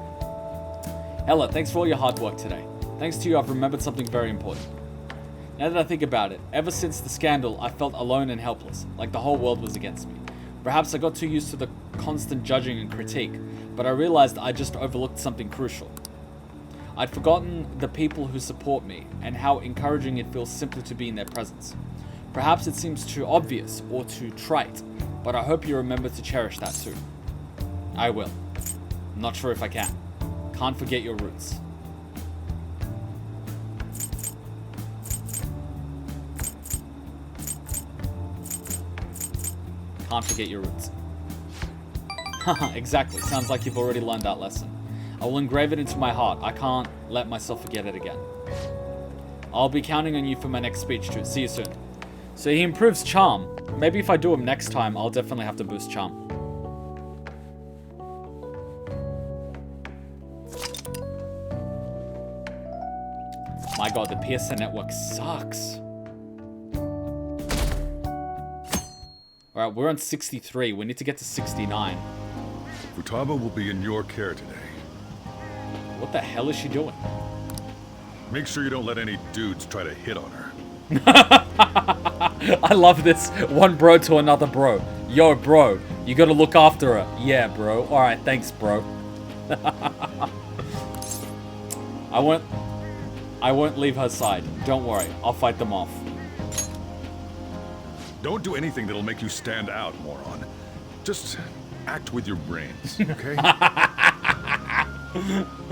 Ella, thanks for all your hard work today. Thanks to you, I've remembered something very important. Now that I think about it, ever since the scandal, I felt alone and helpless, like the whole world was against me. Perhaps I got too used to the constant judging and critique, but I realized I just overlooked something crucial. I'd forgotten the people who support me, and how encouraging it feels simply to be in their presence. Perhaps it seems too obvious or too trite, but I hope you remember to cherish that too. I will. I'm not sure if I can. Can't forget your roots. Can't forget your roots. Haha, exactly. Sounds like you've already learned that lesson. I will engrave it into my heart. I can't let myself forget it again. I'll be counting on you for my next speech too. See you soon. So he improves charm. Maybe if I do him next time, I'll definitely have to boost charm. My god, the PSN network sucks. Alright, we're on 63. We need to get to 69. Futaba will be in your care today. What the hell is she doing? Make sure you don't let any dudes try to hit on her. I love this. One bro to another bro. Yo, bro, you gotta look after her. Yeah, bro. Alright, thanks, bro. I won't leave her side. Don't worry. I'll fight them off. Don't do anything that'll make you stand out, moron. Just act with your brains, okay?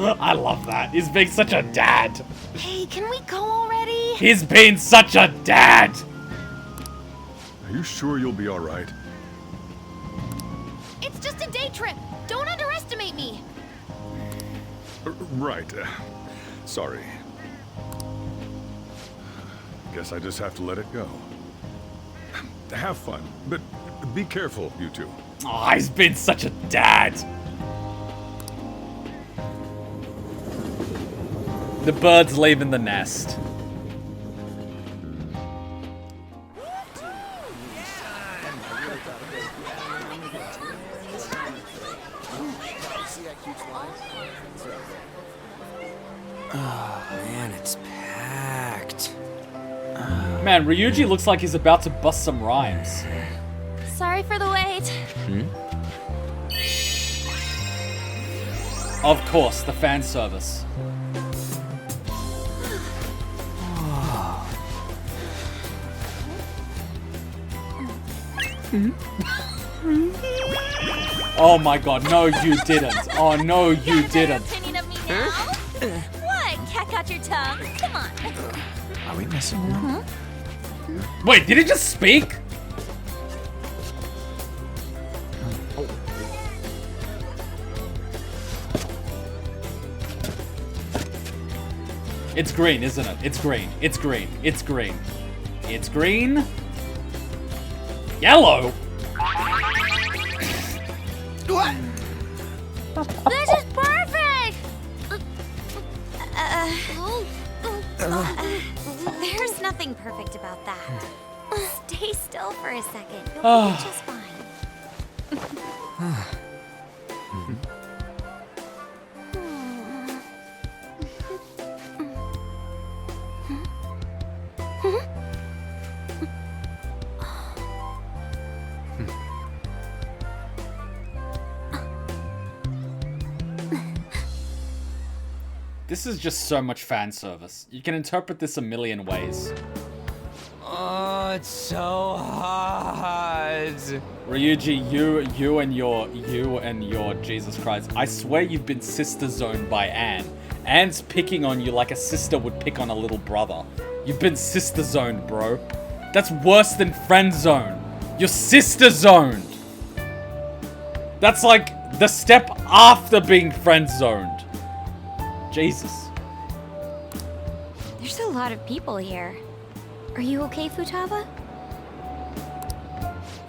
I love that. He's being such a dad. Hey, can we go already? He's being such a dad. Are you sure you'll be all right? It's just a day trip. Don't underestimate me. Right. Sorry. Guess I just have to let it go. Have fun, but be careful, you two. Oh, he's been such a dad. The bird's leaving the nest. Oh man, it's packed. Man, Ryuji looks like he's about to bust some rhymes. Sorry for the wait. Of course, the fan service. Oh my god, no you didn't. Oh no you didn't. Opinion of me now? What? Cat got your tongue? Come on. Are we missing one? Wait, did he just speak? It's green, isn't it? It's green. It's green. It's green. It's green. Yellow? What? This is perfect! There's nothing perfect about that. Stay still for a second. You'll be just fine. This is just so much fan service. You can interpret this a million ways. Oh, it's so hard. Ryuji, you and your Jesus Christ. I swear you've been sister zoned by Anne. Anne's picking on you like a sister would pick on a little brother. You've been sister zoned, bro. That's worse than friend zone. You're sister zoned. That's like the step after being friend zoned. Jesus. There's a lot of people here. Are you okay, Futaba?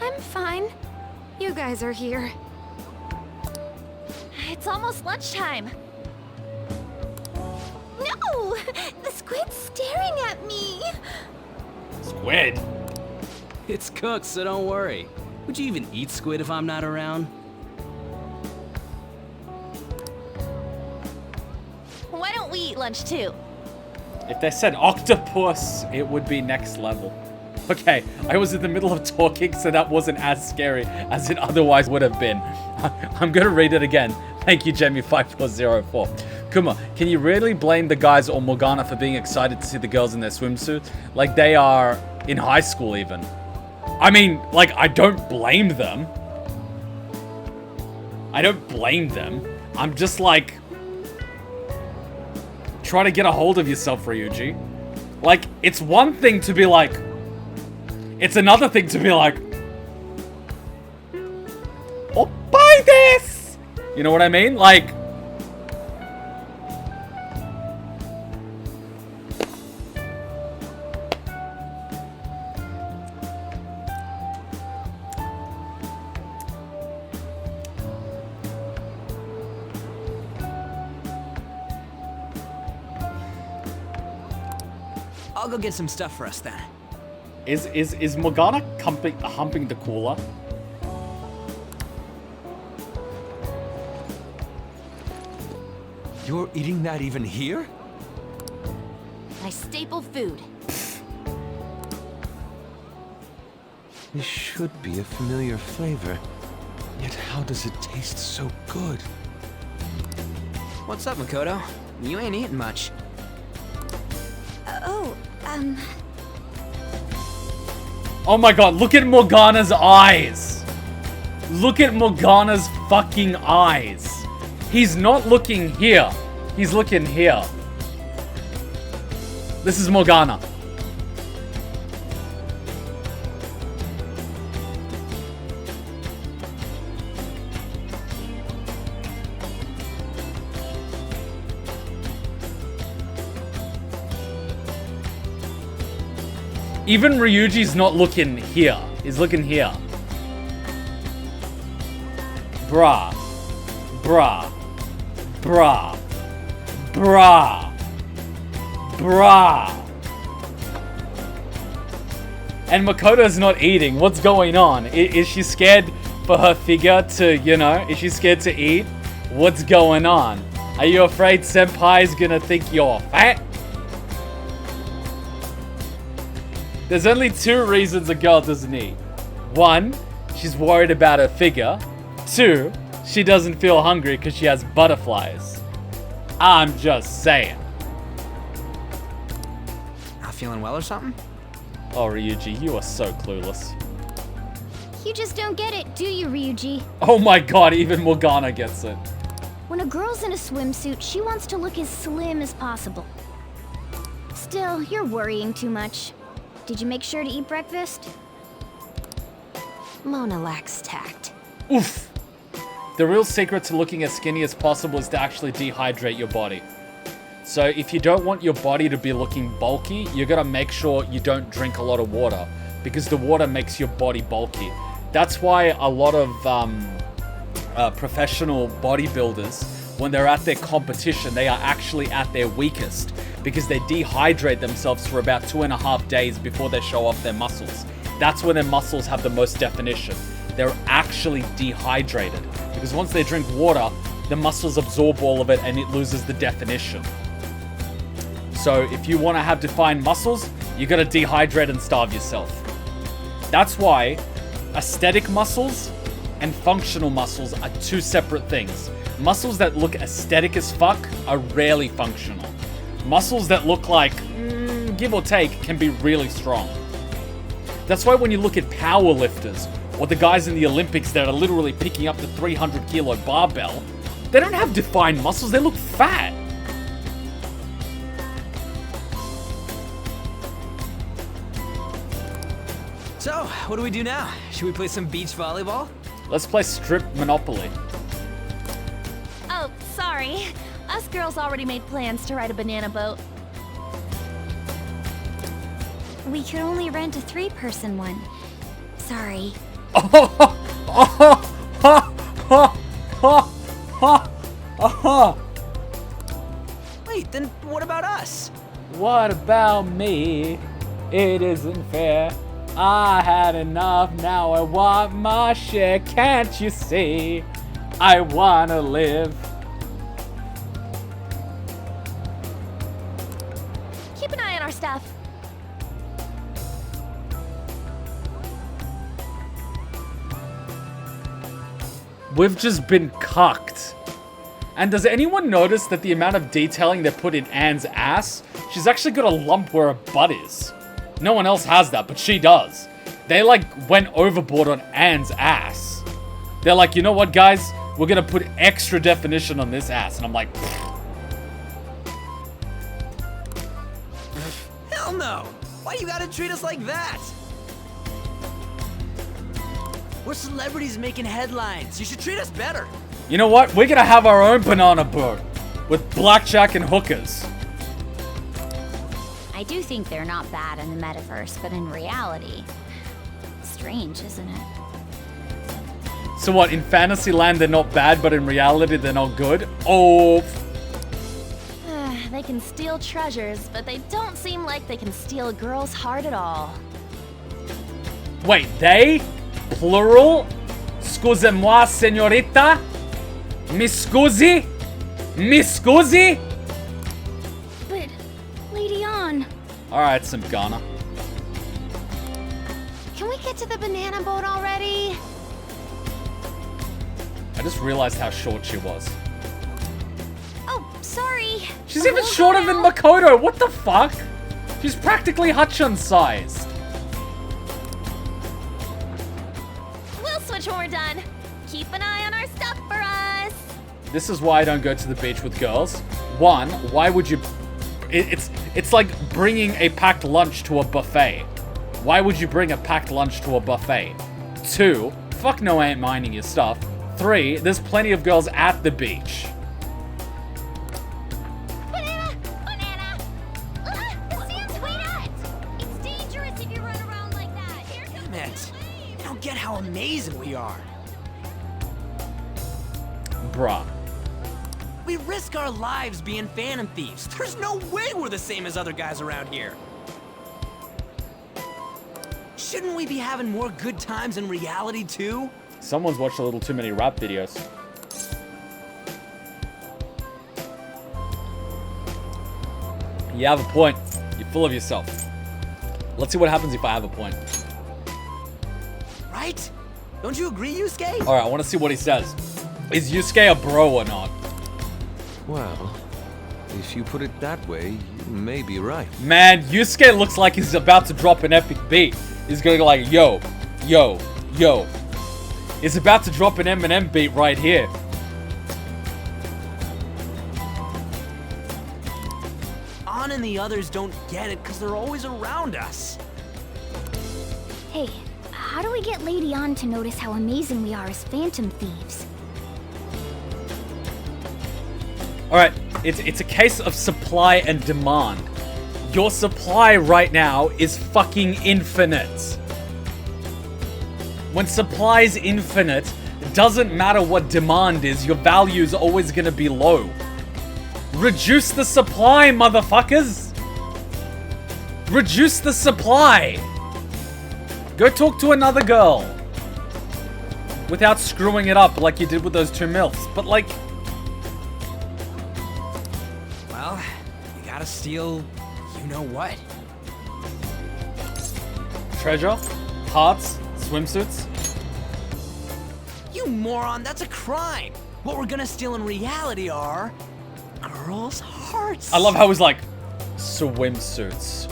I'm fine. You guys are here. It's almost lunchtime. No! The squid's staring at me! Squid? It's cooked, so don't worry. Would you even eat squid if I'm not around? Why don't we eat lunch too? If they said octopus, it would be next level. Okay, I was in the middle of talking, so that wasn't as scary as it otherwise would have been. I'm gonna read it again. Thank you, Jamie5404. Kuma, can you really blame the guys or Morgana for being excited to see the girls in their swimsuits? Like they are in high school even. I mean, like, I don't blame them. I don't blame them. I'm just like... try to get a hold of yourself, Ryuji. Like, it's one thing to be like... it's another thing to be like... oh, buy this! You know what I mean? Like... I'll go get some stuff for us then. Is Morgana humping the cooler? You're eating that even here? My staple food. This should be a familiar flavor. Yet how does it taste so good? What's up, Makoto? You ain't eating much. Oh my god, look at Morgana's eyes! Look at Morgana's fucking eyes! He's not looking here. He's looking here. This is Morgana. Even Ryuji's not looking here. He's looking here. Bruh. Bruh. Bruh. Bruh. Bruh. And Makoto's not eating. What's going on? Is she scared for her figure to, you know, is she scared to eat? What's going on? Are you afraid Senpai's gonna think you're fat? There's only two reasons a girl doesn't eat. One, she's worried about her figure. 2, she doesn't feel hungry because she has butterflies. I'm just saying. Not feeling well or something? Oh, Ryuji, you are so clueless. You just don't get it, do you, Ryuji? Oh my god, even Morgana gets it. When a girl's in a swimsuit, she wants to look as slim as possible. Still, you're worrying too much. Did you make sure to eat breakfast? Mona lacks tact. Oof. The real secret to looking as skinny as possible is to actually dehydrate your body. So if you don't want your body to be looking bulky, you're gonna make sure you don't drink a lot of water, because the water makes your body bulky. That's why a lot of professional bodybuilders, when they're at their competition, they are actually at their weakest, because they dehydrate themselves for about 2.5 days before they show off their muscles. That's when their muscles have the most definition. They're actually dehydrated, because once they drink water, the muscles absorb all of it and it loses the definition. So if you want to have defined muscles, you gotta dehydrate and starve yourself. That's why aesthetic muscles and functional muscles are 2 separate things. Muscles that look aesthetic as fuck are rarely functional. Muscles that look like, give or take, can be really strong. That's why when you look at power lifters, or the guys in the Olympics that are literally picking up the 300 kilo barbell, they don't have defined muscles, they look fat. So, what do we do now? Should we play some beach volleyball? Let's play strip Monopoly. Oh, sorry. Us girls already made plans to ride a banana boat. We could only rent a 3-person one. Sorry. Wait, then what about us? What about me? It isn't fair. I had enough, now I want my share. Can't you see? I wanna live. Keep an eye on our stuff. We've just been cucked. And does anyone notice that the amount of detailing they put in Anne's ass? She's actually got a lump where her butt is. No one else has that, but she does. They like went overboard on Anne's ass. They're like, you know what, guys? We're gonna put extra definition on this ass. And I'm like, Hell no! Why you gotta treat us like that? We're celebrities making headlines. You should treat us better. you know what? We're gonna have our own banana boat with blackjack and hookers. I do think they're not bad in the metaverse, but in reality, strange, isn't it? So what, in Fantasyland they're not bad, but in reality they're not good? Oh. They can steal treasures, but they don't seem like they can steal a girl's heart at all. Wait, they? Plural? Scusez-moi, señorita? Mi scusi? Mi scusi? But, Lady On... Alright, some Ghana. Can we get to the banana boat already? I just realized how short she was. Oh, sorry. She's even shorter than Makoto. What the fuck? She's practically Hutchins-sized. We'll switch when we're done. Keep an eye on our stuff for us. This is why I don't go to the beach with girls. 1, why would you... It's like bringing a packed lunch to a buffet. Why would you bring a packed lunch to a buffet? 2, fuck no, I ain't minding your stuff. 3, there's plenty of girls at the beach. Banana! Banana! Sam's way nuts! It's dangerous if you run around like that. Here comes Damn it. You don't get how amazing we are. Bruh. We risk our lives being phantom thieves. There's no way we're the same as other guys around here. Shouldn't we be having more good times in reality too? Someone's watched a little too many rap videos. You have a point. You're full of yourself. Let's see what happens if I have a point. Right? Don't you agree, Yusuke? Alright, I want to see what he says. Is Yusuke a bro or not? Well, if you put it that way, you may be right. Man, Yusuke looks like he's about to drop an epic beat. He's gonna go like, yo, yo, yo. He's about to drop an Eminem beat right here. An and the others don't get it because they're always around us. Hey, how do we get Lady An to notice how amazing we are as phantom thieves? Alright, it's a case of supply and demand. Your supply right now is fucking infinite. When supply is infinite, it doesn't matter what demand is, your value is always gonna be low. Reduce the supply, motherfuckers! Reduce the supply! Go talk to another girl. Without screwing it up like you did with those 2 MILFs. But like... Well, you gotta steal you know what. Treasure? Hearts? Swimsuits? You moron, that's a crime! What we're gonna steal in reality are... girls' hearts! I love how he's like, swimsuits.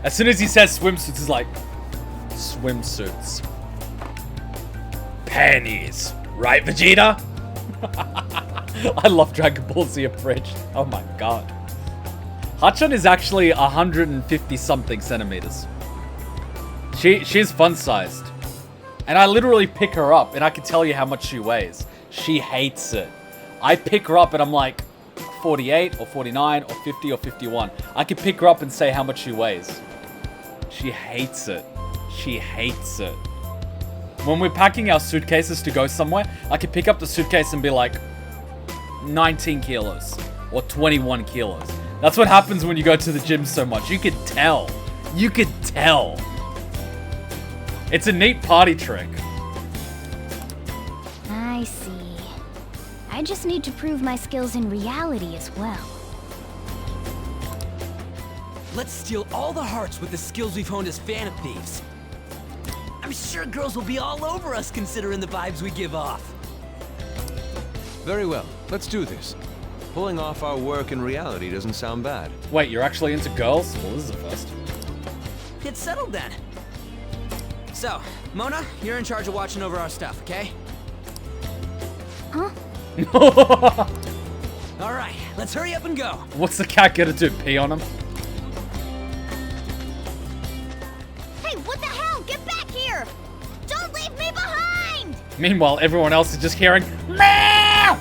As soon as he says swimsuits, he's like, swimsuits. Panties. Right, Vegeta? I love Dragon Ball Z abridged. Oh my god. Hachan is actually 150 something centimeters. She's fun-sized. And I literally pick her up and I can tell you how much she weighs. She hates it. I pick her up and I'm like 48 or 49 or 50 or 51. I can pick her up and say how much she weighs. She hates it. She hates it. When we're packing our suitcases to go somewhere, I can pick up the suitcase and be like 19 kilos or 21 kilos. That's what happens when you go to the gym so much. You can tell. You can tell. It's a neat party trick. I see. I just need to prove my skills in reality as well. Let's steal all the hearts with the skills we've honed as phantom thieves. I'm sure girls will be all over us considering the vibes we give off. Very well, let's do this. Pulling off our work in reality doesn't sound bad. Wait, you're actually into girls? Well, this is a first. Get settled then. So, Mona, you're in charge of watching over our stuff, okay? Huh? Alright, let's hurry up and go. What's the cat gonna do? Pee on him? Hey, what the hell? Get back here! Don't leave me behind! Meanwhile, everyone else is just hearing meow.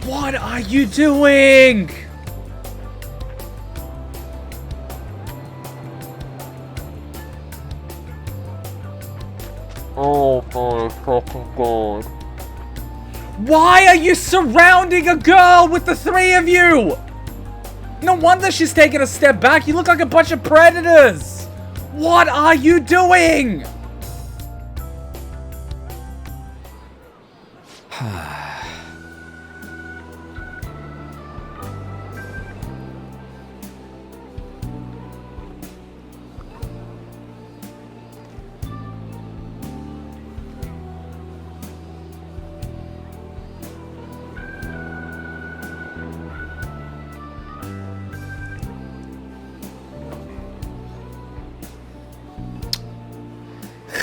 What are you doing? Oh my fucking god. Why are you surrounding a girl with the 3 of you? No wonder she's taking a step back. You look like a bunch of predators. What are you doing?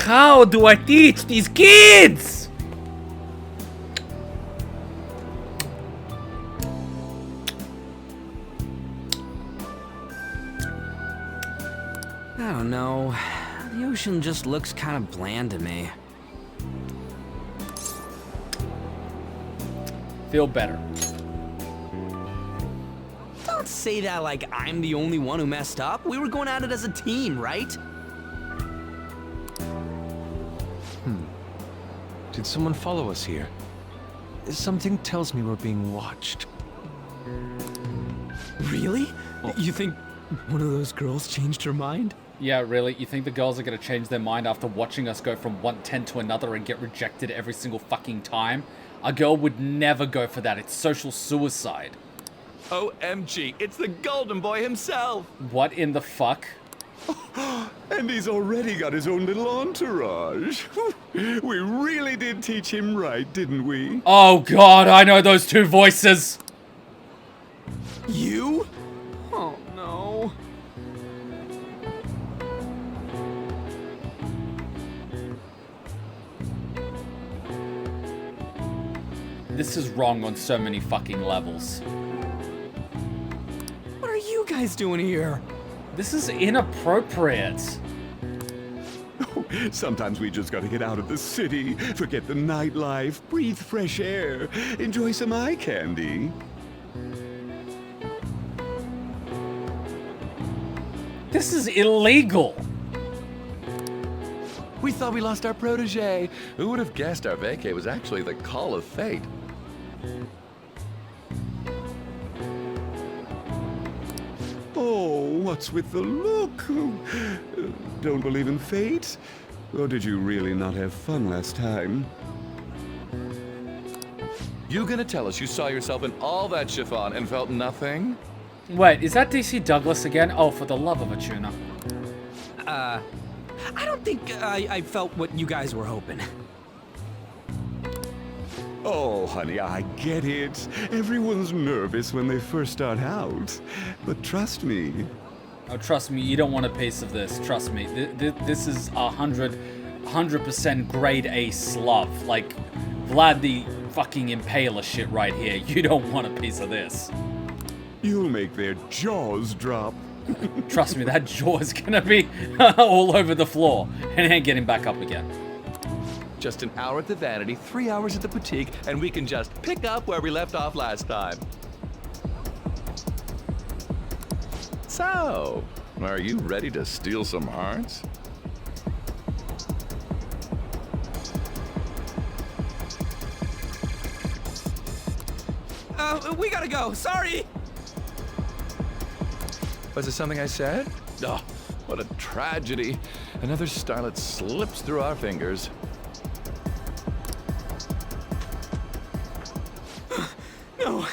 How do I teach these kids? I don't know. The ocean just looks kind of bland to me. Feel better. Don't say that like I'm the only one who messed up. We were going at it as a team, right? Did someone follow us here? Something tells me we're being watched. Really? You think one of those girls changed her mind? Yeah, really? You think the girls are gonna change their mind after watching us go from one tent to another and get rejected every single fucking time? A girl would never go for that. It's social suicide. OMG, it's the golden boy himself! What in the fuck? And he's already got his own little entourage. We really did teach him right, didn't we? Oh god, I know those two voices! You? Oh no. This is wrong on so many fucking levels. What are you guys doing here? This is inappropriate. Sometimes we just gotta get out of the city, forget the nightlife, breathe fresh air, enjoy some eye candy. This is illegal. We thought we lost our protege. Who would have guessed our vacay was actually the call of fate? Oh, what's with the look? Don't believe in fate? Or did you really not have fun last time? You gonna tell us you saw yourself in all that chiffon and felt nothing? Wait, is that DC Douglas again? Oh, for the love of a tuna. I don't think I felt what you guys were hoping. Oh, honey, I get it. Everyone's nervous when they first start out. But trust me. Oh, trust me, you don't want a piece of this. Trust me. This is 100% grade A slov. Like, Vlad the fucking Impaler shit right here. You don't want a piece of this. You'll make their jaws drop. Trust me, that jaw is gonna be all over the floor. And ain't getting back up again. Just an hour at the Vanity, 3 hours at the boutique, and we can just pick up where we left off last time. So, are you ready to steal some hearts? We gotta go. Sorry. Was it something I said? Oh, what a tragedy. Another starlet slips through our fingers. No,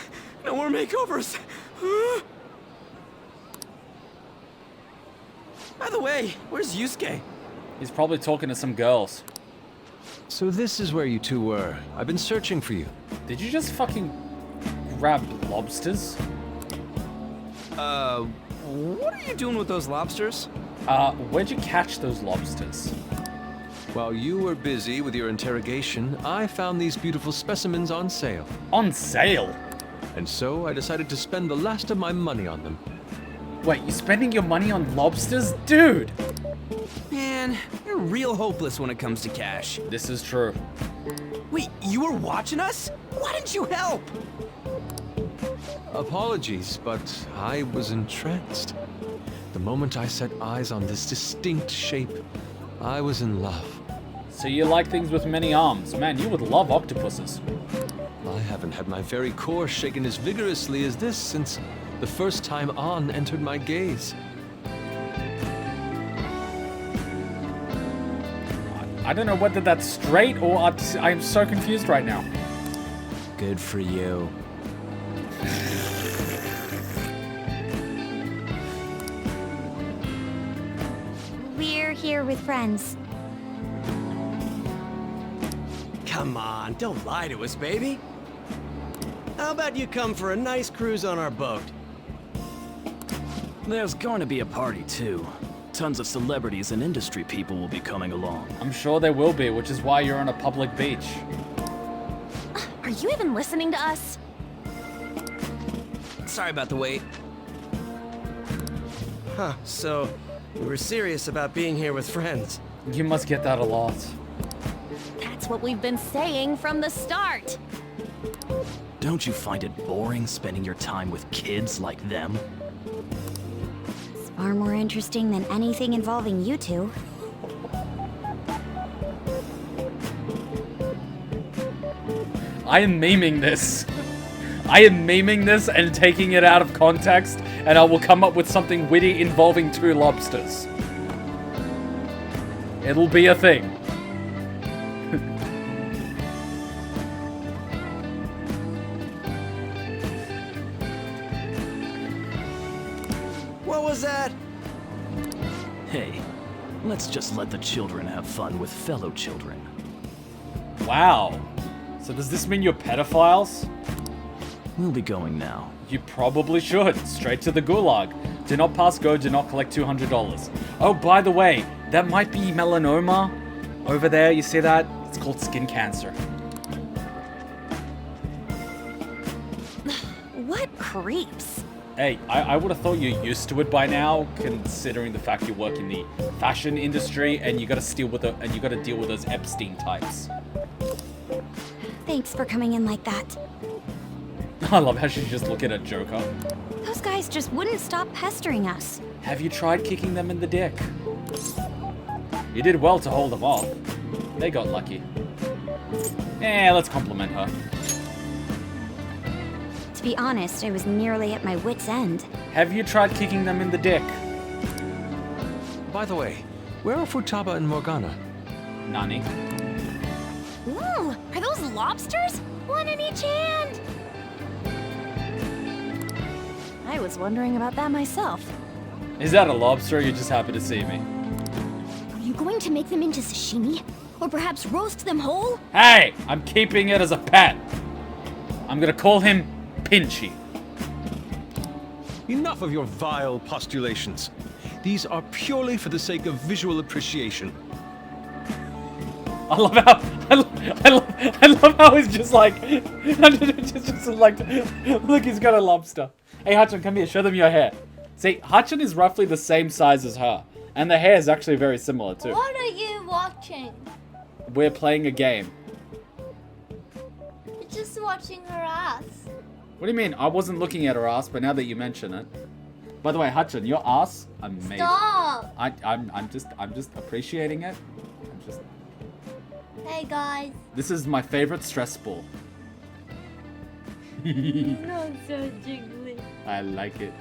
no more makeovers. By the way, where's Yusuke? He's probably talking to some girls. So this is where you two were. I've been searching for you. Did you just fucking grab lobsters? What are you doing with those lobsters? Where'd you catch those lobsters? While you were busy with your interrogation, I found these beautiful specimens on sale. On sale? And so I decided to spend the last of my money on them. Wait, you're spending your money on lobsters? Dude! Man, you're real hopeless when it comes to cash. This is true. Wait, you were watching us? Why didn't you help? Apologies, but I was entranced. The moment I set eyes on this distinct shape, I was in love. So you like things with many arms. Man, you would love octopuses. I haven't had my very core shaken as vigorously as this since the first time On entered my gaze. I don't know whether that's straight or I'm so confused right now. Good for you. We're here with friends. Come on, don't lie to us, baby. How about you come for a nice cruise on our boat? There's going to be a party, too. Tons of celebrities and industry people will be coming along. I'm sure there will be, which is why you're on a public beach. Are you even listening to us? Sorry about the wait. Huh, so you were serious about being here with friends. You must get that a lot. That's what we've been saying from the start. Don't you find it boring spending your time with kids like them? It's far more interesting than anything involving you two. I am memeing this. I am memeing this and taking it out of context, and I will come up with something witty involving two lobsters. It'll be a thing. What was that? Hey, let's just let the children have fun with fellow children. Wow. So does this mean you're pedophiles? We'll be going now. You probably should. Straight to the gulag. Do not pass go, do not collect $200. Oh, by the way, that might be melanoma over there. You see that? It's called skin cancer. What creeps? Hey, I would have thought you're used to it by now, considering the fact you work in the fashion industry and you gotta deal with those Epstein types. Thanks for coming in like that. I love how she's just looking at Joker. Those guys just wouldn't stop pestering us. Have you tried kicking them in the dick? You did well to hold them off. They got lucky. Let's compliment her. To be honest, I was nearly at my wit's end. Have you tried kicking them in the dick? By the way, where are Futaba and Morgana? Nani? Ooh, are those lobsters? One in each hand. I was wondering about that myself. Is that a lobster or you just happy to see me? Are you going to make them into sashimi? Or perhaps roast them whole? Hey! I'm keeping it as a pet. I'm gonna call him Pinchy. Enough of your vile postulations. These are purely for the sake of visual appreciation. I love how he's just like, just like, look, he's got a lobster. Hey, Hachan, come here, show them your hair. See, Hachan is roughly the same size as her, and the hair is actually very similar too. What are you watching? We're playing a game. You're just watching her ass. What do you mean? I wasn't looking at her ass, but now that you mention it. By the way, Hachan, your ass, amazing. Stop! I'm just appreciating it. Hey guys. This is my favorite stress ball. Not so jiggly. I like it.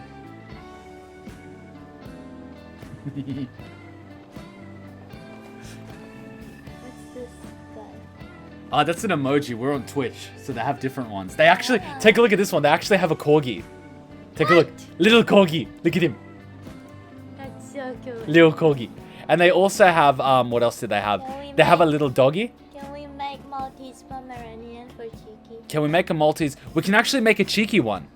What's this guy? Ah, that's an emoji. We're on Twitch, so they have different ones. They actually, take a look at this one. They actually have a corgi. Take a look. Little corgi. Look at him. That's so cute. Little corgi. And they also have, what else do they have? They have a little doggy. Can we make Maltese Pomeranian for cheeky? Can we make a Maltese? We can actually make a cheeky one.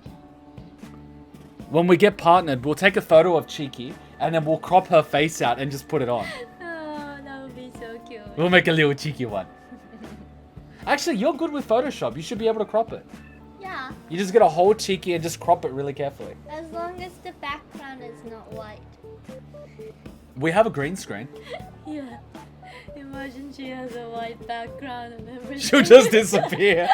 When we get partnered, we'll take a photo of Cheeky, and then we'll crop her face out and just put it on. Oh, that would be so cute. We'll make a little cheeky one. Actually, you're good with Photoshop. You should be able to crop it. Yeah. You just get a whole Cheeky and just crop it really carefully. As long as the background is not white. We have a green screen. Yeah. Imagine she has a white background and everything. She'll just disappear.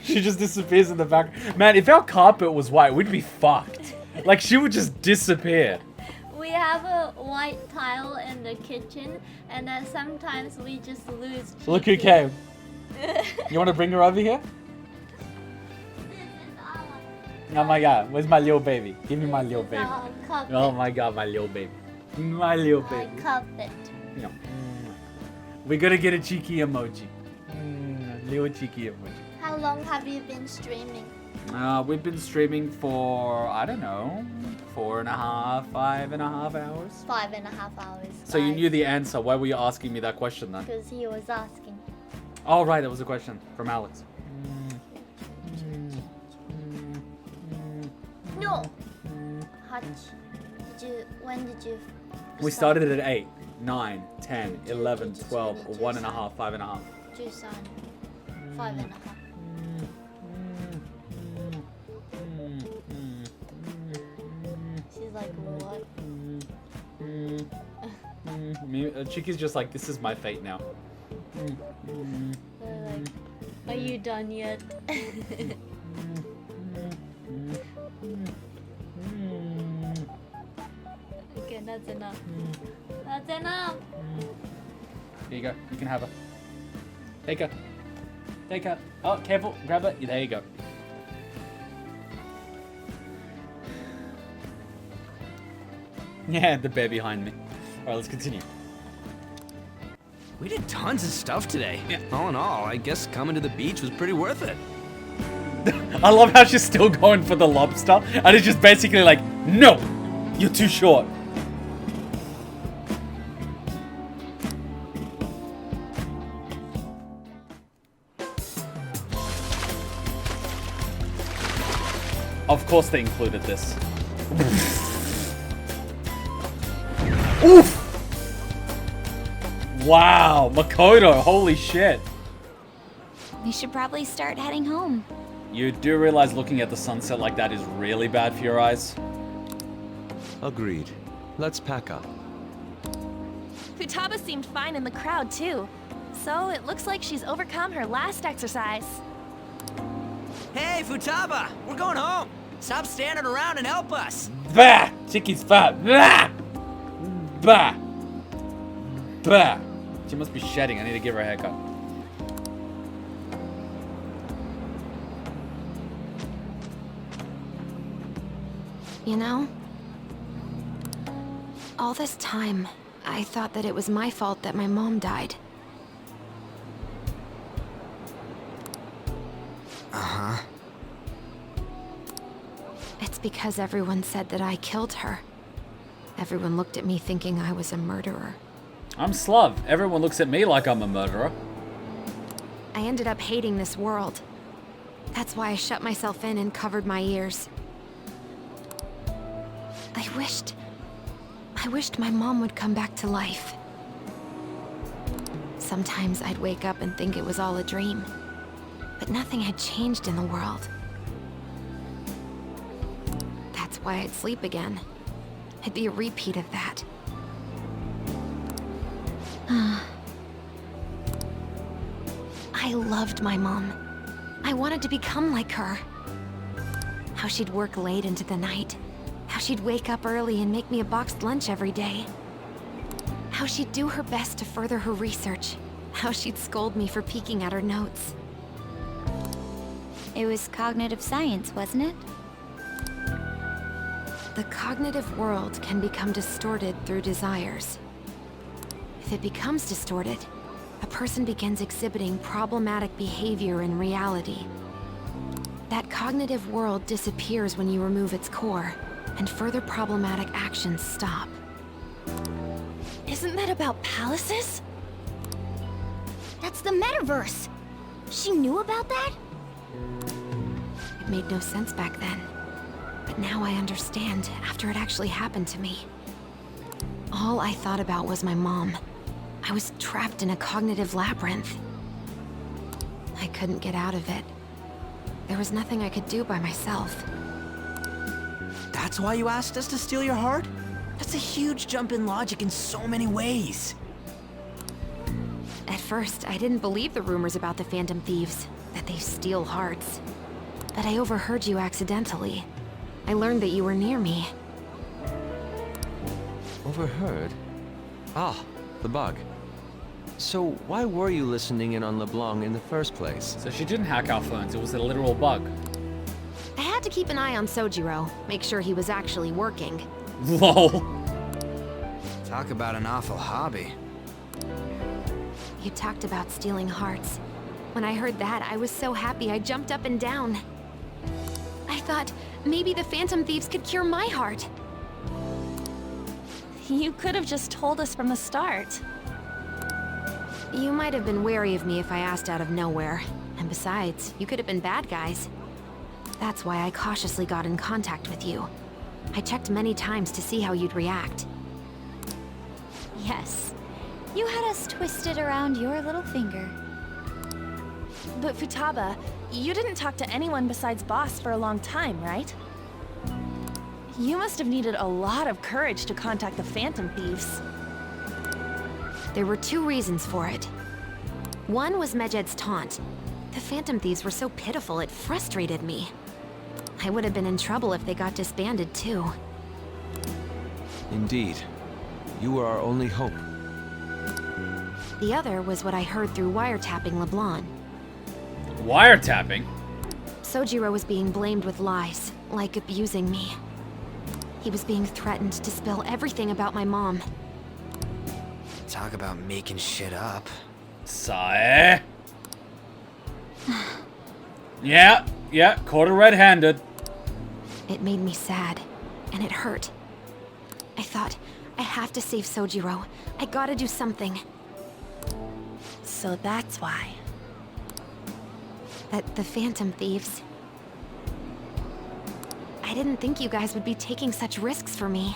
She just disappears in the back. Man, if our carpet was white, we'd be fucked. Like, she would just disappear. We have a white tile in the kitchen, and sometimes we just lose Cheeky. Look who came. You want to bring her over here? Oh my god, where's my little baby? Give me my little baby. Oh my god, my little baby. My little baby. I cup it. No. We're gonna get a cheeky emoji. Little cheeky emoji. How long have you been streaming? We've been streaming for, I don't know, 4.5, 5.5 hours. 5.5 hours. So you knew the answer. Why were you asking me that question then? Because he was asking. Oh right, that was a question from Alex. No. Hutch, when did you We started at 8, 9, 10, 11, 12, 1.5, 5.5. Juice on 5.5. She's like, what? Cheeky's just like, this is my fate now. They're like, are you done yet? Okay, that's enough. That's enough. Here you go. You can have her. Take her. Take her. Oh, careful. Grab her. There you go. Yeah, the bear behind me. Alright, let's continue. We did tons of stuff today. All in all, I guess coming to the beach was pretty worth it. I love how she's still going for the lobster, and it's just basically like, no, you're too short. Of course they included this. Oof! Wow, Makoto, holy shit. We should probably start heading home. You do realize looking at the sunset like that is really bad for your eyes? Agreed. Let's pack up. Futaba seemed fine in the crowd, too. So it looks like she's overcome her last exercise. Hey, Futaba! We're going home! Stop standing around and help us! Bah! Chicky's fat. Bah! Bah! Bah! She must be shedding. I need to give her a haircut. You know, all this time, I thought that it was my fault that my mom died. Uh-huh. It's because everyone said that I killed her. Everyone looked at me thinking I was a murderer. I'm Slav. Everyone looks at me like I'm a murderer. I ended up hating this world. That's why I shut myself in and covered my ears. I wished my mom would come back to life. Sometimes I'd wake up and think it was all a dream. But nothing had changed in the world. That's why I'd sleep again. It'd be a repeat of that. I loved my mom. I wanted to become like her. How she'd work late into the night. How she'd wake up early and make me a boxed lunch every day. How she'd do her best to further her research. How she'd scold me for peeking at her notes. It was cognitive science, wasn't it? The cognitive world can become distorted through desires. If it becomes distorted, a person begins exhibiting problematic behavior in reality. That cognitive world disappears when you remove its core, and further problematic actions stop. Isn't that about palaces? That's the metaverse. She knew about that? It made no sense back then. But now I understand after it actually happened to me. All I thought about was my mom. I was trapped in a cognitive labyrinth. I couldn't get out of it. There was nothing I could do by myself. That's why you asked us to steal your heart? That's a huge jump in logic in so many ways. At first, I didn't believe the rumors about the Phantom Thieves, that they steal hearts. But I overheard you accidentally. I learned that you were near me. Overheard? Ah, the bug. So why were you listening in on LeBlanc in the first place? So she didn't hack our phones, it was a literal bug. I had to keep an eye on Sojiro, make sure he was actually working. Lol. Talk about an awful hobby. You talked about stealing hearts. When I heard that, I was so happy I jumped up and down. I thought, maybe the Phantom Thieves could cure my heart. You could have just told us from the start. You might have been wary of me if I asked out of nowhere. And besides, you could have been bad guys. That's why I cautiously got in contact with you. I checked many times to see how you'd react. Yes. You had us twisted around your little finger. But Futaba, you didn't talk to anyone besides Boss for a long time, right? You must have needed a lot of courage to contact the Phantom Thieves. There were two reasons for it. One was Medjed's taunt. The Phantom Thieves were so pitiful it frustrated me. I would have been in trouble if they got disbanded too. Indeed. You were our only hope. The other was what I heard through wiretapping LeBlanc. Wiretapping? Sojiro was being blamed with lies, like abusing me. He was being threatened to spill everything about my mom. Talk about making shit up. Sae. Yeah, caught her red-handed. It made me sad, and it hurt. I thought, I have to save Sojiro. I gotta do something. So that's why. The Phantom Thieves. I didn't think you guys would be taking such risks for me.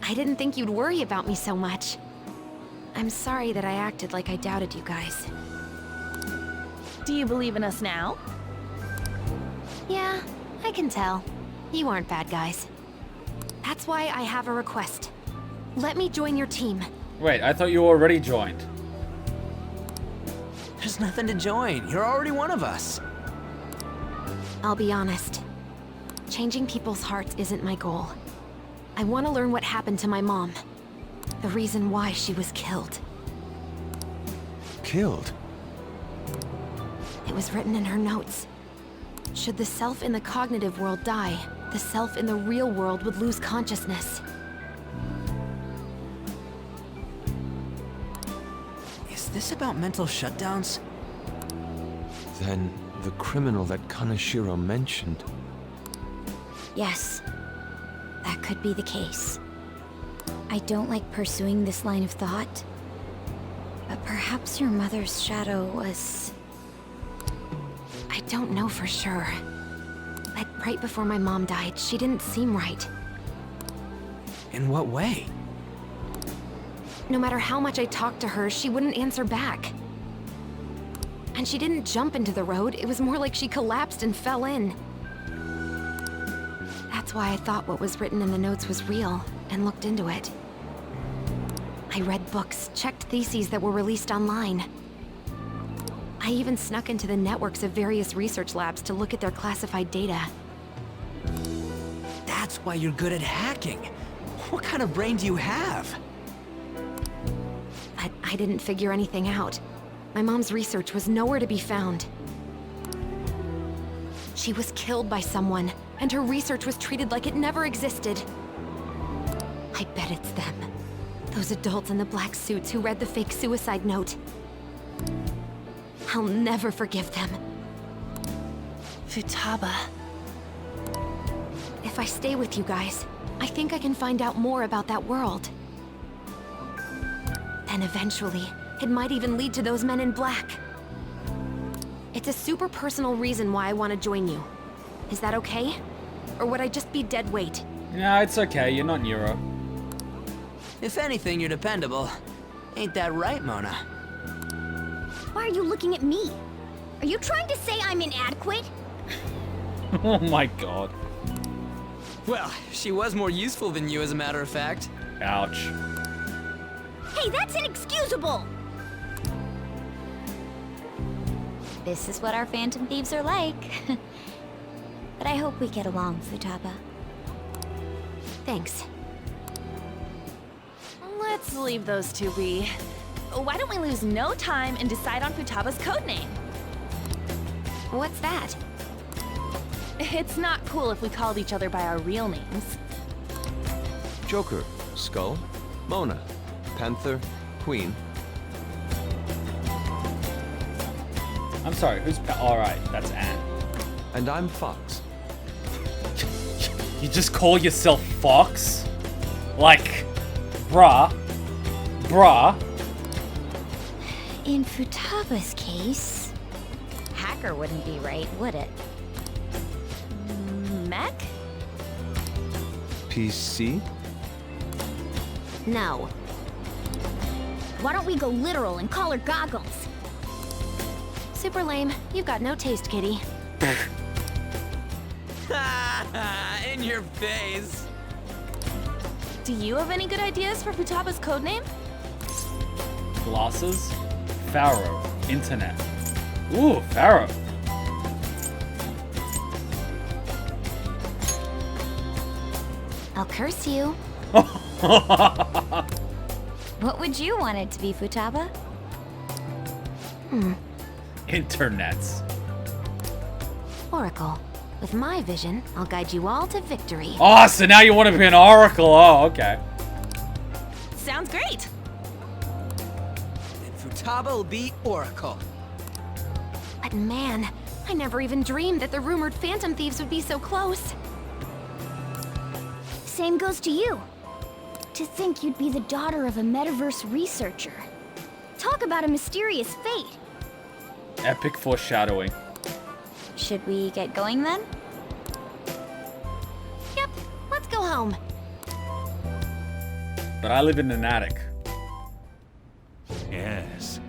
I didn't think you'd worry about me so much. I'm sorry that I acted like I doubted you guys. Do you believe in us now? Yeah, I can tell. You aren't bad guys. That's why I have a request. Let me join your team. Wait, I thought you already joined. There's nothing to join. You're already one of us. I'll be honest. Changing people's hearts isn't my goal. I want to learn what happened to my mom. The reason why she was killed. Killed? It was written in her notes. Should the self in the cognitive world die, the self in the real world would lose consciousness. Is this about mental shutdowns? Then the criminal that Kaneshiro mentioned. Yes, that could be the case. I don't like pursuing this line of thought, but perhaps your mother's shadow was... I don't know for sure. But right before my mom died, she didn't seem right. In what way? No matter how much I talked to her, she wouldn't answer back. And she didn't jump into the road, it was more like she collapsed and fell in. That's why I thought what was written in the notes was real, and looked into it. I read books, checked theses that were released online. I even snuck into the networks of various research labs to look at their classified data. That's why you're good at hacking. What kind of brain do you have? But I didn't figure anything out. My mom's research was nowhere to be found. She was killed by someone, and her research was treated like it never existed. I bet it's them. Those adults in the black suits who read the fake suicide note. I'll never forgive them. Futaba. If I stay with you guys, I think I can find out more about that world. Then eventually, it might even lead to those men in black. It's a super personal reason why I want to join you. Is that okay? Or would I just be dead weight? No, it's okay. You're not Neuro. If anything, you're dependable. Ain't that right, Mona? Why are you looking at me? Are you trying to say I'm inadequate? Oh my god. Well, she was more useful than you, as a matter of fact. Ouch. Hey, that's inexcusable! This is what our Phantom Thieves are like. But I hope we get along, Futaba. Thanks. Let's leave those two be. Why don't we lose no time and decide on Futaba's codename? What's that? It's not cool if we called each other by our real names. Joker, Skull, Mona, Panther, Queen. I'm sorry, who's alright, that's Anne. And I'm Fox. You just call yourself Fox? Like, bruh. In Futaba's case, hacker wouldn't be right, would it? Mech? PC? No. Why don't we go literal and call her Goggles? Super lame. You've got no taste, kitty. In your face. Do you have any good ideas for Futaba's codename? Glasses? Pharaoh. Internet. Ooh, Pharaoh. I'll curse you. What would you want it to be, Futaba? Internets. Oracle. With my vision, I'll guide you all to victory. Oh, so now you want to be an oracle. Oh, okay. Sounds great. Futaba will beat Oracle. But man, I never even dreamed that the rumored Phantom Thieves would be so close. Same goes to you. To think you'd be the daughter of a metaverse researcher. Talk about a mysterious fate. Epic foreshadowing. Should we get going then? Yep, let's go home. But I live in an attic. Yes.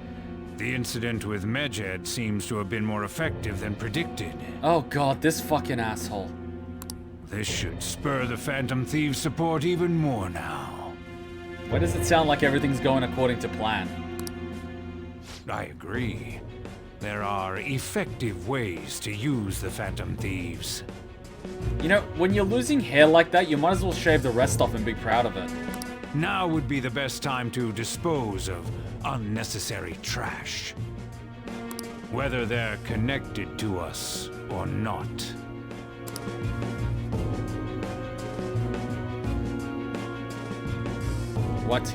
The incident with Medjed seems to have been more effective than predicted. Oh god, this fucking asshole. This should spur the Phantom Thieves' support even more now. Why does it sound like everything's going according to plan? I agree. There are effective ways to use the Phantom Thieves. You know, when you're losing hair like that, you might as well shave the rest off and be proud of it. Now would be the best time to dispose of unnecessary trash. Whether they're connected to us or not. What?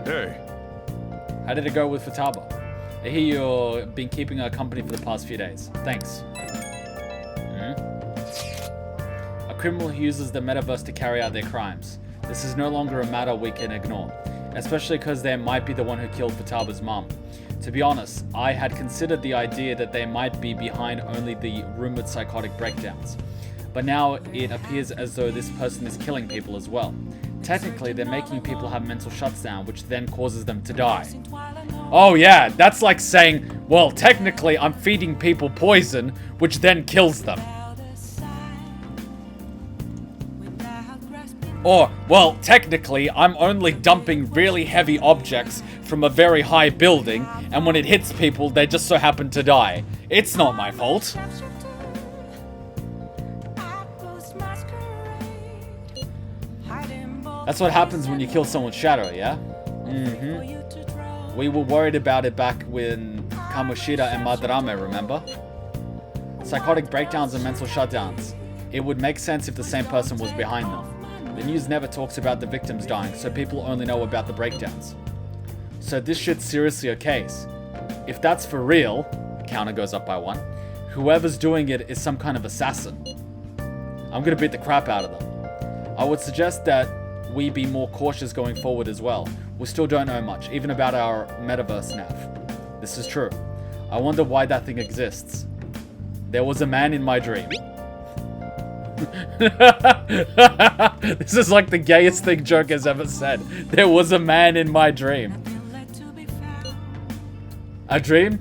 Hey. How did it go with Futaba? I hear you've been keeping her company for the past few days. Thanks. A criminal who uses the metaverse to carry out their crimes. This is no longer a matter we can ignore, especially because they might be the one who killed Futaba's mom. To be honest, I had considered the idea that they might be behind only the rumored psychotic breakdowns. But now it appears as though this person is killing people as well. Technically, they're making people have mental shutdown, which then causes them to die. Oh yeah, that's like saying, well, technically I'm feeding people poison, which then kills them. Or, well, technically I'm only dumping really heavy objects from a very high building, and when it hits people, they just so happen to die. It's not my fault. That's what happens when you kill someone's shadow, yeah? We were worried about it back when Kamoshida and Madarame, remember? Psychotic breakdowns and mental shutdowns. It would make sense if the same person was behind them. The news never talks about the victims dying, so people only know about the breakdowns. So this shit's seriously a case. If that's for real, counter goes up by 1, whoever's doing it is some kind of assassin. I'm gonna beat the crap out of them. I would suggest that we be more cautious going forward as well. We still don't know much, even about our metaverse nav. This is true. I wonder why that thing exists. There was a man in my dream. This is like the gayest thing Joker's ever said. There was a man in my dream. A dream?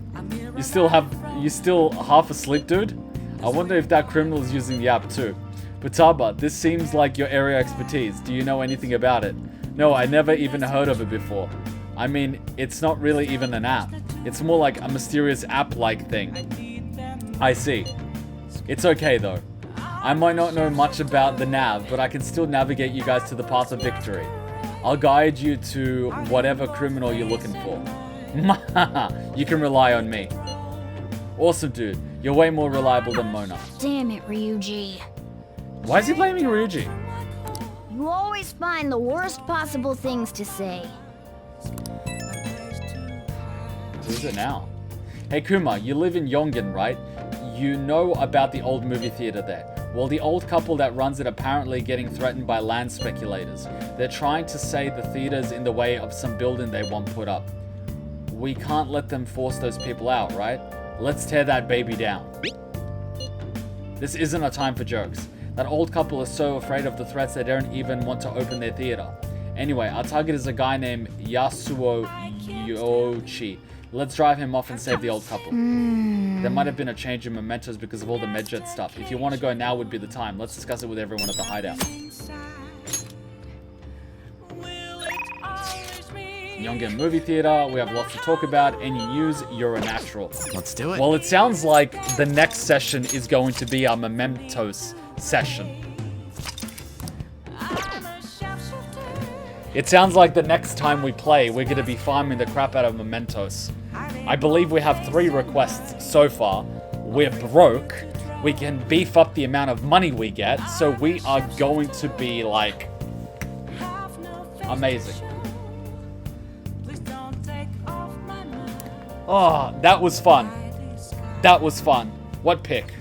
You still half asleep, dude? I wonder if that criminal is using the app too. Futaba, this seems like your area of expertise. Do you know anything about it? No, I never even heard of it before. I mean, it's not really even an app. It's more like a mysterious app-like thing. I see. It's okay though. I might not know much about the nav, but I can still navigate you guys to the path of victory. I'll guide you to whatever criminal you're looking for. You can rely on me. Awesome, dude. You're way more reliable than Mona. Damn it, Ryuji. Why is he blaming Ryuji? You always find the worst possible things to say. Who is it now? Hey Kuma, you live in Yongen, right? You know about the old movie theater there. Well, the old couple that runs it apparently getting threatened by land speculators. They're trying to say the theater's in the way of some building they want put up. We can't let them force those people out, right? Let's tear that baby down. This isn't a time for jokes. That old couple is so afraid of the threats they don't even want to open their theater. Anyway, our target is a guy named Yasuo Yoshi. Let's drive him off and save the old couple. There might have been a change in mementos because of all the Medjed stuff. If you want to go, now would be the time. Let's discuss it with everyone at the hideout. Yongen movie theater, we have lots to talk about. Any news? You're a natural. Let's do it. Well, it sounds like the next session is going to be our mementos session. It sounds like the next time we play, we're going to be farming the crap out of mementos. I believe we have 3 requests so far. We're broke. We can beef up the amount of money we get, so we are going to be like amazing. Oh, that was fun. That was fun. What pick?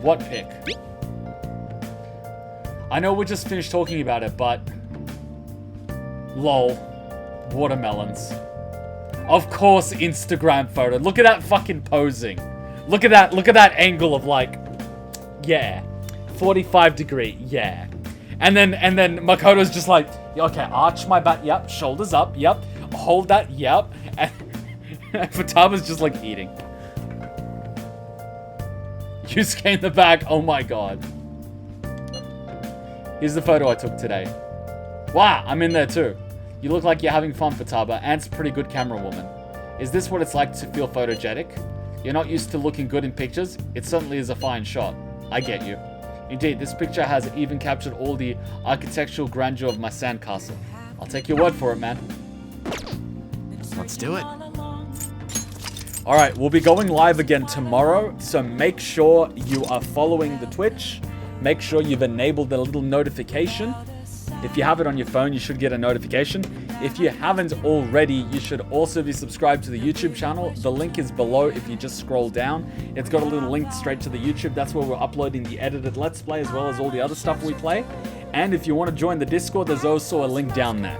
What pick? I know we just finished talking about it, but... lol. Watermelons. Of course, Instagram photo. Look at that fucking posing. Look at that angle of like... yeah. 45 degree, yeah. And then Makoto's just like, okay, arch my back, yep. Shoulders up, yep. Hold that, yep. And Futaba's just like eating. Yusuke in the back, oh my god. Here's the photo I took today. Wow, I'm in there too. You look like you're having fun, Futaba. Ant's a pretty good camera woman. Is this what it's like to feel photogenic? You're not used to looking good in pictures? It certainly is a fine shot. I get you. Indeed, this picture has even captured all the architectural grandeur of my sandcastle. I'll take your word for it, man. Let's do it. Alright, we'll be going live again tomorrow, so make sure you are following the Twitch. Make sure you've enabled the little notification. If you have it on your phone, you should get a notification. If you haven't already, you should also be subscribed to the YouTube channel. The link is below if you just scroll down. It's got a little link straight to the YouTube. That's where we're uploading the edited Let's Play as well as all the other stuff we play. And if you want to join the Discord, there's also a link down there.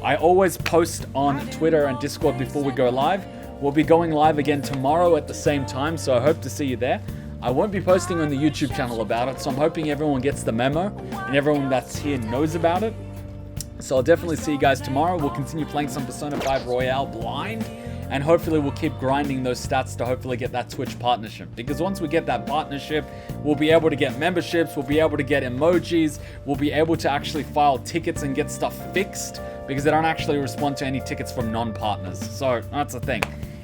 I always post on Twitter and Discord before we go live. We'll be going live again tomorrow at the same time, so I hope to see you there. I won't be posting on the YouTube channel about it, so I'm hoping everyone gets the memo and everyone that's here knows about it. So I'll definitely see you guys tomorrow. We'll continue playing some Persona 5 Royale blind, and hopefully we'll keep grinding those stats to hopefully get that Twitch partnership. Because once we get that partnership, we'll be able to get memberships, we'll be able to get emojis, we'll be able to actually file tickets and get stuff fixed, because they don't actually respond to any tickets from non-partners. So that's the thing.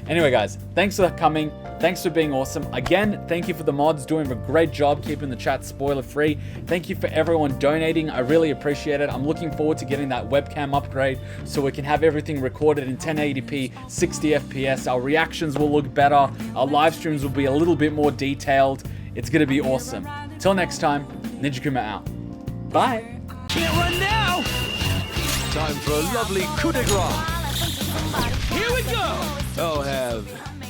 Anyway, guys, thanks for coming. Thanks for being awesome. Again, thank you for the mods doing a great job keeping the chat spoiler-free. Thank you for everyone donating. I really appreciate it. I'm looking forward to getting that webcam upgrade so we can have everything recorded in 1080p, 60 FPS. Our reactions will look better. Our live streams will be a little bit more detailed. It's going to be awesome. Till next time, Ninja Kuma out. Bye. Can't run now! Time for a lovely coup de grace. Here we go! I'll have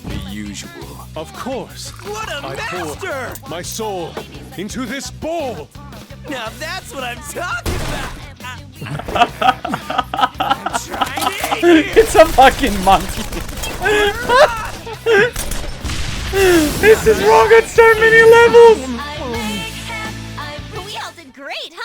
the usual. Of course. What a master! Pour my soul into this bowl. Now that's what I'm talking about! I'm trying to eat you! It's a fucking monkey. This is wrong on so many levels. We all did great, huh?